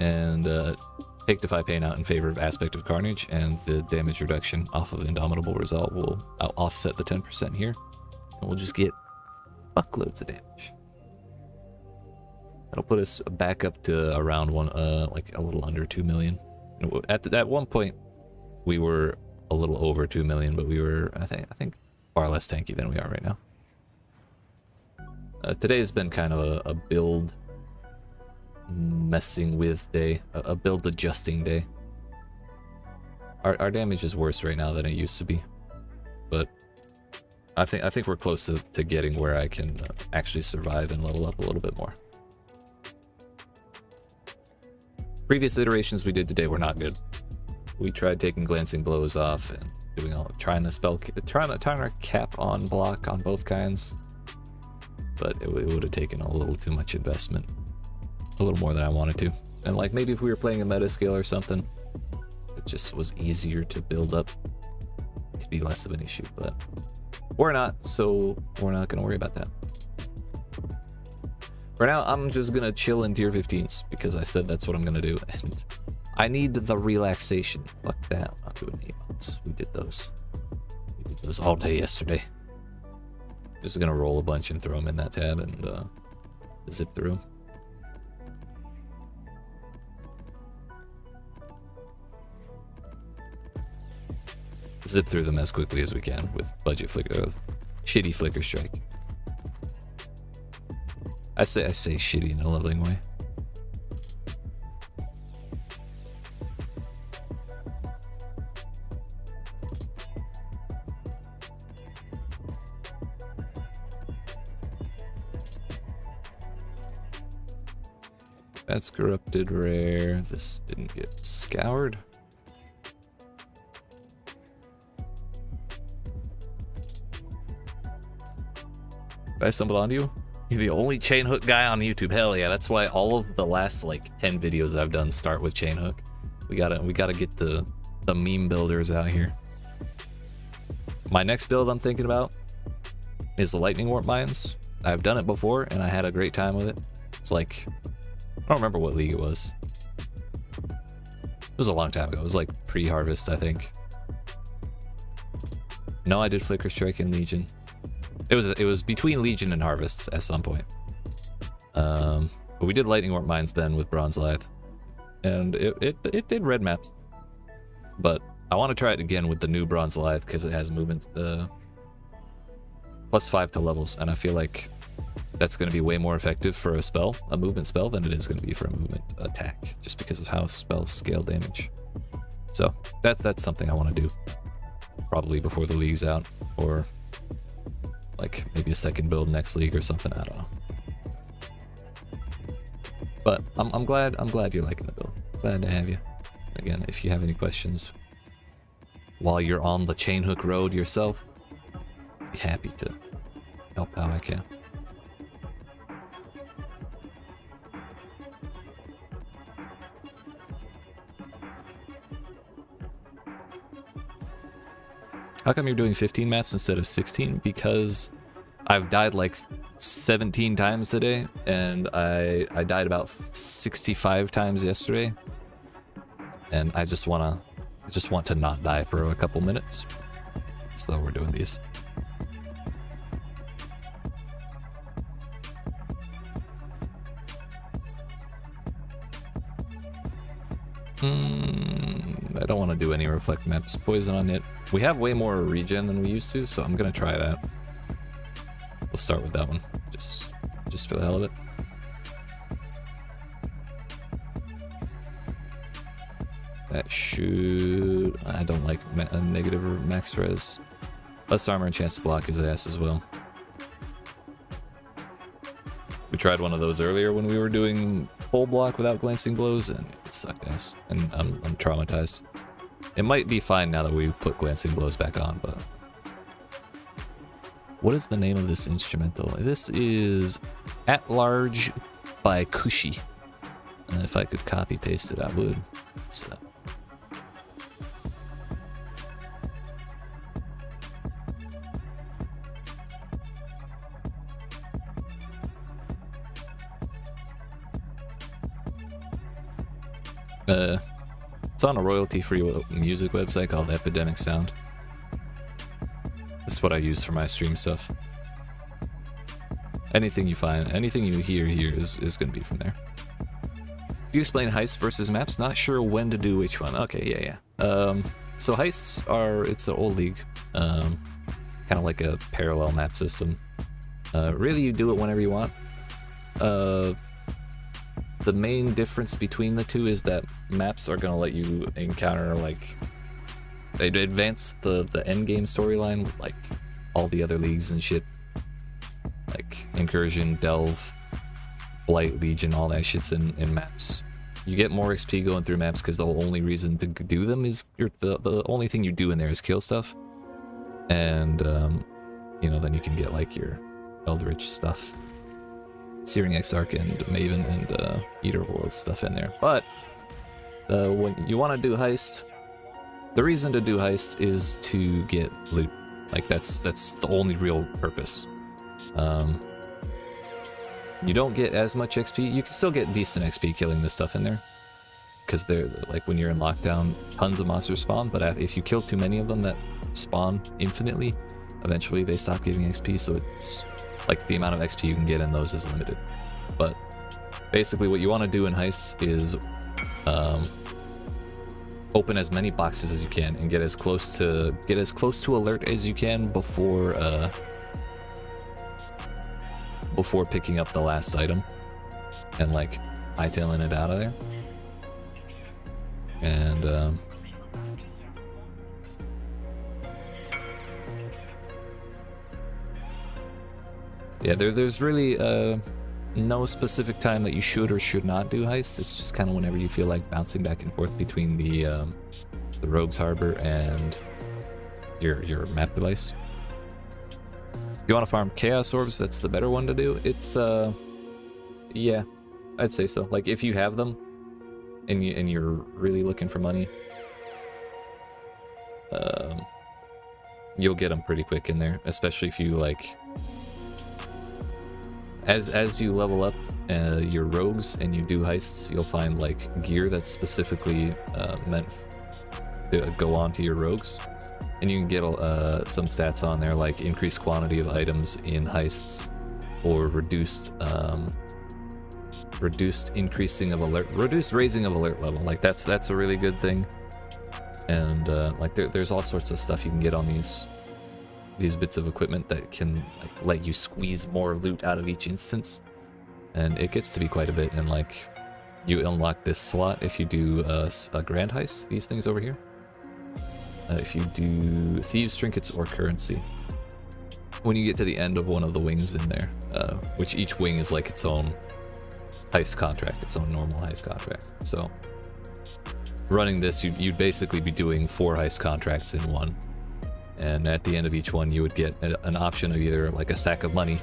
and take Defy Pain out in favor of Aspect of Carnage, and the damage reduction off of Indomitable Resolve will offset the 10% here. And we'll just get fuckloads of damage. That'll put us back up to around like a little under 2 million. At one point, we were a little over 2 million, but we were, I think far less tanky than we are right now. Today's been kind of a build messing with day, a build adjusting day. Our damage is worse right now than it used to be, but I think we're close to getting where I can actually survive and level up a little bit more. Previous iterations we did today were not good. We tried taking glancing blows off and doing trying to cap on block on both kinds, but it would have taken a little too much investment, a little more than I wanted to. And like maybe if we were playing a meta skill or something, it just was easier to build up, it could be less of an issue. But we're not, so we're not gonna worry about that. For now, I'm just gonna chill in tier 15s because I said that's what I'm gonna do, and I need the relaxation. Fuck that. I'm not doing emotes. We did those. We did those all day yesterday. Just gonna roll a bunch and throw them in that tab and zip through. Zip through them as quickly as we can with budget flicker, shitty flicker strike. I say shitty in a loving way. That's corrupted rare. This didn't get scoured. I stumbled onto you? You're the only chain hook guy on YouTube. Hell yeah, that's why all of the last like 10 videos I've done start with chain hook. We gotta get the meme builders out here. My next build I'm thinking about is the lightning warp mines. I've done it before and I had a great time with it. It's like, I don't remember what league it was. It was a long time ago. It was like pre-harvest, I think. No, I did flicker strike in Legion. It was between Legion and Harvests at some point. But we did Lightning Warp Mines then with Bronze Live. And it did red maps. But I want to try it again with the new Bronze Live because it has movement +5 to levels, and I feel like that's going to be way more effective for a movement spell, than it is going to be for a movement attack, just because of how spells scale damage. So that's something I want to do. Probably before the league's out, or like maybe a second build next league or something. I don't know. But I'm glad you're liking the build. Glad to have you. Again, if you have any questions while you're on the chain hook road yourself, be happy to help how I can. How come you're doing 15 maps instead of 16? Because I've died like 17 times today, and I died about 65 times yesterday, and I just want to not die for a couple minutes. So we're doing these. I don't want to do any reflect maps. Poison on it. We have way more regen than we used to, so I'm gonna try that. We'll start with that one, just for the hell of it. That should... I don't like negative or max res. Less armor and chance to block his ass as well. We tried one of those earlier when we were doing full block without glancing blows, and it sucked ass, and I'm traumatized. It might be fine now that we've put glancing blows back on, but... What is the name of this instrumental? This is At Large by Kushi. And if I could copy paste it, I would. So. It's on a royalty-free music website called Epidemic Sound. That's what I use for my stream stuff. Anything you find, anything you hear here is going to be from there. You explain heists versus maps? Not sure when to do which one. Okay, yeah. So heists are, it's an old league. Kind of like a parallel map system. Really, you do it whenever you want. The main difference between the two is that maps are going to let you encounter, like, they advance the end game storyline with like all the other leagues and shit. Like Incursion, Delve, Blight, Legion, all that shit's in maps. You get more XP going through maps because the only reason to do them is the only thing you do in there is kill stuff. And, you know, then you can get like your Eldritch stuff. Searing Exarch and Maven and Eater of Worlds stuff in there. But when you want to do heist, the reason to do heist is to get loot. Like that's the only real purpose. You don't get as much XP. You can still get decent XP killing this stuff in there, because they're like when you're in lockdown, tons of monsters spawn. But if you kill too many of them that spawn infinitely, eventually they stop giving XP. So it's like the amount of XP you can get in those is limited. But basically, what you want to do in heists is open as many boxes as you can and get as close to alert as you can before picking up the last item and like hightailing it out of there. And yeah, there's really no specific time that you should or should not do heists. It's just kind of whenever you feel like bouncing back and forth between the Rogue's Harbor and your map device. If you want to farm Chaos Orbs, that's the better one to do. It's yeah, I'd say so. Like if you have them and you're really looking for money, you'll get them pretty quick in there, especially if you like as you level up your rogues and you do heists, you'll find like gear that's specifically meant to go onto your rogues, and you can get some stats on there like increased quantity of items in heists, or reduced increasing of alert, reduced raising of alert level. Like that's a really good thing. And like there's all sorts of stuff you can get on these bits of equipment that can like let you squeeze more loot out of each instance, and it gets to be quite a bit. And like you unlock this slot if you do a grand heist, these things over here. If you do thieves trinkets or currency, when you get to the end of one of the wings in there, which each wing is like its own heist contract, its own normal heist contract. So running this, you'd basically be doing 4 heist contracts in one. And at the end of each one, you would get an option of either like a stack of money,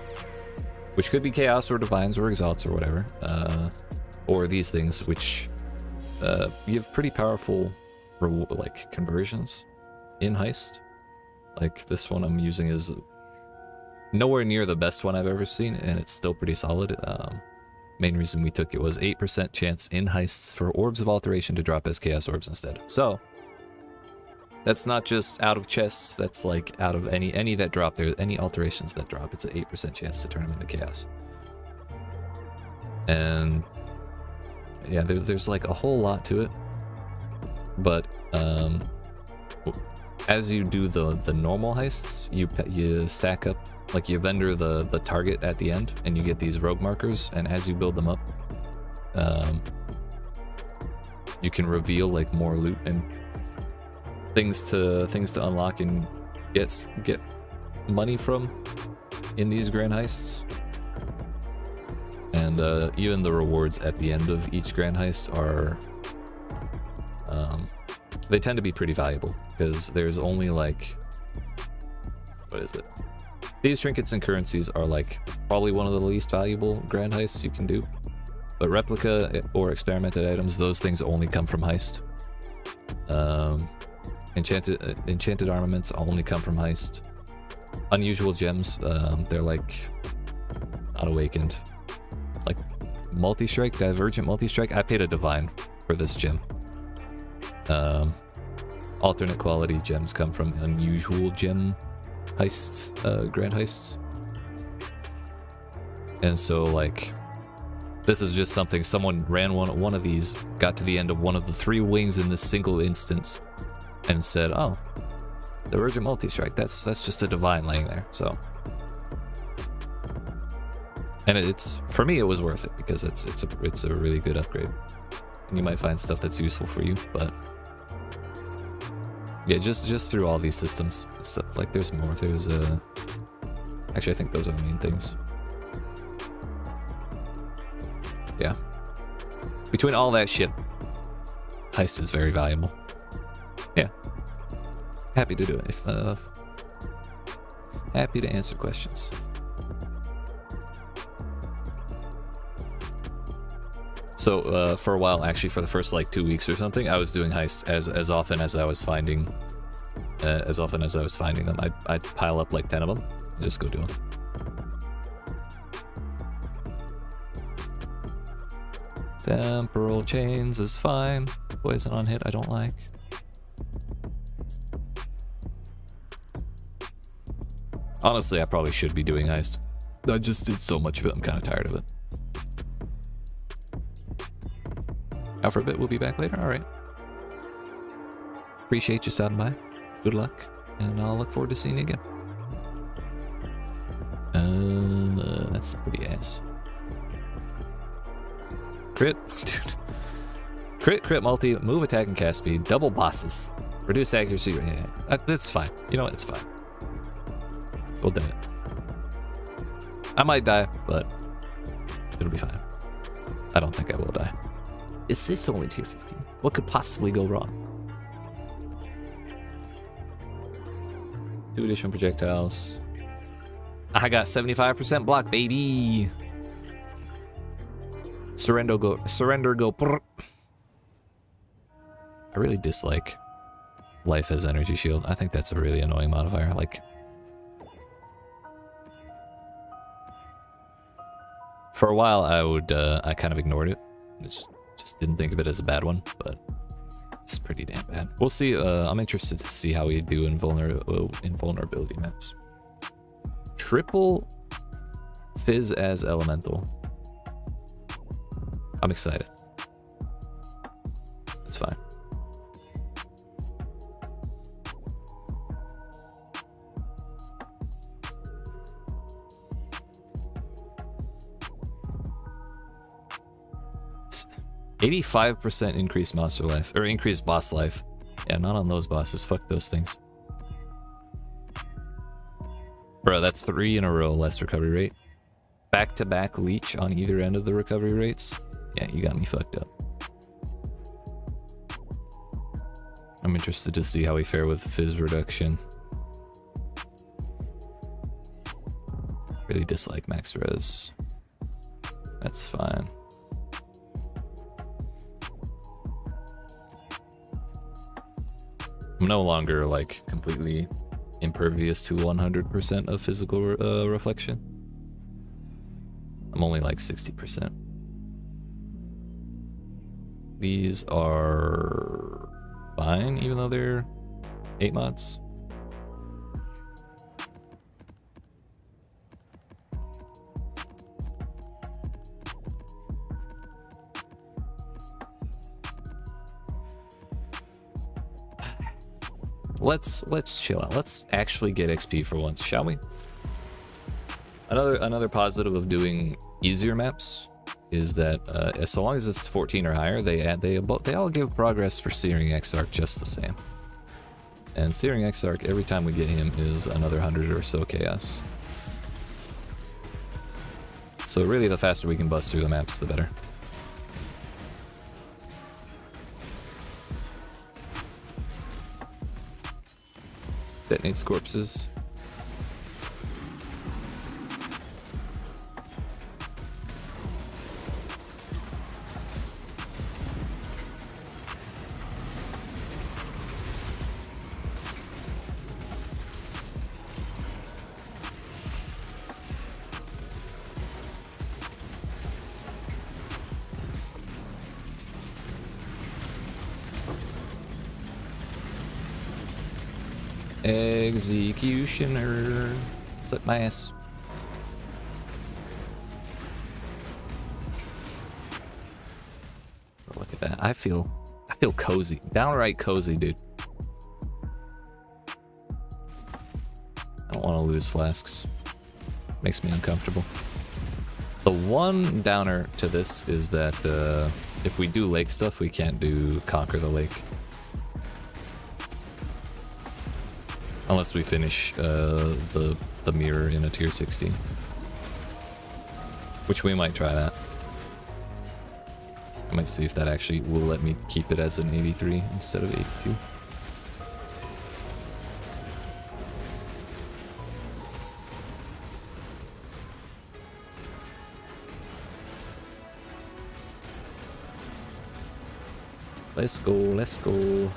which could be Chaos or Divines or Exalts or whatever, or these things, which give pretty powerful like conversions in heist. Like this one I'm using is nowhere near the best one I've ever seen, and it's still pretty solid. Main reason we took it was 8% chance in heists for Orbs of Alteration to drop as Chaos Orbs instead. So that's not just out of chests, that's like out of any that drop there, any alterations that drop, it's an 8% chance to turn them into Chaos. And yeah, there's like a whole lot to it. But as you do the normal heists, you stack up, like you vendor the target at the end, and you get these rogue markers, and as you build them up, you can reveal like more loot and things to unlock and get money from in these grand heists. And even the rewards at the end of each grand heist are they tend to be pretty valuable, because there's only like, what is it? These trinkets and currencies are like probably one of the least valuable grand heists you can do. But replica or experimented items, those things only come from heist. Enchanted armaments only come from heist. Unusual gems, they're like not awakened. Like multi-strike, divergent multi-strike. I paid a divine for this gem. Alternate quality gems come from unusual gem heist, grand heists. And so like this is just something someone ran one of these, got to the end of one of the 3 wings in this single instance, and said, oh, divergent multi-strike, that's just a divine laying there. So, and it's, for me it was worth it, because it's a really good upgrade, and you might find stuff that's useful for you. But Yeah, just through all these systems. Stuff like there's more. There's actually I think those are the main things. Yeah. Between all that shit, heist is very valuable. Yeah. Happy to do it. If happy to answer questions. So for a while, actually, for the first like 2 weeks or something, I was doing heists as often as I was finding, them. I'd pile up like 10 of them, and just go do them. Temporal chains is fine. Poison on hit, I don't like. Honestly, I probably should be doing heist. I just did so much of it, I'm kind of tired of it. Out for a bit, we'll be back later. Alright. Appreciate you stopping by. Good luck, and I'll look forward to seeing you again. That's pretty ass. Crit, dude. Crit, multi, move, attack, and cast speed. Double bosses. Reduced accuracy. Yeah, that's fine. You know what? It's fine. We'll do it. I might die, but it'll be fine. I don't think I will die. Is this only tier 15? What could possibly go wrong? 2 additional projectiles. I got 75% block, baby. Surrender go. Brr. I really dislike life as energy shield. I think that's a really annoying modifier. Like, for a while, I kind of ignored it. Just didn't think of it as a bad one, but it's pretty damn bad. We'll see. I'm interested to see how we do in vulnerability maps. Triple Fizz as elemental. I'm excited. It's fine. It's 85% increased monster life, or increased boss life. Yeah, not on those bosses. Fuck those things. Bro, that's 3 in a row less recovery rate. Back-to-back leech on either end of the recovery rates. Yeah, you got me fucked up. I'm interested to see how we fare with fizz reduction. Really dislike max res. That's fine. I'm no longer like completely impervious to 100% of physical reflection. I'm only like 60%. These are fine, even though they're 8 mods. Let's chill out. Let's actually get XP for once, shall we? Another positive of doing easier maps is that so long as it's 14 or higher, they all give progress for Searing Exarch just the same. And Searing Exarch, every time we get him, is another 100 or so chaos. So really, the faster we can bust through the maps, the better. Detonates corpses. Executioner. Suck my ass. Look at that. I feel cozy. Downright cozy, dude. I don't want to lose flasks. Makes me uncomfortable. The one downer to this is that if we do lake stuff, we can't do Conquer the Lake. Unless we finish the mirror in a tier 16. Which we might try that. I might see if that actually will let me keep it as an 83 instead of 82. Let's go, let's go.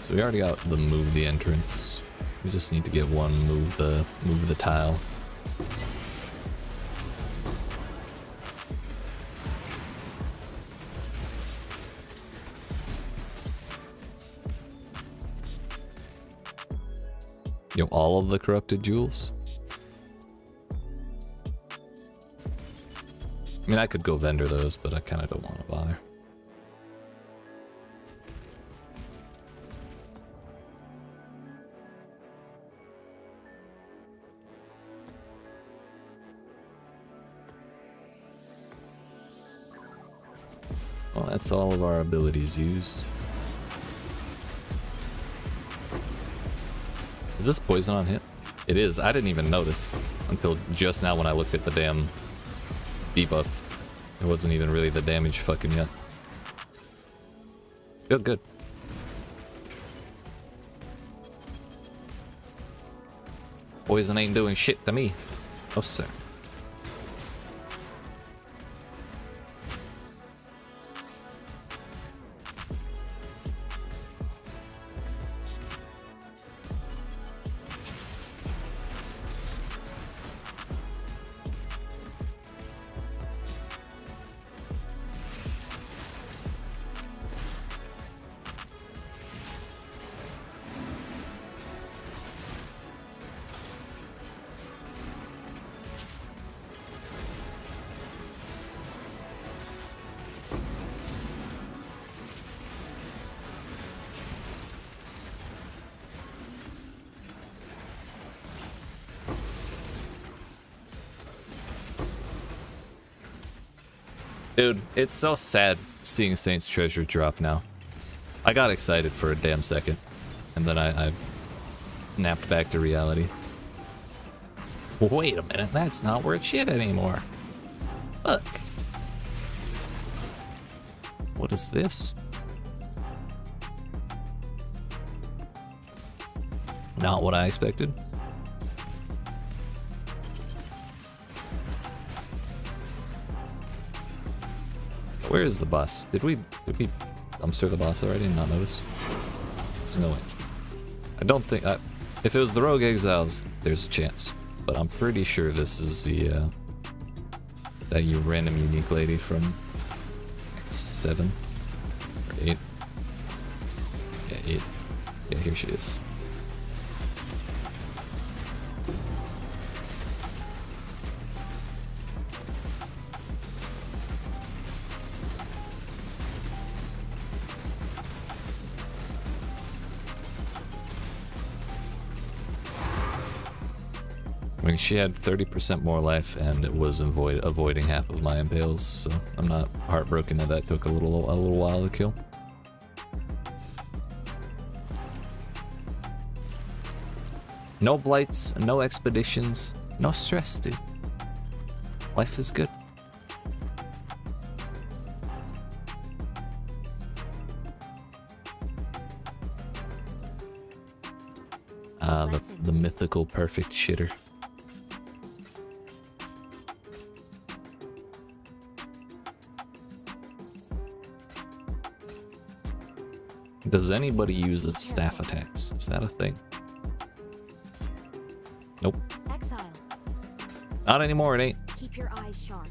So we already got the move the entrance. We just need to get one move the tile. You know, all of the corrupted jewels. I mean, I could go vendor those, but I kind of don't want to bother. Well, that's all of our abilities used. Is this poison on hit? It is. I didn't even notice until just now when I looked at the damn debuff. It wasn't even really the damage fucking yet. Good, good. Poison ain't doing shit to me. Oh, sir. Dude, it's so sad seeing Saint's Treasure drop now. I got excited for a damn second, and then I snapped back to reality. Wait a minute, that's not worth shit anymore. Look. What is this? Not what I expected. Where is the boss? Did we dumpster the boss already and not notice? There's no way. I don't think if it was the Rogue Exiles, there's a chance. But I'm pretty sure this is the that random unique lady from 7 or 8. Yeah, 8. Yeah, here she is. I mean, she had 30% more life, and it was avoiding half of my impales, so I'm not heartbroken that took a little while to kill. No blights, no expeditions, no stress, dude. Life is good. The mythical perfect shitter. Does anybody use a staff attacks? Is that a thing? Nope. Exile. Not anymore, it ain't. Keep your eyes sharp.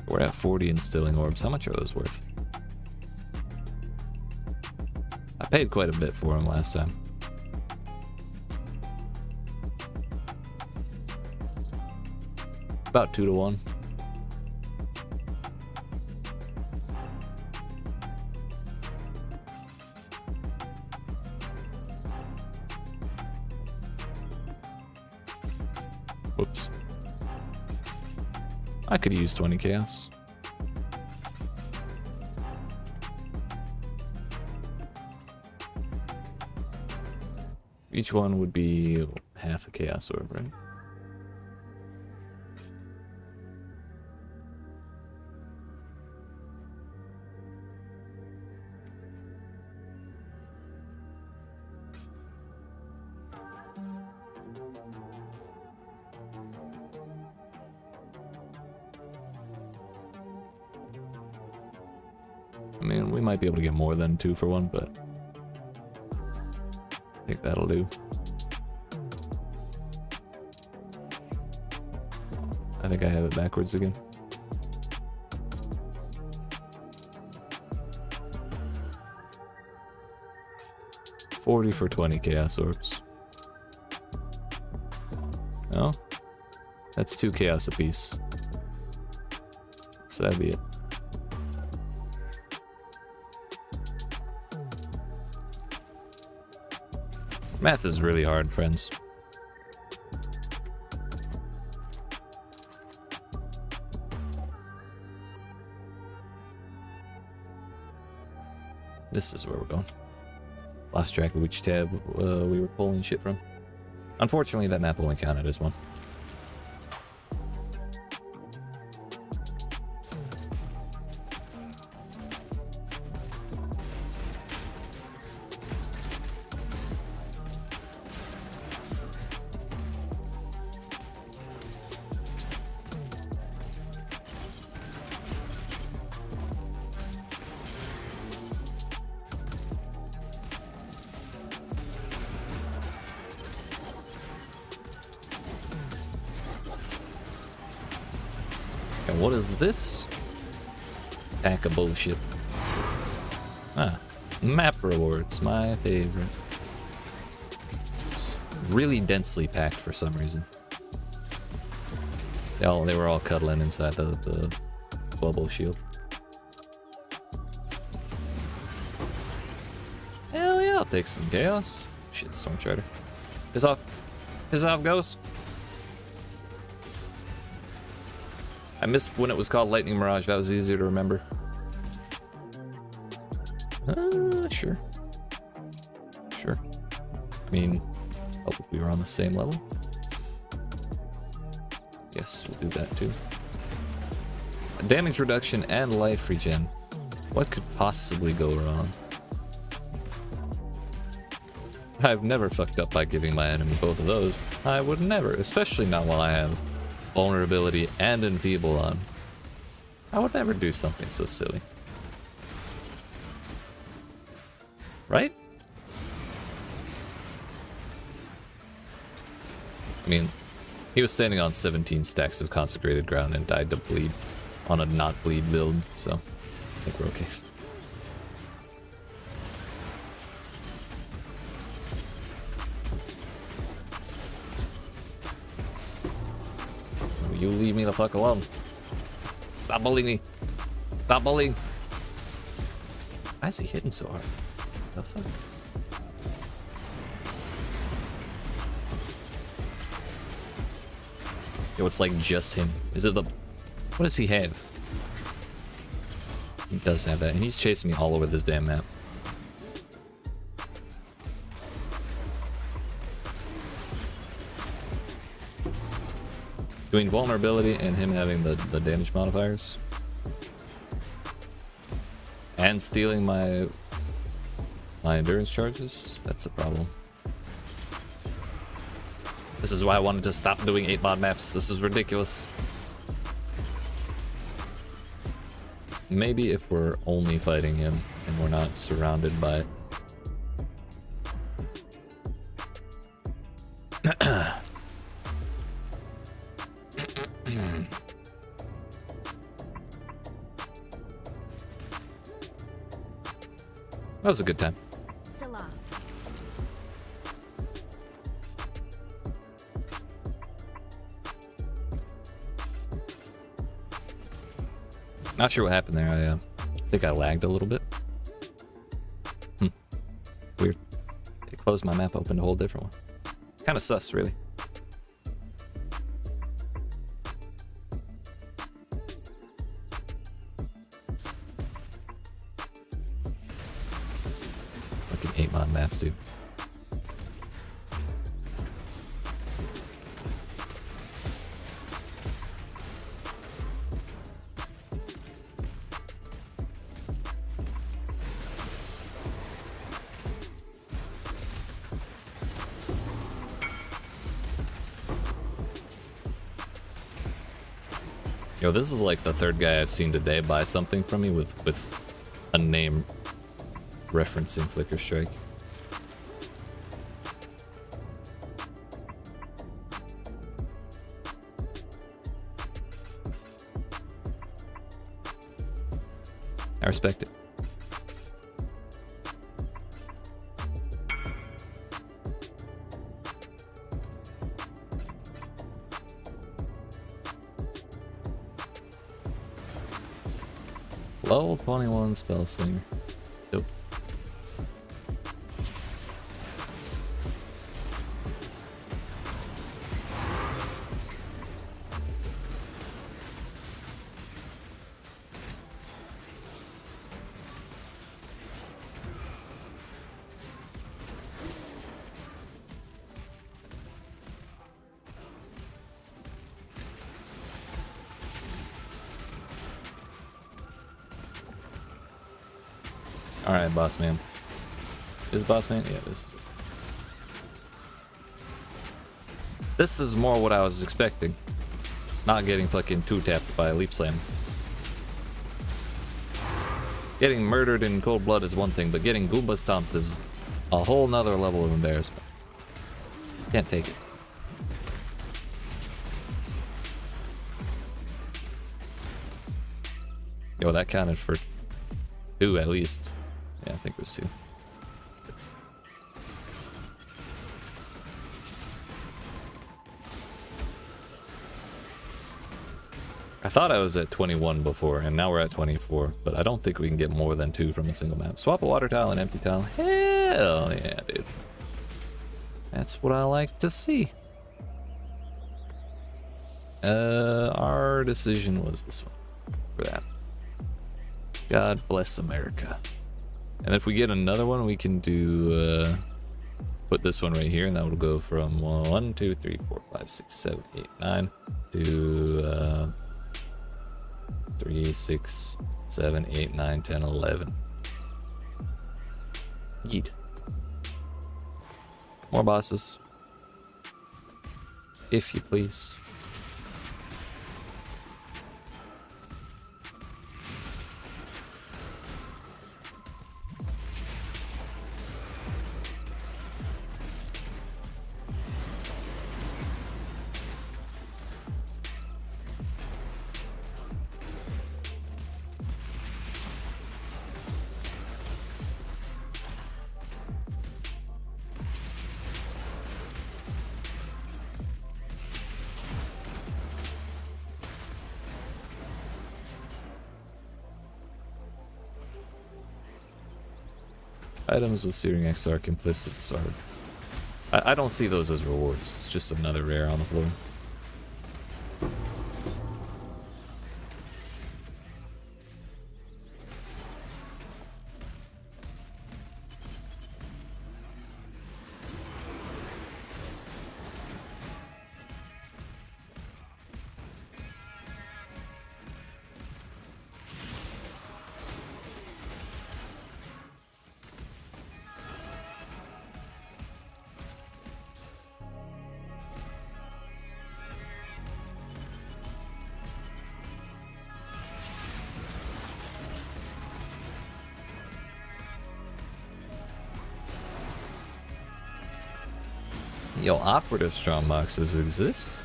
We're at 40 instilling orbs. How much are those worth? I Paid quite a bit for him last time. About 2 to 1. Whoops. I could use 20 chaos. Each one would be half a chaos orb, right? I mean, we might be able to get more than 2 for 1, but I think that'll do. I think I have it backwards again. $40 for 20 chaos orbs. No? That's 2 chaos apiece. So that'd be it. Math is really hard, friends. This is where we're going. Lost track of which tab we were pulling shit from. Unfortunately, that map only counted as one. And what is this? Pack of bullshit. Ah, map rewards, my favorite. It's really densely packed for some reason. They were all cuddling inside the bubble shield. Hell yeah, I'll take some chaos. Shit, Storm Strider. Piss off. Piss off, Ghost. I missed when it was called Lightning Mirage. That was easier to remember. Sure. Sure. I mean, hope if we were on the same level. Yes, we'll do that too. Damage reduction and life regen. What could possibly go wrong? I've never fucked up by giving my enemy both of those. I would never, especially not while I have vulnerability and enfeeble on. I would never do something so silly. Right? I mean, he was standing on 17 stacks of consecrated ground and died to bleed on a not bleed build, so I think we're okay. You leave me the fuck alone. Stop bullying me. Stop bullying. Why is he hitting so hard? The fuck? Yo, it's like just him. Is it the... What does he have? He does have that, and he's chasing me all over this damn map. Doing vulnerability and him having the damage modifiers. And stealing my endurance charges. That's a problem. This is why I wanted to stop doing 8-mod maps. This is ridiculous. Maybe if we're only fighting him and we're not surrounded by... That was a good time. Not sure what happened there. I think I lagged a little bit. Weird. It closed my map, opened a whole different one. Kind of sus, really. Fucking hate mod maps, dude. Yo, this is like the third guy I've seen today buy something from me with a name referencing Flicker Strike. I respect it. Level 21 spell slinger. Dope. Alright, boss man. Is boss man? Yeah, this is it. This is more what I was expecting. Not getting fucking two-tapped by a leap slam. Getting murdered in cold blood is one thing, but getting Goomba stomped is a whole nother level of embarrassment. Can't take it. Yo, that counted for 2 at least. Yeah, I think it was 2. I thought I was at 21 before, and now we're at 24, but I don't think we can get more than 2 from a single map. Swap a water tile and empty tile. Hell yeah, dude. That's what I like to see. Our decision was this one for that. God bless America. And if we get another one, we can do, put this one right here, and that will go from 1, 2, 3, 4, 5, 6, 7, 8, 9 to 3, 6, 7, 8, 9, 10, 11. Yeet. More bosses. If you please. Items with Searing Exarch implicits are... I don't see those as rewards, it's just another rare on the floor. Yo, operative strong boxes exist?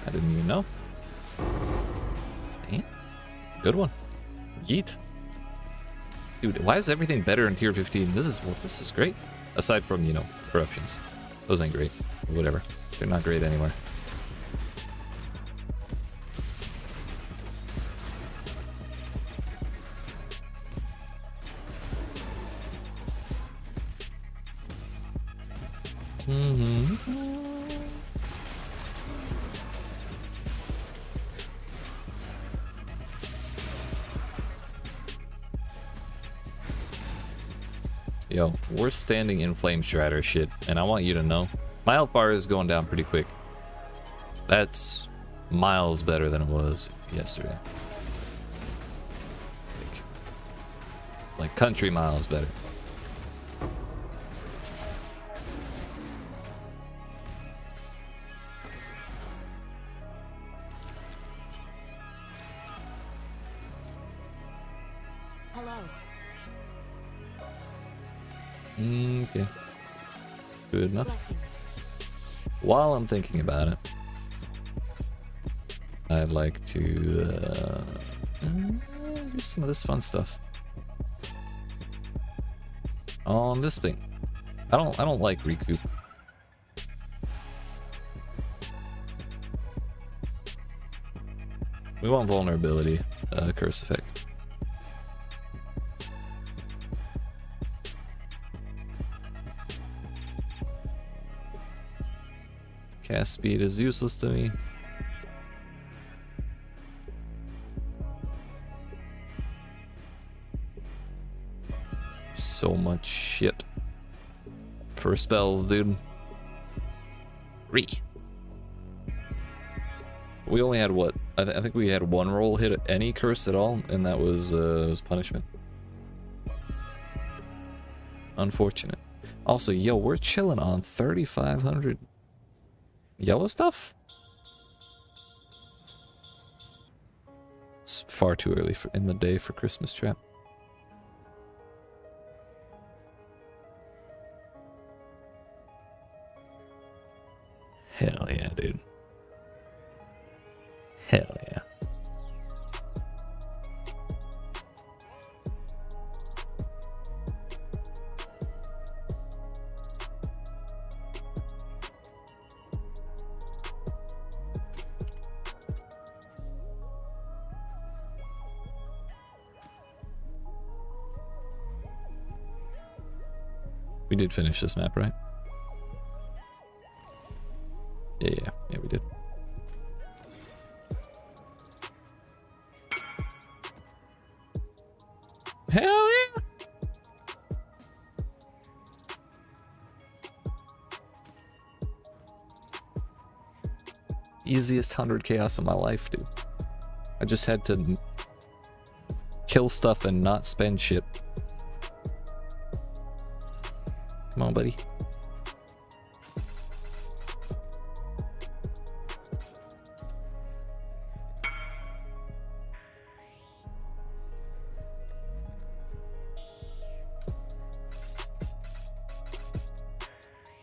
I didn't even know. Damn. Good one. Yeet. Dude, why is everything better in tier 15? This is great. Aside from, you know, corruptions. Those ain't great. Or whatever. They're not great anywhere. Yo, we're standing in flame strider shit, and I want you to know, my health bar is going down pretty quick. That's miles better than it was yesterday. Like country miles better. Hello. Okay. Good enough. Blessings. While I'm thinking about it, I'd like to do some of this fun stuff. On this thing. I don't like recoup. We want vulnerability, curse effect. Cast speed is useless to me. So much shit for spells, dude. We only had what? I think we had one roll hit any curse at all, and that was punishment. Unfortunate. Also, yo, we're chilling on 3,500 yellow stuff. It's far too early in the day for Christmas trap. Hell yeah, dude. Hell yeah. We did finish this map, right? Yeah, we did. Hell yeah! Easiest 100 chaos of my life, dude. I just had to kill stuff and not spend shit. Come on, buddy.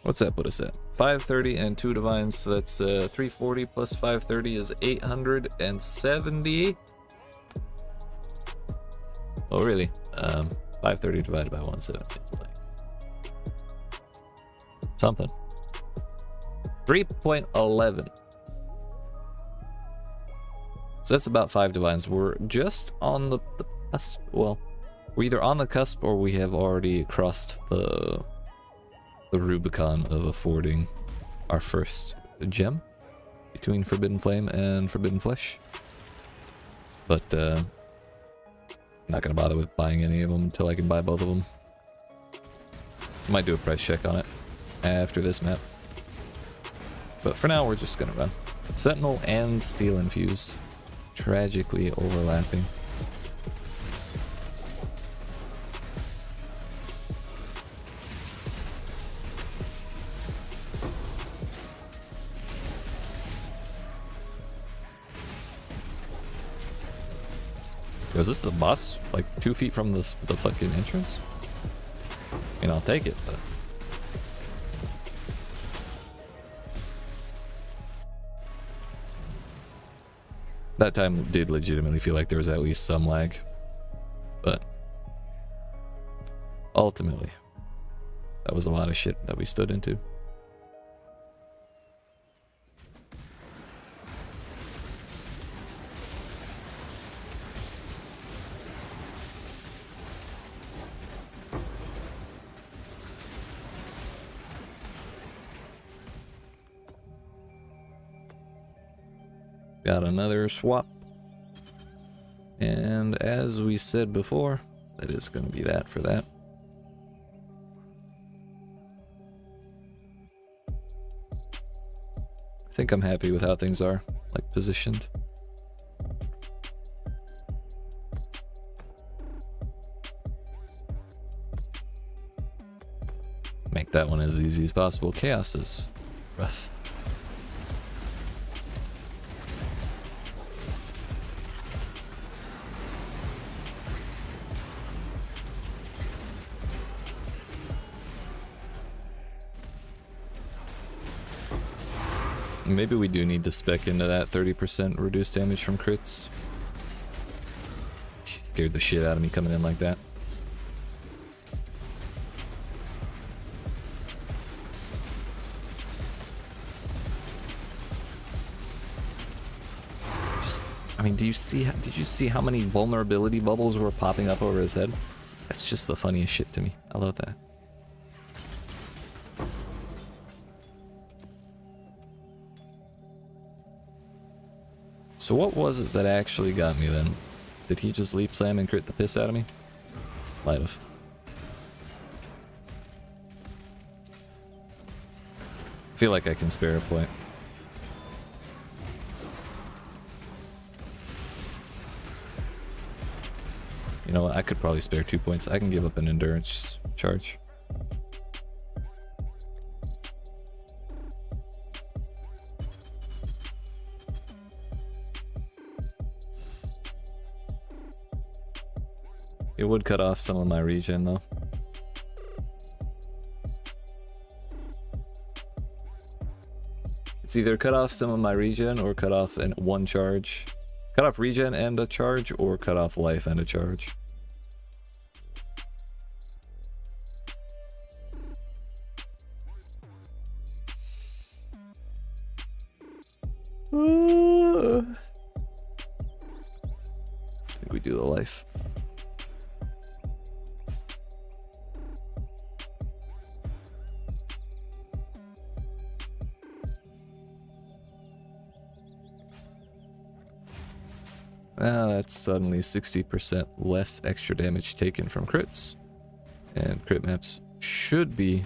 What's that put us at? 530 and 2 divines, so that's 340 plus 530 is 870. Oh, really? 530 divided by 170 is like something. 3.11. So that's about 5 divines. We're just on the cusp. Well, we're either on the cusp or we have already crossed the Rubicon of affording our first gem between Forbidden Flame and Forbidden Flesh. But I'm not gonna bother with buying any of them until I can buy both of them. Might do a price check on it after this map. But for now, we're just gonna run. Sentinel and Steel Infuse, tragically overlapping. Yo, is this the boss? Like 2 feet from the fucking entrance? I mean, I'll take it, but... That time did legitimately feel like there was at least some lag. But... ultimately, that was a lot of shit that we stood into. Got another swap. And as we said before, that is going to be that for that. think I'm happy with how things are, like, positioned. Make that one as easy as possible. Chaos is rough. Maybe we do need to spec into that 30% reduced damage from crits. She scared the shit out of me coming in like that. Just, I mean, did you see how many vulnerability bubbles were popping up over his head? That's just the funniest shit to me. I love that. So what was it that actually got me then? Did he just leap slam and crit the piss out of me? Might have. I feel like I can spare a point. You know what? I could probably spare 2 points. I can give up an endurance charge. It would cut off some of my regen though. It's either cut off some of my regen or cut off one charge. Cut off regen and a charge, or cut off life and a charge. I think we do the life. That's suddenly 60% less extra damage taken from crits. And crit maps should be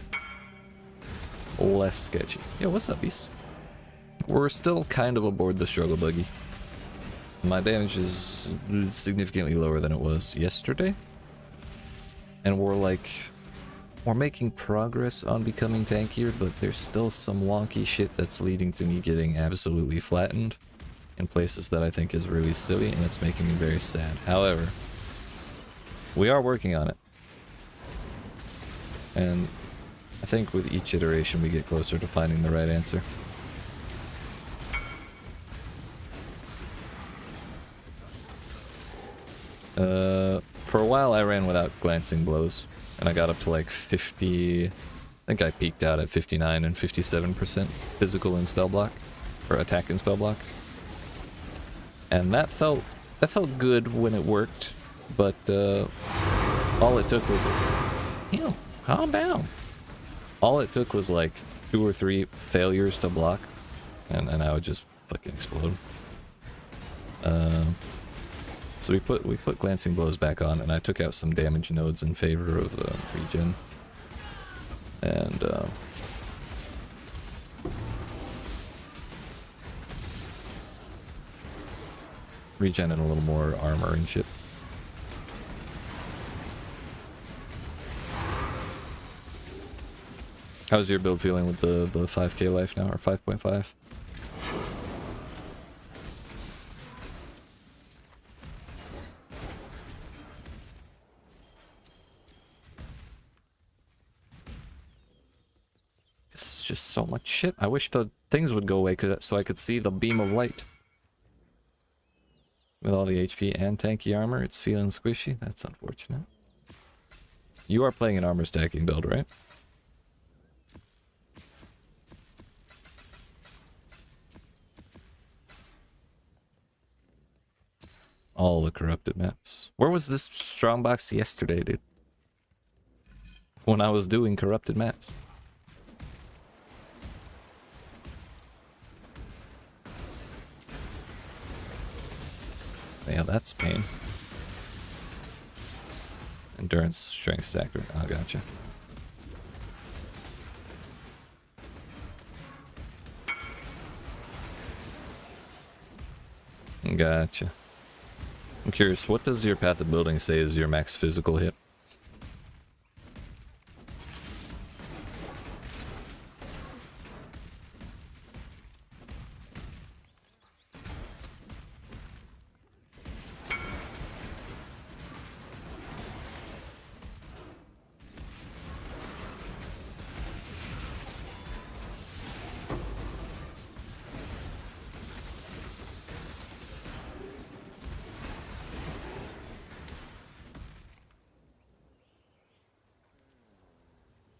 less sketchy. Yeah, what's up, Beast? We're still kind of aboard the struggle buggy. My damage is significantly lower than it was yesterday. And we're making progress on becoming tankier, but there's still some wonky shit that's leading to me getting absolutely flattened in places that I think is really silly, and it's making me very sad. However, we are working on it. And I think with each iteration we get closer to finding the right answer. For a while I ran without glancing blows, and I got up to like 50... I think I peaked out at 59 and 57% physical in spell block, or attack in spell block. And that felt good when it worked, but all it took was, calm down. All it took was like 2 or 3 failures to block, and I would just fucking explode. So we put glancing blows back on, and I took out some damage nodes in favor of regen. And regen and a little more armor and shit. How's your build feeling with the 5k life now, or 5.5? It's just so much shit. I wish the things would go away so I could see the beam of light. With all the HP and tanky armor, it's feeling squishy. That's unfortunate. You are playing an armor stacking build, right? All the corrupted maps. Where was this strongbox yesterday, dude? When I was doing corrupted maps. Yeah, that's pain. Endurance, strength stacker. Oh, gotcha. Gotcha. I'm curious, what does your path of building say is your max physical hit?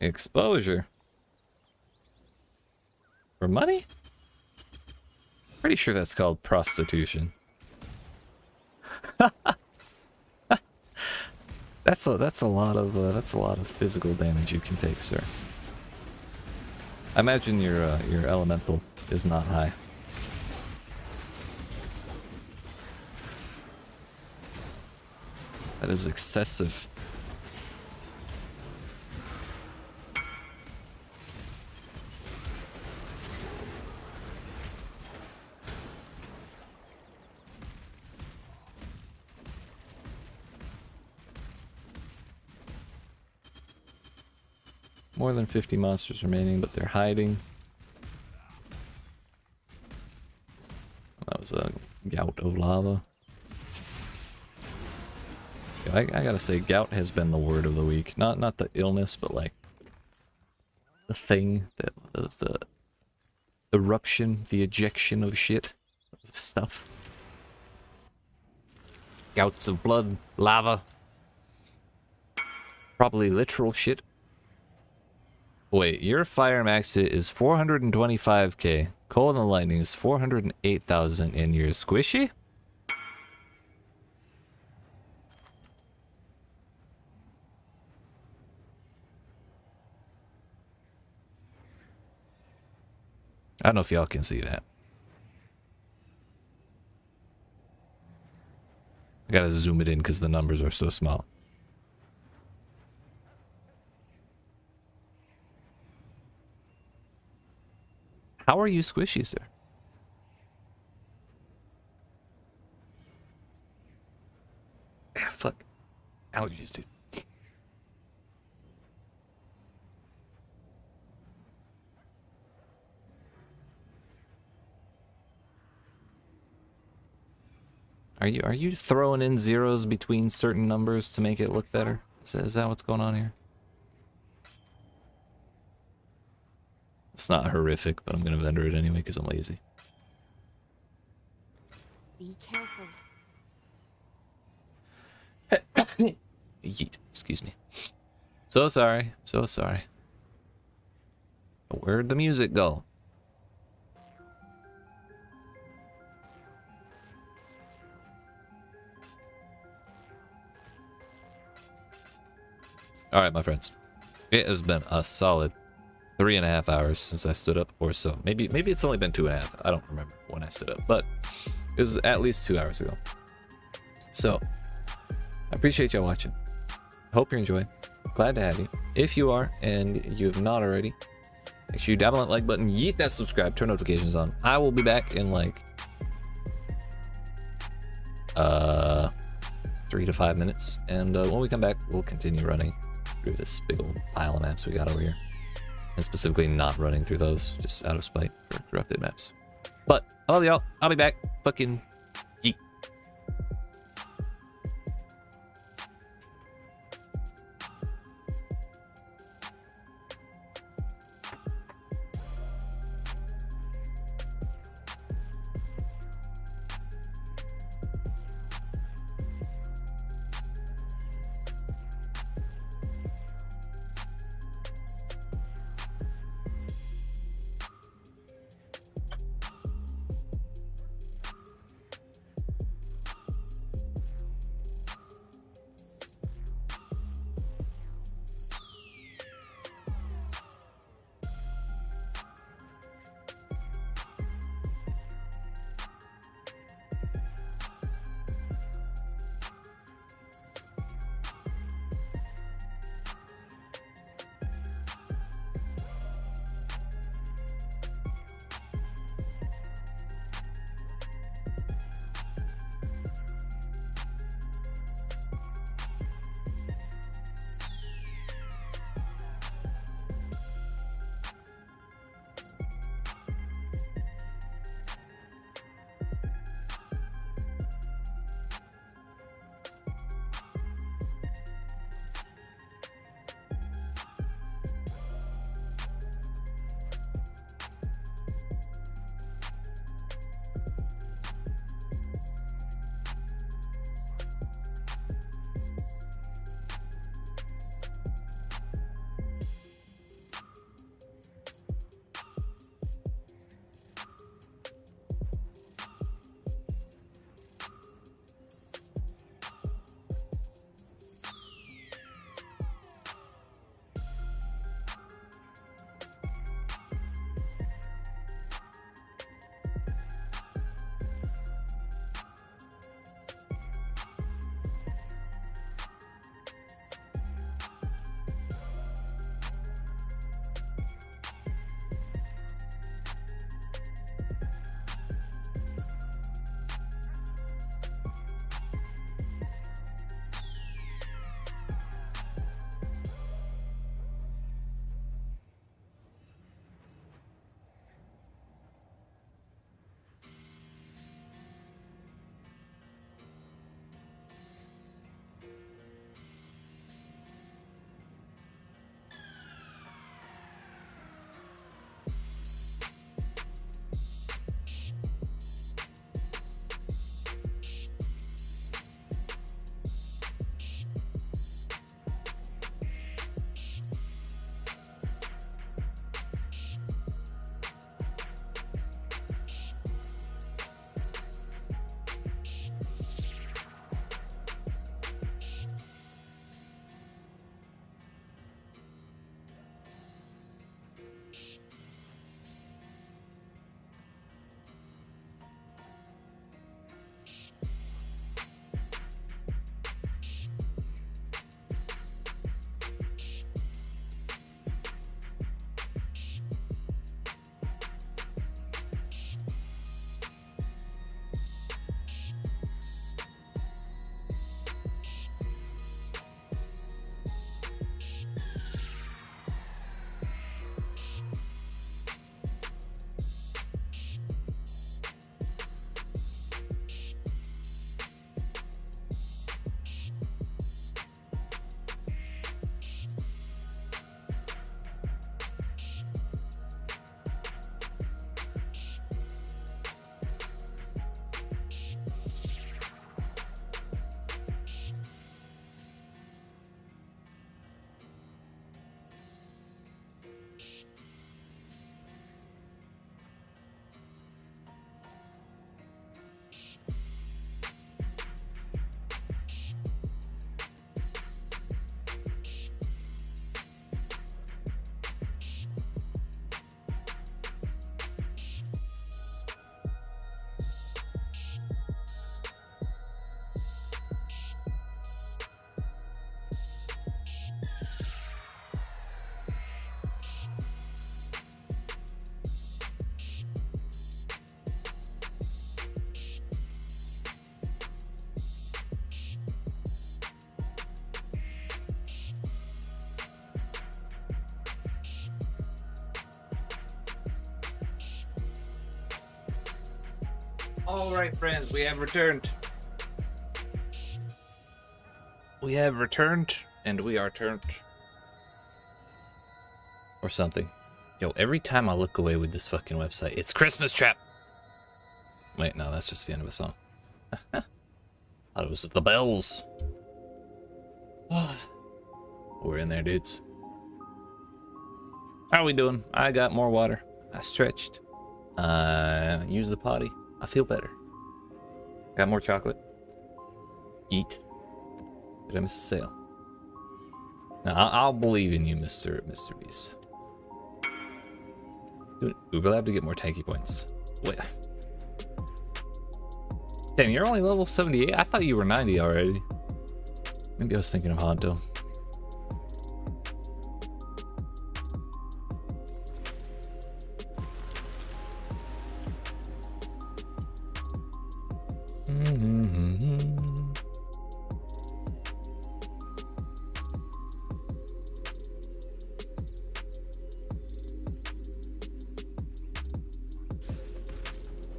Exposure. For money? Pretty sure that's called prostitution. That's a lot of physical damage you can take, sir. I imagine your elemental is not high. That is excessive. More than 50 monsters remaining, but they're hiding. That was a gout of lava. I gotta say, gout has been the word of the week. Not the illness, but like the thing, the eruption, the ejection of shit, of stuff. Gouts of blood, lava. Probably literal shit. Wait, your fire max hit is 425k. Cold and lightning is 408,000, and you're squishy? I don't know if y'all can see that. I gotta zoom it in because the numbers are so small. How are you squishy, sir? Ah, fuck. Allergies, dude. Are you throwing in zeros between certain numbers to make it look better? Is that what's going on here? It's not horrific, but I'm gonna vendor it anyway because I'm lazy. Be careful. Yeet. Excuse me. So sorry. So sorry. Where'd the music go? Alright, my friends. It has been a solid 3.5 hours since I stood up, or so. Maybe it's only been 2.5. I don't remember when I stood up, but it was at least 2 hours ago. So, I appreciate y'all watching. Hope you're enjoying. Glad to have you. If you are, and you have not already, make sure you dab on that like button, yeet that subscribe, turn notifications on. I will be back in like 3 to 5 minutes, and when we come back, we'll continue running through this big old pile of maps we got over here. And specifically not running through those, just out of spite for corrupted maps. But I love y'all. I'll be back. Fucking yeet. All right, friends, we have returned. We have returned, and we are turned. Or something. Yo, every time I look away with this fucking website, it's Christmas Trap. Wait, no, that's just the end of a song. Thought it was the bells. We're in there, dudes. How are we doing? I got more water. I stretched. Used the potty. I feel better. Got more chocolate. Eat. Did I miss a sale? No, I'll believe in you, Mr. Beast. Do Uber Lab to get more tanky points. Wait. Damn, you're only level 78? I thought you were 90 already. Maybe I was thinking of Honto.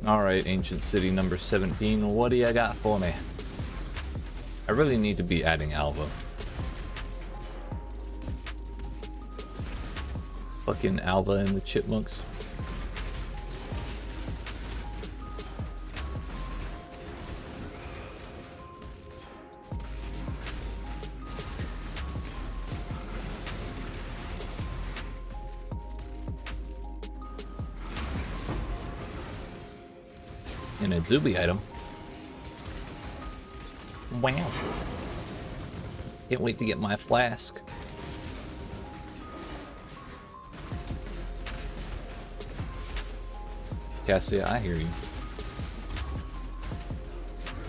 Alright, Ancient City number 17, what do you got for me? I really need to be adding Alva. Fucking Alva and the Chipmunks. An Azubi item. Wow. Can't wait to get my flask. Cassia, I hear you.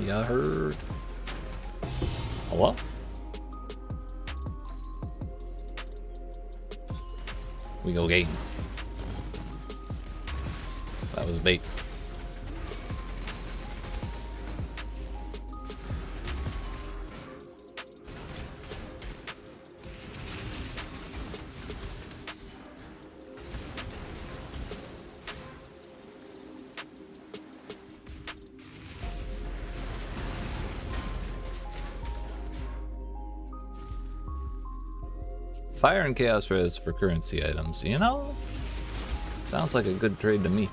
Yeah, I heard. Hello? We go game. That was bait. Fire and Chaos Res for currency items, you know? Sounds like a good trade to me.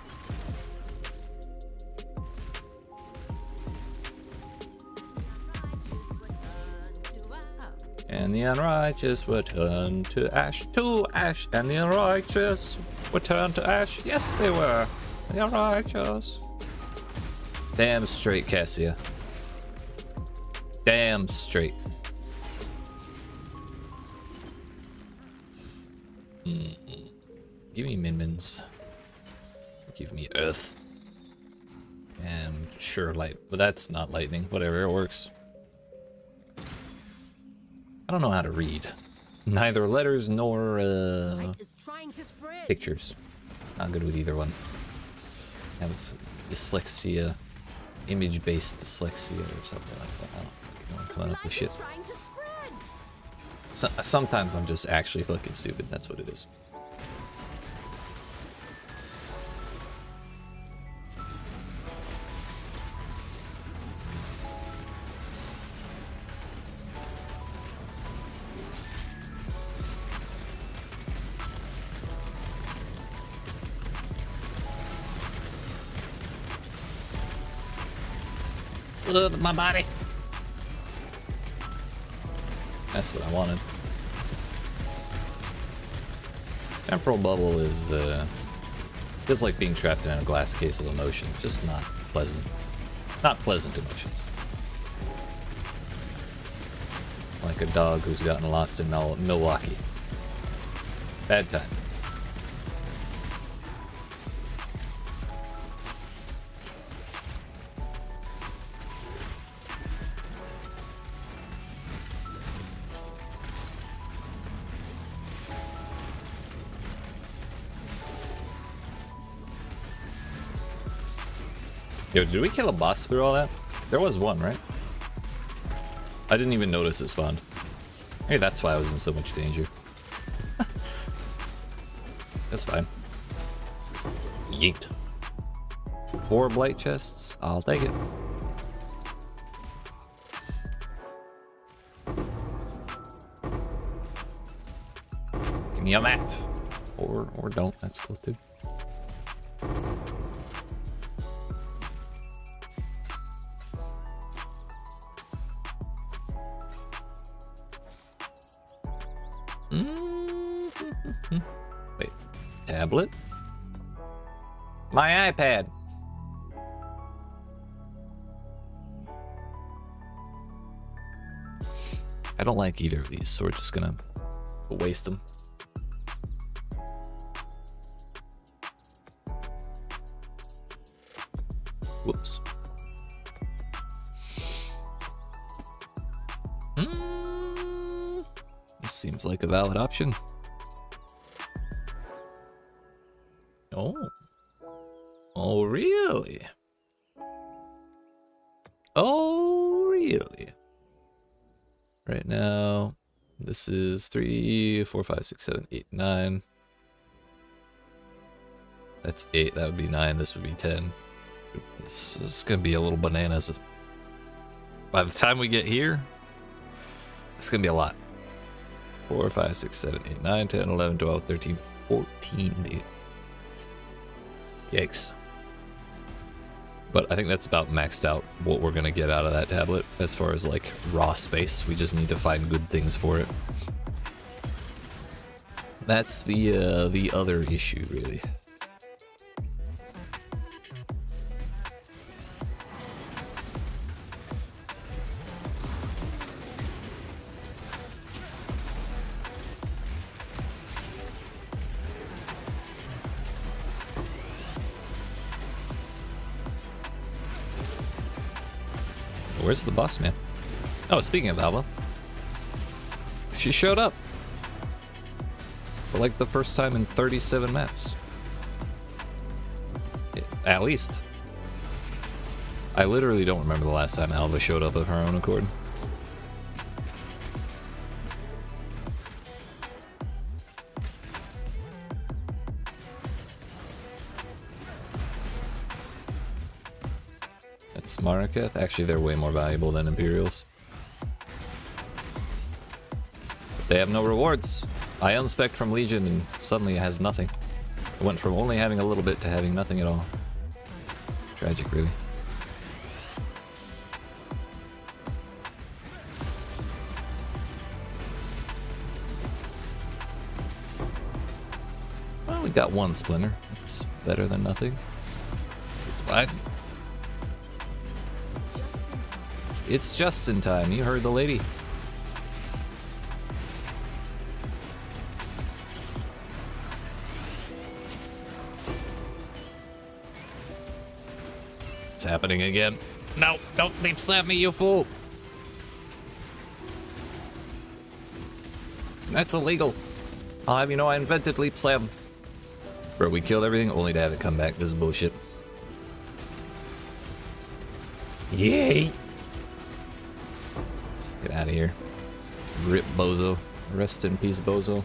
And the unrighteous were turned to ash, and the unrighteous were turned to ash. Yes, they were. The unrighteous. Damn straight, Cassia. Damn straight. Give me Min-Mins. Give me Earth. And sure, light. But that's not lightning. Whatever, it works. I don't know how to read. Neither letters nor pictures. Not good with either one. I have dyslexia. Image-based dyslexia or something like that. I don't know. I'm coming up with shit. Sometimes I'm just actually fucking stupid. That's what it is. My body. That's what I wanted. Temporal bubble is feels like being trapped in a glass case of emotion. Just not pleasant. Not pleasant emotions. Like a dog who's gotten lost in Milwaukee. Bad time. Yo, did we kill a boss through all that? There was one, right? I didn't even notice it spawned. Maybe that's why I was in so much danger. That's fine. Yeet. 4 blight chests. I'll take it. Give me a map. Or don't. That's cool too. Wait. Tablet? My iPad. I don't like either of these, so we're just gonna waste them. Whoops. This seems like a valid option. Oh. Oh, really? Oh, really? Right now, this is 3, 4, 5, 6, 7, 8, 9. That's 8. That would be 9. This would be 10. This is gonna be a little bananas. By the time we get here, it's gonna be a lot. 4, 5, 6, 7, 8, 9, 10, 11, 12, 13, 14, dude. Yikes. But I think that's about maxed out what we're gonna get out of that tablet as far as like raw space. We just need to find good things for it. That's the other issue, really. Where's the boss man? Oh, speaking of Alba, she showed up for like the first time in 37 maps. At least. I literally don't remember the last time Alba showed up of her own accord. Mariketh. Actually, they're way more valuable than Imperials. But they have no rewards. I unspec'd from Legion and suddenly it has nothing. It went from only having a little bit to having nothing at all. Tragic, really. Well, we got 1 splinter. It's better than nothing. It's fine. It's just in time. You heard the lady. It's happening again. No, don't leap slam me, you fool. That's illegal. I'll have you know I invented leap slam. Bro, we killed everything only to have it come back. This is bullshit. Yay. Get out of here. Rip Bozo. Rest in peace, Bozo.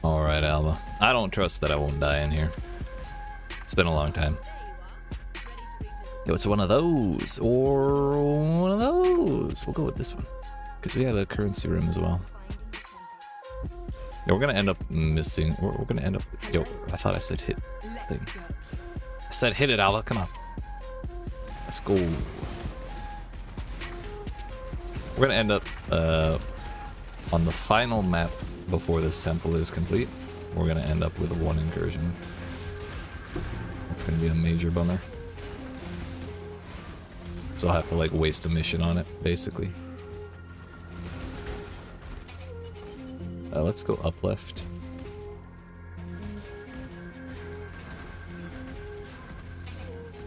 Alright, Alma. I don't trust that I won't die in here. It's been a long time. Yo, it's one of those. Or one of those. We'll go with this one. Because we have a currency room as well. Yeah, we're gonna end up missing. We're gonna end up. Yo, I thought I said hit thing. I said hit it, Alma. Come on. Let's go. We're gonna end up on the final map before this temple is complete. We're gonna end up with 1 incursion. That's gonna be a major bummer. So I'll have to like waste a mission on it, basically. Let's go up left.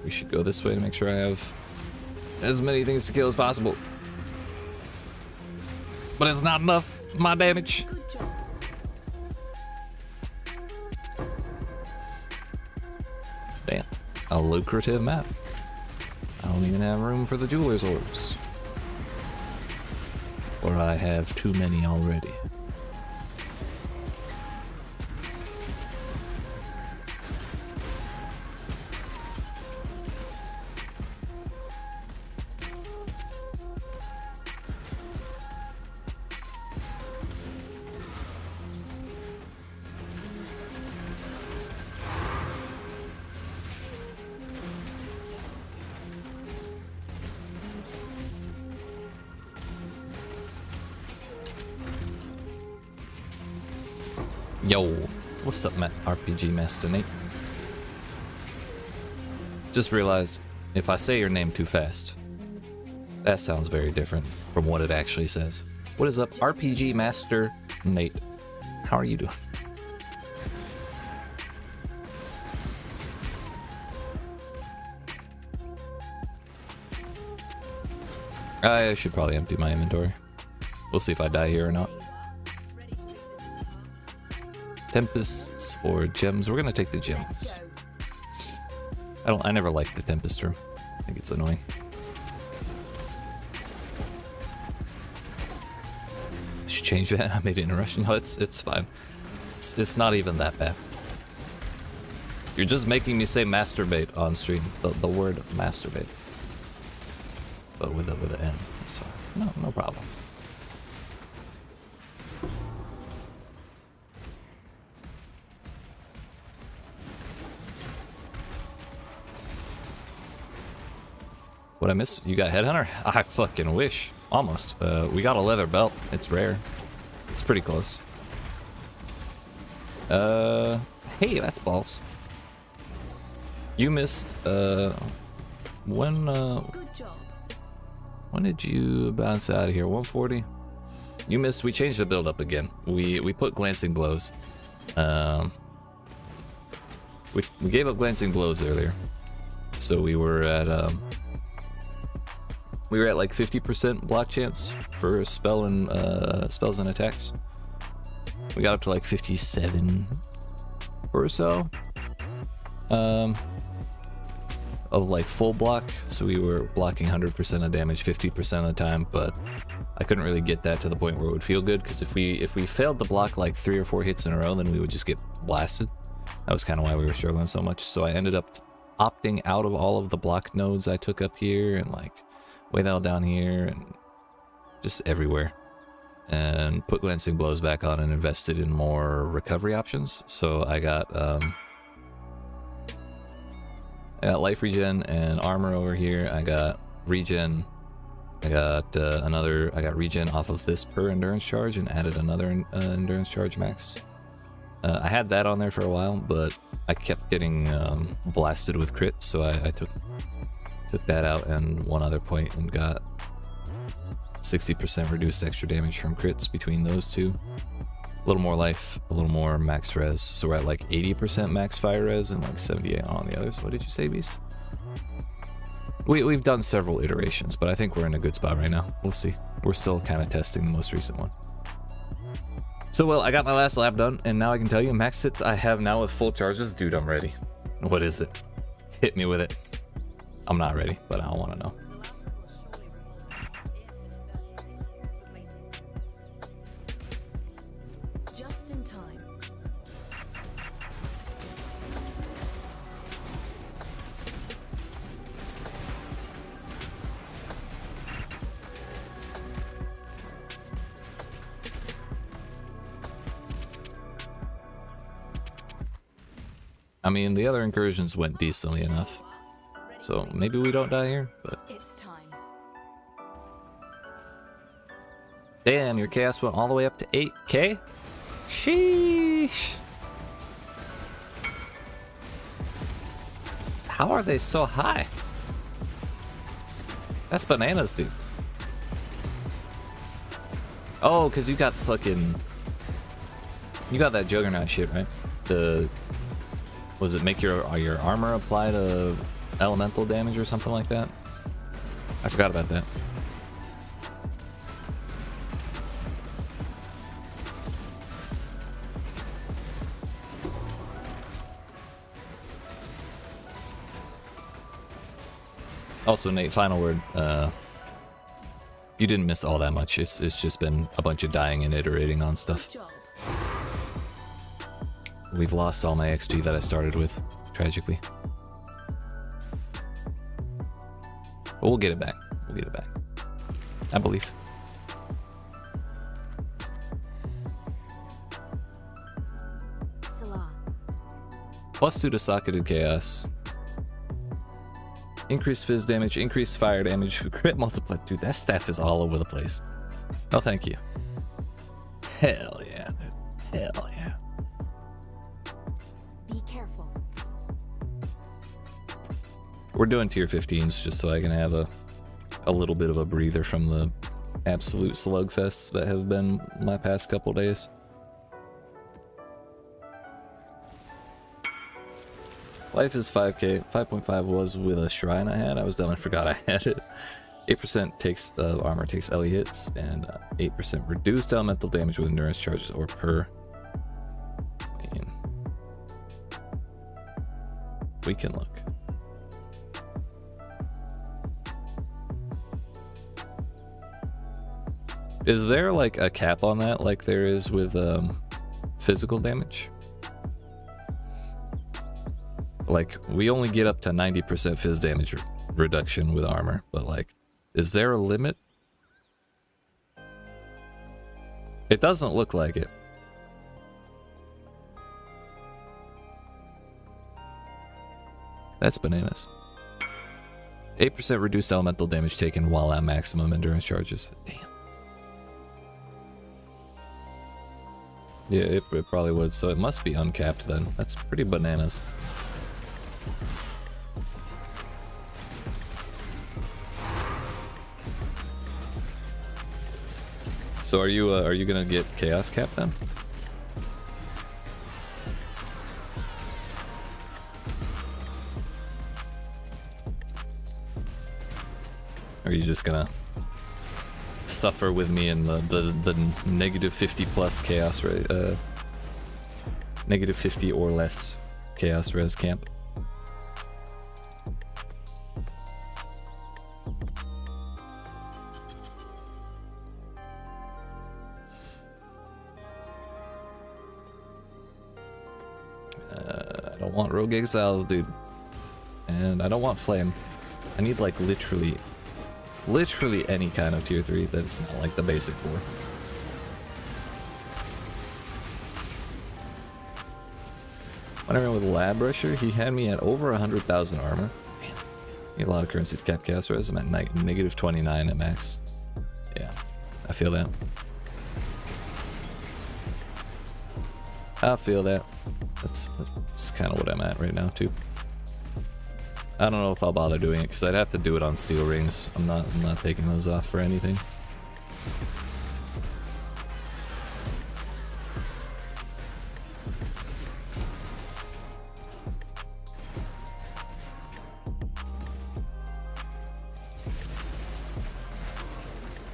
we should go this way to make sure I have as many things to kill as possible. But it's not enough. My damage. Good job. Damn. A lucrative map. I don't even have room for the jeweler's orbs. Or I have too many already. Yo, what's up, RPG Master Nate? Just realized if I say your name too fast, that sounds very different from what it actually says. What is up, RPG Master Nate? How are you doing? I should probably empty my inventory. We'll see if I die here or not. Tempests or gems? We're gonna take the gems. I never liked the Tempest room. I think it's annoying. I should change that. I made it in a rush. No, it's fine. It's not even that bad. You're just making me say masturbate on stream. The word masturbate. But with an N. It's fine. No problem. What I miss? You got Headhunter? I fucking wish. Almost. We got a leather belt. It's rare. It's pretty close. Hey, that's balls. You missed, when Good job. when did you bounce out of here? 140? You missed. We changed the build up again. We put glancing blows. We gave up glancing blows earlier. So we were at like 50% block chance for spell and spells and attacks. We got up to like 57 or so of like full block, so we were blocking 100% of damage 50% of the time, but I couldn't really get that to the point where it would feel good, because if we failed to block like 3 or 4 hits in a row, then we would just get blasted. That was kind of why we were struggling so much. So I ended up opting out of all of the block nodes I took up here and like way the hell down here and just everywhere, and put glancing blows back on and invested in more recovery options. So I got life regen and armor over here. I got regen. I got I got regen off of this per endurance charge and added another endurance charge max. I had that on there for a while, but I kept getting blasted with crit, so I took that out and one other point and got 60% reduced extra damage from crits between those two. A little more life, a little more max res. So we're at like 80% max fire res and like 78 on the others. What did you say, Beast? We've done several iterations, but I think we're in a good spot right now. We'll see. We're still kind of testing the most recent one. So, well, I got my last lap done, and now I can tell you max hits I have now with full charges. Dude, I'm ready. What is it? Hit me with it. I'm not ready, but I want to know. Just in time. I mean, the other incursions went decently enough. So maybe we don't die here, but... It's time. Damn, your chaos went all the way up to 8k? Sheesh! How are they so high? That's bananas, dude. Oh, because you got fucking... You got that Juggernaut shit, right? Was it make your armor apply to elemental damage or something like that. I forgot about that. Also, Nate, final word. You didn't miss all that much. It's just been a bunch of dying and iterating on stuff. Job. We've lost all my XP that I started with, tragically. But we'll get it back. We'll get it back. I believe. Salah. +2 to socketed chaos. Increased fizz damage, increased fire damage, crit multiply. Dude, that staff is all over the place. No, thank you. Hell yeah, dude. Hell yeah. Be careful. We're doing tier 15s just so I can have a little bit of a breather from the absolute slugfests that have been my past couple days. Life is 5k. 5.5 was with a shrine I had. I was dumb and forgot I had it. 8% takes armor takes LE hits, and 8% reduced elemental damage with endurance charges or per. Man. We can look. Is there like a cap on that, like there is with physical damage? Like, we only get up to 90% fizz damage reduction with armor, but like, is there a limit? It doesn't look like it. That's bananas. 8% reduced elemental damage taken while at maximum endurance charges. Damn. Yeah, it probably would, so it must be uncapped then. That's pretty bananas. So are you gonna get chaos cap then? Or are you just gonna suffer with me in the negative 50 plus chaos negative 50 or less chaos res camp? I don't want rogue exiles, dude, and I don't want flame. I need like literally any kind of tier 3 that's not like the basic 4. When I ran with Lab Rusher, he had me at over 100,000 armor. Man, need a lot of currency to cap chaos res. I'm at negative 29 at max. Yeah, I feel that. I feel that. That's kind of what I'm at right now too. I don't know if I'll bother doing it because I'd have to do it on steel rings. I'm not taking those off for anything.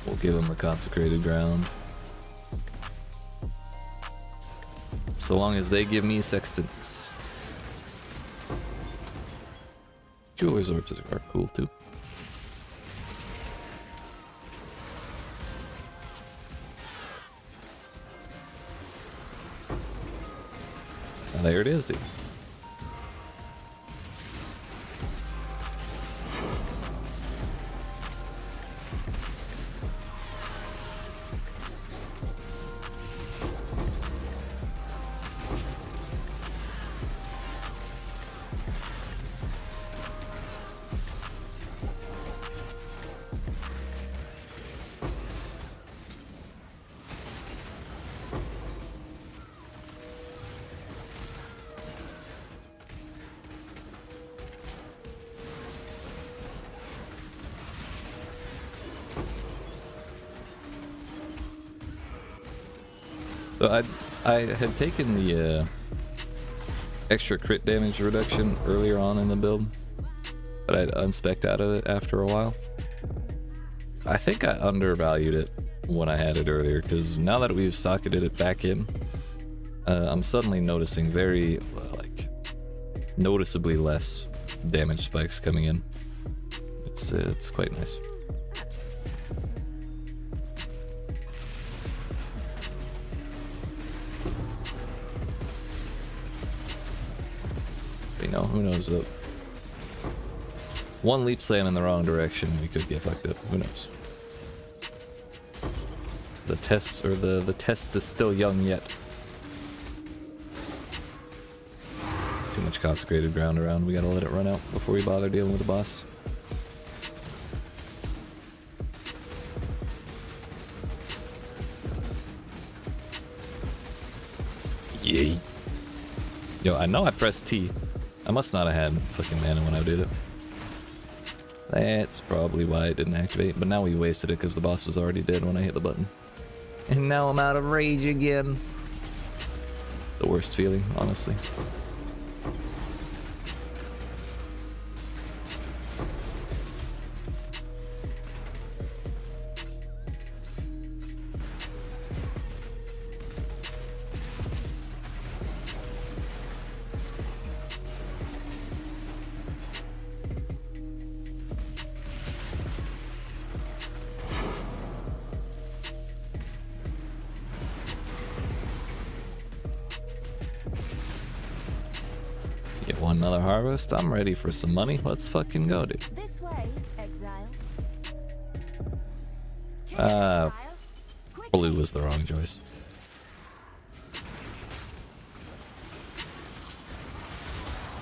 We'll give them the consecrated ground. So long as they give me sextants. Jeweler's orbs are cool too. And there it is, dude. So I had taken the extra crit damage reduction earlier on in the build, but I'd unspec'd out of it after a while. I think I undervalued it when I had it earlier, because now that we've socketed it back in, I'm suddenly noticing very, like, noticeably less damage spikes coming in. It's quite nice. But, you know, who knows? One leap slam in the wrong direction, we could get fucked up. Who knows? The tests, or the test is still young yet. Too much consecrated ground around. We gotta let it run out before we bother dealing with the boss. Yay. Yo, I know I pressed T. I must not have had fucking mana when I did it. That's probably why it didn't activate, but now we wasted it because the boss was already dead when I hit the button. And now I'm out of rage again. The worst feeling, honestly. Get one another harvest. I'm ready for some money. Let's fucking go, dude. This way, exile. Blue was the wrong choice.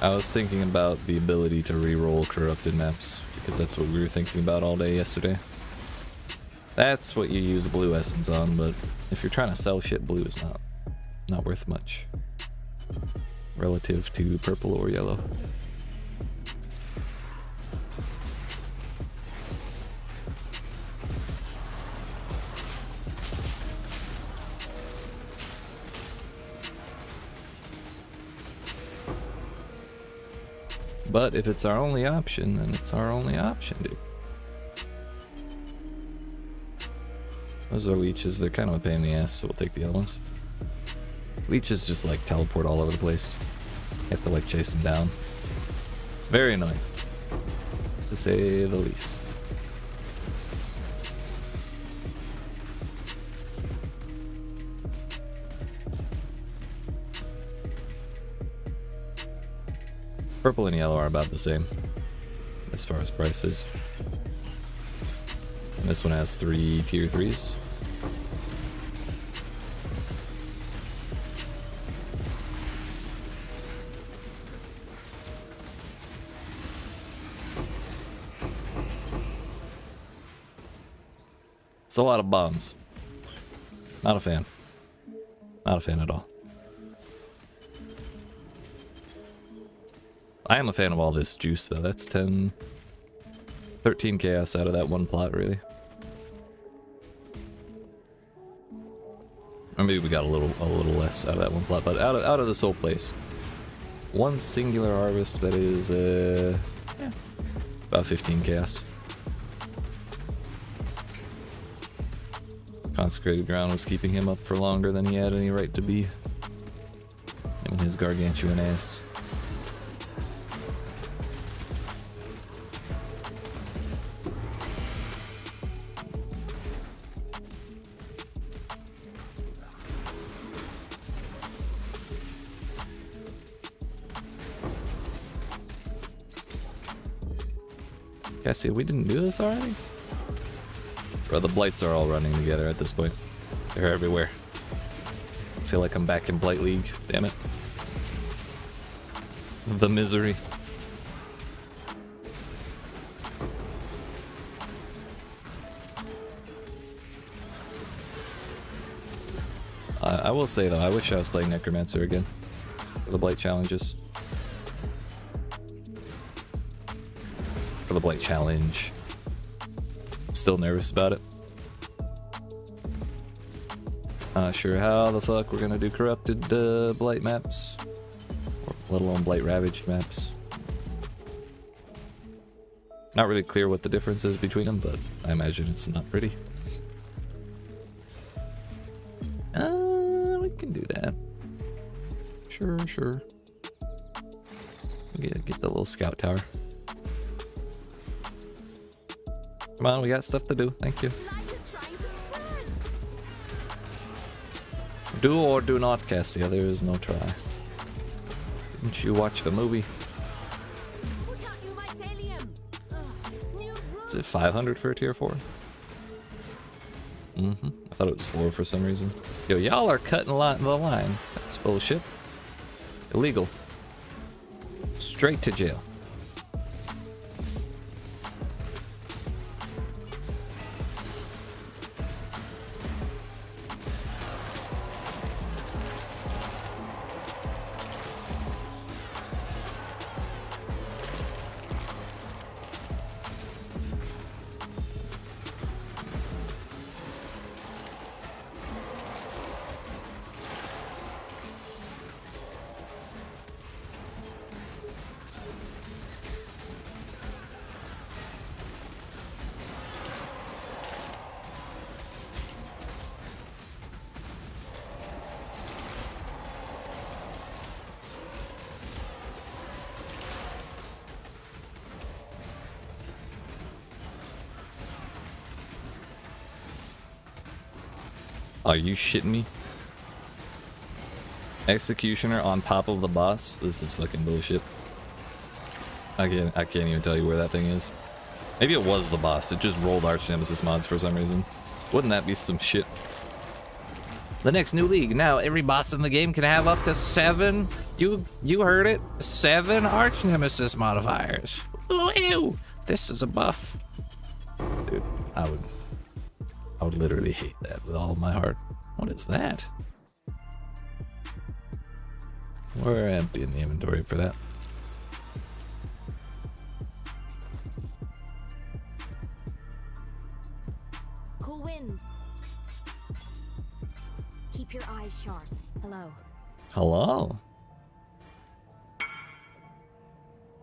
I was thinking about the ability to re-roll corrupted maps, because that's what we were thinking about all day yesterday. That's what you use blue essence on, but if you're trying to sell shit, blue is not worth much relative to purple or yellow. But if it's our only option, then it's our only option, dude. Those are leeches. They're kind of a pain in the ass, so we'll take the other ones. Leeches just like teleport all over the place. You have to like chase them down. Very annoying, to say the least. Purple and yellow are about the same as far as prices. And this one has 3 tier 3s. It's a lot of bombs. Not a fan. Not a fan at all. I am a fan of all this juice though. That's 13 chaos out of that one plot, really. Or maybe we got a little less out of that one plot, but out of this whole place, one singular harvest that is about 15 chaos. Consecrated ground was keeping him up for longer than he had any right to be. Him and his gargantuan ass. Cassie, we didn't do this already? Bro, the blights are all running together at this point. They're everywhere. I feel like I'm back in Blight League. Damn it. The misery. I will say though, I wish I was playing Necromancer again for the Blight challenges. For the Blight challenge. Still nervous about it. Not sure how the fuck we're gonna do corrupted Blight maps, or let alone Blight Ravaged maps. Not really clear what the difference is between them, but I imagine it's not pretty. We can do that. Sure. Get the little scout tower. Come on, we got stuff to do. Thank you. Light is trying to spread. Do or do not, Cassia. There is no try. Didn't you watch the movie? Put out you mycelium. New Is it 500 for a tier 4? I thought it was 4 for some reason. Yo, y'all are cutting the line. That's bullshit. Illegal. Straight to jail. Are you shitting me? Executioner on top of the boss? This is fucking bullshit. I can't even tell you where that thing is. Maybe it was the boss. It just rolled Arch Nemesis mods for some reason. Wouldn't that be some shit? The next new league. Now every boss in the game can have up to 7. You heard it. 7 Arch Nemesis modifiers. Oh, ew. This is a buff. Dude, I would literally hate that with all my heart. What is that? We're empty in the inventory for that. Cool winds. Keep your eyes sharp. Hello. Hello.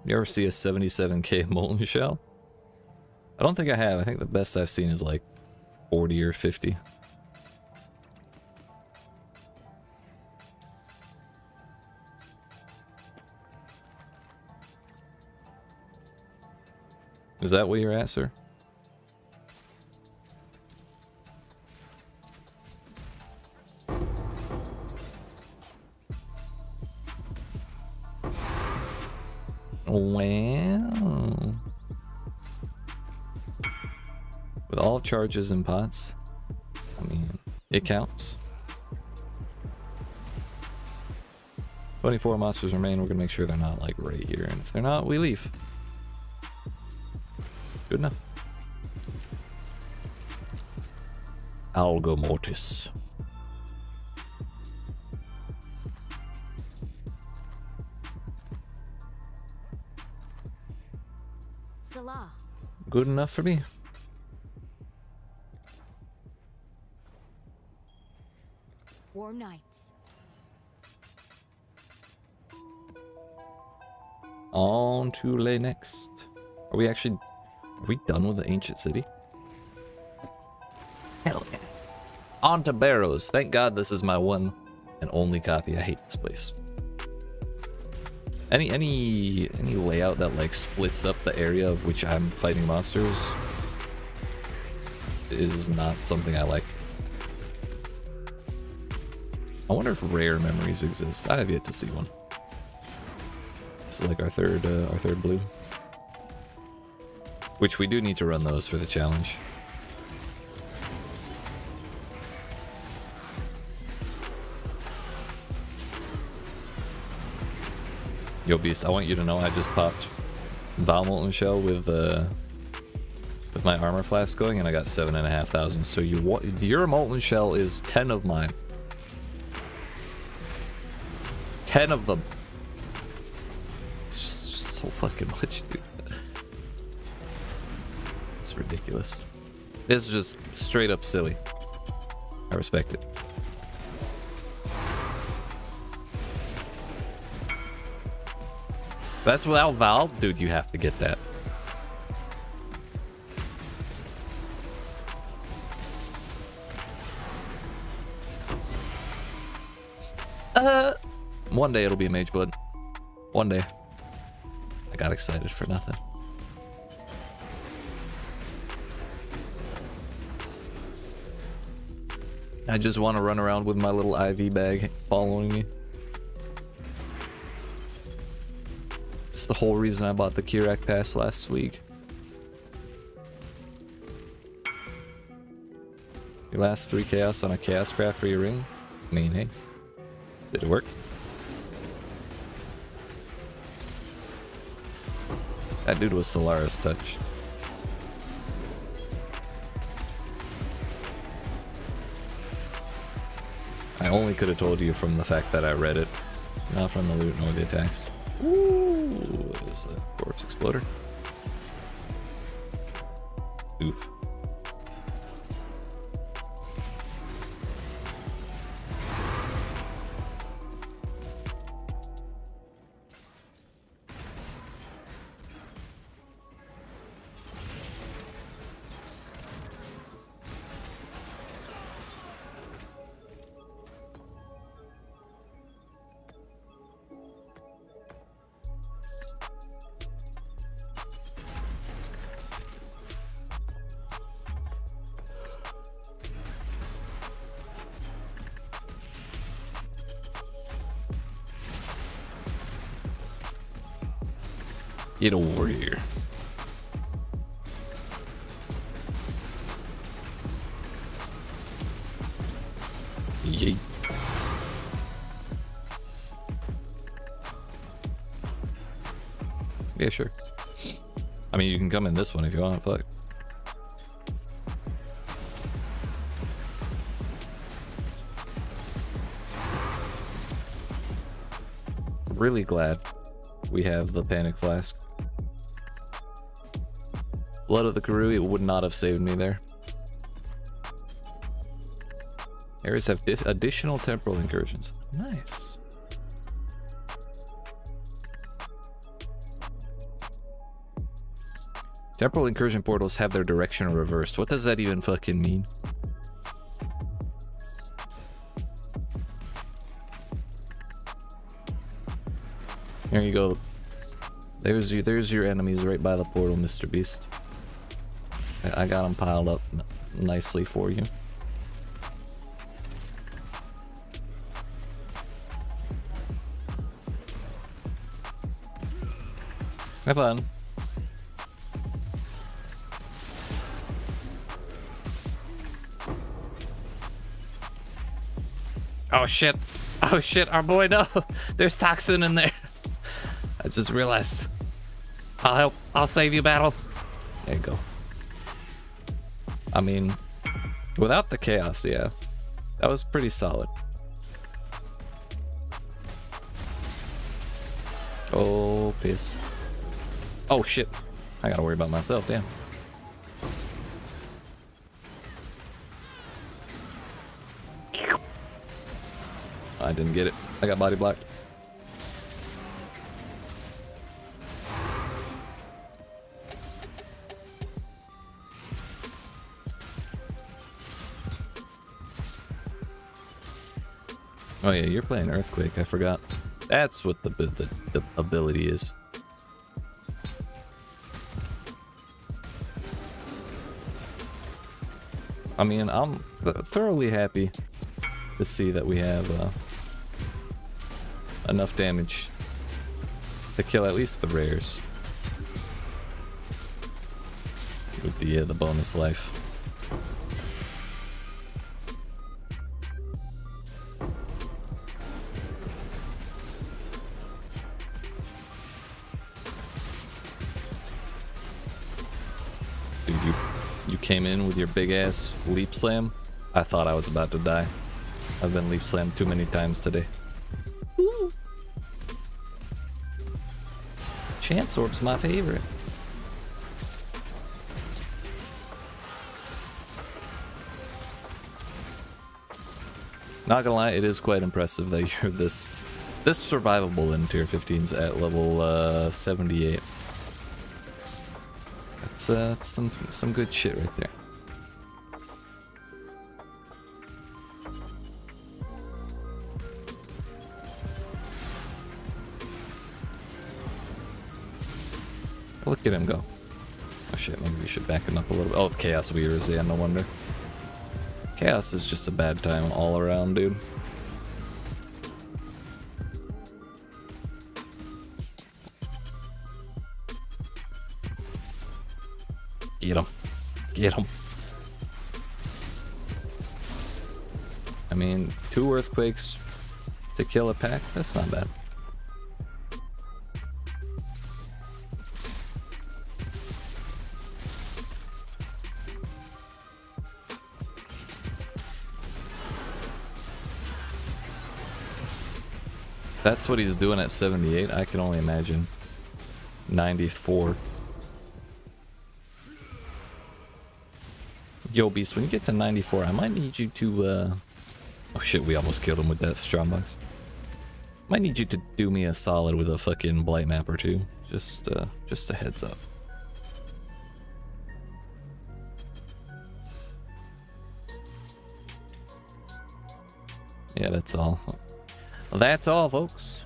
You ever see a 77k molten shell? I don't think I have. I think the best I've seen is like 40 or 50. Is that where you're at, sir? Wow. With all charges and pots, I mean, it counts. 24 monsters remain. We're gonna make sure they're not like right here, and if they're not, we leave. Good enough. Algo Mortis. Salah. Good enough for me. Warm nights. On to lay next. Are we done with the ancient city? Hell yeah. On to Barrows. Thank God this is my one and only copy. I hate this place. Any layout that like splits up the area of which I'm fighting monsters is not something I like. I wonder if rare memories exist. I have yet to see one. This is like our third blue. Which we do need to run those for the challenge. Yo Beast, I want you to know I just popped Val Molten Shell with my armor flask going, and I got 7,500. So your Molten Shell is 10 of mine. 10 of them. It's just so fucking much, dude. It's ridiculous. This is just straight up silly. I respect it. That's without Val? Dude, you have to get that. One day it'll be a mage blood. One day. I got excited for nothing. I just want to run around with my little IV bag following me. It's the whole reason I bought the Kirak pass last week. Your last 3 chaos on a chaos craft for your ring? I mean, hey, did it work? That dude was Solara's touch. I only could have told you from the fact that I read it, not from the loot nor the attacks. Ooh, there's a corpse exploder. Oof. Get a warrior. Yeet. Yeah, sure. I mean, you can come in this one if you want. Fuck. Really glad we have the panic flask. Blood of the Karui would not have saved me there. Areas have additional temporal incursions. Nice. Temporal incursion portals have their direction reversed. What does that even fucking mean? Here you go. There's your enemies right by the portal, Mr. Beast. I got them piled up nicely for you. Have fun. Oh shit. Oh shit, our boy, no. There's toxin in there. I just realized. I'll help. I'll save you, battle. There you go. I mean, without the chaos, yeah. That was pretty solid. Oh, piss. Oh, shit. I gotta worry about myself, damn. I didn't get it. I got body blocked. Oh yeah, you're playing Earthquake, I forgot. That's what the ability is. I mean, I'm thoroughly happy to see that we have enough damage to kill at least the rares with the bonus life. You came in with your big ass leap slam. I thought I was about to die. I've been leap slammed too many times today. Ooh. Chance Orb's my favorite. Not gonna lie, it is quite impressive that you're this survivable in tier 15s at level 78. That's some good shit right there. Get him go. Oh shit, maybe we should back him up a little bit. Oh, Chaos Weavers, yeah, no wonder. Chaos is just a bad time all around, dude. Get him. Get him. I mean, 2 earthquakes to kill a pack, that's not bad. If that's what he's doing at 78, I can only imagine 94. Yo, Beast, when you get to 94, I might need you to, oh shit, we almost killed him with that strongbox. Might need you to do me a solid with a fucking blight map or two. Just a heads up. Yeah, that's all. That's all, folks.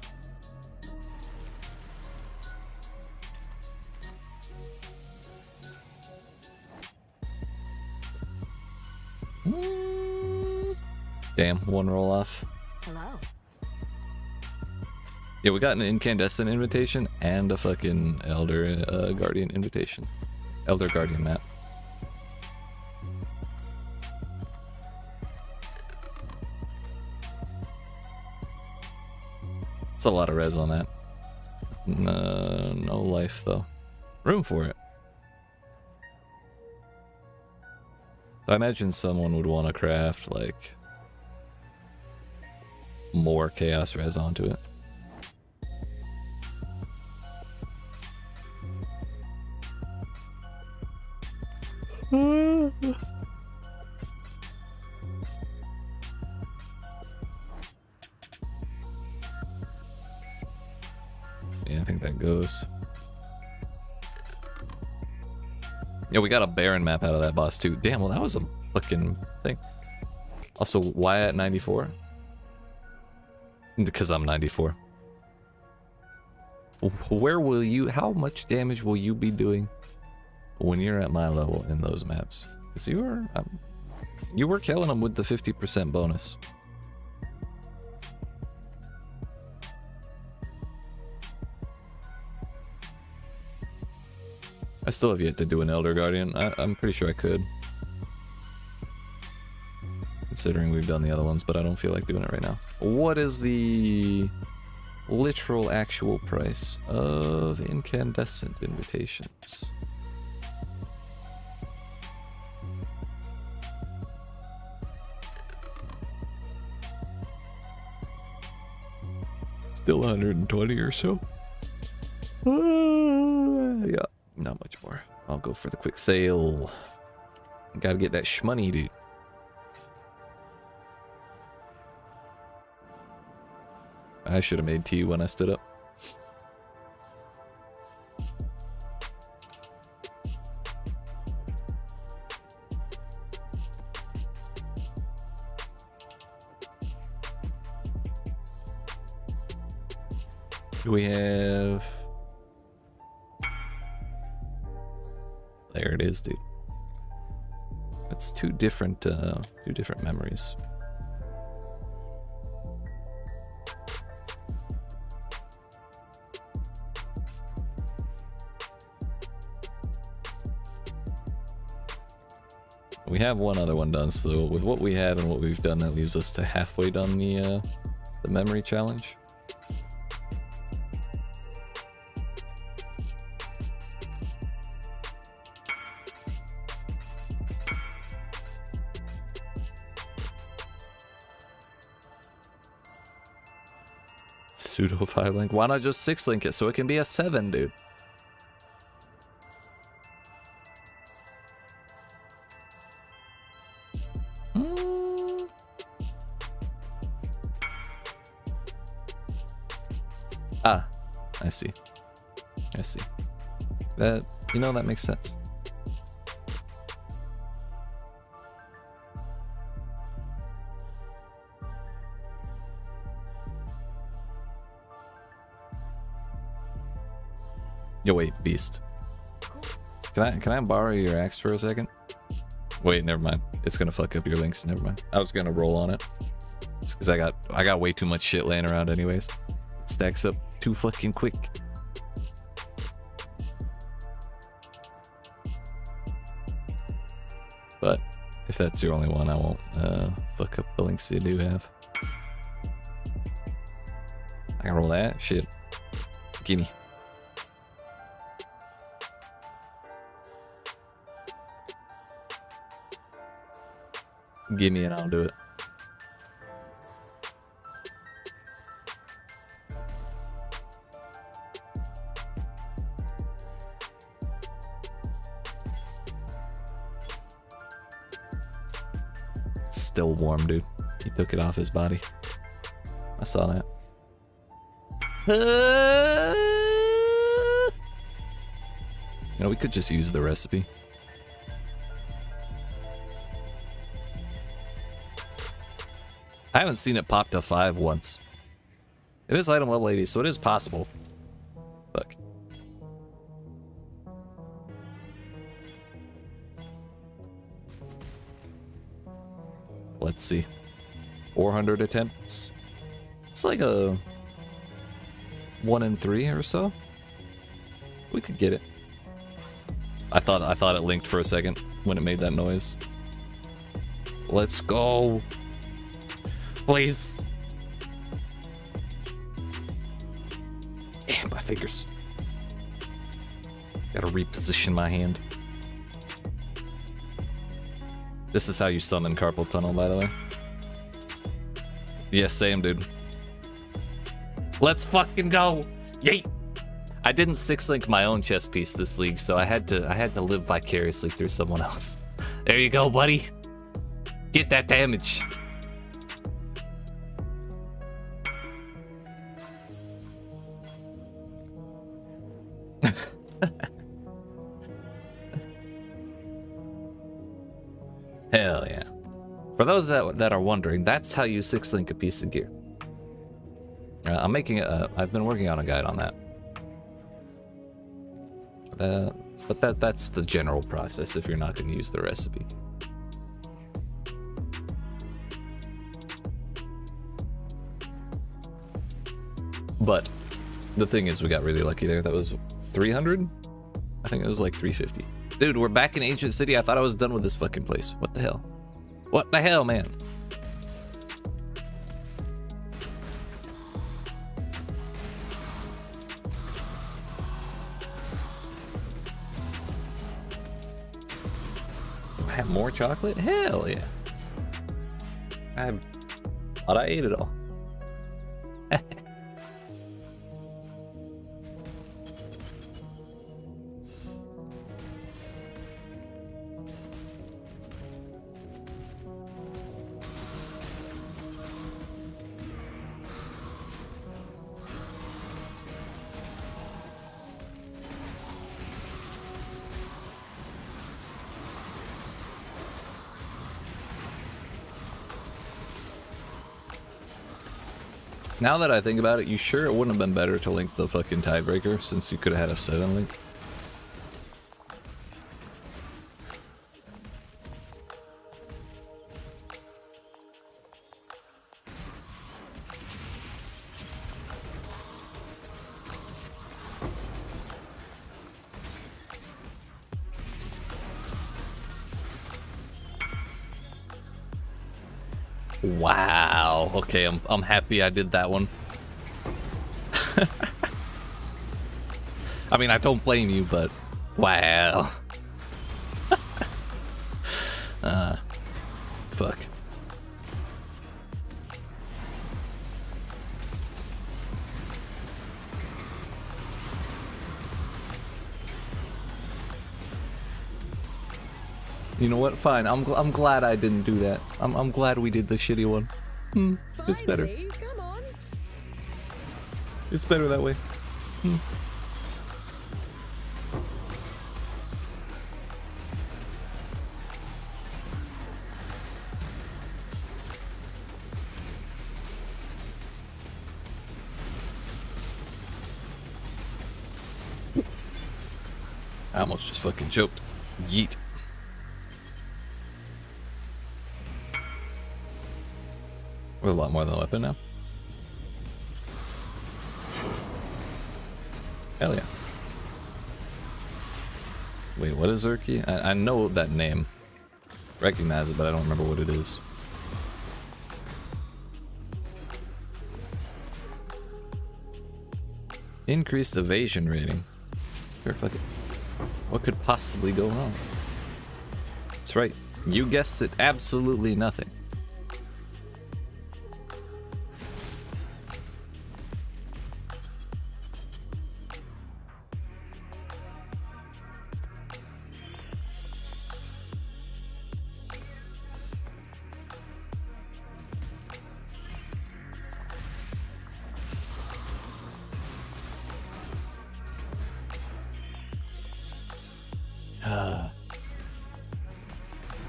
Damn, 1 roll off. Hello. Yeah, we got an incandescent invitation and a fucking Elder Guardian invitation. Elder Guardian map. It's a lot of res on that. No life though. Room for it. I imagine someone would want to craft like more chaos res onto it. Yeah, I think that goes. Yeah, we got a Baron map out of that boss too. Damn, well that was a fucking thing. Also, why at 94? Because I'm 94. Where will you, how much damage will you be doing when you're at my level in those maps? Because you were killing them with the 50% bonus. I still have yet to do an Elder Guardian. I'm pretty sure I could. Considering we've done the other ones, but I don't feel like doing it right now. What is the literal actual price of incandescent invitations? Still 120 or so. Yeah, not much more. I'll go for the quick sale. Gotta get that shmoney, dude. I should have made tea when I stood up. Do we have... There it is, dude. It's two different memories. We have one other one done, so with what we have and what we've done, that leaves us to halfway done the memory challenge. Pseudo 5-link. Why not just 6-link it so it can be a 7, dude? Ah, I see. I see. That, you know, that makes sense. Yo, wait, Beast. Can I borrow your axe for a second? Wait, never mind. It's gonna fuck up your links. Never mind. I was gonna roll on it. Just because I got way too much shit laying around anyways. It stacks up too fucking quick. But if that's your only one, I won't fuck up the links you do have. I can roll that? Shit. Gimme. Gimme and I'll do it. Still warm, dude. He took it off his body. I saw that. You know, we could just use the recipe. I haven't seen it pop to 5 once. It is item level 80, so it is possible. Look. Let's see. 400 attempts. It's like a 1 in 3 or so. We could get it. I thought it linked for a second when it made that noise. Let's go. Please. My fingers. Gotta reposition my hand. This is how you summon carpal tunnel, by the way. Yeah, same, dude. Let's fucking go. Yeet. I didn't 6-link my own chess piece this league, so I had to live vicariously through someone else. There you go, buddy. Get that damage. Hell yeah. For those that are wondering, that's how you 6-link a piece of gear. I'm making it, I've been working on a guide on that. But that's the general process if you're not going to use the recipe. But the thing is, we got really lucky there. That was 300? I think it was like 350. Dude, we're back in Ancient City. I thought I was done with this fucking place. What the hell? What the hell, man? Do I have more chocolate? Hell yeah. I thought I ate it all. Now that I think about it, you sure it wouldn't have been better to link the fucking tiebreaker since you could have had a 7 link? Wow. Okay, I'm happy I did that one. I mean, I don't blame you, but wow. Fuck. You know what? Fine. I'm glad I didn't do that. I'm glad we did the shitty one. It's better. Come on. It's better that way. I almost just fucking choked. Yeet. We're a lot more than a weapon now. Hell yeah. Wait, what is Urki? I know that name. Recognize it, but I don't remember what it is. Increased evasion rating. Sure, fuck it. What could possibly go wrong? That's right. You guessed it. Absolutely nothing.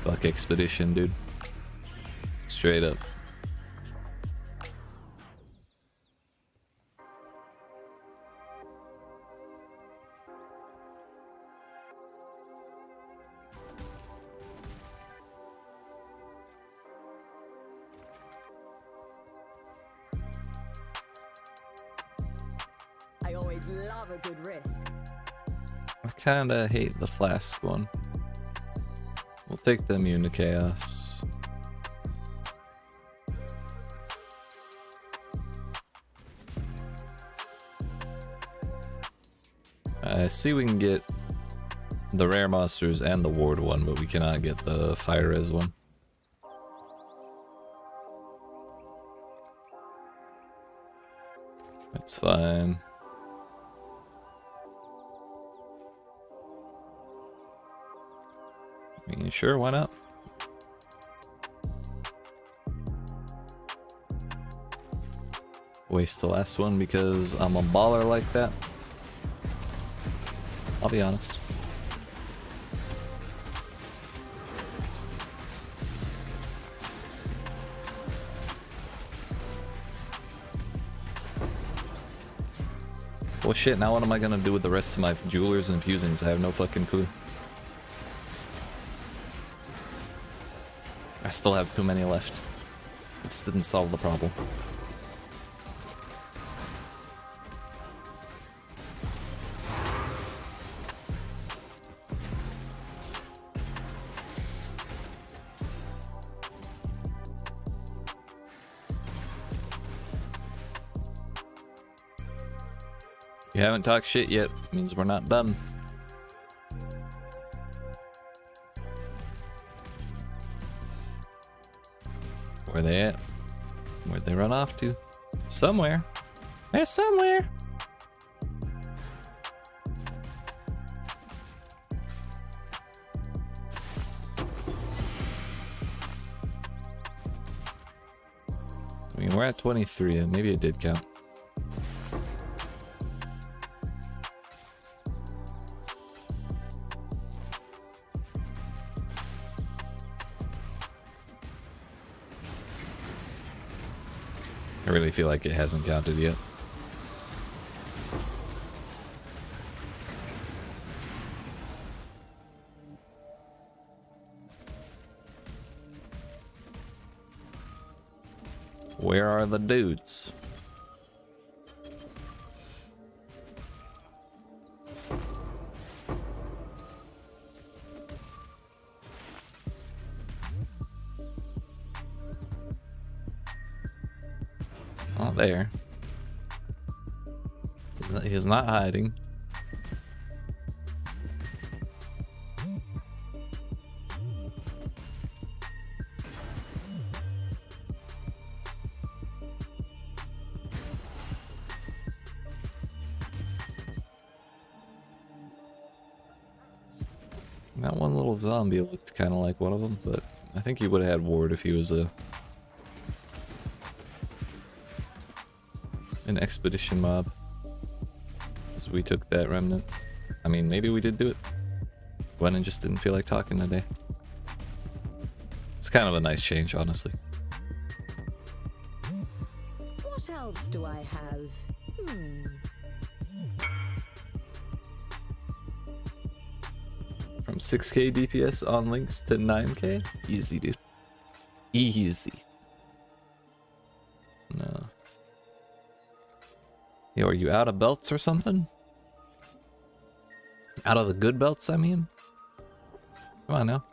Fuck expedition, dude. Straight up. I always love a good risk. I kinda hate the flask one. We'll take the immune to chaos. I see we can get the rare monsters and the ward one, but we cannot get the fire res one. That's fine. I mean, sure, why not? Waste the last one because I'm a baller like that. I'll be honest. Well shit, now what am I gonna do with the rest of my jewelers and fusings? I have no fucking clue. I still have too many left. This didn't solve the problem. You haven't talked shit yet, means we're not done. Where they at? Where'd they run off to? Somewhere. They're somewhere. I mean, we're at 23. Maybe it did count. I really feel like it hasn't counted yet. Where are the dudes? Not there. He's not hiding. That one little zombie looked kind of like one of them, but I think he would have had ward if he was an expedition mob. Because we took that remnant. I mean, maybe we did do it. Went and just didn't feel like talking today. It's kind of a nice change, honestly. What else do I have? 6k DPS on links to 9k? Easy, dude. Easy. No. Yo, are you out of belts or something? Out of the good belts, I mean? Come on now.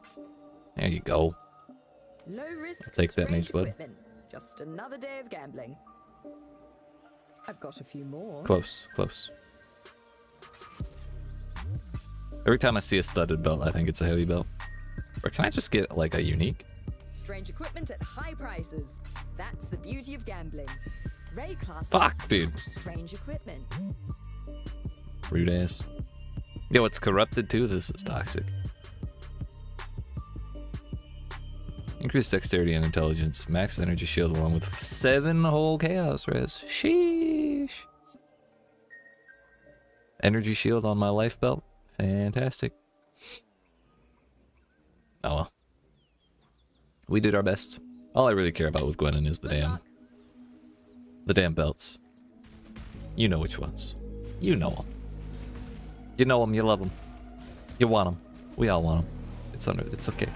There you go. Low risk, Take that, strange mage bud. equipment. Just another day of gambling. I've got a few more. Close, close. Every time I see a studded belt, I think it's a heavy belt. Or can I just get like a unique? Strange equipment at high prices. That's the beauty of gambling. Ray class. Fuck, dude. Strange equipment. Rude ass. Yo, it's corrupted too? This is toxic. Increased dexterity and intelligence. Max energy shield along with 7 whole chaos res. Sheesh. Energy shield on my life belt. Fantastic. Oh well. We did our best. All I really care about with Gwennon is the damn belts. You know which ones. You know them. You know them, you love them. You want them. We all want them. It's okay.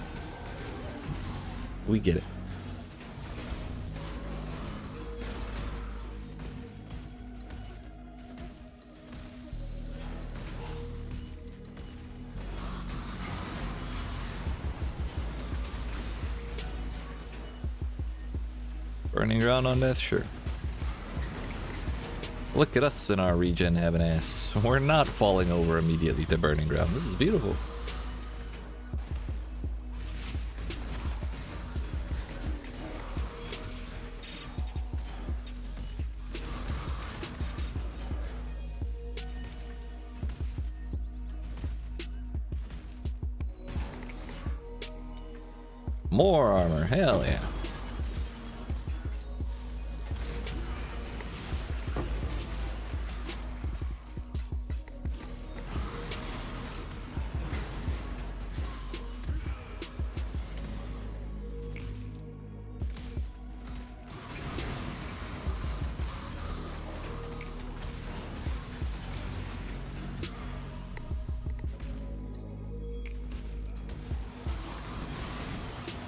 We get it. Burning ground on death, sure. Look at us in our regen having ass. We're not falling over immediately to burning ground. This is beautiful. More armor, hell yeah.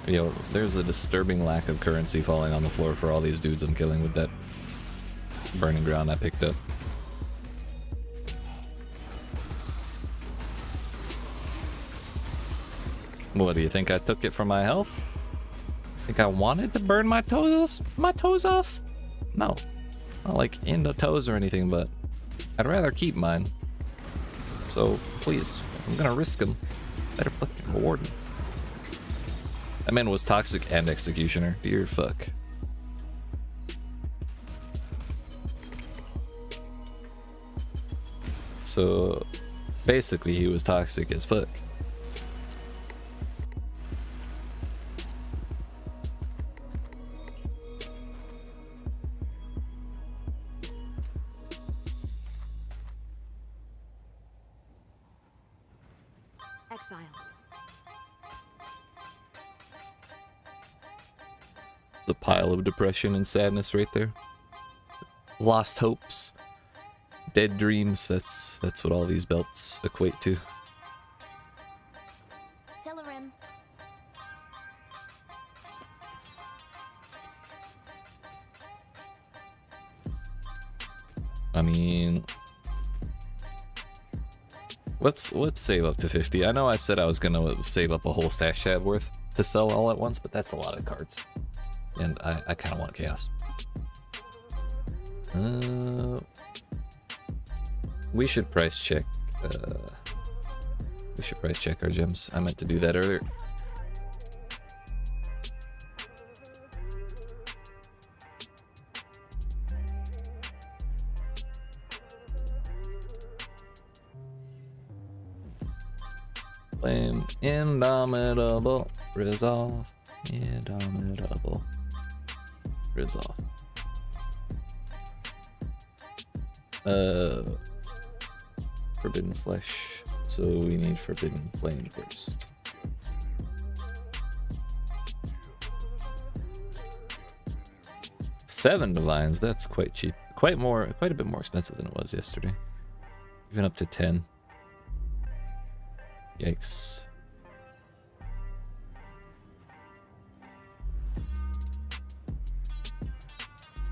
Yo, there's a disturbing lack of currency falling on the floor for all these dudes I'm killing with that burning ground I picked up. What, do you think I took it for my health? Think I wanted to burn my toes off? No. Not like into toes or anything, but I'd rather keep mine. So, please, I'm gonna risk them. Better fucking reward me. That man was toxic and executioner. Dear fuck. So, basically he was toxic as fuck. Exile. The pile of depression and sadness right there. Lost hopes. Dead dreams. That's what all these belts equate to. Celerim. I mean, let's save up to 50. I know I said I was gonna save up a whole stash tab worth to sell all at once, but that's a lot of cards. And I kind of want chaos. We should price check. We should price check our gems. I meant to do that earlier. Flame indomitable. Resolve. Indomitable. Resolve. Forbidden flesh. So we need forbidden flame first. Seven divines, that's quite cheap. Quite a bit more expensive than it was yesterday. Even up to 10. Yikes.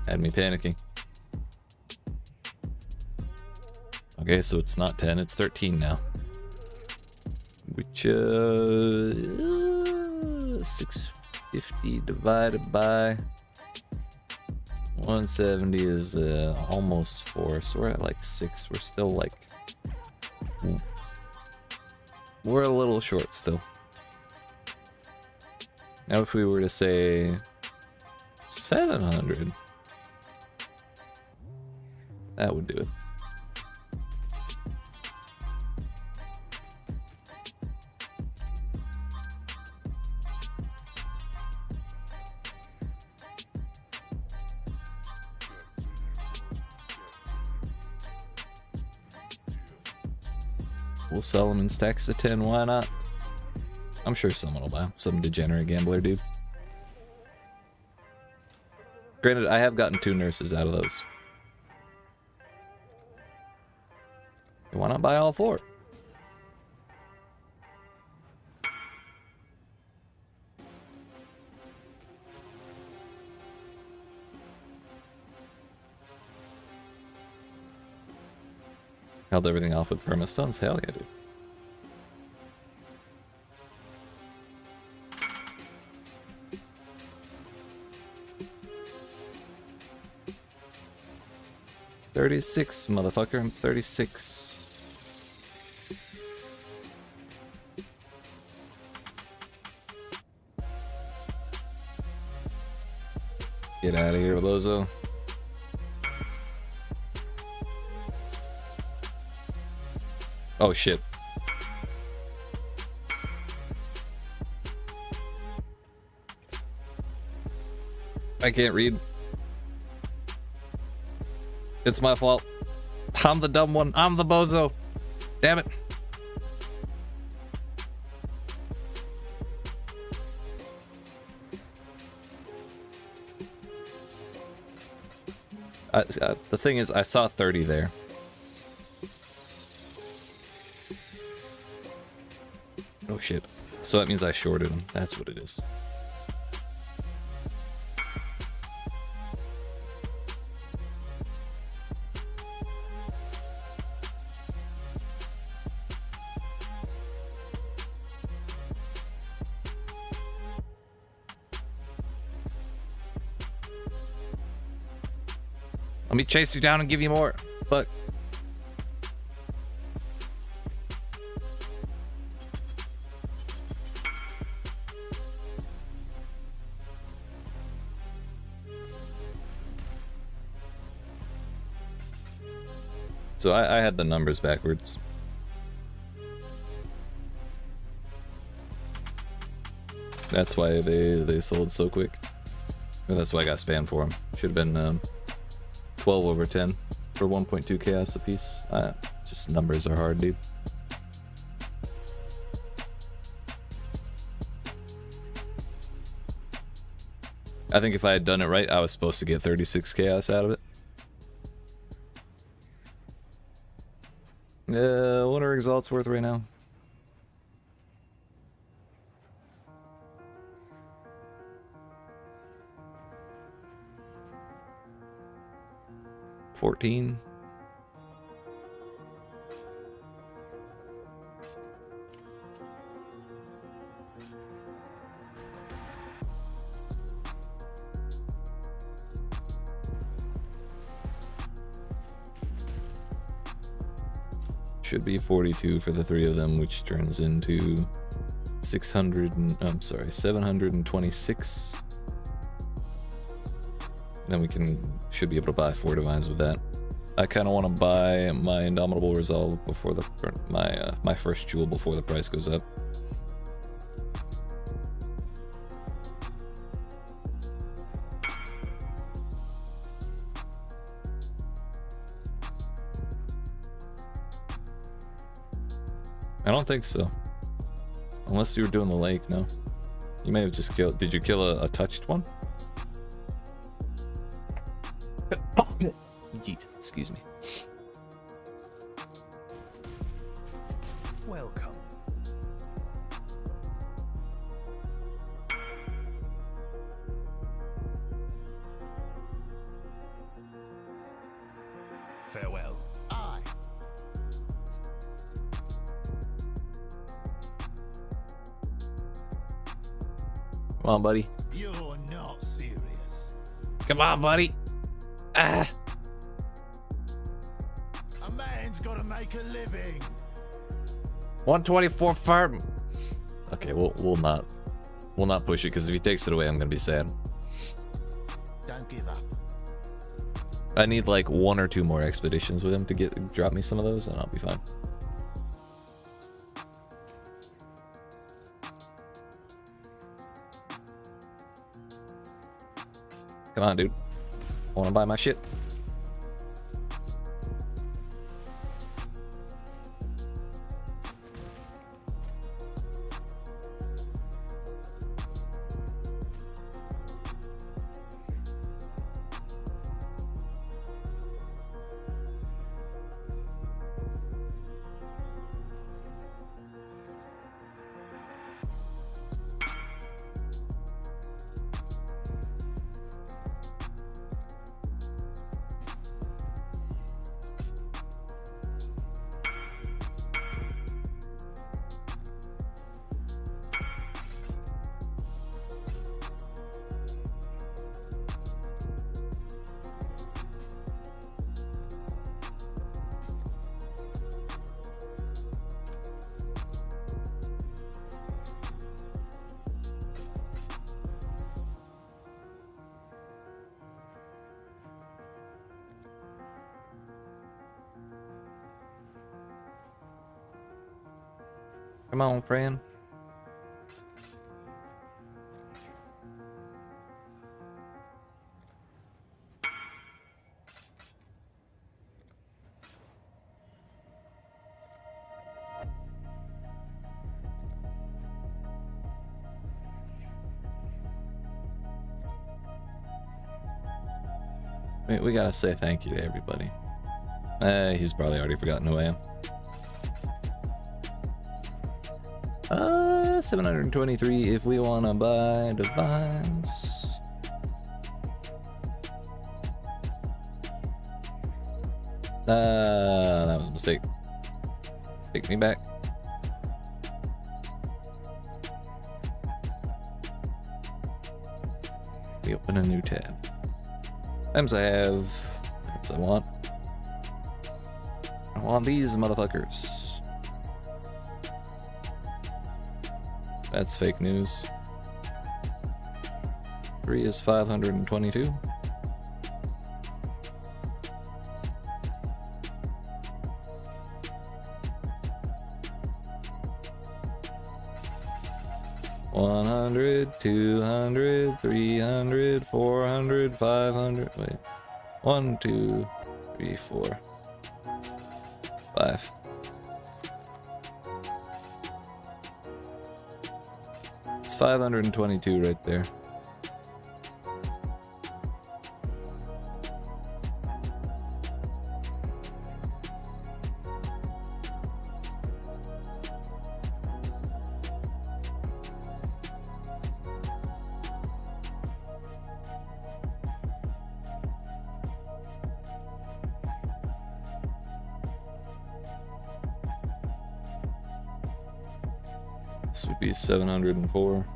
Had me panicking. Okay, so it's not 10, it's 13 now. Which, 650 divided by 170 is almost 4, so we're at like 6. We're still like... We're a little short still. Now if we were to say 700, that would do it. We'll sell them in stacks of 10, why not? I'm sure someone will buy them. Some degenerate gambler dude. Granted, I have gotten 2 nurses out of those. Why not buy all 4? Held everything off with permastones? Hell yeah, dude. $36, motherfucker. I'm 36. Get out of here, Lozo. Oh shit. I can't read. It's my fault. I'm the dumb one. I'm the bozo. Damn it. The thing is, I saw 30 there. Oh shit. So that means I shorted him. That's what it is. Let me chase you down and give you more. Fuck. So I had the numbers backwards. That's why they sold so quick. Or that's why I got spammed for them. Should have been 12 over 10 for 1.2 chaos apiece. Just numbers are hard, dude. I think if I had done it right, I was supposed to get 36 chaos out of it. What are exalts worth right now? $14. Should be 42 for the 3 of them, which turns into 726. Then we should be able to buy 4 divines with that. I kind of want to buy my Indomitable Resolve before my first jewel before the price goes up. I don't think so. Unless you were doing the lake, no. You may have just killed... Did you kill a touched one? Yeet. Excuse me. Welcome. farewell. Aye. Come on, buddy. You're not serious. Come on, buddy. Ah. A man's gotta make a living. 124 farm. Okay, we'll not push it, because if he takes it away, I'm gonna be sad. Don't give up. I need like 1 or 2 more expeditions with him to drop me some of those, and I'll be fine. Come on, dude. Wanna buy my shit? Come on, friend. We gotta say thank you to everybody. He's probably already forgotten who I am. 723 if we want to buy divines. That was a mistake. Take me back. We open a new tab. Items I have. Items I want. I want these motherfuckers. That's fake news. 3 is 522. $100, $200, $300, $400, $500. Wait. 1, 2, 3, 4, 5. It's 522 right there. This would be 704.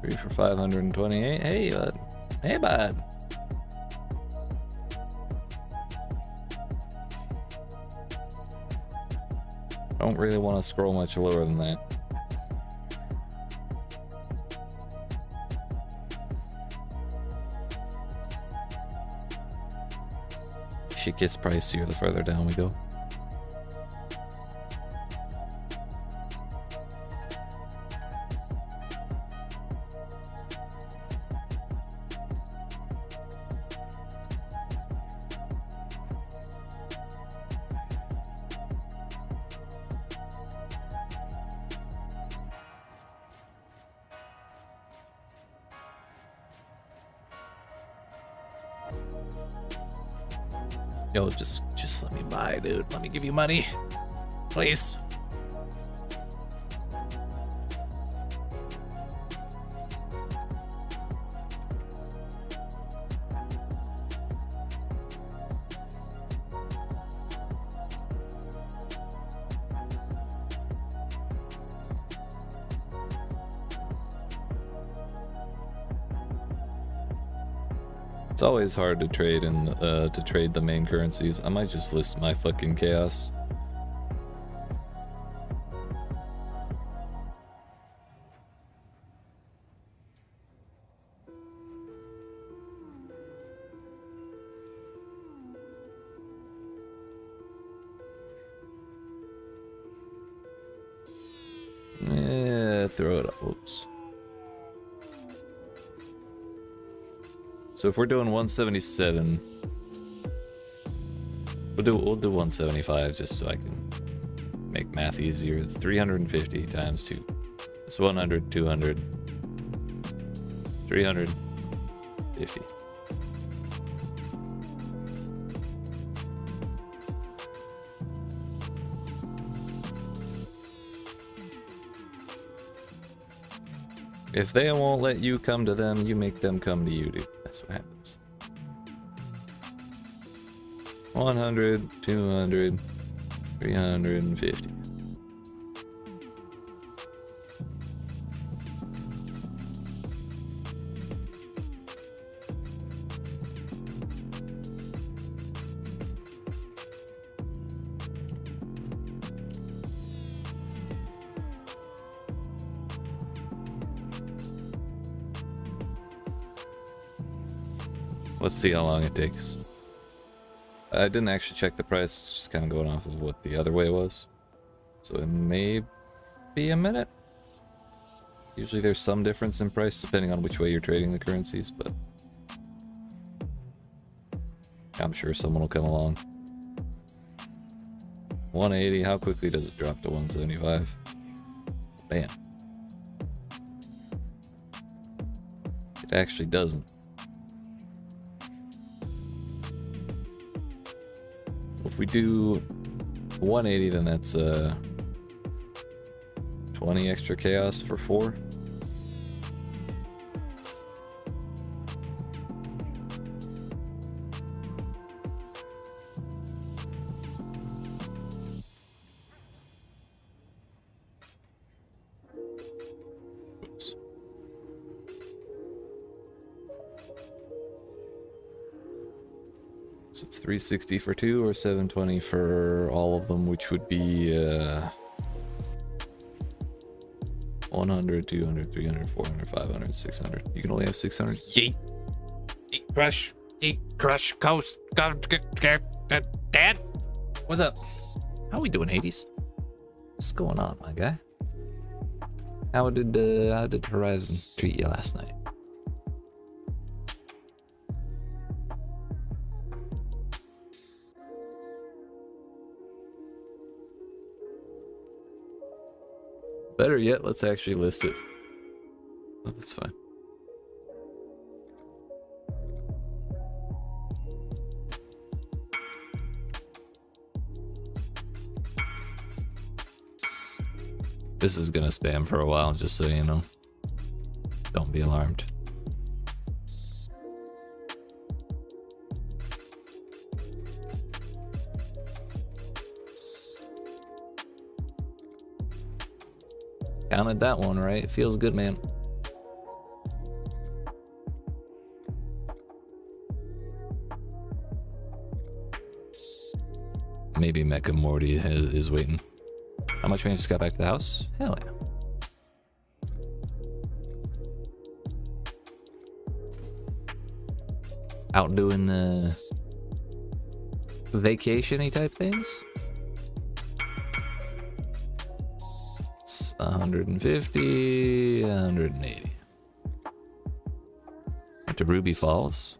Three for 528. Hey, bud. Hey, bud. Don't really want to scroll much lower than that. Shit gets pricier the further down we go. Yo, just let me buy, dude. Let me give you money, please. It's always hard to trade the main currencies. I might just list my fucking chaos. Throw it up. Whoops. So if we're doing 177, we'll do 175 just so I can make math easier. 350 times 2. It's 100, 200, 350. If they won't let you come to them, you make them come to you, dude. That's what happens. 100, 200, 350. Let's see how long it takes. I didn't actually check the price, it's just kind of going off of what the other way was. So it may be a minute. Usually there's some difference in price depending on which way you're trading the currencies, but I'm sure someone will come along. 180, how quickly does it drop to 175? Bam. It actually doesn't. If we do 180, then that's 20 extra chaos for 4. Oops. So it's 360 for 2 or 720 for all of them, which would be 100, 200, 300, 400, 500, 600. You can only have 600. Yeet! Eat crush, coast, Dad? What's up? How we doing, Hades? What's going on, my guy? How did Horizon treat you last night? Better yet, let's actually list it. Oh, that's fine. This is gonna spam for a while, just so you know. Don't be alarmed. Counted that one right. It feels good, man. Maybe Mecha Morty is waiting. How much man just got back to the house? Hell yeah. Out doing vacation-y type things? It's 150, 180. Went to Ruby Falls.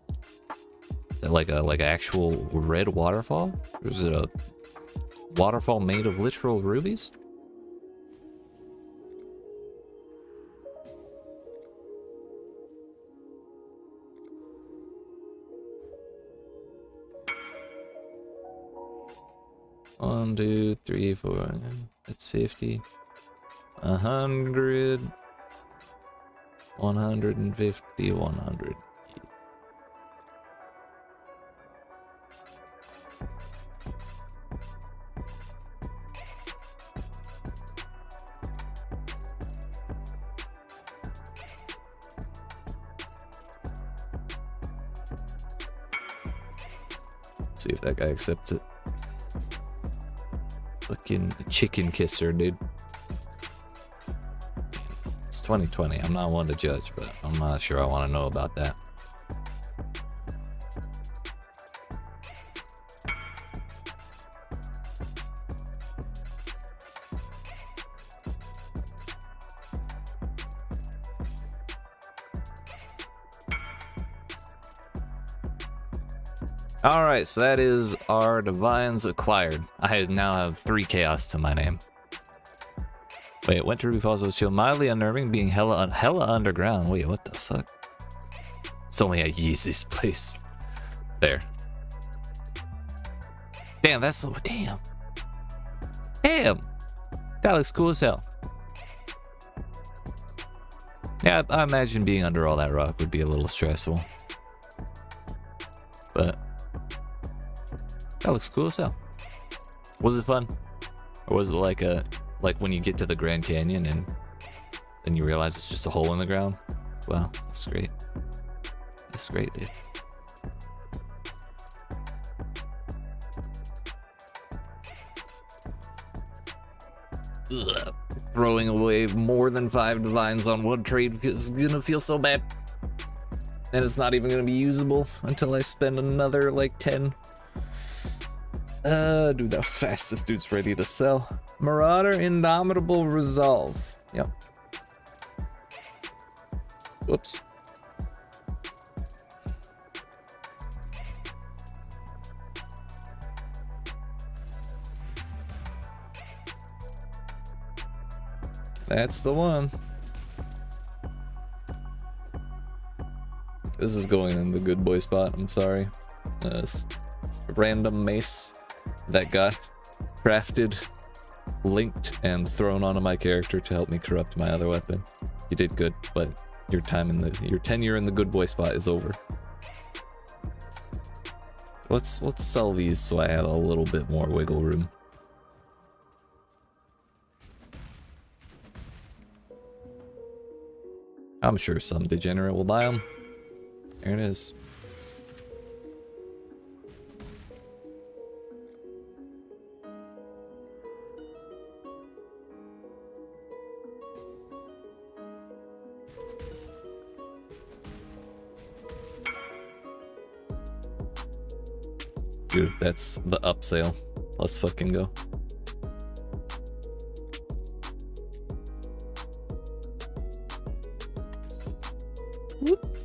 Is that like a actual red waterfall? Or is it a waterfall made of literal rubies? One, 2, 3, 4. That's 50. 100. 150. 100. Let's see if that guy accepts it. Fucking chicken kisser, dude. It's 2020. I'm not one to judge, but I'm not sure I want to know about that. Alright, so that is our divines acquired. I now have 3 chaos to my name. Wait, winter befalls with shield mildly unnerving, being hella underground. Wait, what the fuck? It's only a Yeezy's place. There. Damn, that's so damn. Damn! That looks cool as hell. Yeah, I imagine being under all that rock would be a little stressful. But that looks cool as hell. Was it fun? Or was it like when you get to the Grand Canyon and then you realize it's just a hole in the ground? Wow, that's great. That's great, dude. Ugh. Throwing away more than 5 divines on one trade is gonna feel so bad. And it's not even gonna be usable until I spend another like 10. Dude, that was fast. This dude's ready to sell. Marauder, Indomitable Resolve. Yep. Whoops. That's the one. This is going in the good boy spot. I'm sorry. Random mace that got crafted, linked, and thrown onto my character to help me corrupt my other weapon. You did good, but your tenure in the good boy spot is over. Let's sell these so I have a little bit more wiggle room. I'm sure some degenerate will buy them. There it is. Dude, that's the upsale. Let's fucking go. Whoop.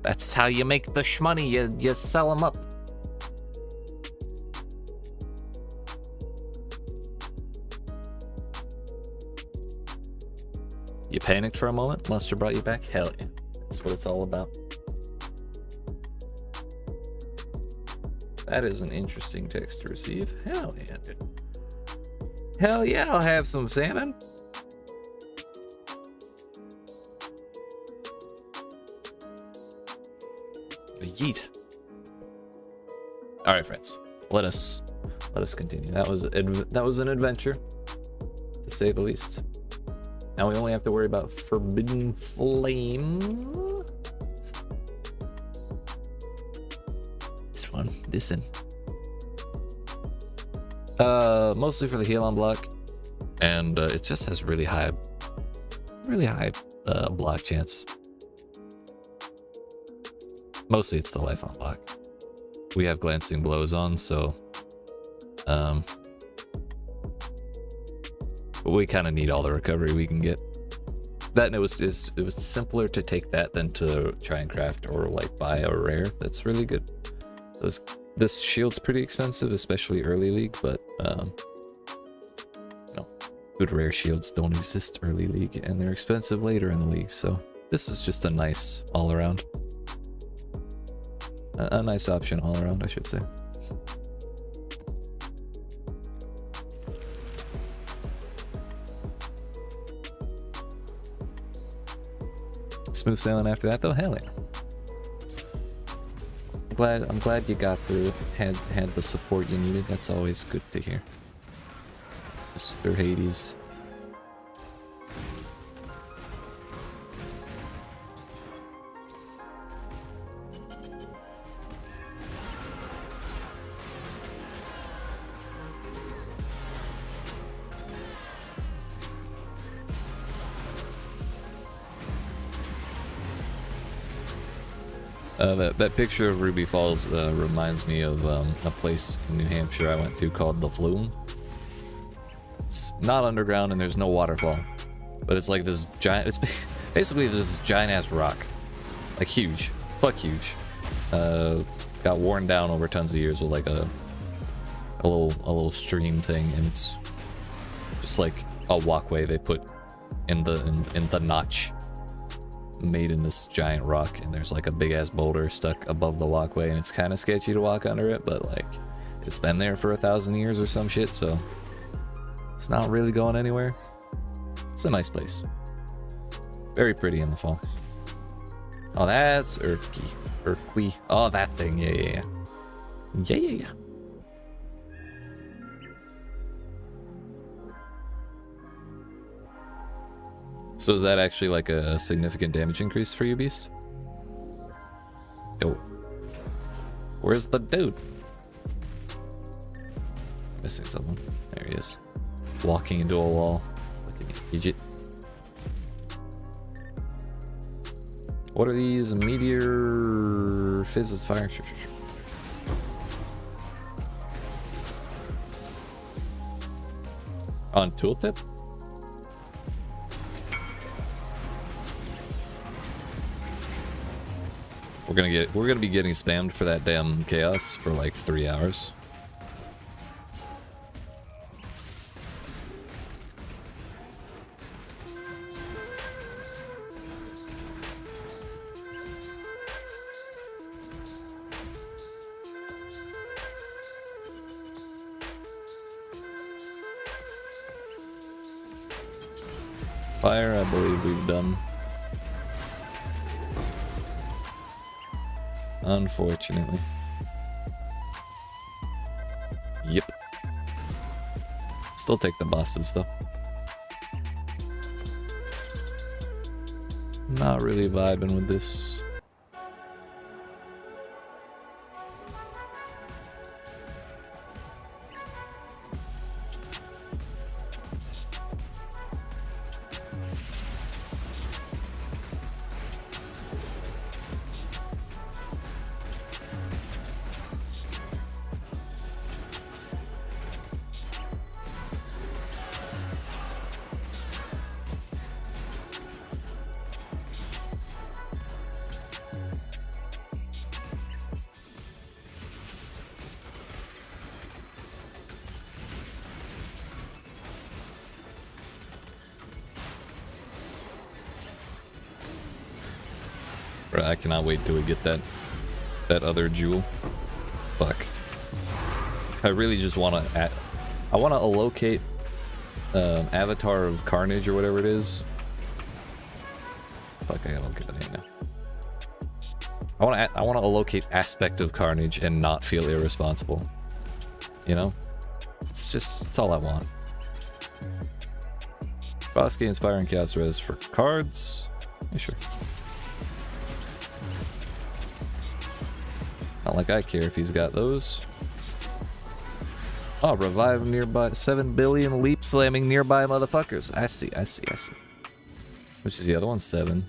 That's how you make the shmoney. You sell them up. You panicked for a moment? Luster brought you back? Hell yeah. That's what it's all about. That is an interesting text to receive. Hell yeah, dude. Hell yeah, I'll have some salmon. Yeet. All right, friends. Let us continue. That was an adventure, to say the least. Now we only have to worry about Forbidden Flame. This one. Listen. Mostly for the heal on block, and it just has really high block chance. Mostly it's the life on block. We have glancing blows on, so but we kind of need all the recovery we can get. That, and it was simpler to take that than to try and craft or like buy a rare. That's really good. This shield's pretty expensive, especially early league, but no, good rare shields don't exist early league, and they're expensive later in the league. So this is just a nice all around, a nice option all around, I should say. Smooth sailing after that though, hell yeah. I'm glad you got through, had the support you needed. That's always good to hear. Mr. Hades. That picture of Ruby Falls reminds me of a place in New Hampshire I went to called the Flume. It's not underground and there's no waterfall, but it's like this giant. It's basically this giant ass rock, like huge, fuck huge. Got worn down over tons of years with like a little stream thing, and it's just like a walkway they put in the notch made in this giant rock, and there's like a big ass boulder stuck above the walkway, and it's kind of sketchy to walk under it, but like it's been there for 1,000 years or some shit, so it's not really going anywhere. It's a nice place, very pretty in the fall. Oh, that's Urqui. Oh, that thing. Yeah. So is that actually like a significant damage increase for you, Beast? Yo. Where's the dude? Missing someone. There he is. Walking into a wall. Look at Egypt. What are these? Meteor fizzes fire. Sure. On tooltip? We're gonna be getting spammed for that damn chaos for like 3 hours. Fire, I believe we've done. Unfortunately. Yep. Still take the bosses though. Not really vibing with this. I cannot wait till we get that other jewel. Fuck. I really just want to I want to allocate Avatar of Carnage or whatever it is. Fuck, I gotta look at the name now. I want to allocate Aspect of Carnage and not feel irresponsible. You know? It's all I want. Boss gains fire and chaos res for cards. Yeah, sure. Not like I care if he's got those. Oh, revive nearby 7 billion leap slamming nearby motherfuckers. I see. Which is the other one? 7.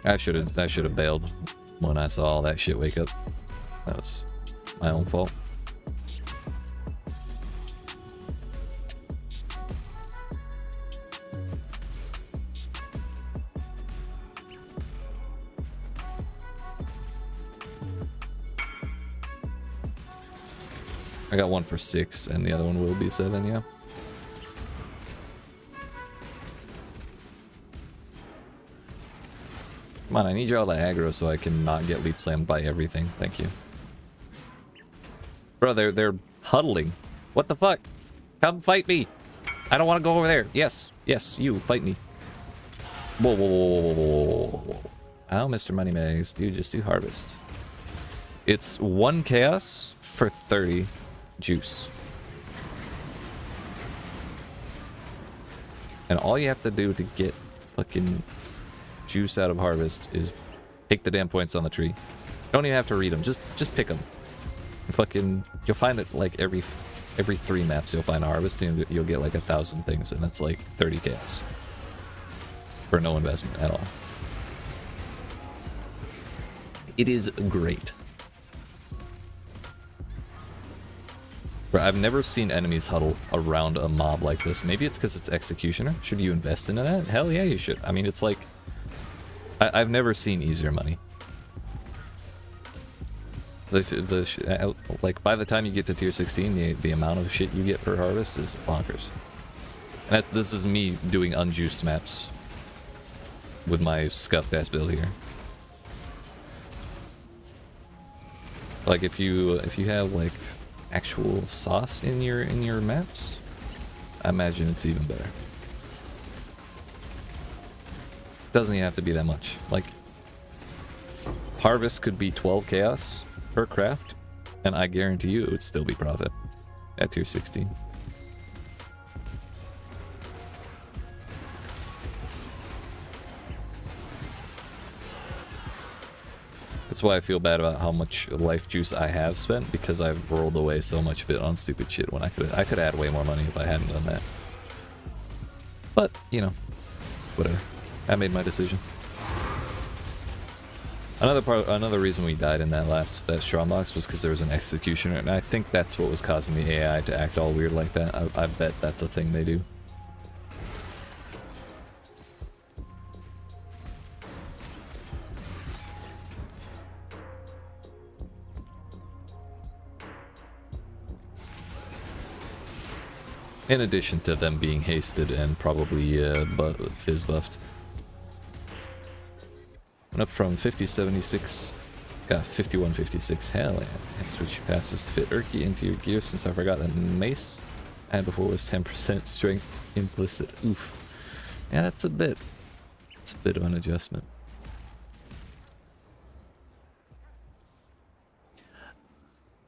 I should have bailed when I saw all that shit wake up. That was my own fault. I got one for 6, and the other one will be 7, yeah. Come on, I need y'all to aggro so I can not get leap slammed by everything. Thank you. Bro, they're huddling. What the fuck? Come fight me. I don't want to go over there. Yes, you, fight me. Whoa. Ow, Mr. Moneybags. Dude, just do harvest. It's 1 chaos for 30 juice. And all you have to do to get fucking juice out of harvest is pick the damn points on the tree. You don't even have to read them. Just pick them. Fucking, you'll find it like every every 3 maps you'll find a harvest, and you'll get like 1,000 things, and that's like 30 chaos for no investment at all. It is great. But I've never seen enemies huddle around a mob like this. Maybe it's because it's Executioner. Should you invest in that? Hell yeah, you should. I mean, it's like... I've never seen easier money. Like, by the time you get to tier 16, the amount of shit you get per harvest is bonkers. And this is me doing unjuiced maps with my scuffed ass build here. Like, if you have, like, actual sauce in your maps, I imagine it's even better. Doesn't even have to be that much. Like, harvest could be 12 chaos per craft, and I guarantee you it would still be profit at tier 16. That's why I feel bad about how much life juice I have spent, because I've rolled away so much of it on stupid shit when I could add way more money if I hadn't done that. But, you know, whatever. I made my decision. Another reason we died in that strong box was because there was an executioner, and I think that's what was causing the AI to act all weird like that. I bet that's a thing they do. In addition to them being hasted and probably fizz buffed. Went up from 5076, got 5156. Hell yeah. And switch your passives to fit Urki into your gear, since I forgot that mace I had before was 10% strength implicit. Oof. Yeah, that's a bit. It's a bit of an adjustment.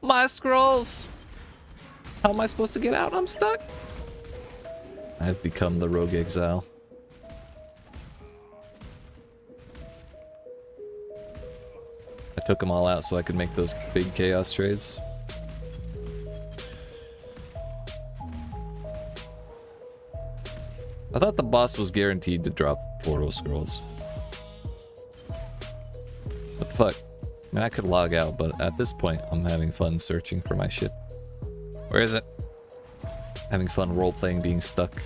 My scrolls! How am I supposed to get out? I'm stuck. I've become the rogue exile. I took them all out so I could make those big chaos trades. I thought the boss was guaranteed to drop portal scrolls. What the fuck? I mean, I could log out, but at this point, I'm having fun searching for my shit. Where is it? Having fun role-playing being stuck.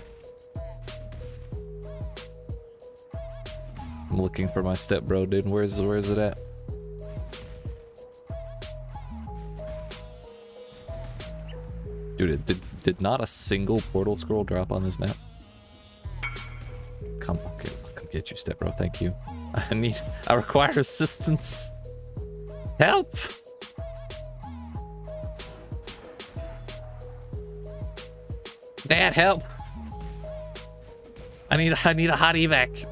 I'm looking for my stepbro, dude. Where is it at? Dude, did not a single portal scroll drop on this map? Come get you, stepbro. Thank you. I require assistance. Help! Dad, help! I need a hot evac.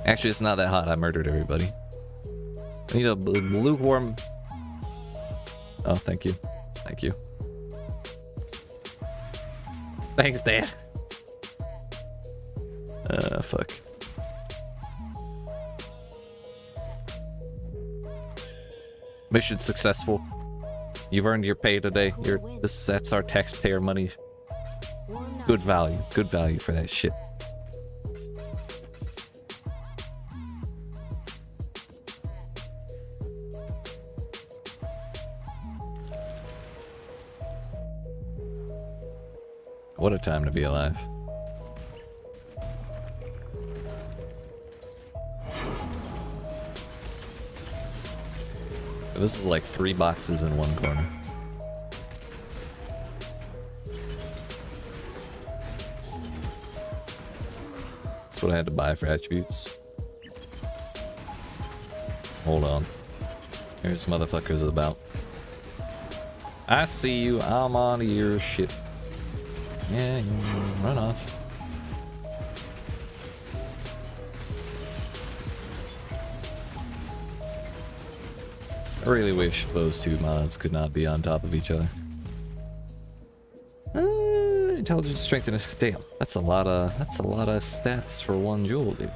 Actually, it's not that hot. I murdered everybody. I need a lukewarm. Oh, thank you. Thank you. Thanks, Dad. Fuck. Mission successful. You've earned your pay today. That's our taxpayer money. Good value. Good value for that shit. What a time to be alive. This is like 3 boxes in one corner. That's what I had to buy for attributes. Hold on. Here's motherfuckers about. I see you. I'm on your shit. Yeah, you run off. I really wish those two mods could not be on top of each other. Intelligence, strength, and damn, that's a lot of stats for one jewel, dude.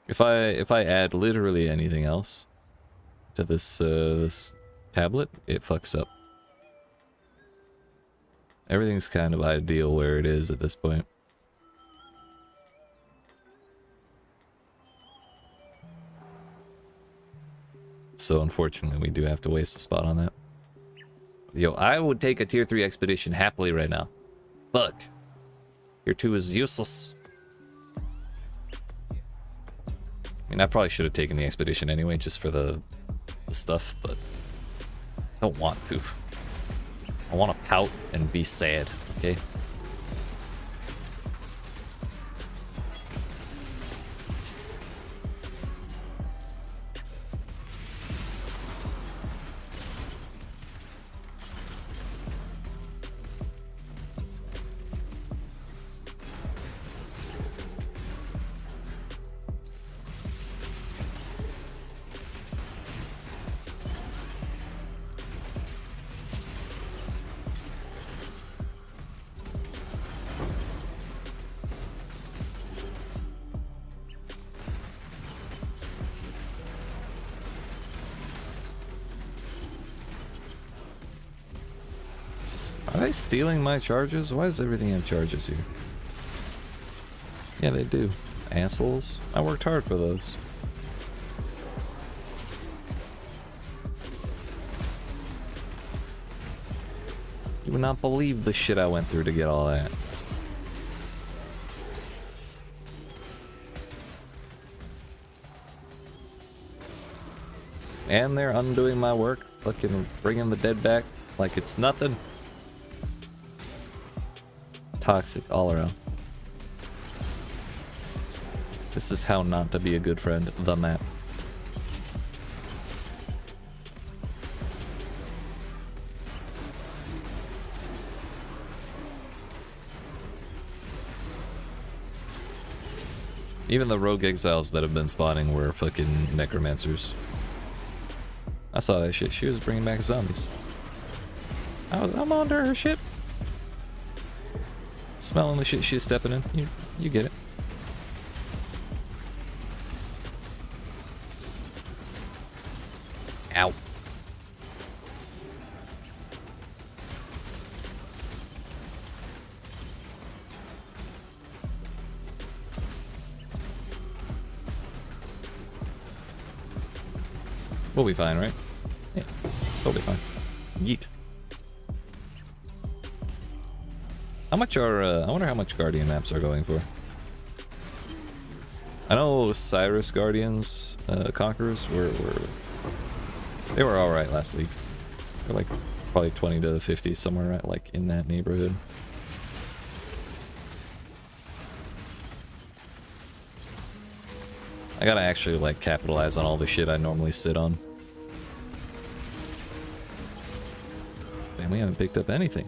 If I add literally anything else to this tablet, it fucks up. Everything's kind of ideal where it is at this point. So unfortunately, we do have to waste a spot on that. Yo, I would take a tier 3 expedition happily right now. Fuck. Tier 2 is useless. I mean, I probably should have taken the expedition anyway, just for the stuff, but I don't want poop. I want to pout and be sad, okay? Are they stealing my charges? Why does everything have charges here? Yeah, they do. Assholes. I worked hard for those. You would not believe the shit I went through to get all that. And they're undoing my work. Fucking bringing the dead back like it's nothing. Toxic all around. This is how not to be a good friend. The map. Even the rogue exiles that have been spawning were fucking necromancers. I saw that shit. She was bringing back zombies. I'm under her ship. Smelling the shit she's stepping in. You get it. Ow. We'll be fine, right? Yeah, totally fine. Yeet. How much are, I wonder how much Guardian maps are going for. I know Cyrus Guardians, Conquerors they were alright last week. They're like probably 20 to 50, somewhere right, like in that neighborhood. I gotta actually like capitalize on all the shit I normally sit on. Damn, we haven't picked up anything.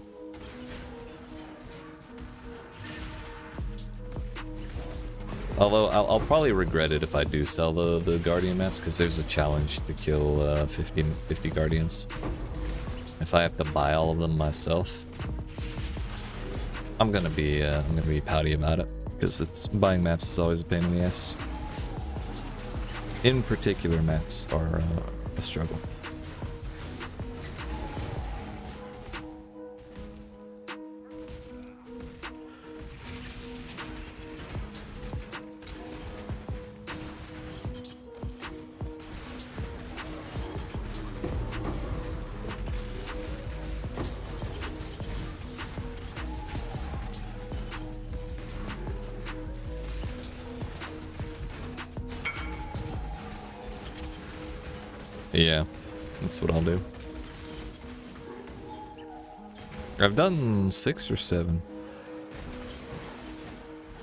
Although I'll probably regret it if I do sell the Guardian maps, because there's a challenge to kill 50 Guardians. If I have to buy all of them myself, I'm gonna be pouty about it, because buying maps is always a pain in the ass. In particular, maps are a struggle. Yeah, that's what I'll do. I've done 6 or 7.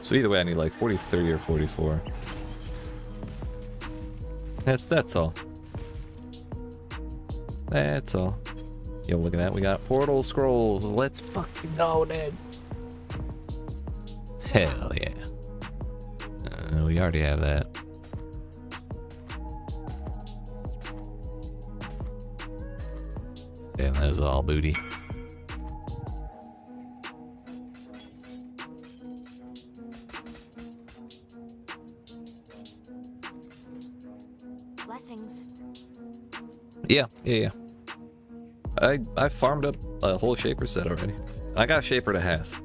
So either way I need like 43 or 44. That's all. That's all. Yo, look at that. We got portal scrolls. Let's fucking go, dude. Hell yeah. We already have that. Damn, that's all booty. blessings. Yeah. I farmed up a whole shaper set already. I got shaper to half,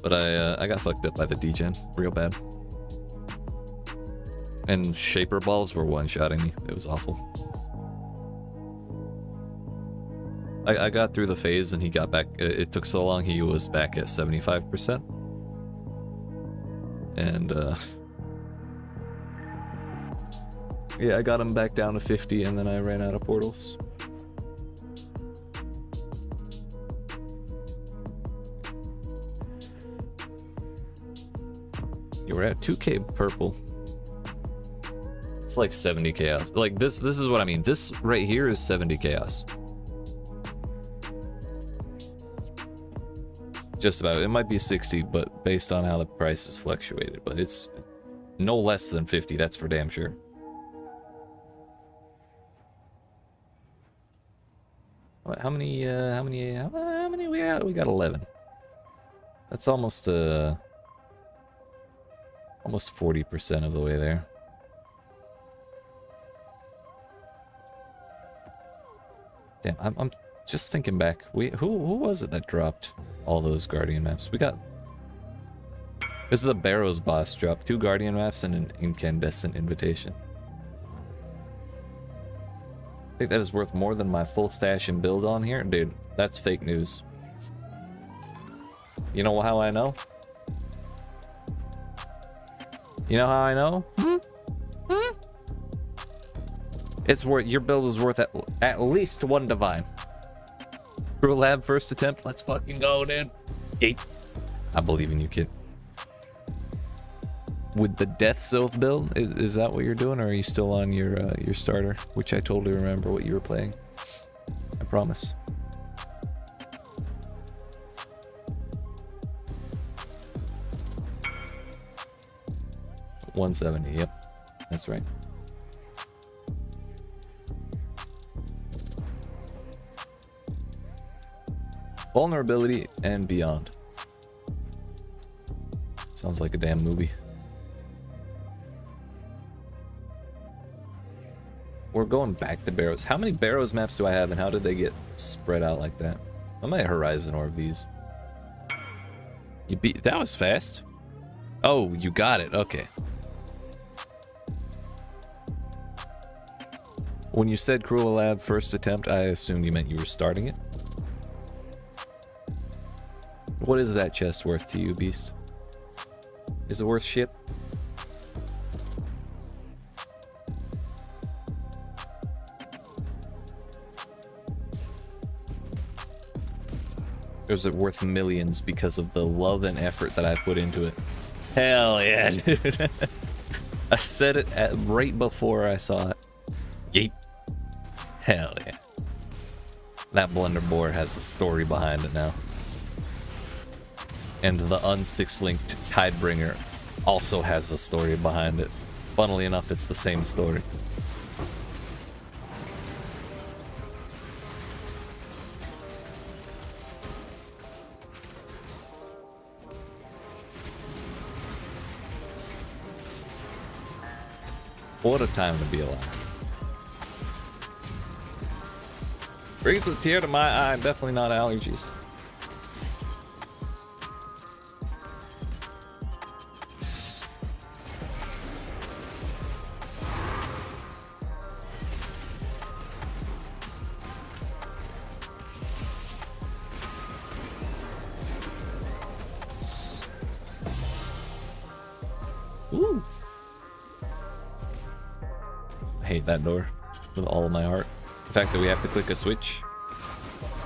but I got fucked up by the degen real bad. And shaper balls were one-shotting me. It was awful. I got through the phase and he got back. It took so long. He was back at 75%. And yeah, I got him back down to 50, and then I ran out of portals. You were at 2k purple. It's like 70 chaos. Like this is what I mean. This right here is 70 chaos. Just about. It might be 60, but based on how the price has fluctuated. But it's no less than 50, that's for damn sure. How many we got? We got 11. That's almost 40% of the way there. Damn, I'm just thinking back. Who was it that dropped all those Guardian maps? We got... This is the Barrows boss dropped 2 Guardian maps and an Incandescent Invitation. I think that is worth more than my full stash and build on here. Dude, that's fake news. You know how I know? You know how I know? It's worth... Your build is worth at least 1 divine. Crew lab first attempt. Let's fucking go, dude. Yeet. I believe in you, kid. With the Death Oath build, is that what you're doing, or are you still on your starter? Which I totally remember what you were playing. I promise. $170. Yep, that's right. Vulnerability and Beyond. Sounds like a damn movie. We're going back to Barrows. How many Barrows maps do I have, and how did they get spread out like that? I might Horizon Orb these. You beat... That was fast. Oh, you got it. Okay. When you said Cruel Lab first attempt, I assumed you meant you were starting it. What is that chest worth to you, Beast? Is it worth shit? Or is it worth millions because of the love and effort that I put into it? Hell yeah, dude. I said it right before I saw it. Yeet. Hell yeah. That Blender board has a story behind it now. And the unsix-linked Tidebringer also has a story behind it. Funnily enough, it's the same story. What a time to be alive. Brings a tear to my eye, definitely not allergies. Ooh. I hate that door with all of my heart. The fact that we have to click a switch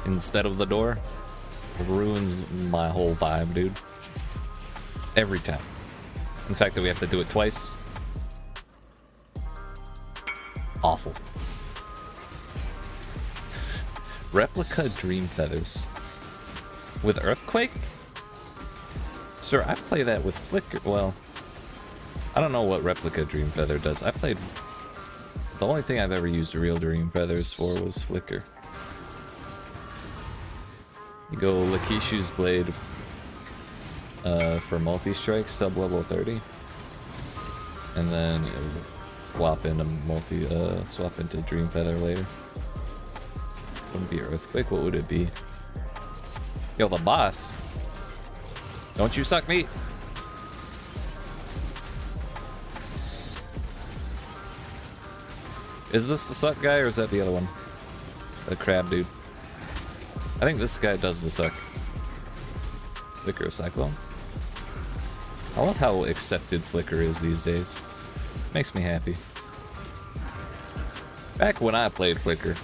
instead of the door ruins my whole vibe, dude. Every time. And the fact that we have to do it twice. Awful. Replica Dream Feathers. With Earthquake? Sir, I play that with Flicker. Well, I don't know what Replica Dream Feather does. I played... The only thing I've ever used real Dream Feathers for was Flicker. You go Lakishu's Blade for multi-strike, sub-level 30. And then swap into swap into Dream Feather later. Wouldn't be Earthquake, what would it be? Yo, the boss. Don't you suck meat. Is this the suck guy or is that the other one? The crab dude. I think this guy does the suck. Flicker Cyclone. I love how accepted Flicker is these days. Makes me happy. Back when I played Flicker,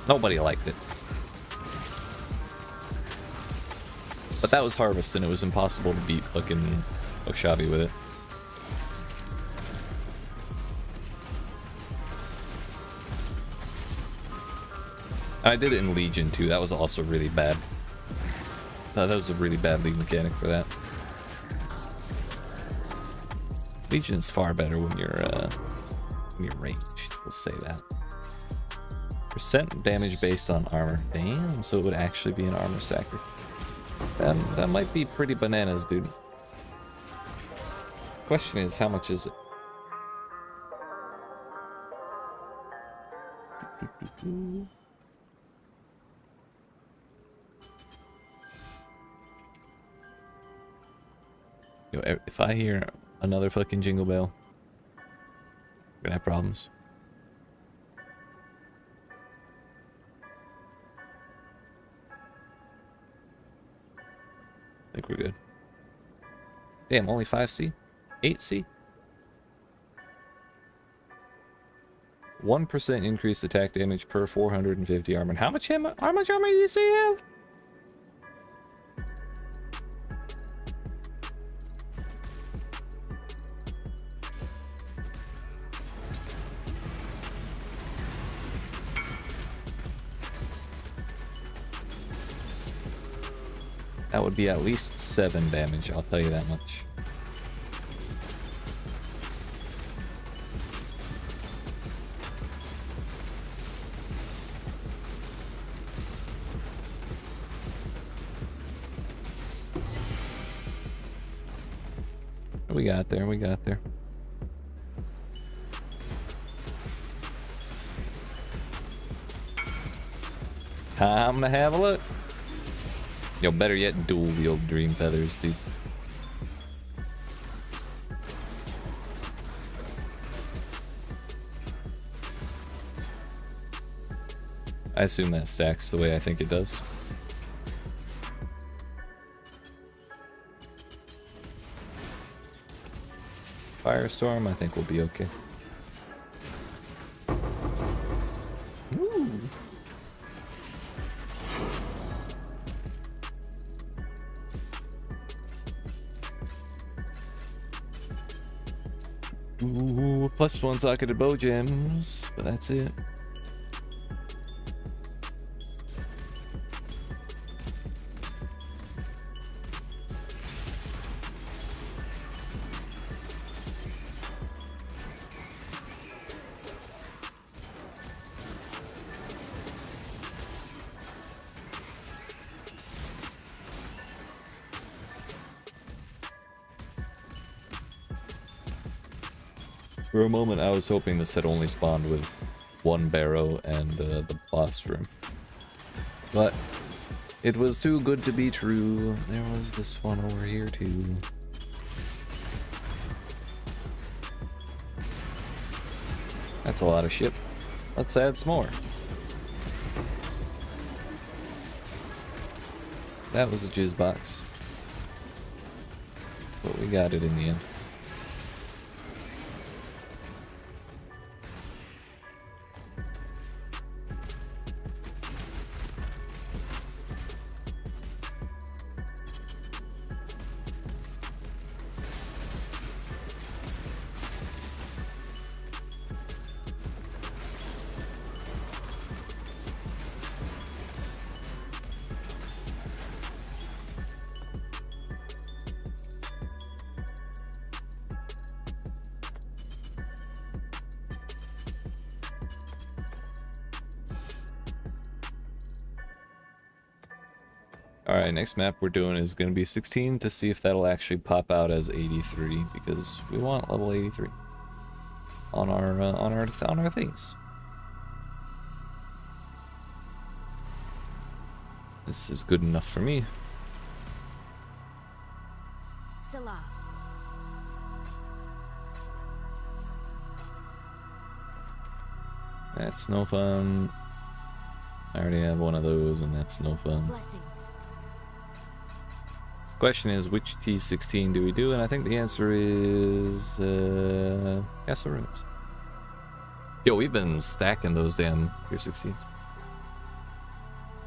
nobody liked it. But that was Harvest and it was impossible to beat fucking Oshabi with it. I did it in Legion too, that was also really bad. That was a really bad league mechanic for that. Legion's far better when you're ranged, we'll say that. Percent damage based on armor. Damn, so it would actually be an armor stacker. That might be pretty bananas, dude. Question is, how much is it? Yo, if I hear another fucking jingle bell, we're gonna have problems. I think we're good. Damn, only 5C? 8C? 1% increased attack damage per 450 armor. How much armor do you say you have? That would be at least 7 damage, I'll tell you that much. We got there, we got there. Time to have a look. Yo, better yet, dual wield Dream Feathers, dude. I assume that stacks the way I think it does. Firestorm, I think we'll be okay. Ooh, +1 socketed bow gems, but that's it. For a moment, I was hoping this had only spawned with 1 barrow and the boss room. But it was too good to be true. There was this one over here, too. That's a lot of shit. Let's add some more. That was a jizz box. But we got it in the end. Alright, next map we're doing is going to be 16 to see if that'll actually pop out as 83, because we want level 83. on our things. This is good enough for me. Salah. That's no fun. I already have one of those, and that's no fun. Blessings. Question is, which T16 do we do? And I think the answer is Castle Ruins. Yo, we've been stacking those damn Tier 16s.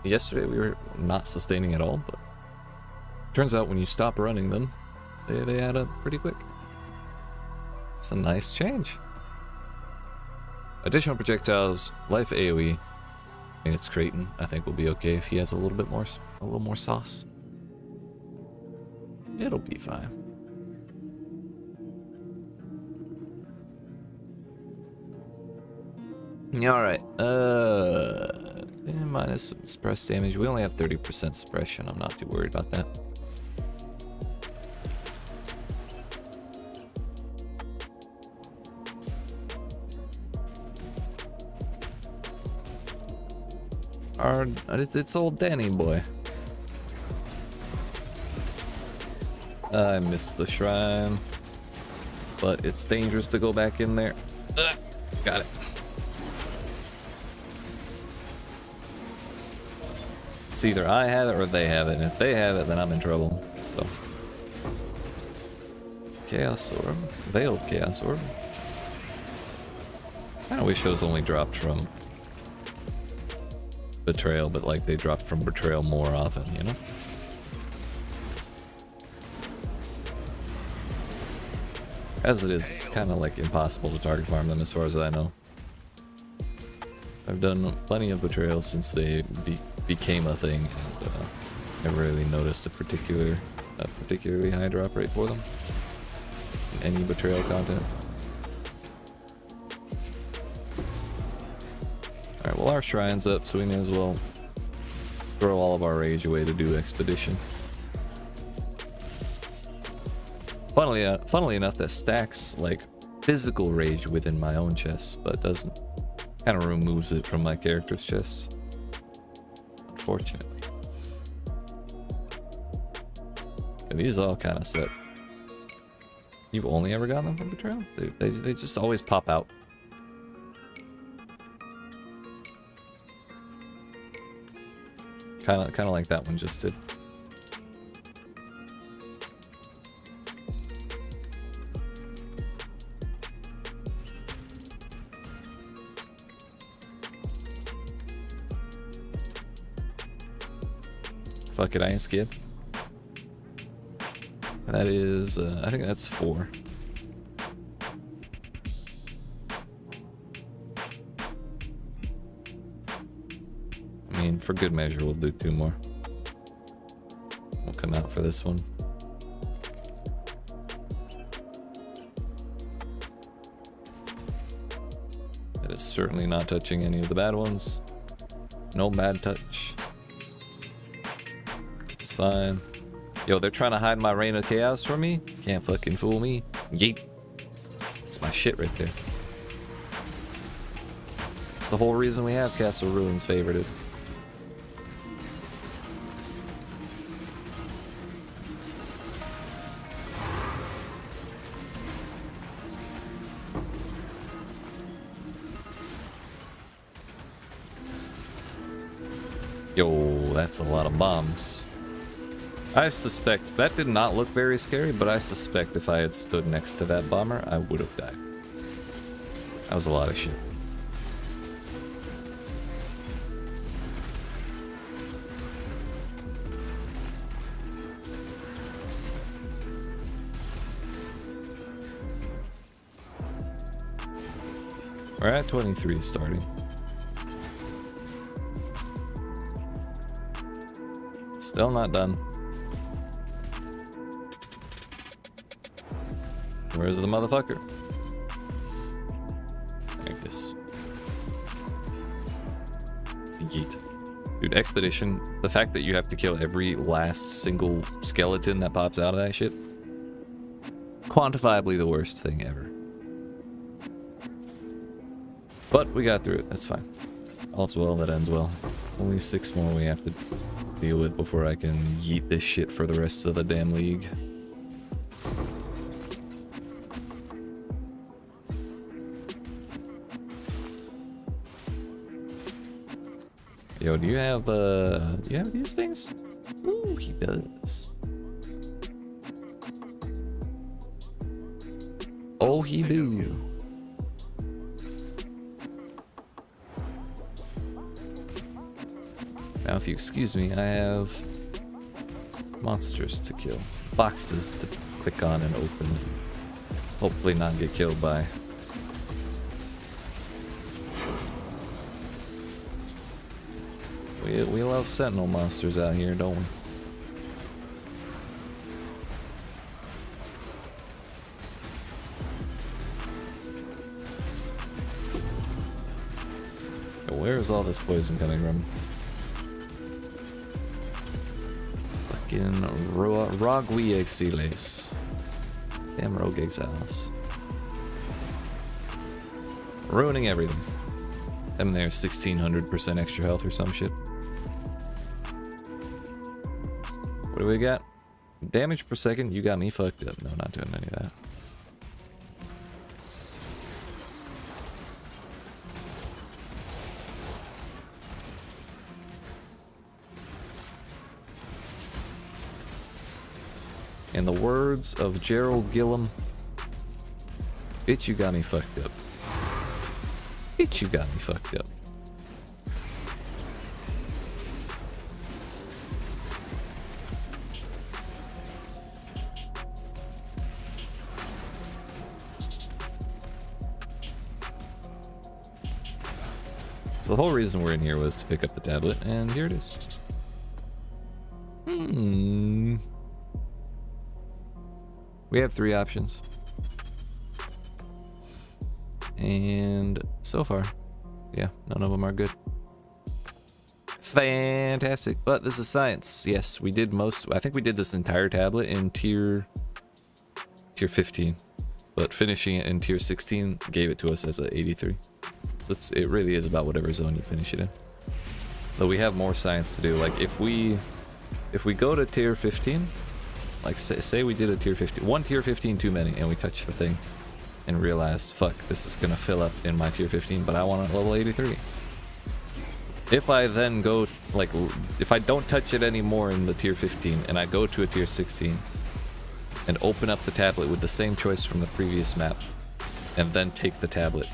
Yesterday we were not sustaining at all, but turns out when you stop running them, they add up pretty quick. It's a nice change. Additional projectiles, life AoE. I mean, it's Creighton. I think we'll be okay if he has a little more sauce. It'll be fine. Alright, minus some suppress damage. We only have 30% suppression. I'm not too worried about that. It's old Danny boy. I missed the shrine, but it's dangerous to go back in there. Got it. It's either I have it or they have it, and if they have it, then I'm in trouble. So, Chaos Orb, Veiled Chaos Orb. I kinda wish those only dropped from Betrayal, but like they dropped from Betrayal more often, you know? As it is, it's kind of like impossible to target farm them as far as I know. I've done plenty of Betrayals since they became a thing, and never really noticed a particularly high drop rate for them in any Betrayal content. Alright, well our shrine's up, so we may as well throw all of our rage away to do Expedition. Funnily enough, that stacks like physical rage within my own chest, but doesn't. Kind of removes it from my character's chest. Unfortunately. And these all kind of set. You've only ever gotten them from Betrayal? They just always pop out. Kind of like that one just did. Fuck it, I ain't scared. That is, I think that's 4. I mean, for good measure, we'll do 2 more. We'll come out for this one. That is certainly not touching any of the bad ones. No bad touch. It's fine. Yo, they're trying to hide my Reign of Chaos from me? Can't fucking fool me. Yeet. It's my shit right there. It's the whole reason we have Castle Ruins favorited. Yo, that's a lot of bombs. I suspect that did not look very scary, but I suspect if I had stood next to that bomber, I would have died. That was a lot of shit. We're at 23 starting. Still not done. Where's the motherfucker? I guess. Yeet. Dude, Expedition, the fact that you have to kill every last single skeleton that pops out of that shit, quantifiably the worst thing ever. But we got through it. That's fine. All's well that ends well. Only 6 more we have to deal with before I can yeet this shit for the rest of the damn league. Yo, do you have these things? Ooh, he does. Oh, he do. Now, if you excuse me, I have monsters to kill. Boxes to click on and open. Hopefully not get killed by. We love sentinel monsters out here, don't we? Where is all this poison coming from? Fucking rogue exiles. Damn rogue exiles. Ruining everything. Them there 1600% extra health or some shit. What do we got? Damage per second, you got me fucked up. No, not doing any of that. In the words of Gerald Gillum, bitch, you got me fucked up. Bitch, you got me fucked up. So the whole reason we're in here was to pick up the tablet, and here it is. We have 3 options. And so far, yeah, none of them are good. Fantastic. But this is science. Yes, we did I think we did this entire tablet in tier 15. But finishing it in tier 16 gave it to us as a 83. It really is about whatever zone you finish it in. Though we have more science to do. Like if we go to tier 15, like say we did a tier 15, one tier 15 too many, and we touched the thing and realized, fuck, this is gonna fill up in my tier 15, but I want it level 83. If I then go, like, if I don't touch it anymore in the tier 15 and I go to a tier 16 and open up the tablet with the same choice from the previous map and then take the tablet,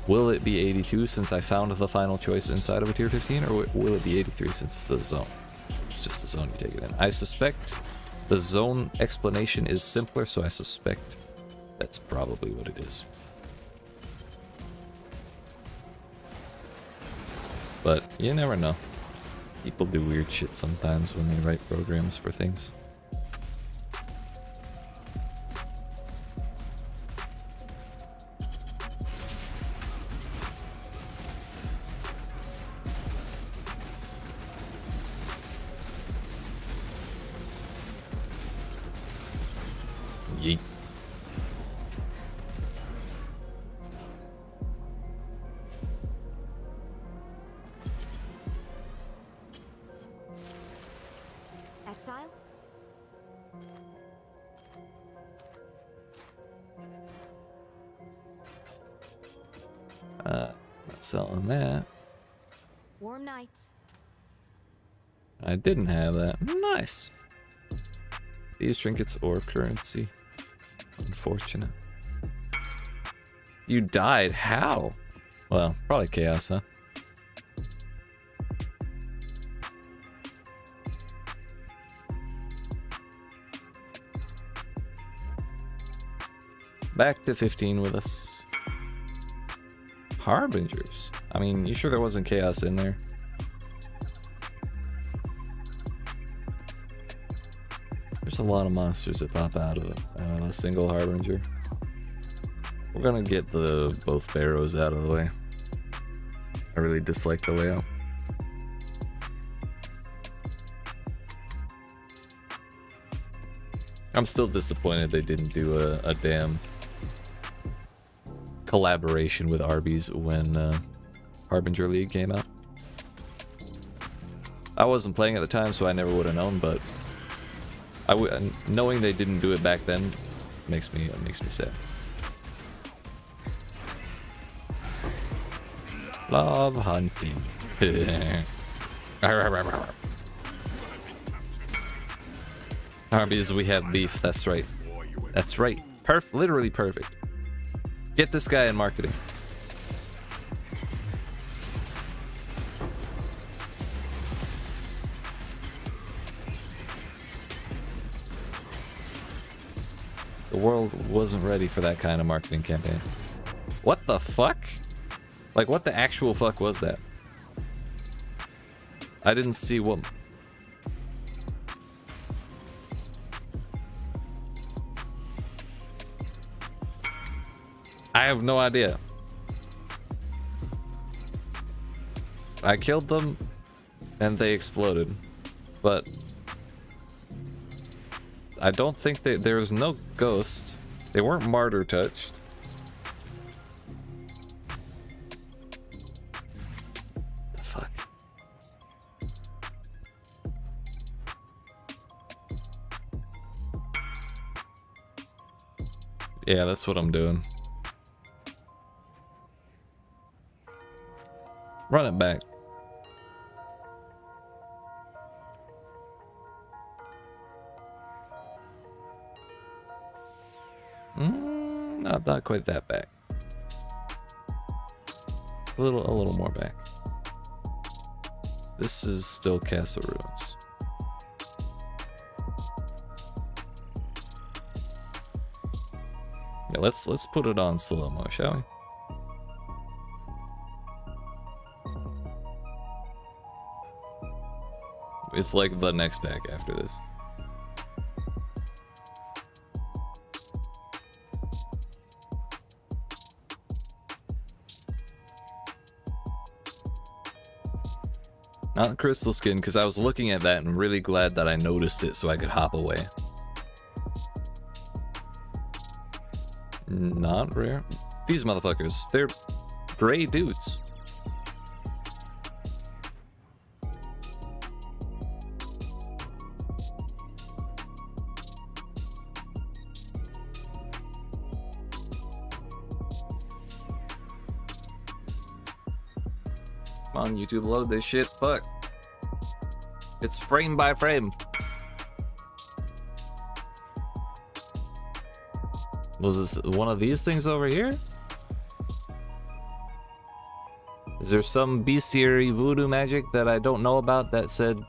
will it be 82 since I found the final choice inside of a tier 15, or will it be 83 since it's the zone? It's just the zone you take it in. I suspect the zone explanation is simpler, so I suspect that's probably what it is. But you never know. People do weird shit sometimes when they write programs for things. Yeet. Exile? Not selling that. Warm nights. I didn't have that. Nice. These trinkets or currency. Unfortunate. You died? How? Well, probably chaos, huh? Back to 15 with us. Harbingers. I mean, you sure there wasn't chaos in there? There's a lot of monsters that pop out of a single harbinger. We're gonna get both barrows out of the way. I really dislike the layout. I'm still disappointed they didn't do a damn collaboration with Arby's when Harbinger League came out. I wasn't playing at the time, so I never would have known, but knowing they didn't do it back then makes me sad. Love hunting. Arby's, we have beef. That's right. That's right. Literally perfect. Get this guy in marketing. The world wasn't ready for that kind of marketing campaign. What the fuck? Like, what the actual fuck was that? I didn't see what... I have no idea. I killed them and they exploded, but I don't think there's no ghost. They weren't martyr touched. The fuck? Yeah, that's what I'm doing. Run it back. Not quite that back. A little more back. This is still Castle Ruins. Yeah, let's put it on slow-mo, shall we? It's like the next pack after this. Not the crystal skin, because I was looking at that and really glad that I noticed it so I could hop away. Not rare. These motherfuckers, they're gray dudes. Come on, YouTube, load this shit. Fuck. It's frame by frame. Was this one of these things over here? Is there some bestiary voodoo magic that I don't know about that said...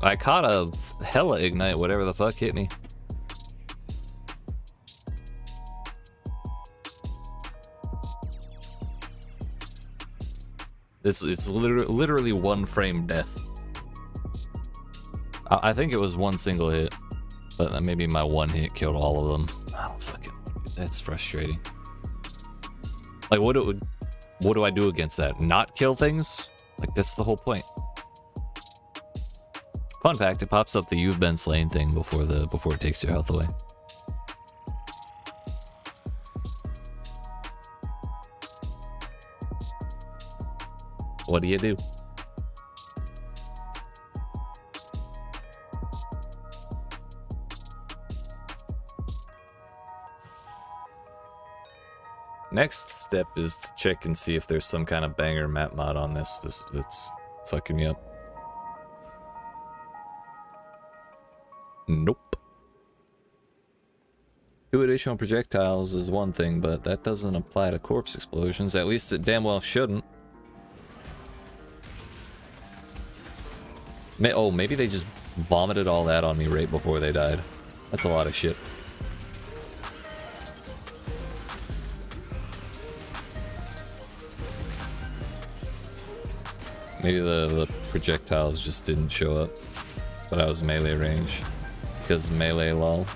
I caught a hella ignite, whatever the fuck hit me. It's literally one frame death. I think it was one single hit, but maybe my one hit killed all of them. I don't fucking... That's frustrating. Like, what do I do against that? Not kill things? Like, that's the whole point. Fun fact, it pops up the "you've been slain" thing before it takes your health away. What do you do? Next step is to check and see if there's some kind of banger map mod on this that's fucking me up. Nope. 2 additional projectiles is one thing, but that doesn't apply to corpse explosions. At least it damn well shouldn't. Oh, maybe they just vomited all that on me right before they died. That's a lot of shit. Maybe the projectiles just didn't show up, but I was melee range. Because melee lol.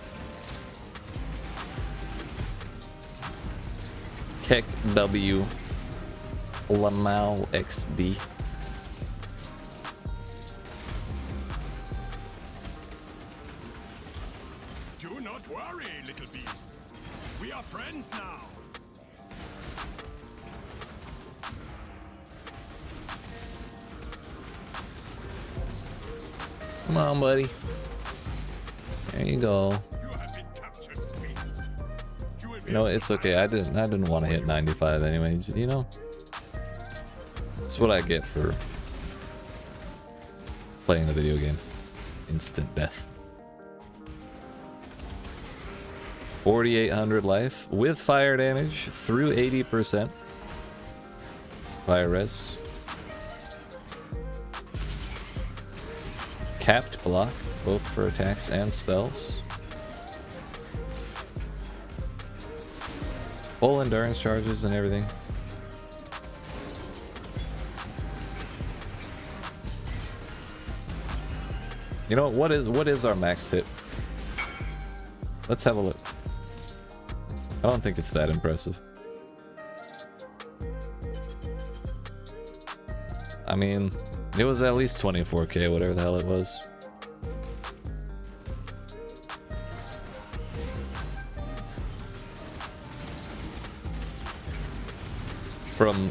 Keck W. Lamau XD. Don't worry, little beast. We are friends now. Come on, buddy. There you go. You have been captured, beast. You will be You know, it's okay. I didn't want to hit 95 anyway. You know, that's what I get for playing the video game. Instant death. 4,800 life with fire damage through 80%. Fire res. Capped block, both for attacks and spells. Full endurance charges and everything. You know what is our max hit? Let's have a look. I don't think it's that impressive. I mean, it was at least 24k, whatever the hell it was. From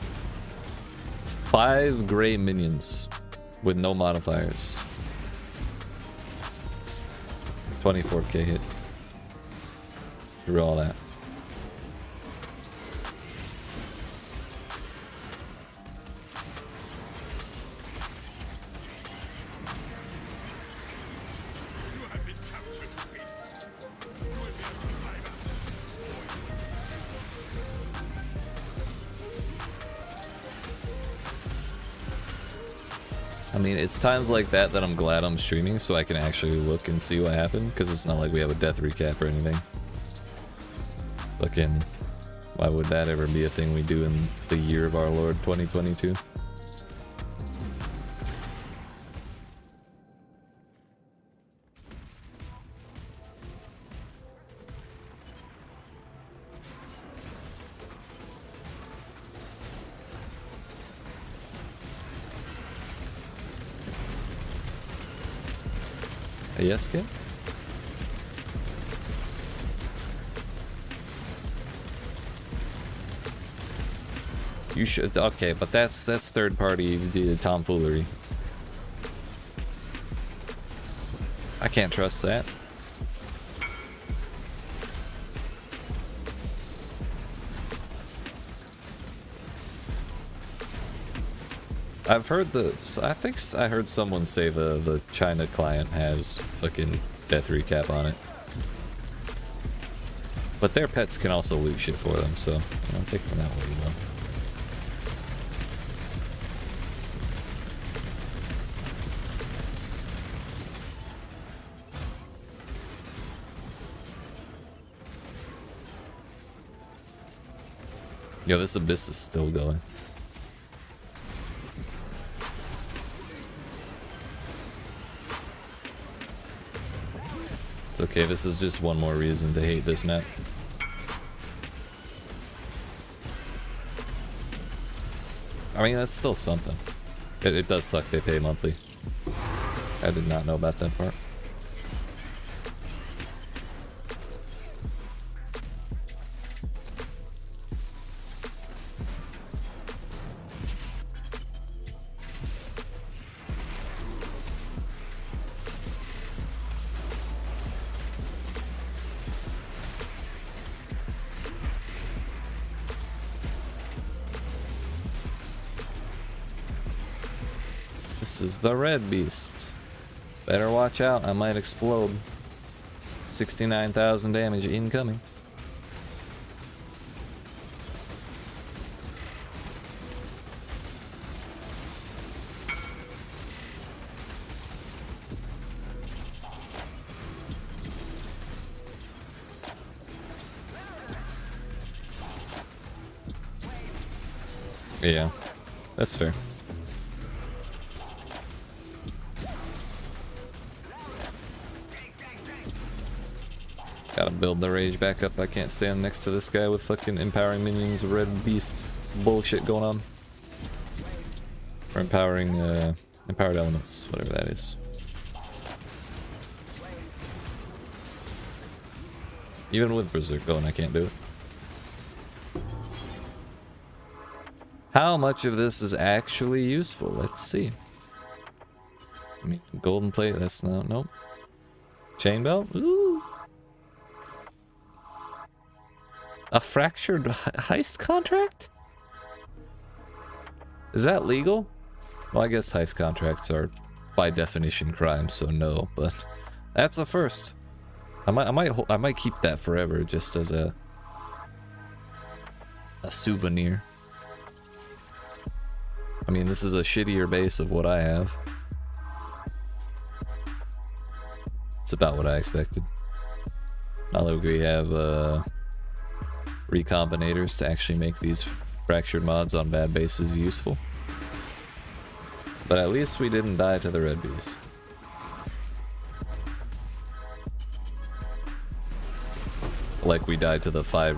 5 gray minions with no modifiers. 24k hit. Through all that. You have been captured, beast. You will be a survivor. I mean, it's times like that that I'm glad I'm streaming so I can actually look and see what happened, because it's not like we have a death recap or anything. Fucking, why would that ever be a thing we do in the year of our Lord 2022? A yes kid? You should, okay, but that's third party tomfoolery. I can't trust that. I've heard I think I heard someone say the China client has fucking death recap on it. But their pets can also loot shit for them, so you know, take them that way, you know. Yo, this abyss is still going. It's okay, this is just one more reason to hate this map. I mean, that's still something. It does suck they pay monthly. I did not know about that part. This is the red beast. Better watch out, I might explode. 69,000 damage incoming. Yeah, that's fair. Gotta build the rage back up. I can't stand next to this guy with fucking empowering minions, red beast bullshit going on. Or empowering, empowered elements, whatever that is. Even with Berserk going, I can't do it. How much of this is actually useful? Let's see. I mean, golden plate, that's not, nope. Chain belt? Ooh. A fractured heist contract? Is that legal? Well, I guess heist contracts are by definition crimes, so no, but that's a first. I might keep that forever just as a souvenir. I mean, this is a shittier base of what I have. It's about what I expected. Not like we have recombinators to actually make these fractured mods on bad bases useful. But at least we didn't die to the red beast. Like we died to the 5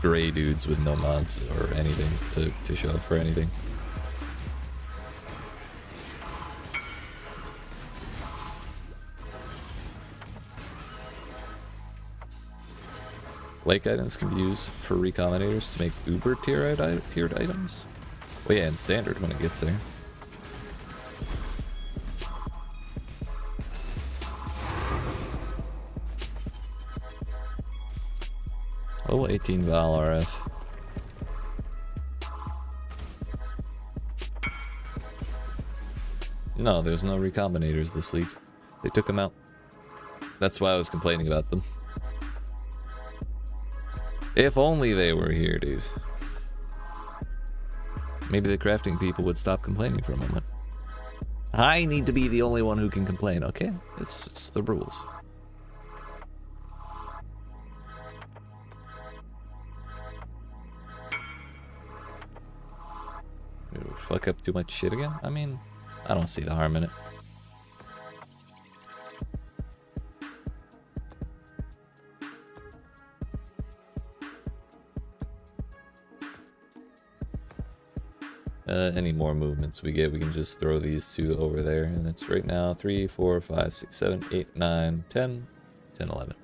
gray dudes with no mods or anything to show for anything. Lake items can be used for recombinators to make uber tiered items. Well, yeah, and standard when it gets there. Level 18 Val RF. No, there's no recombinators this league. They took them out. That's why I was complaining about them. If only they were here, dude. Maybe the crafting people would stop complaining for a moment. I need to be the only one who can complain, okay? It's the rules. Ooh, fuck up too much shit again? I mean, I don't see the harm in it. Any more movements we get, we can just throw these 2 over there. And it's right now 3, 4, 5, 6, 7, 8, 9, 10, 10, 11.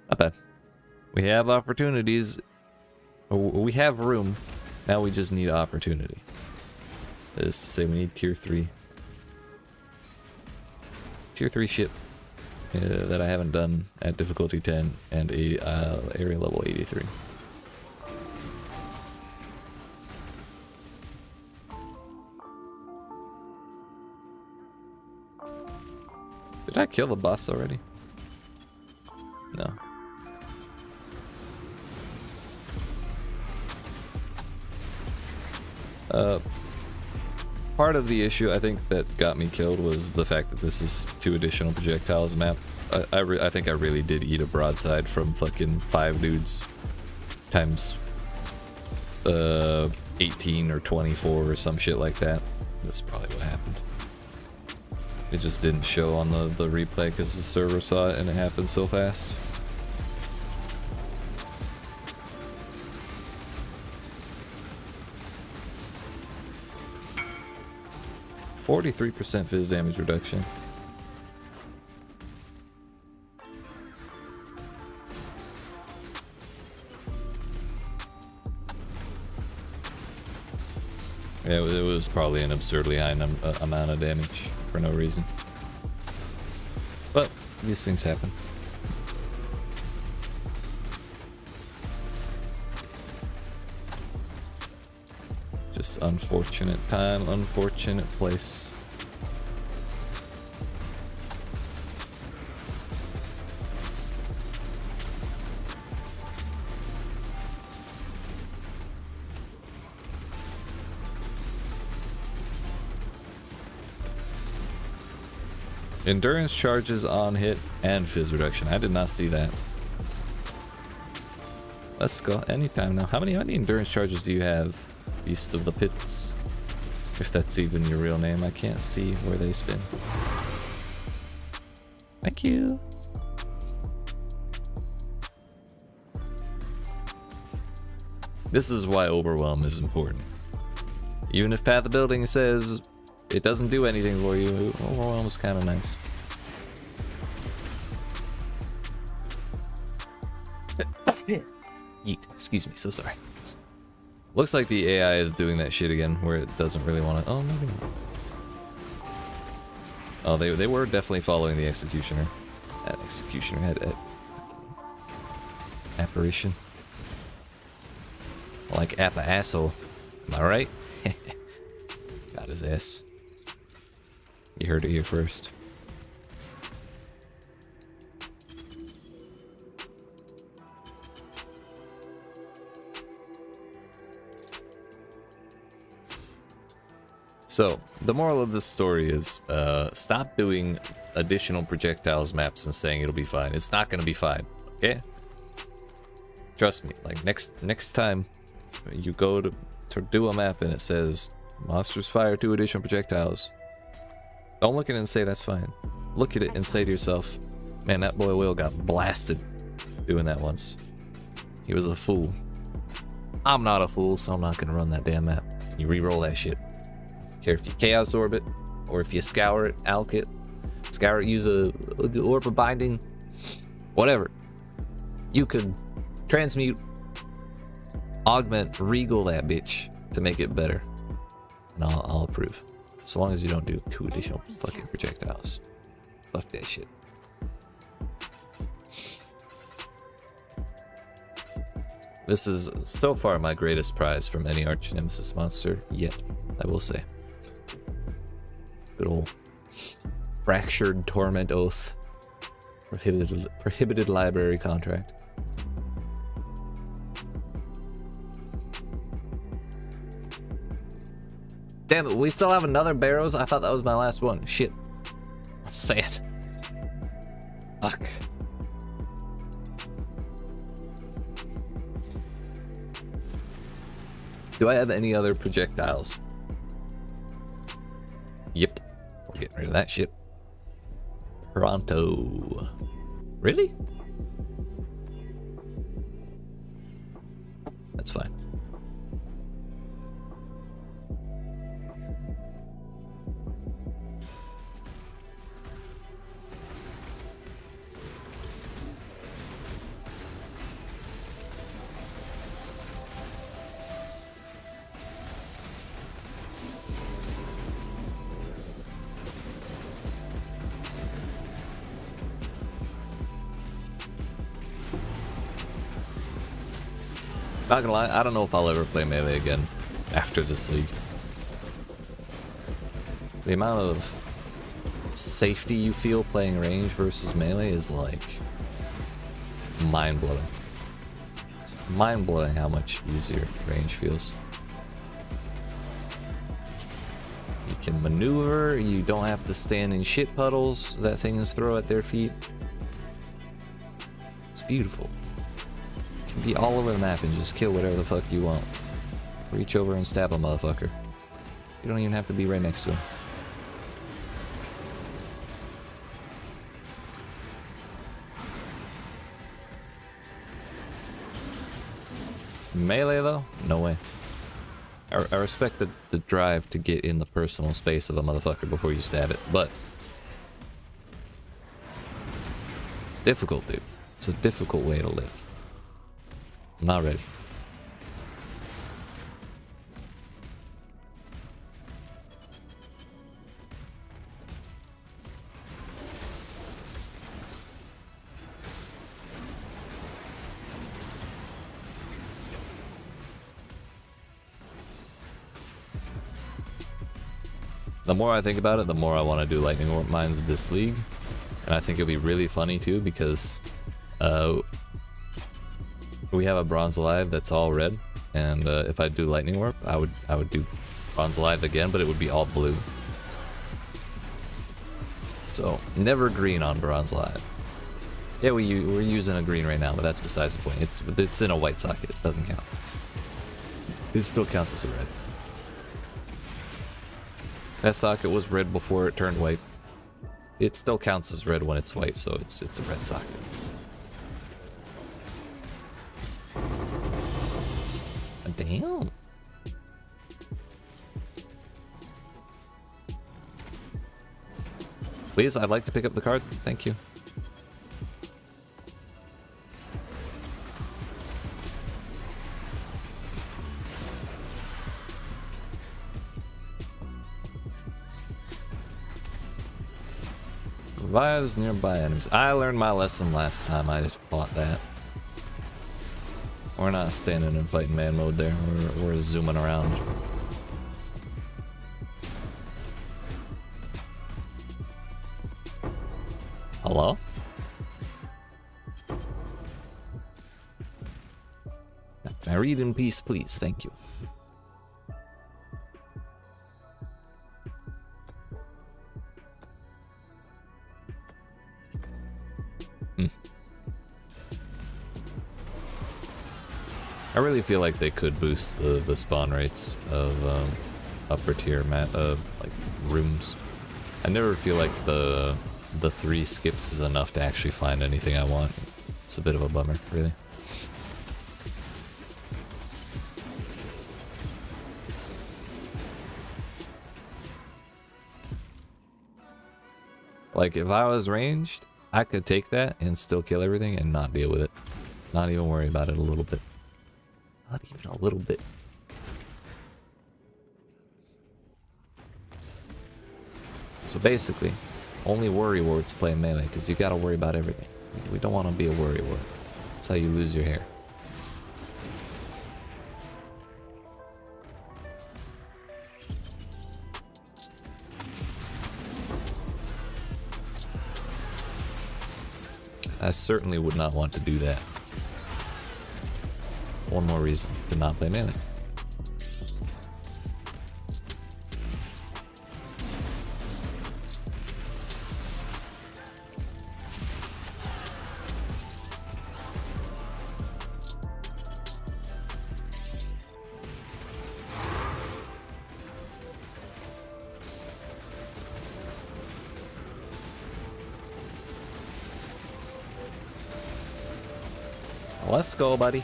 Not bad. We have opportunities. We have room. Now we just need opportunity. That is to say, we need tier 3. Tier 3 ship that I haven't done at difficulty 10 and a area level 83. Did I kill the boss already? No. Part of the issue I think that got me killed was the fact that this is 2 additional projectiles map. I think I really did eat a broadside from fucking 5 dudes times 18 or 24 or some shit like that. That's probably what happened. It just didn't show on the replay because the server saw it and it happened so fast. %, fizz damage reduction. Yeah, it was probably an absurdly high amount of damage for no reason. But these things happen. Just unfortunate time, unfortunate place. Endurance charges on hit and fizz reduction. I did not see that. Let's go anytime now. How many endurance charges do you have, Beast of the Pits? If that's even your real name. I can't see where they spin. Thank you. This is why Overwhelm is important. Even if Path of Building says it doesn't do anything for you, Overwhelm is kind of nice. Yeet. Excuse me. So sorry. Looks like the AI is doing that shit again, where it doesn't really want to. Oh, maybe not. Oh, they were definitely following the executioner. That executioner had apparition. Like Appa asshole. Am I right? Got his ass. You heard it here first. So, the moral of this story is, stop doing additional projectiles maps and saying it'll be fine. It's not gonna be fine, okay? Trust me, like, next time you go to do a map and it says, monsters fire 2 additional projectiles, don't look at it and say that's fine. Look at it and say to yourself, man, that boy Will got blasted doing that once. He was a fool. I'm not a fool, so I'm not gonna run that damn map. You re-roll that shit. Care if you chaos orb it or if you scour it, alk it, scour it, use a orb of binding, whatever. You could transmute, augment, regal that bitch to make it better, and I'll approve. So long as you don't do 2 additional fucking projectiles. Fuck that shit. This is so far my greatest prize from any arch nemesis monster yet, I will say. Good old fractured torment oath, prohibited library contract. Damn it, we still have another Barrows? I thought that was my last one. Shit. I'm sad. Fuck. Do I have any other projectiles? Yep. We're getting rid of that shit. Pronto. Really? That's fine. Not gonna lie, I don't know if I'll ever play melee again after this league. The amount of safety you feel playing range versus melee is like mind-blowing. It's mind-blowing how much easier range feels. You can maneuver, you don't have to stand in shit puddles that things throw at their feet. It's beautiful. Be all over the map and just kill whatever the fuck you want. Reach over and stab a motherfucker. You don't even have to be right next to him. Melee though? No way. I respect the drive to get in the personal space of a motherfucker before you stab it, but it's difficult, dude. It's a difficult way to live. I'm not ready. The more I think about it, the more I want to do lightning warp mines of this league, and I think it'll be really funny too because we have a bronze alive that's all red, and if I do lightning warp, I would do bronze alive again, but it would be all blue. So never green on bronze alive. Yeah, we're using a green right now, but that's besides the point. It's in a white socket. It doesn't count. It still counts as a red. That socket was red before it turned white. It still counts as red when it's white, so it's a red socket. Damn. Please, I'd like to pick up the card. Thank you. Survives nearby enemies. I learned my lesson last time I fought that. We're not standing in fighting man mode there. We're zooming around. Hello? Can I read in peace, please? Thank you. I really feel like they could boost the spawn rates of upper tier like rooms. I never feel like the 3 skips is enough to actually find anything I want. It's a bit of a bummer, really. Like, if I was ranged, I could take that and still kill everything and not deal with it. Not even worry about it a little bit. Not even a little bit. So basically, only worry wards play melee, because you gotta worry about everything. We don't want to be a worry ward. That's how you lose your hair. I certainly would not want to do that. One more reason to not play melee. Let's go, buddy.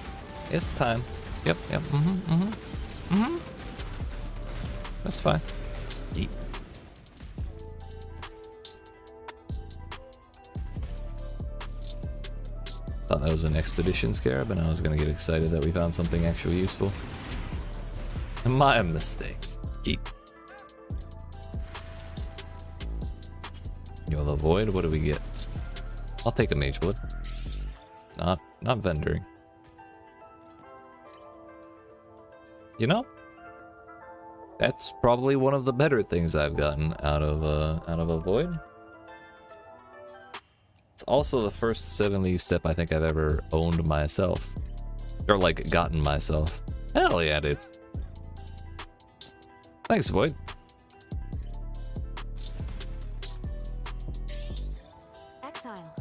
It's time. Yep. That's fine. Yeet. Thought that was an expedition scarab, and I was gonna get excited that we found something actually useful. My mistake. Yeet. Yo, the void. What do we get? I'll take a mage blood. Not vendoring. You know, that's probably one of the better things I've gotten out of a void. It's also the first 7 league step I think I've ever owned myself, or like gotten myself. Hell yeah, dude. Thanks, void. Exile.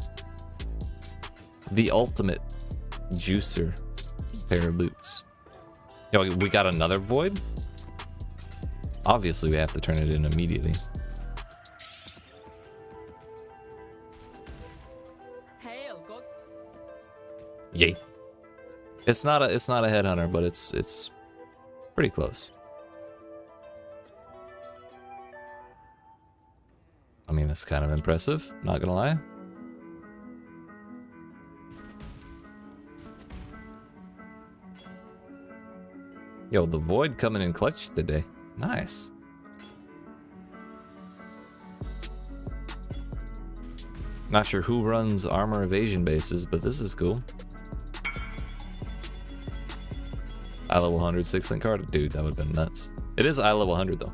The ultimate juicer pair of boots. Yo, we got another void? Obviously we have to turn it in immediately. Hail, God. Yay. It's not a headhunter, but it's pretty close. I mean, that's kind of impressive, not gonna lie. Yo, the void coming in clutch today. Nice. Not sure who runs armor evasion bases, but this is cool. I level 100 6-link card? Dude, that would have been nuts. It is I level 100 though.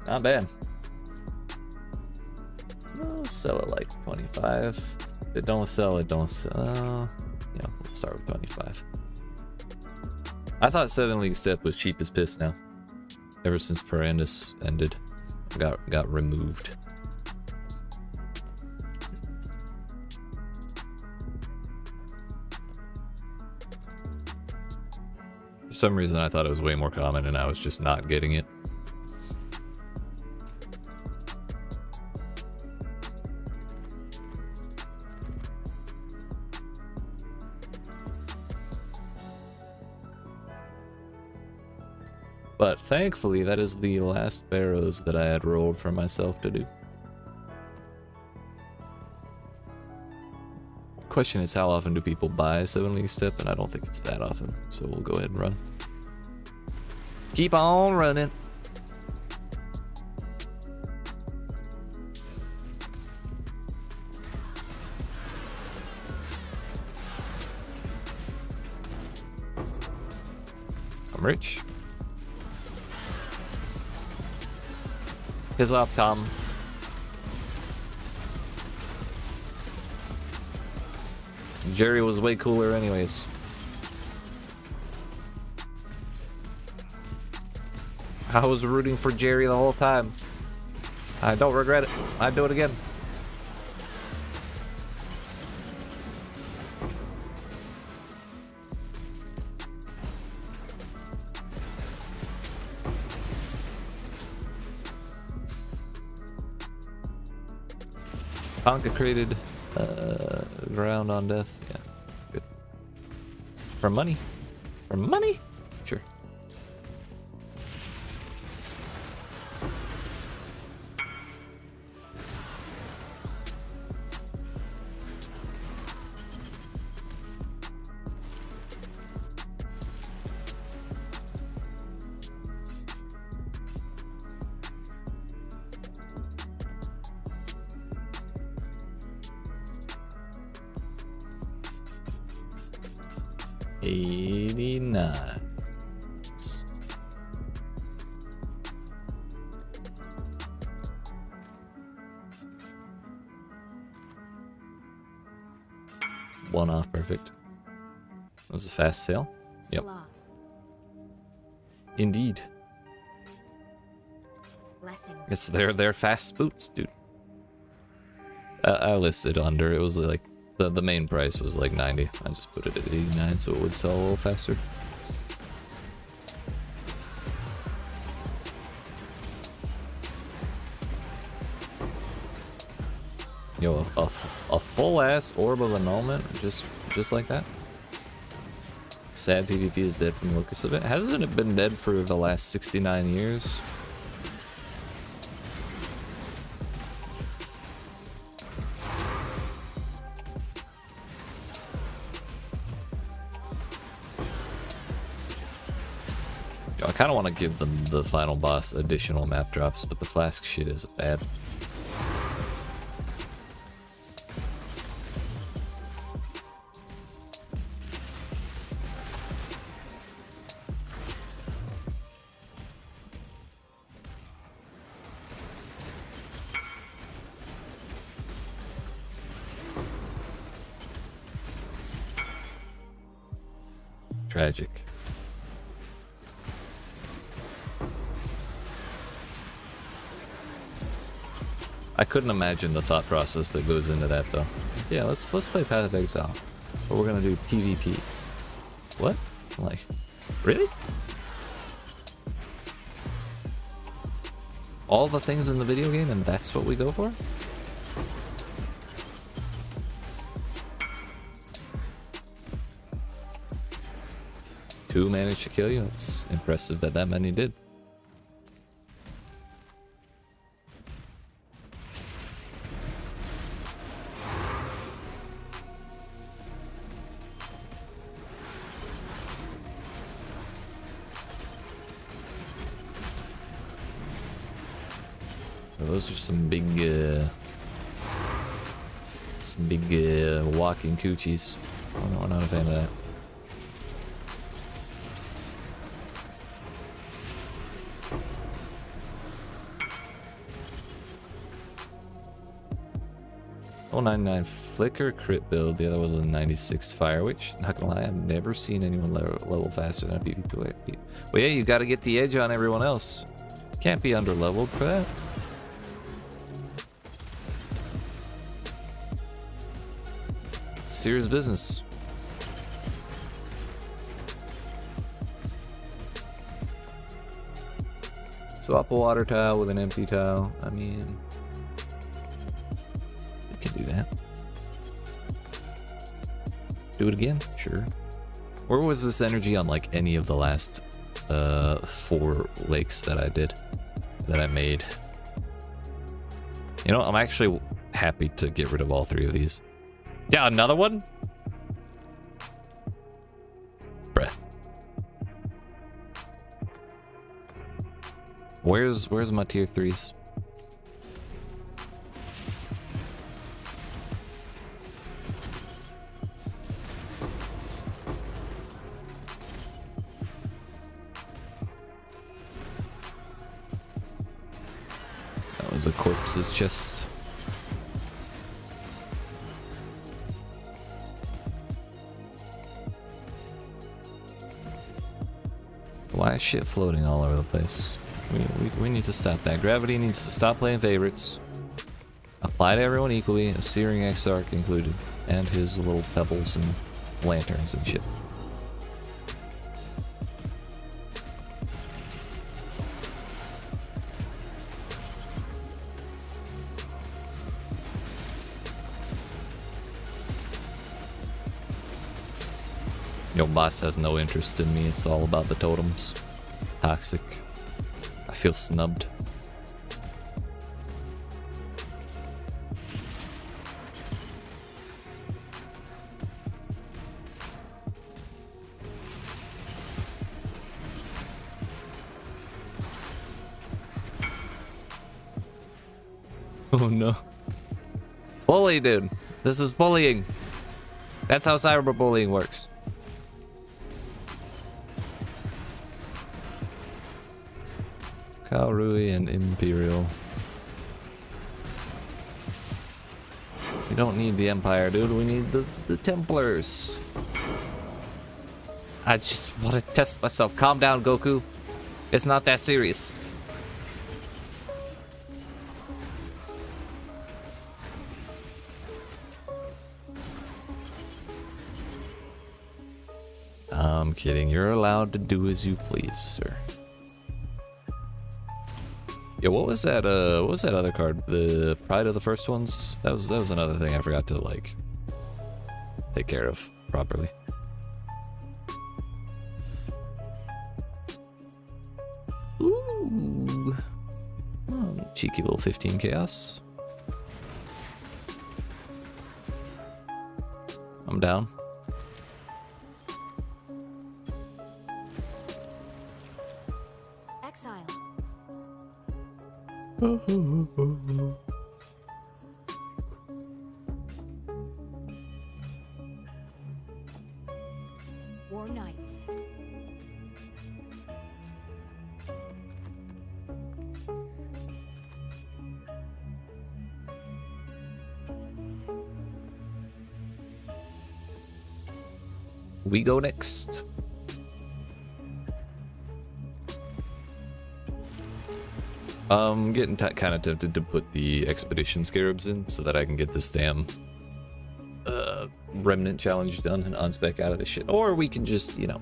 Not bad. I'll sell it like 25. If it don't sell, it don't sell. Yeah, let's start with 25. I thought 7 league step was cheap as piss now. Ever since Perandus ended. Got removed. For some reason I thought it was way more common and I was just not getting it. But thankfully, that is the last barrows that I had rolled for myself to do. Question is, how often do people buy 7 league step? And I don't think it's that often, so we'll go ahead and run. Keep on running. I'm rich. Piss off, Tom. Jerry was way cooler anyways. I was rooting for Jerry the whole time. I don't regret it. I'd do it again. Tonka created ground on death. Yeah, good. For money? For money? Sure. One off, perfect. That was a fast sale. Yep. Salah. Indeed. Blessings. It's their fast boots, dude. I listed under. It was like the main price was like 90. I just put it at 89 so it would sell a little faster. Yo, a full ass orb of annulment, just like that. Sad PvP is dead from the looks of it. Hasn't it been dead for the last 69 years? Yo, I kind of want to give them the final boss additional map drops, but the flask shit is bad. Tragic. I couldn't imagine the thought process that goes into that though. Yeah, let's play Path of Exile. But we're gonna do PvP. What? Like, really? All the things in the video game and that's what we go for? Two managed to kill you? It's impressive that many did. Those are some big walking coochies. Oh, no, I'm not a fan of that. Oh, 99 flicker crit build. The other was a 96 fire, which, not gonna lie, I've never seen anyone level faster than a PvP. Well, yeah, you gotta get the edge on everyone else. Can't be under leveled for that. Serious business. Swap a water tile with an empty tile. I mean, we can do that. Do it again? Sure. Where was this energy on like any of the last 4 lakes that I made? You know, I'm actually happy to get rid of all 3 of these. Yeah, another one? Bruh. Where's my tier 3s? was a corpse's chest. Why is shit floating all over the place? We need to stop that. Gravity needs to stop playing favorites. Apply to everyone equally, a Searing Exarch included, and his little pebbles and lanterns and shit. Your boss has no interest in me, it's all about the totems. Toxic. I feel snubbed. Oh no. Bully, dude. This is bullying. That's how cyberbullying works. Kalrui and Imperial. We don't need the Empire, dude. We need the Templars. I just want to test myself. Calm down, Goku. It's not that serious. I'm kidding. You're allowed to do as you please, sir. Yeah, what was that? What was that other card? The Pride of the First Ones? That was another thing I forgot to like take care of properly. Ooh, cheeky little 15 chaos. I'm down. Exile. War Knights. We go next. I'm getting kind of tempted to put the expedition scarabs in so that I can get this damn remnant challenge done and unspec out of this shit. Or we can just, you know,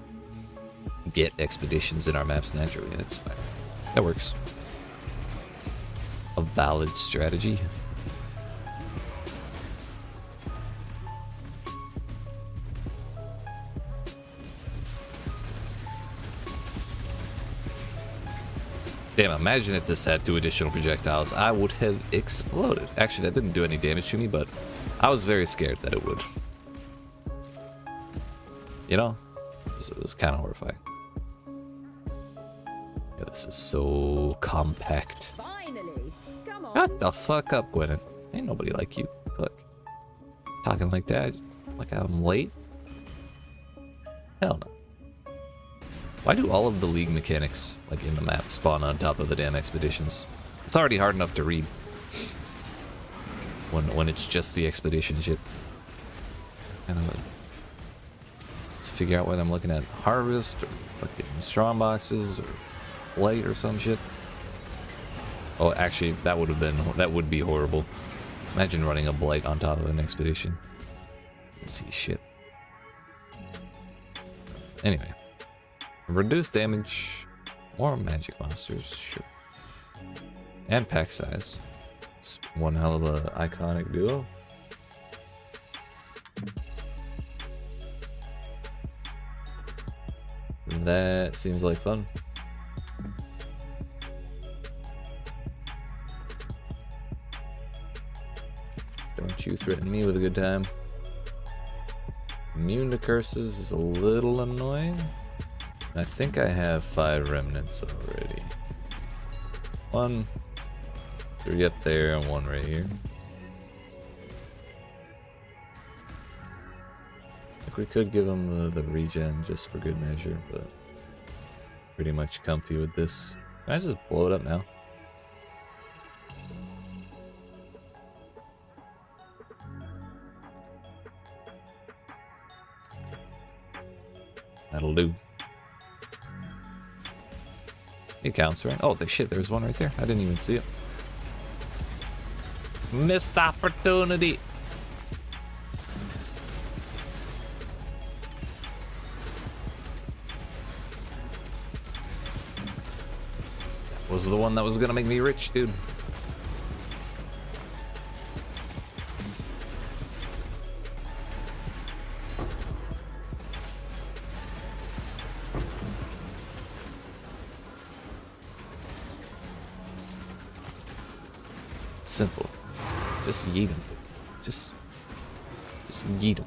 get expeditions in our maps naturally, and it's fine. That works. A valid strategy. Damn, imagine if this had 2 additional projectiles. I would have exploded. Actually, that didn't do any damage to me, but I was very scared that it would. You know? It was kind of horrifying. Yeah, this is so compact. Finally! Come on! Shut the fuck up, Gwennon. Ain't nobody like you. Fuck. Talking like that, like I'm late? Hell no. Why do all of the League mechanics, like in the map, spawn on top of the damn expeditions? It's already hard enough to read when it's just the expedition shit. Kind of to figure out whether I'm looking at harvest or fucking strong boxes or blight or some shit. Oh, actually, that would be horrible. Imagine running a blight on top of an expedition. Let's see shit. Anyway. Reduce damage, more magic monsters, sure. And pack size. It's one hell of a iconic duo. That seems like fun. Don't you threaten me with a good time. Immune to curses is a little annoying. I think I have 5 remnants already. 1, 3 up there, and 1 right here. I think we could give them the regen just for good measure, but pretty much comfy with this. Can I just blow it up now? That'll do. It counts, right? Oh, shit, there's one right there. I didn't even see it. Missed opportunity. That was the one that was gonna make me rich, dude. Simple. Just yeet him. Just yeet him.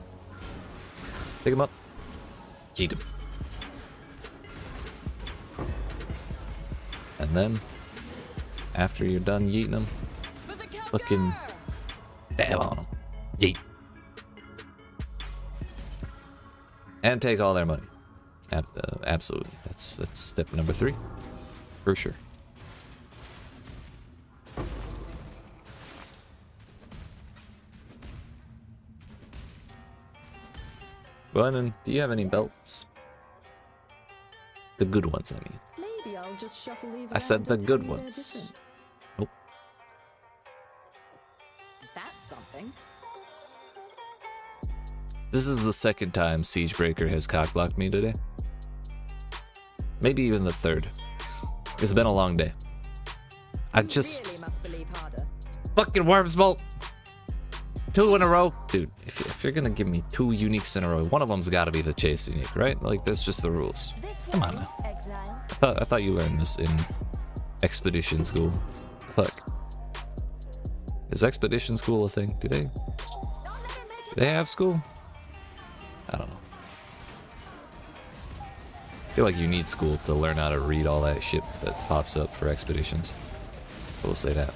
Pick him up. Yeet him. And then, after you're done yeeting them, fucking dab on them. Yeet. And take all their money. Absolutely. That's step number 3. For sure. Brennan, do you have any belts? The good ones, I mean. Maybe I'll just shuffle these I said the around good until they're ones. different. Nope. That's something. This is the second time Siegebreaker has cockblocked me today. Maybe even the third. It's been a long day. I just... Really must believe harder. Fucking Worms Bolt! 2 in a row. Dude, if you're gonna give me 2 uniques in a row, one of them's gotta be the chase unique, right? Like, that's just the rules. This Come on way, now. exile. I thought you learned this in Expedition School. Fuck. Is Expedition School a thing? Do they have school? I don't know. I feel like you need school to learn how to read all that shit that pops up for expeditions. I will say that.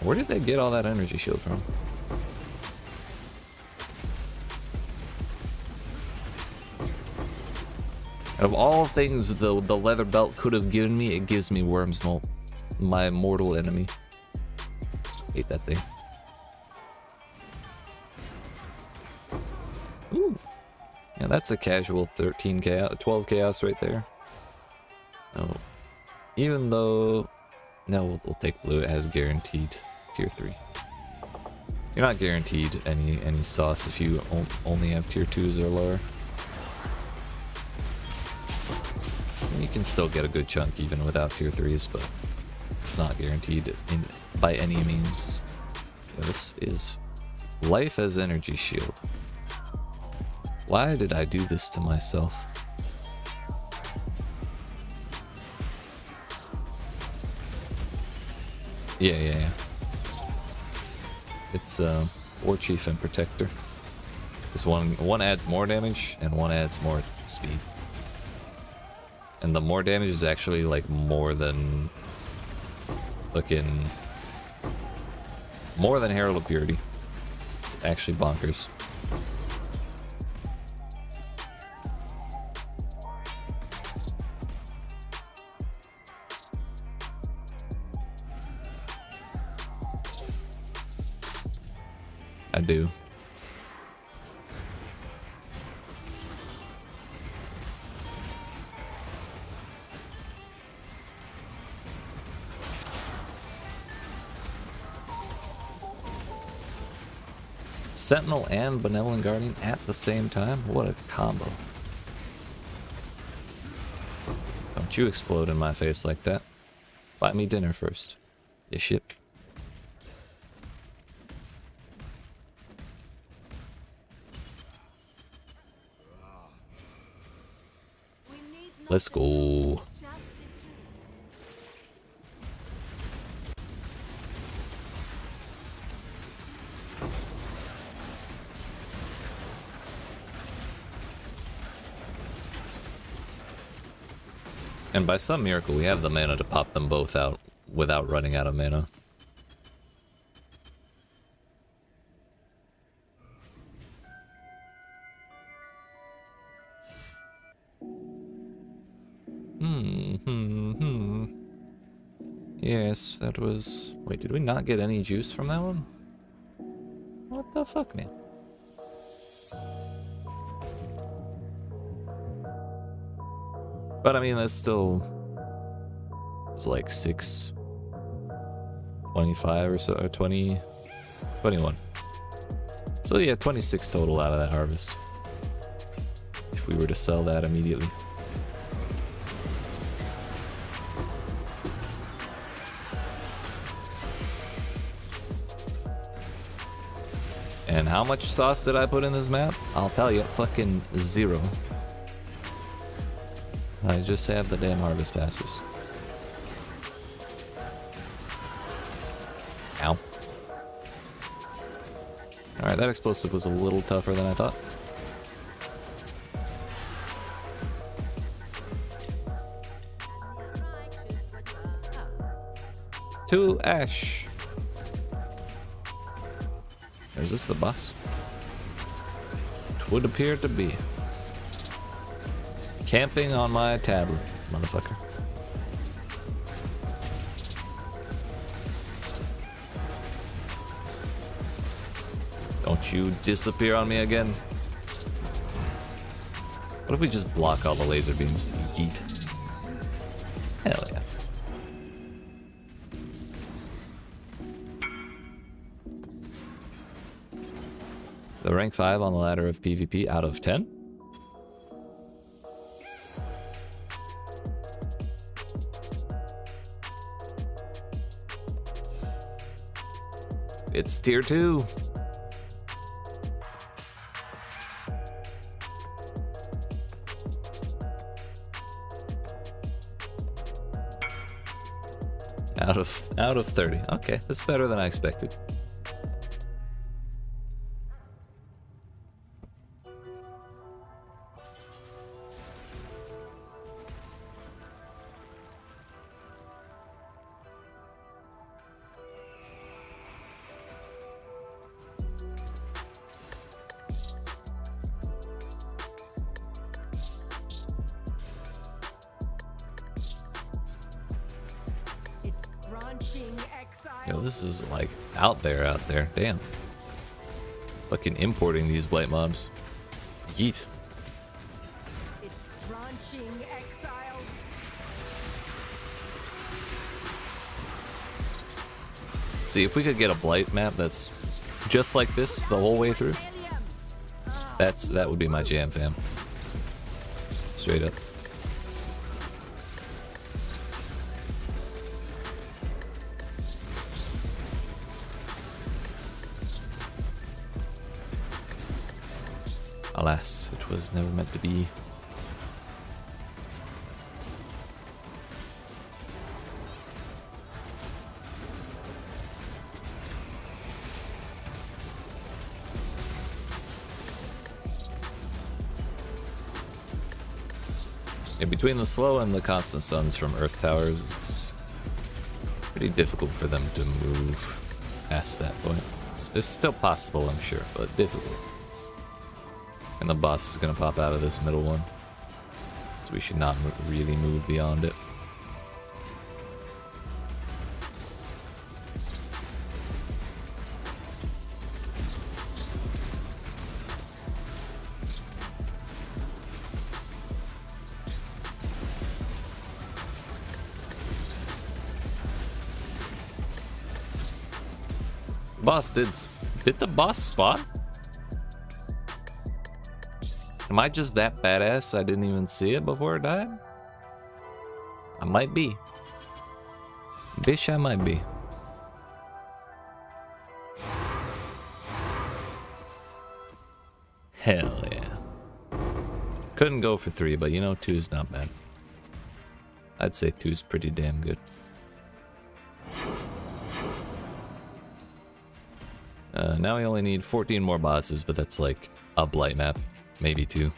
Where did they get all that energy shield from? Out of all things the leather belt could have given me, it gives me Worm's Molt, my mortal enemy. Hate that thing. Ooh. Yeah, that's a casual 13 chaos, 12 chaos right there. Oh. Even though... No, we'll take blue. It has guaranteed tier 3. You're not guaranteed any sauce if you only have tier 2s or lower. And you can still get a good chunk even without tier 3s, but it's not guaranteed by any means. This is life as energy shield. Why did I do this to myself? Yeah. It's War Chief and Protector. This one adds more damage and one adds more speed. And the more damage is actually like more than Herald of Purity. It's actually bonkers. I do. Sentinel and Benevolent Guardian at the same time? What a combo. Don't you explode in my face like that. Buy me dinner first. You shit. We need Let's go. just the juice. And by some miracle, we have the mana to pop them both out without running out of mana. Yes, that was... Wait, did we not get any juice from that one? What the fuck, man? But I mean, that's still, it's like 625 or so, or 20, 21. So yeah, 26 total out of that harvest. If we were to sell that immediately. And how much sauce did I put in this map? I'll tell you, fucking 0. I just have the damn harvest passes. Ow. Alright, that explosive was a little tougher than I thought. To Ash. Is this the boss? It would appear to be. Camping on my tablet, motherfucker. Don't you disappear on me again. What if we just block all the laser beams? Yeet. Hell yeah. The rank 5 on the ladder of PvP out of 10? It's tier 2. Out of 30. Okay, that's better than I expected. Yo, this is like out there. Damn. Fucking importing these blight mobs. Yeet. See, if we could get a blight map that's just like this the whole way through, that would be my jam, fam. Straight up. Alas, it was never meant to be. Yeah, between the slow and the constant stuns from Earth Towers, it's pretty difficult for them to move past that point. It's still possible, I'm sure, but difficult. And the boss is going to pop out of this middle one. So we should not really move beyond it. Boss did the boss spawn? Am I just that badass I didn't even see it before it died? I might be. Bish, I might be. Hell yeah. Couldn't go for 3, but you know, 2's not bad. I'd say 2's pretty damn good. Now we only need 14 more bosses, but that's like a blight map. Maybe 2.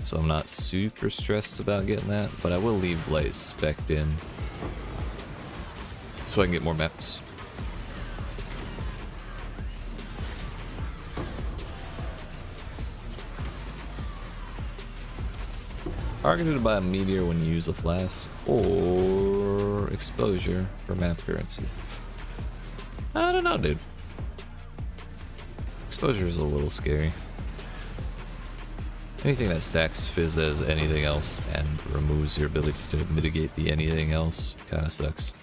So I'm not super stressed about getting that, but I will leave blight spec'd in so I can get more maps. Targeted by a meteor when you use a flask, or exposure for map currency. I don't know, dude. Exposure is a little scary. Anything that stacks fizz as anything else and removes your ability to mitigate the anything else kind of sucks.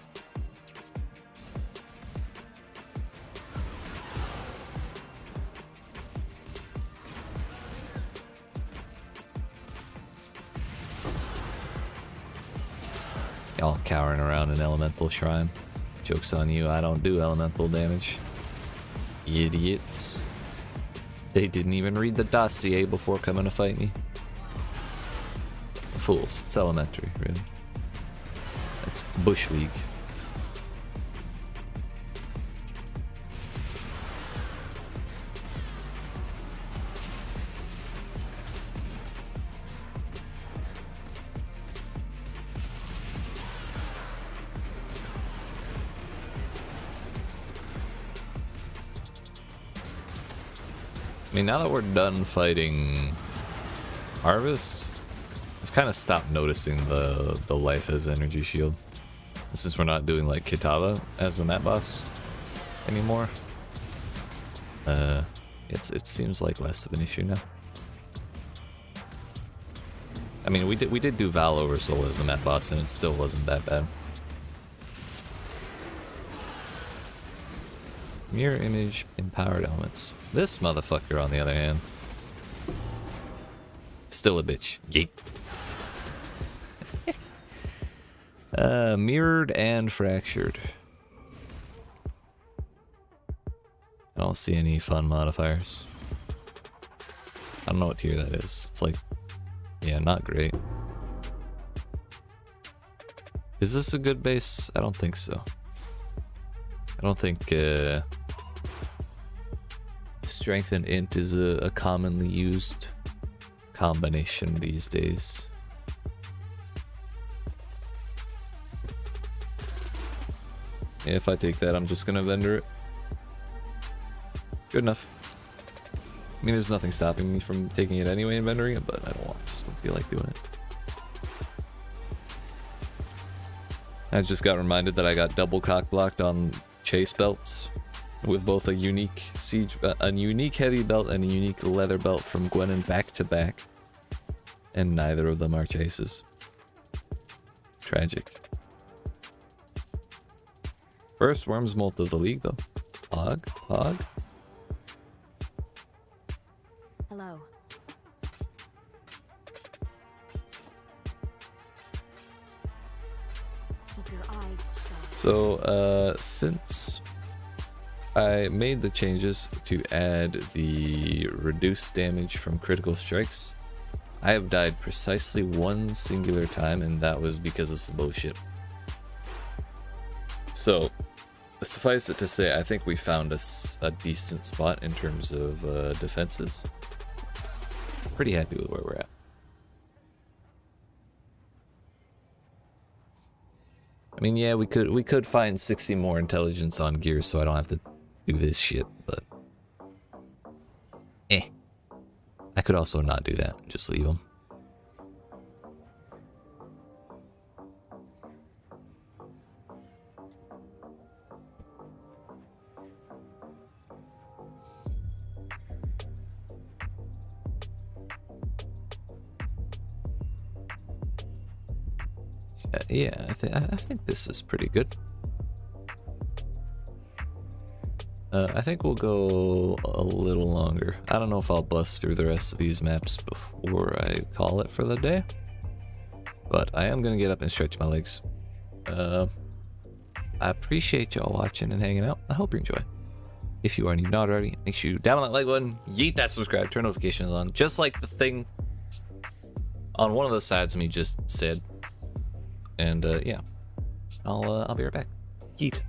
Y'all cowering around an elemental shrine. Joke's on you, I don't do elemental damage. Idiots. They didn't even read the dossier before coming to fight me. Fools, it's elementary, really. It's Bush League. I mean, now that we're done fighting Harvest, I've kind of stopped noticing the life as energy shield. Since we're not doing like Kitava as the map boss anymore, it seems like less of an issue now. I mean, we did do Val over Soul as the map boss, and it still wasn't that bad. Mirror image empowered elements. This motherfucker, on the other hand, still a bitch. Yeet. Mirrored and fractured. I don't see any fun modifiers. I don't know what tier that is. It's like, yeah, not great. Is this a good base? I don't think so. I don't think strength and int is a commonly used combination these days. Yeah, if I take that, I'm just gonna vendor it. Good enough. I mean, there's nothing stopping me from taking it anyway and vendoring it, but I just don't feel like doing it. I just got reminded that I got double cock blocked on chase belts with both a unique unique heavy belt and a unique leather belt from Gwenin back to back, and neither of them are chases. Tragic. First worms molt of the league though. Pog. Hello. Keep your eyes shut. So, since I made the changes to add the reduced damage from critical strikes, I have died precisely one singular time, and that was because of some bullshit. So, suffice it to say, I think we found a decent spot in terms of defenses. Pretty happy with where we're at. I mean, yeah, we could find 60 more intelligence on gear, so I don't have to do this shit, but I could also not do that, just leave them. Yeah, I think this is pretty good. I think we'll go a little longer. I don't know if I'll bust through the rest of these maps before I call it for the day, but I am gonna get up and stretch my legs. I appreciate y'all watching and hanging out. I hope you enjoy. If you aren't even not already, make sure you down that like button, yeet that subscribe, turn notifications on, just like the thing on one of the sides of me just said. And yeah, I'll be right back. Yeet.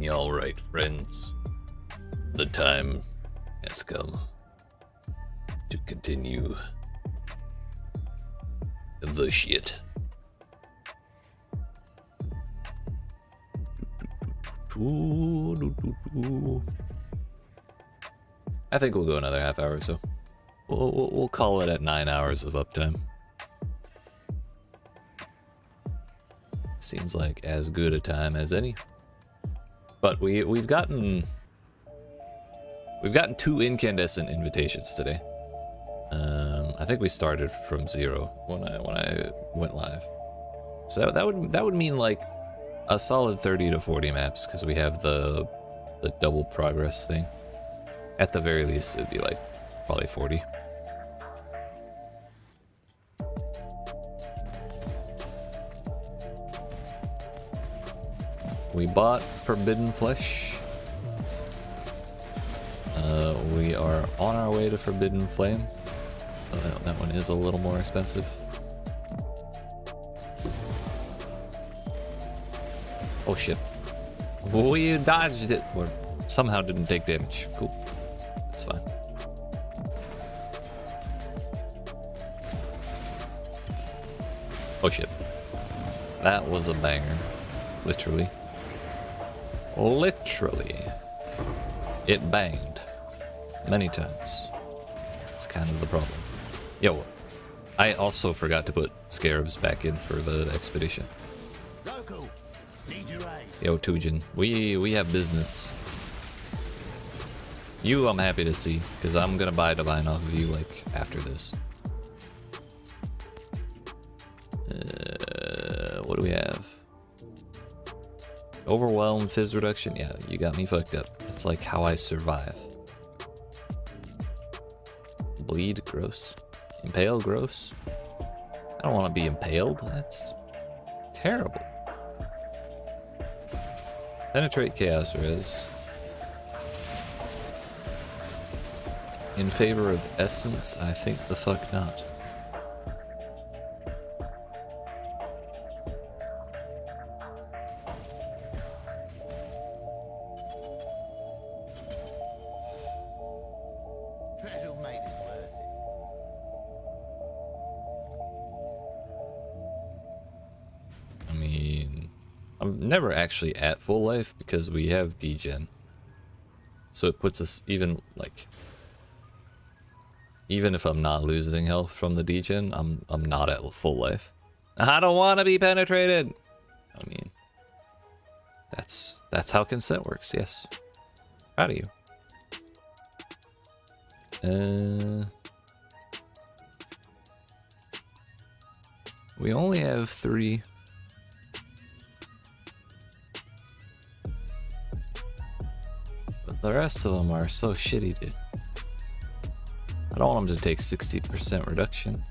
Alright, friends. The time has come to continue the shit. I think we'll go another half hour or so. We'll call it at 9 hours of uptime. Seems like as good a time as any. But we've gotten 2 incandescent invitations today. I think we started from 0 when I went live. So that would mean like a solid 30 to 40 maps, because we have the double progress thing. At the very least, it'd be like probably 40. We bought Forbidden Flesh. We are on our way to Forbidden Flame. That one is a little more expensive. Oh shit. We dodged it, or somehow didn't take damage. Cool. That's fine. Oh shit. That was a banger. Literally. Literally. It banged. Many times. That's kind of the problem. Yo, I also forgot to put scarabs back in for the expedition. Local, need your aid. Yo, Tujin, we have business. You, I'm happy to see, because I'm gonna buy Divine off of you, like, after this. What do we have? Overwhelm, fizz reduction? Yeah, you got me fucked up. That's like how I survive. Bleed, gross. Impale, gross. I don't want to be impaled. That's terrible. Penetrate, chaos res. In favor of essence, I think the fuck not. Treasure made is worth it. I mean, I'm never actually at full life because we have degen. So it puts us even, like, even if I'm not losing health from the degen, I'm not at full life. I don't want to be penetrated. I mean, that's how consent works. Yes. Proud of you. We only have 3. But the rest of them are so shitty, dude. I don't want them to take 60% reduction.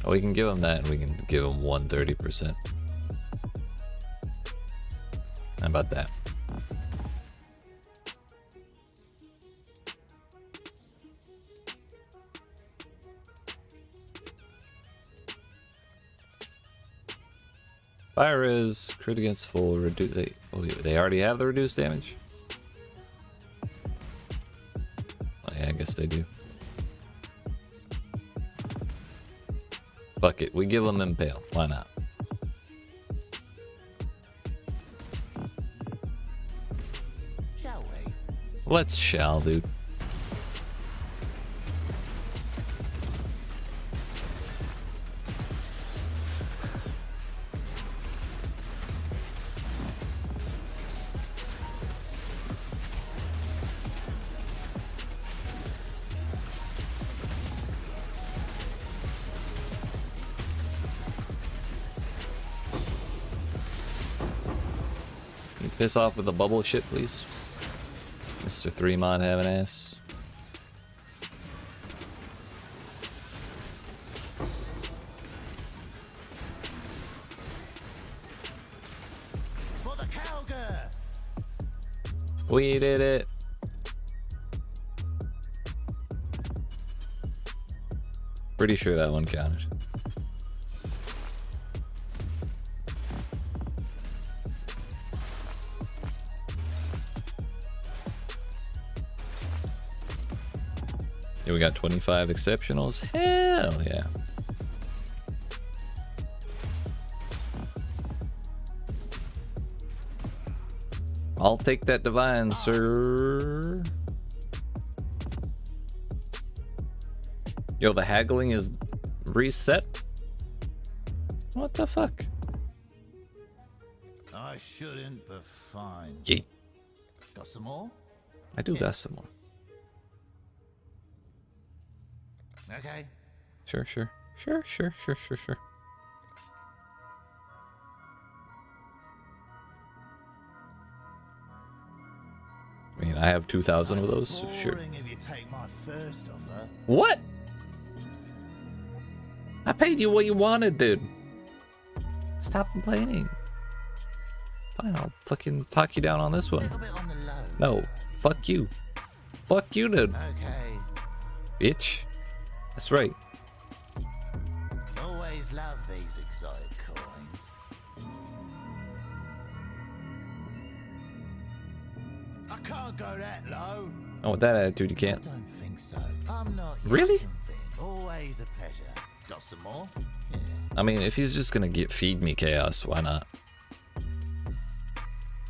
Oh, we can give them that, and we can give them 130%. How about that? Fire is crit against full reduce. They already have the reduced damage. Oh, yeah, I guess they do. Fuck it, we give them impale. Why not? Shall we? Let's shall, dude. Piss off with the bubble shit, please. Mr. 3-mod having ass. For the Calgar! We did it. Pretty sure that one counted. Yeah, we got 25 exceptionals. Hell yeah. I'll take that divine, sir. Yo, the haggling is reset? What the fuck? I shouldn't, but fine. Yeet. Got some more? I do got some more. Okay. Sure. I mean, I have 2,000 of those, so sure. Boring if you take my first offer. What? I paid you what you wanted, dude. Stop complaining. Fine, I'll fucking talk you down on this one. Little bit on the low. No, fuck you. Fuck you, dude. Okay. Bitch. That's right. Always love these exotic coins. I can't go that low. Oh, with that attitude, you can't. I don't think so. I'm not. Really? Always a pleasure. Got some more? Yeah. I mean, if he's just gonna feed me chaos, why not?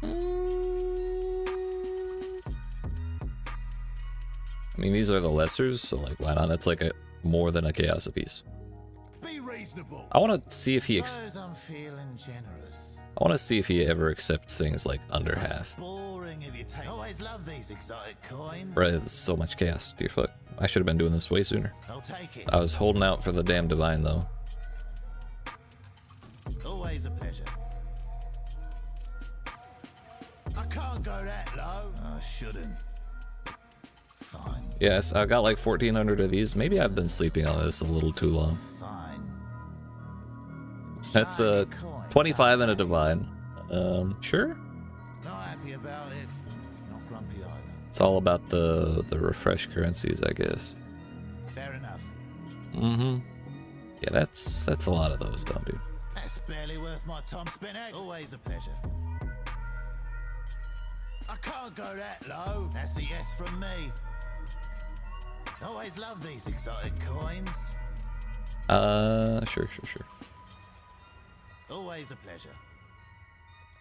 I mean, these are the lessers, so like, why not? That's like more than a chaos apiece. Be reasonable. I want to see if he. Suppose I'm feeling generous. I want to see if he ever accepts things like under half. Boring if you take. Always love these exotic coins. Right, there's so much chaos. Dear fuck. I should have been doing this way sooner. I'll take it. I was holding out for the damn divine though. Always a pleasure. I can't go that low. I shouldn't. Fine. Yes, I got like 1,400 of these. Maybe I've been sleeping on this a little too long. Fine. That's Shiny coins, 25 and a aren't they? divine. Sure. Not happy about it. Not grumpy either. It's all about the refresh currencies, I guess. Fair enough. Mm-hmm. Yeah, that's a lot of those, though, dude. That's barely worth my time spent. Always a pleasure. I can't go that low. That's a yes from me. Always love these exotic coins. Sure. Always a pleasure.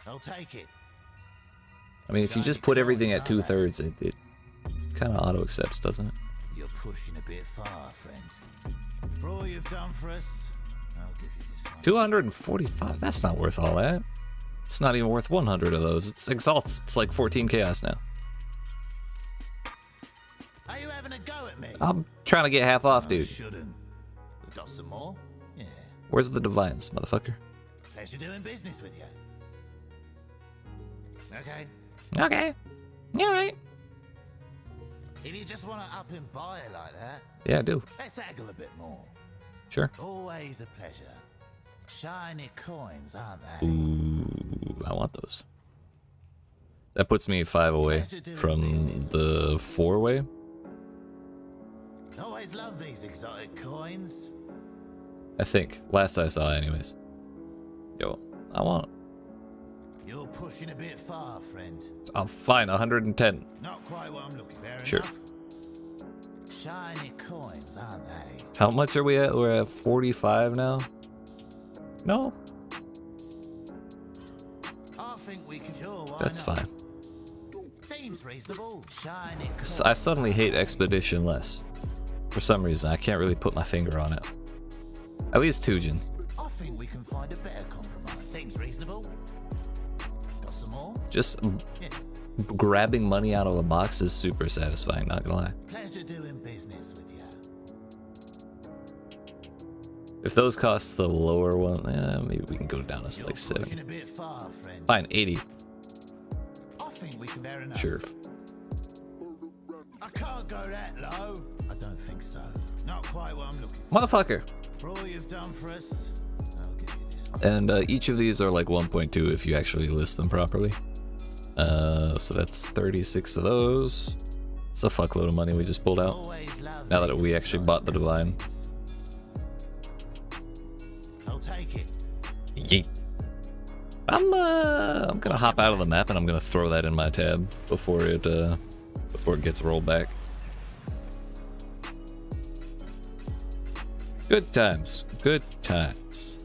I'll take it. I mean, if you just put everything at 2/3, it kind of auto accepts, doesn't it? You're pushing a bit far, friend. For all you've done for us, I'll give you this one. 245. That's not worth all that. It's not even worth 100 of those. It's exalts. It's like 14 chaos now. Are you having a go at me? I'm trying to get half off, I dude. shouldn't. Got some more? Yeah. Where's the divines, motherfucker? Pleasure doing business with you. Okay. Okay. Alright. If you just want to up and buy it like that, Yeah, I do. let's haggle a bit more. Sure. Always a pleasure. Shiny coins, aren't they? Ooh, I want those. That puts me 5 away from the 4 way. Always love these exotic coins. I think. Last I saw, anyways. Yo, I want. You're pushing a bit far, friend. Oh, fine, 110. Not quite what I'm looking for. Sure. Enough. Shiny coins, aren't they? How much are we at? We're at 45 now? No? I think we can. Sure, why That's not? fine. Seems reasonable. Shiny coins. I suddenly hate Expedition less. For some reason, I can't really put my finger on it. At least Tujin. I think we can find a better compromise. Seems reasonable. Got some more? Just Yeah. grabbing money out of a box is super satisfying, not gonna lie. Pleasure doing business with you. If those cost the lower one, maybe we can go down to You're like pushing 7. a bit far, friend. Fine, 80. I think we can bear enough. Sure. I can't go that low. I don't think so. Not quite what I'm looking for. Motherfucker. For all you've done for us, I'll give you this one. And each of these are like 1.2 if you actually list them properly. So that's 36 of those. It's a fuckload of money we just pulled out. Always love Now that these we actually bought the divine. coins. take it. Yeet. I'm gonna hop out of the map and I'm gonna throw that in my tab before it gets rolled back. Good times. Good times.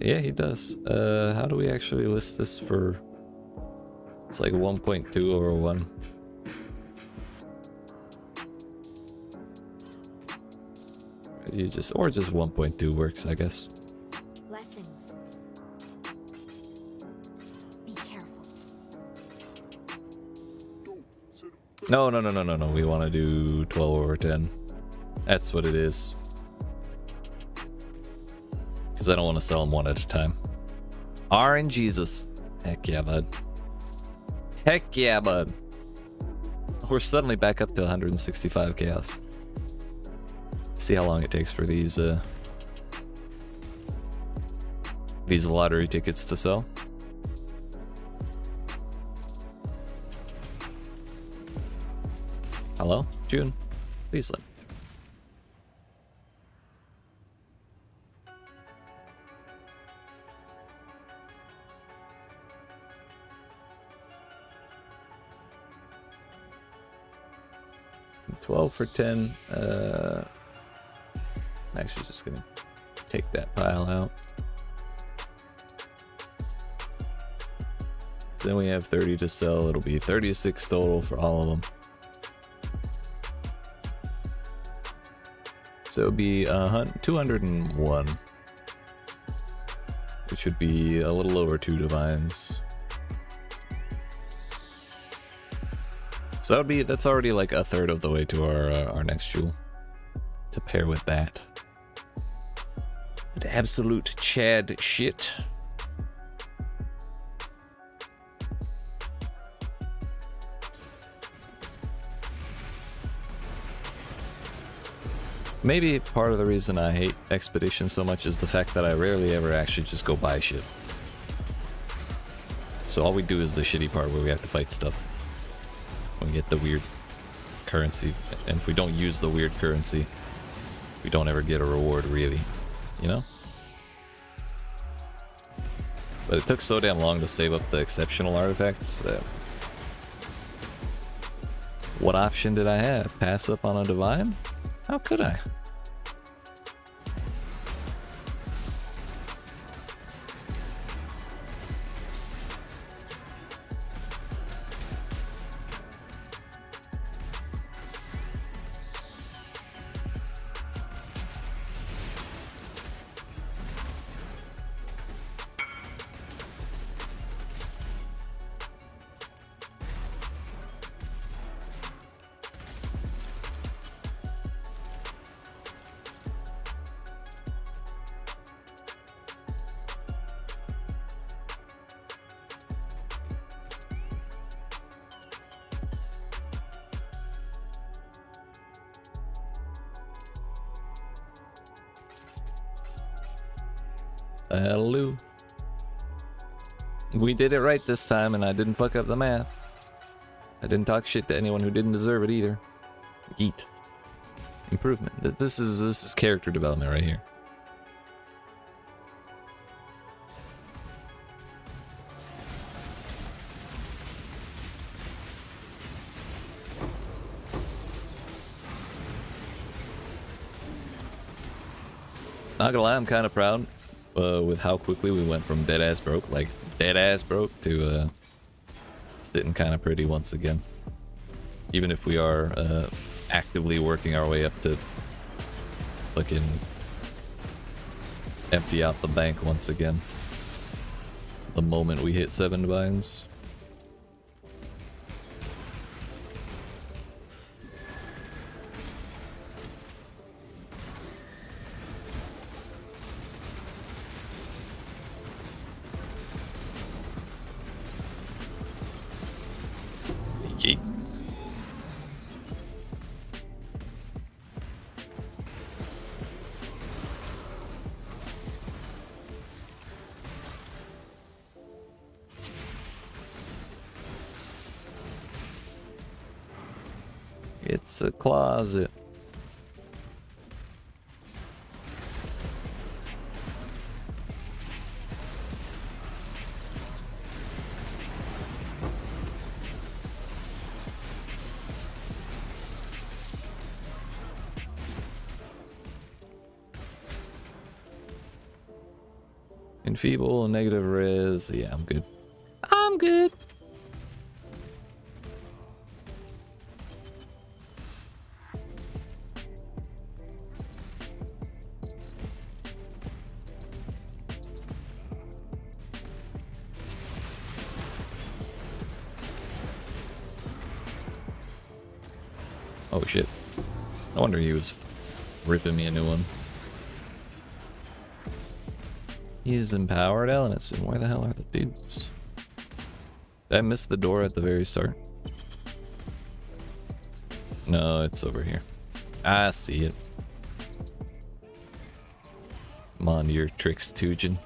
Yeah, he does. How do we actually list this for? It's like 1.2 over 1. You just 1.2 works, I guess. Blessings. Be careful. No. We want to do 12 over 10. That's what it is. Because I don't want to sell them one at a time. RNGesus. Heck yeah, bud. Heck yeah, bud. We're suddenly back up to 165 chaos. See how long it takes for these lottery tickets to sell. Hello, June. Please let me. $12 for 10. I'm actually just gonna take that pile out. So then we have 30 to sell. It'll be 36 total for all of them. So it'll be 201, which would be a little over 2 divines. So that's already like a third of the way to our next jewel to pair with that. But absolute Chad shit. Maybe part of the reason I hate Expedition so much is the fact that I rarely ever actually just go buy shit. So all we do is the shitty part where we have to fight stuff. We get the weird currency, and if we don't use the weird currency, we don't ever get a reward, really, you know? But it took so damn long to save up the exceptional artifacts that... What option did I have? Pass up on a divine? How could I? Hello. We did it right this time, and I didn't fuck up the math. I didn't talk shit to anyone who didn't deserve it either. YEET. Improvement. This is character development right here. Not gonna lie, I'm kind of proud with how quickly we went from dead ass broke, to sitting kind of pretty once again. Even if we are actively working our way up to fucking empty out the bank once again. The moment we hit 7 divines. Yeet. It's a closet. Enfeeble, negative res. Yeah, I'm good. I'm good. Oh shit. No wonder he was ripping me a new one. He's empowered elements, and where the hell are the dudes? Did I miss the door at the very start? No, it's over here. I see it. Come on, your tricks, Tujin.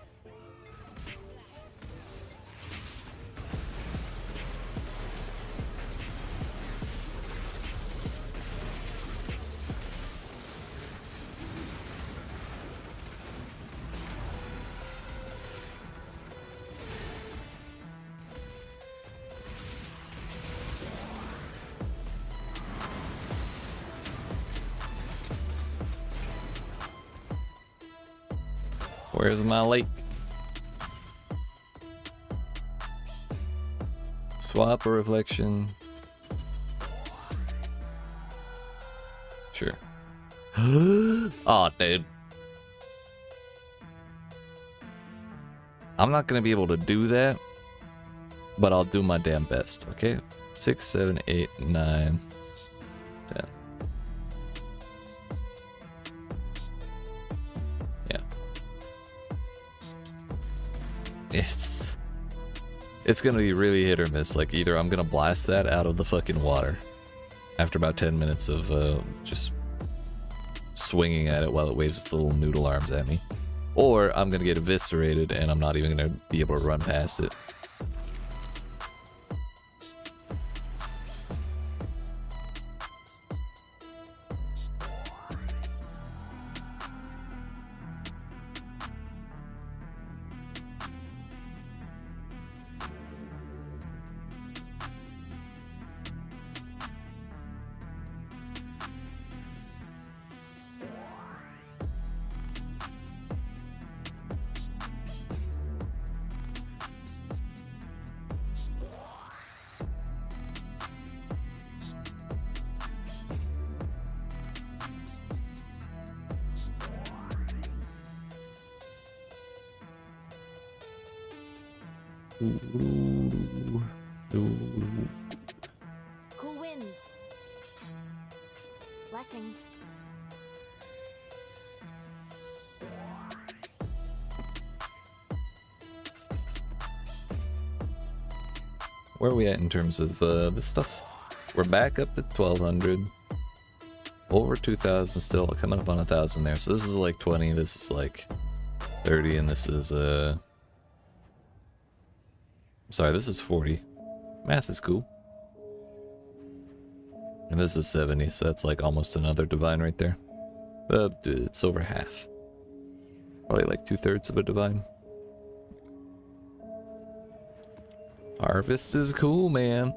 Where's my lake? Swap or reflection? Sure. Oh, dude. I'm not gonna be able to do that, but I'll do my damn best, okay? 6, 7, 8, 9, 10. Yeah. It's gonna be really hit or miss. Like, either I'm gonna blast that out of the fucking water after about 10 minutes of just swinging at it while it waves its little noodle arms at me, or I'm gonna get eviscerated and I'm not even gonna be able to run past it. Cool winds. Blessings. Where are we at in terms of this stuff? We're back up to 1200. Over 2000 still, coming up on 1000 there. So this is like 20, this is like 30, and this is sorry, this is 40. Math is cool. And this is 70, so that's like almost another divine right there. Dude, it's over half. Probably like 2/3 of a divine. Harvest is cool, man.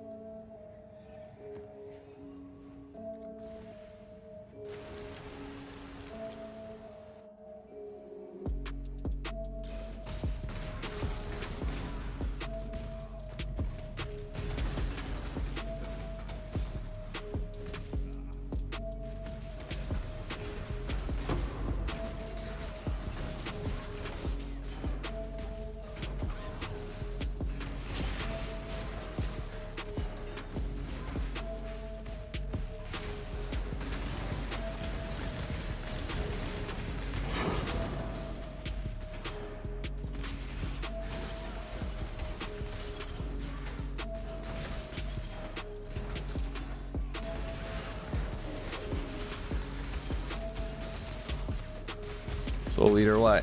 Soul Eater, why?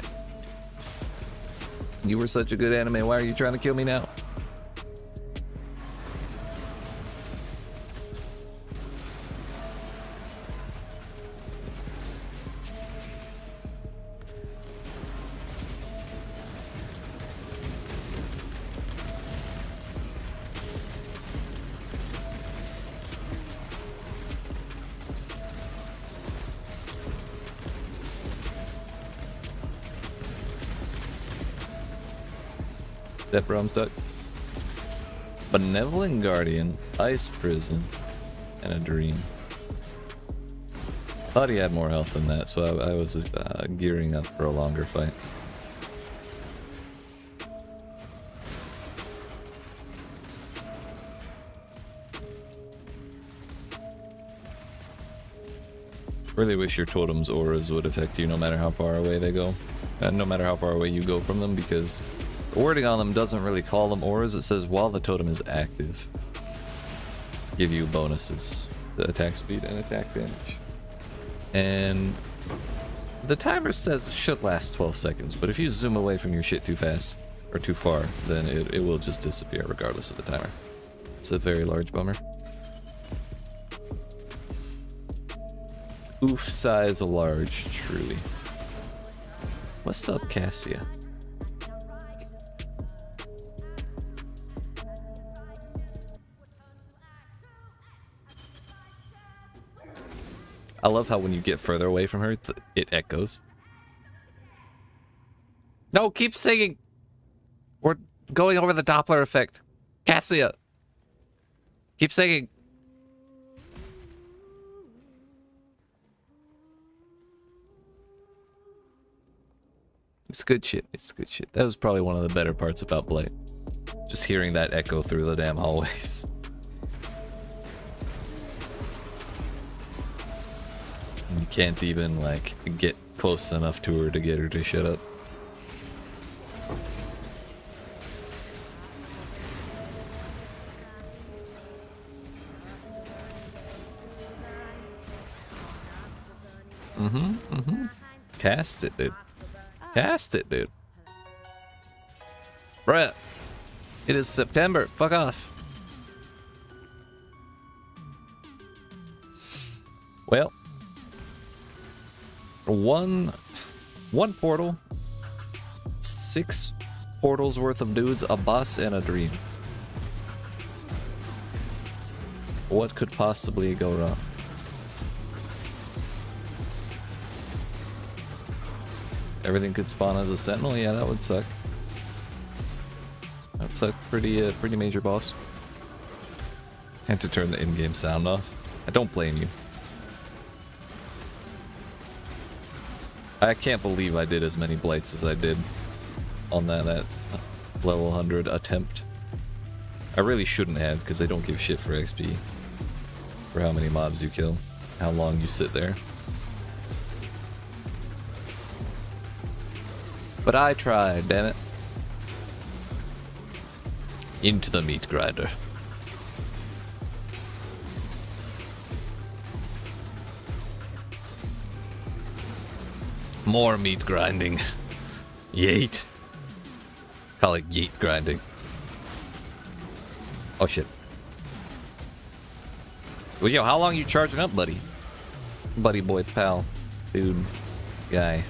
You were such a good anime, why are you trying to kill me now? Step bro, I'm stuck. Benevolent Guardian, Ice Prison, and a Dream. Thought he had more health than that, so I was gearing up for a longer fight. Really wish your totem's auras would affect you no matter how far away they go. And no matter how far away you go from them, because the wording on them doesn't really call them auras. It says while the totem is active, give you bonuses to attack speed and attack damage. And the timer says it should last 12 seconds, but if you zoom away from your shit too fast or too far, then it will just disappear regardless of the timer. It's a very large bummer. Oof size large, truly. What's up, Cassia? I love how when you get further away from her, it echoes. No, keep singing! We're going over the Doppler effect. Cassia! Keep singing! It's good shit. It's good shit. That was probably one of the better parts about Blight. Just hearing that echo through the damn hallways. And you can't even, like, get close enough to her to get her to shut up. Cast it, dude. Cast it, dude. Bruh. It is September. Fuck off. Well. One portal. 6 portals worth of dudes, a boss, and a dream. What could possibly go wrong? Everything could spawn as a sentinel. Yeah, that would suck. That's a pretty major boss. Had to turn the in-game sound off. I don't blame you. I can't believe I did as many blights as I did on that level 100 attempt. I really shouldn't have, because I don't give shit for XP. For how many mobs you kill, how long you sit there. But I tried, damn it. Into the meat grinder. More meat grinding. Yeet. Call it yeet grinding. Oh shit. Well, yo, how long you charging up, buddy? Buddy boy, pal, dude, guy.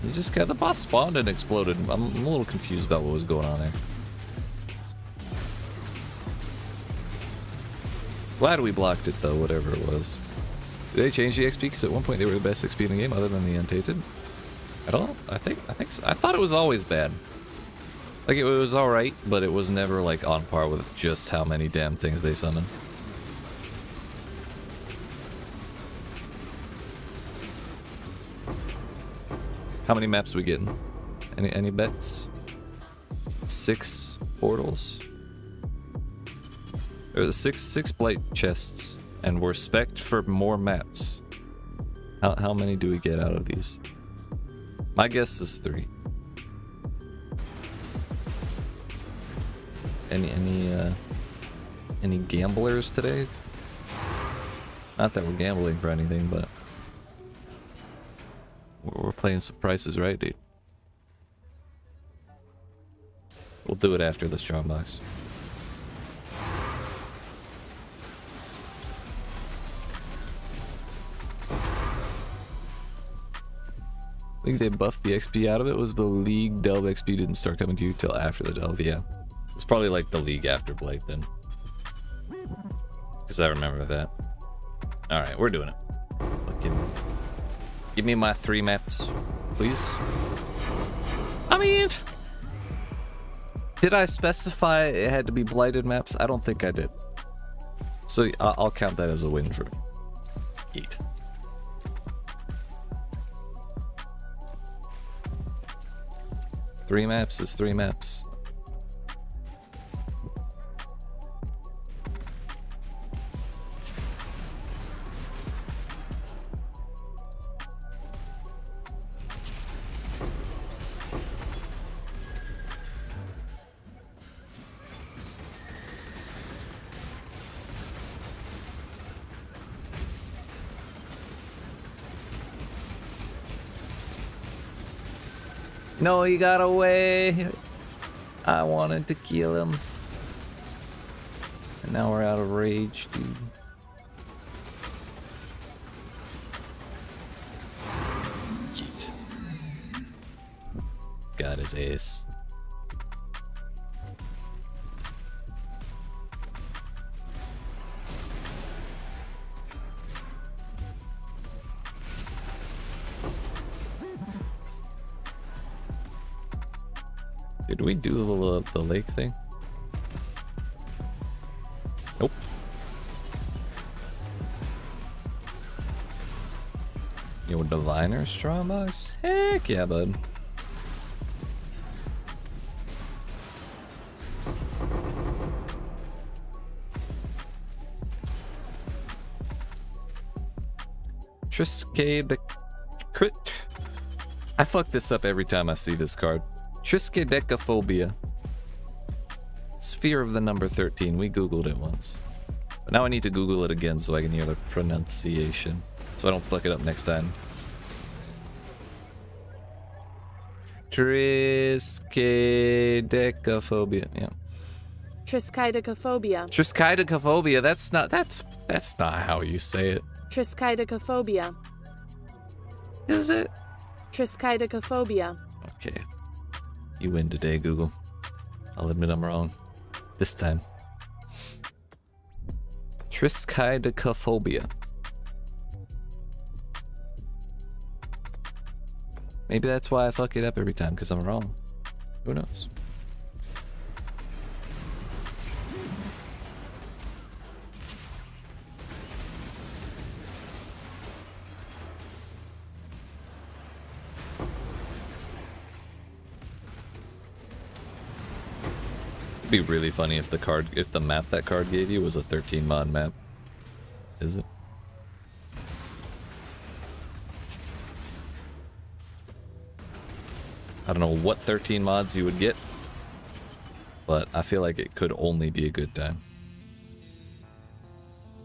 You just got the boss spawned and exploded. I'm a little confused about what was going on there. Glad we blocked it though, whatever it was. Did they change the XP? Because at one point they were the best XP in the game, other than the Untainted. At all? I think so. I thought it was always bad. Like it was all right, but it was never like on par with just how many damn things they summon. How many maps we getting? Any bets? 6 portals. There's six blight chests, and we're spec'd for more maps. How many do we get out of these? My guess is 3. Any gamblers today? Not that we're gambling for anything, but we're playing some prices right, dude. We'll do it after the strong box. I think they buffed the XP out of it. Was the League Delve XP didn't start coming to you till after the Delve, yeah. It's probably like the League after Blight then. Because I remember that. Alright, we're doing it. Fucking give me my 3 maps. please. I mean, did I specify it had to be blighted maps? I don't think I did. So I'll count that as a win for YEET. Three maps is 3 maps. No, he got away. I wanted to kill him. And now we're out of rage, dude. Yeet. Got his ace. Did we do the lake thing? Nope. Yo, Diviner strong box? Heck yeah, bud. Triskade the crit. I fuck this up every time I see this card. Triskaidekaphobia. Sphere of the number 13. We googled it once. But now I need to Google it again so I can hear the pronunciation. So I don't fuck it up next time. Triskaidekaphobia. Yeah. Triskaidekaphobia. Triskaidekaphobia. That's not how you say it. Triskaidekaphobia. Is it? Triskaidekaphobia. Okay. You win today, Google. I'll admit I'm wrong. This time. Triskaidekaphobia. Maybe that's why I fuck it up every time, because I'm wrong. Who knows? It'd be really funny if the map that card gave you was a 13 mod map. Is it? I don't know what 13 mods you would get, but I feel like it could only be a good time.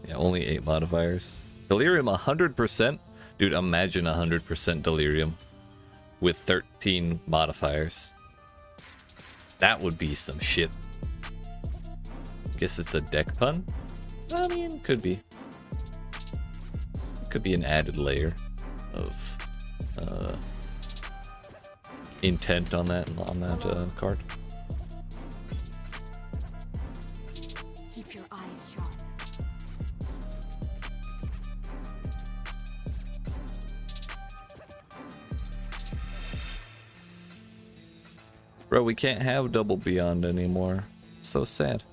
Yeah, only 8 modifiers. Delirium 100%? Dude, imagine 100% Delirium with 13 modifiers. That would be some shit. Guess it's a deck pun? I mean, could be. Could be an added layer of intent on that card. Keep your eyes sharp. Bro, we can't have double beyond anymore. It's so sad.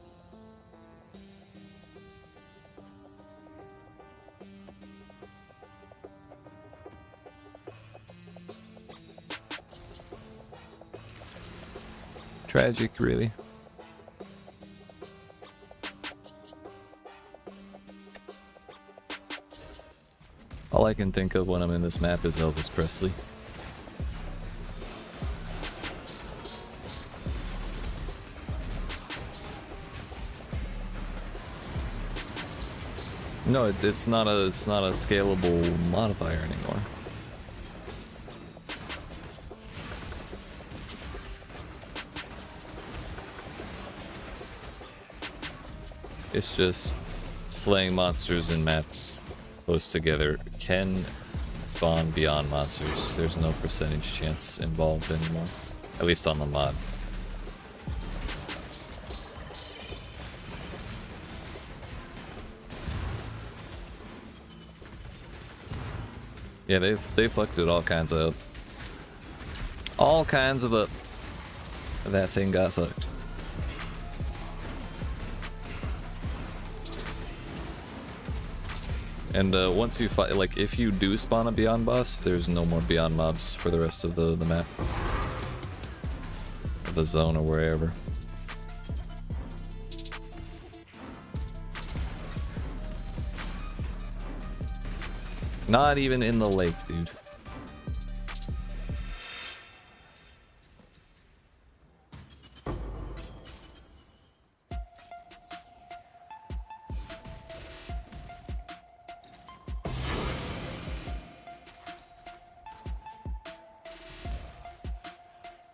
Tragic, really. All I can think of when I'm in this map is Elvis Presley. No, it's not a scalable modifier anymore. It's just slaying monsters in maps close together can spawn beyond monsters. There's no percentage chance involved anymore, at least on the mod. Yeah, they fucked it all kinds of up. All kinds of up. That thing got fucked. And once you fight, like, if you do spawn a Beyond boss, there's no more Beyond mobs for the rest of the map. Or the zone or wherever. Not even in the lake, dude.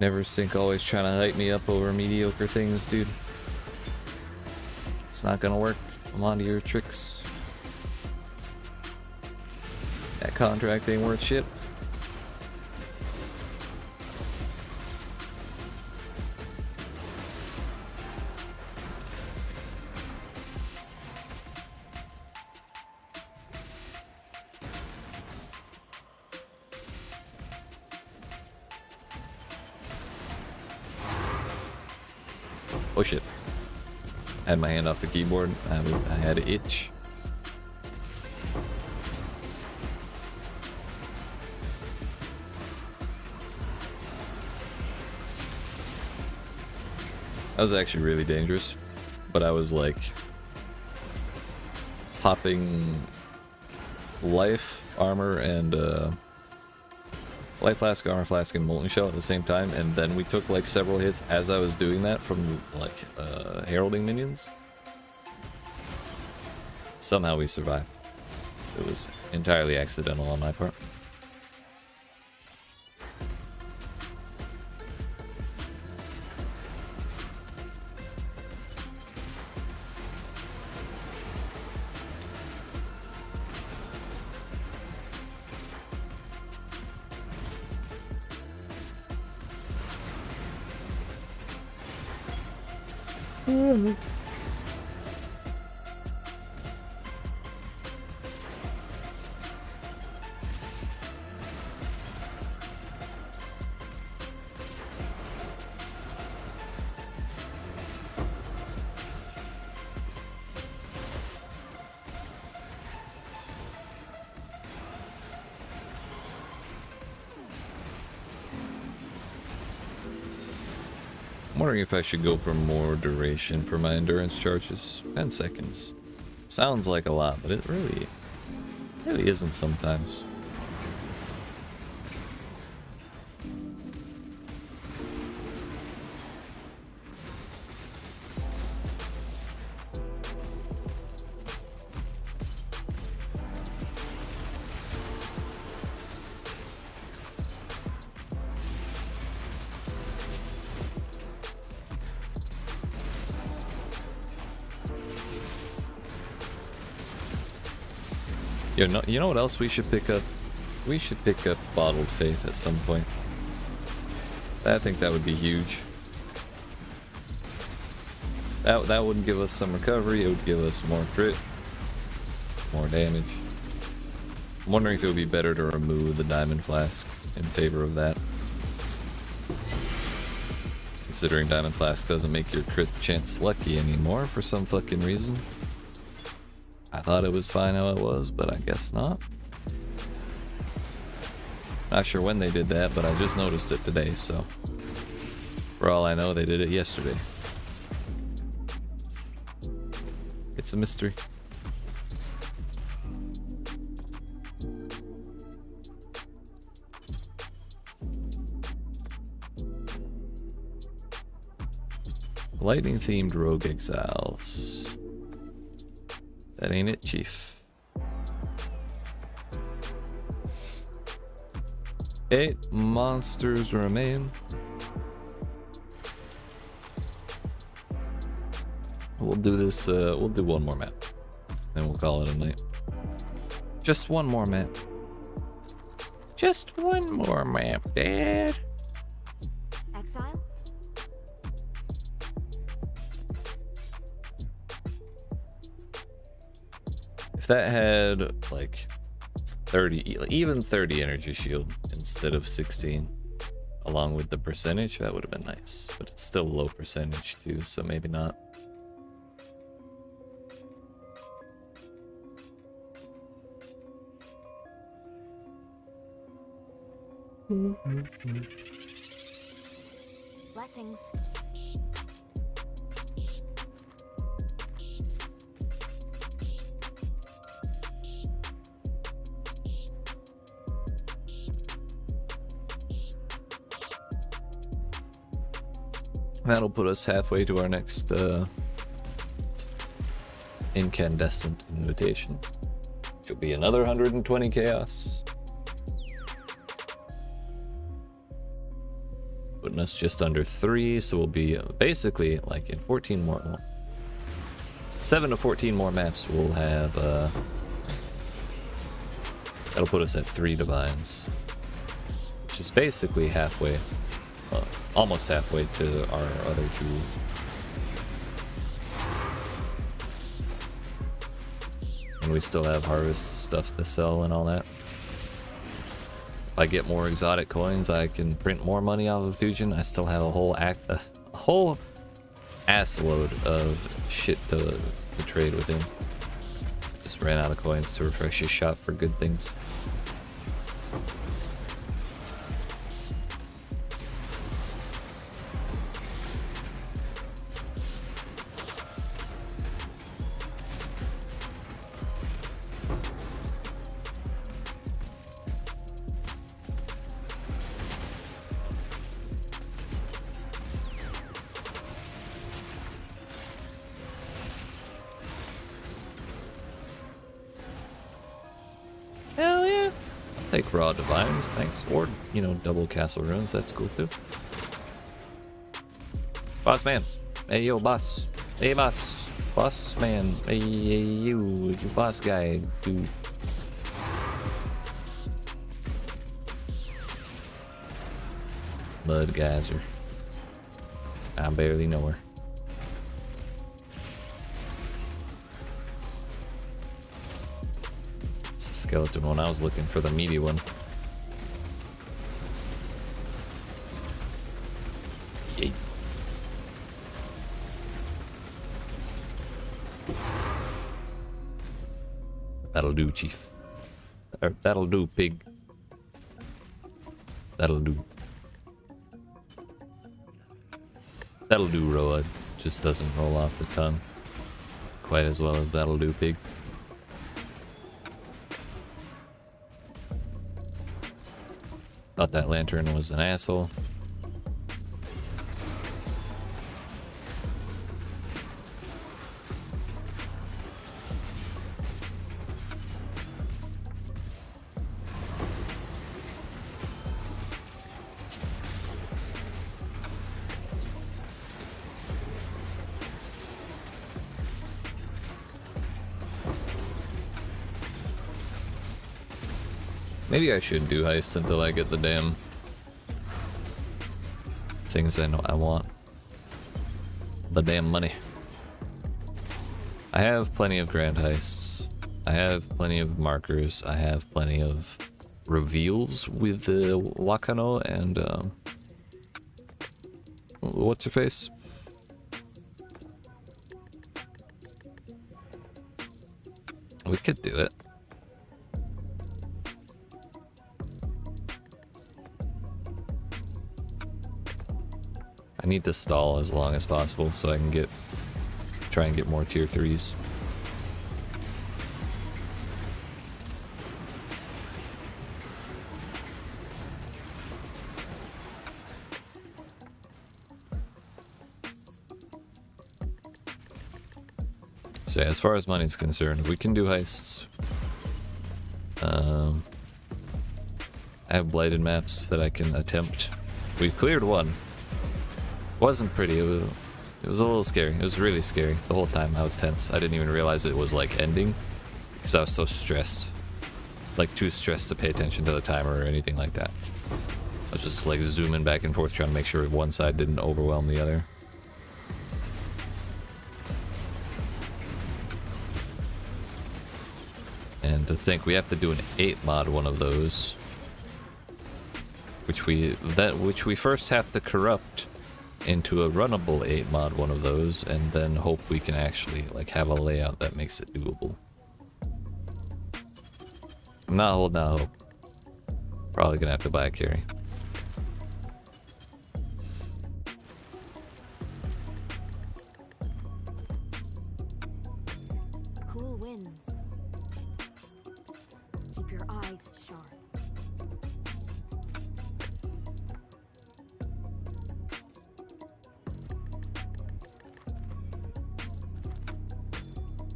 Never sink, always trying to hype me up over mediocre things, dude. It's not gonna work. I'm onto your tricks. That contract ain't worth shit. Oh shit. I had my hand off the keyboard. I had an itch. That was actually really dangerous, but I was like popping life, armor, and life flask, armor flask, and molten shell at the same time, and then we took like several hits as I was doing that from like heralding minions. Somehow we survived. It was entirely accidental on my part. I'm wondering if I should go for more duration for my endurance charges. 10 seconds. Sounds like a lot, but it really isn't sometimes. You know what else we should pick up? We should pick up Bottled Faith at some point. I think that would be huge. That would give us some recovery, it would give us more crit, more damage. I'm wondering if it would be better to remove the Diamond Flask in favor of that. Considering Diamond Flask doesn't make your crit chance lucky anymore for some fucking reason. I thought it was fine how it was, but I guess not. Not sure when they did that, but I just noticed it today, so for all I know, they did it yesterday. It's a mystery. Lightning themed rogue exiles. That ain't it, Chief. 8 monsters remain. We'll do this, we'll do one more map. Then we'll call it a night. Just one more map. Just one more map, Dad. Exile? If that had like 30, even 30 energy shield instead of 16, along with the percentage, that would have been nice. But it's still low percentage too, so maybe not. Blessings. That'll put us halfway to our next incandescent invitation. It'll be another 120 chaos. Putting us just under 3, so we'll be basically like in 14 more, well, 7 to 14 more maps we'll have, that'll put us at 3 divines, which is basically halfway, almost halfway to our other 2. And we still have harvest stuff to sell and all that. If I get more exotic coins, I can print more money off of Dujin. I still have a whole ass load of shit to trade with him. Just ran out of coins to refresh his shop for good things. Hell yeah. I'll take raw divines, thanks. Or, you know, double castle runes, that's cool too. Boss man. Hey yo, boss. Hey boss. Boss man. Hey you boss guy, dude. Mud geyser. I barely know her. Skeleton one. I was looking for the meaty one. Yay. That'll do, chief. Or, that'll do, pig. That'll do. That'll do, Roa. Just doesn't roll off the tongue quite as well as that'll do, pig. Thought that lantern was an asshole. Maybe I should do heist until I get the damn things I know I want. The damn money. I have plenty of grand heists. I have plenty of markers. I have plenty of reveals with the Wakano and what's her face? We could do it. I need to stall as long as possible so I can try and get more tier 3s. So yeah, as far as money's concerned, we can do heists. I have blighted maps that I can attempt. We've cleared one. Wasn't pretty. It was a little scary. It was really scary. The whole time I was tense. I didn't even realize it was like ending because I was so stressed. Like too stressed to pay attention to the timer or anything like that. I was just like zooming back and forth trying to make sure one side didn't overwhelm the other. And to think we have to do an 8 mod one of those. which we first have to corrupt into a runnable 8 mod one of those, and then hope we can actually like have a layout that makes it doable. I'm not holding out hope. Probably gonna have to buy a carry. Cool winds. Keep your eyes sharp.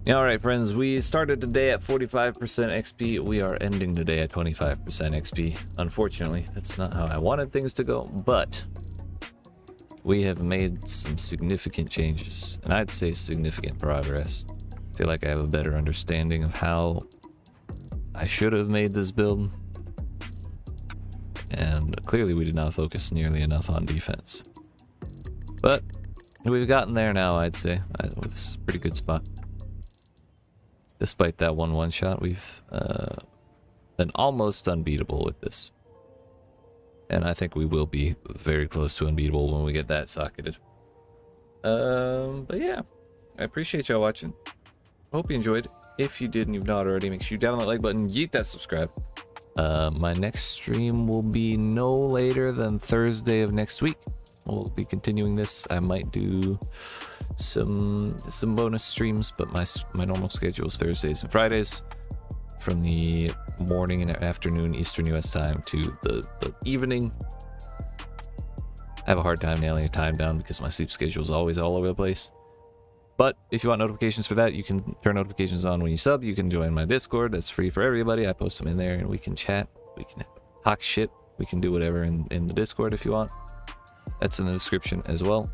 Alright friends, we started today at 45% XP. We are ending today at 25% XP. Unfortunately, that's not how I wanted things to go, but we have made some significant changes, and I'd say significant progress. I feel like I have a better understanding of how I should have made this build, and clearly we did not focus nearly enough on defense. But we've gotten there now, I'd say. This is a pretty good spot. Despite that one shot, we've been almost unbeatable with this. And I think we will be very close to unbeatable when we get that socketed. But yeah, I appreciate y'all watching. Hope you enjoyed. If you did and you've not already, make sure you down that like button, yeet that subscribe. My next stream will be no later than Thursday of next week. We'll be continuing this. I might do some bonus streams, but my normal schedule is Thursdays and Fridays from the morning and afternoon Eastern US time to the evening. I have a hard time nailing a time down because my sleep schedule is always all over the place. But if you want notifications for that, you can turn notifications on when you sub. You can join my Discord. That's free for everybody. I post them in there and we can chat. We can talk shit. We can do whatever in the Discord if you want. That's in the description as well.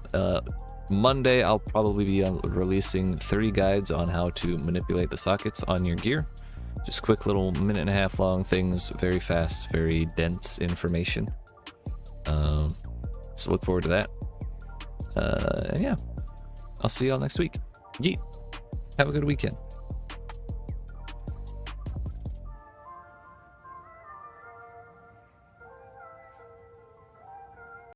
Monday, I'll probably be releasing 30 guides on how to manipulate the sockets on your gear. Just quick little minute-and-a-half long things, very fast, very dense information. So look forward to that. And yeah, I'll see y'all next week. Yeet. Have a good weekend.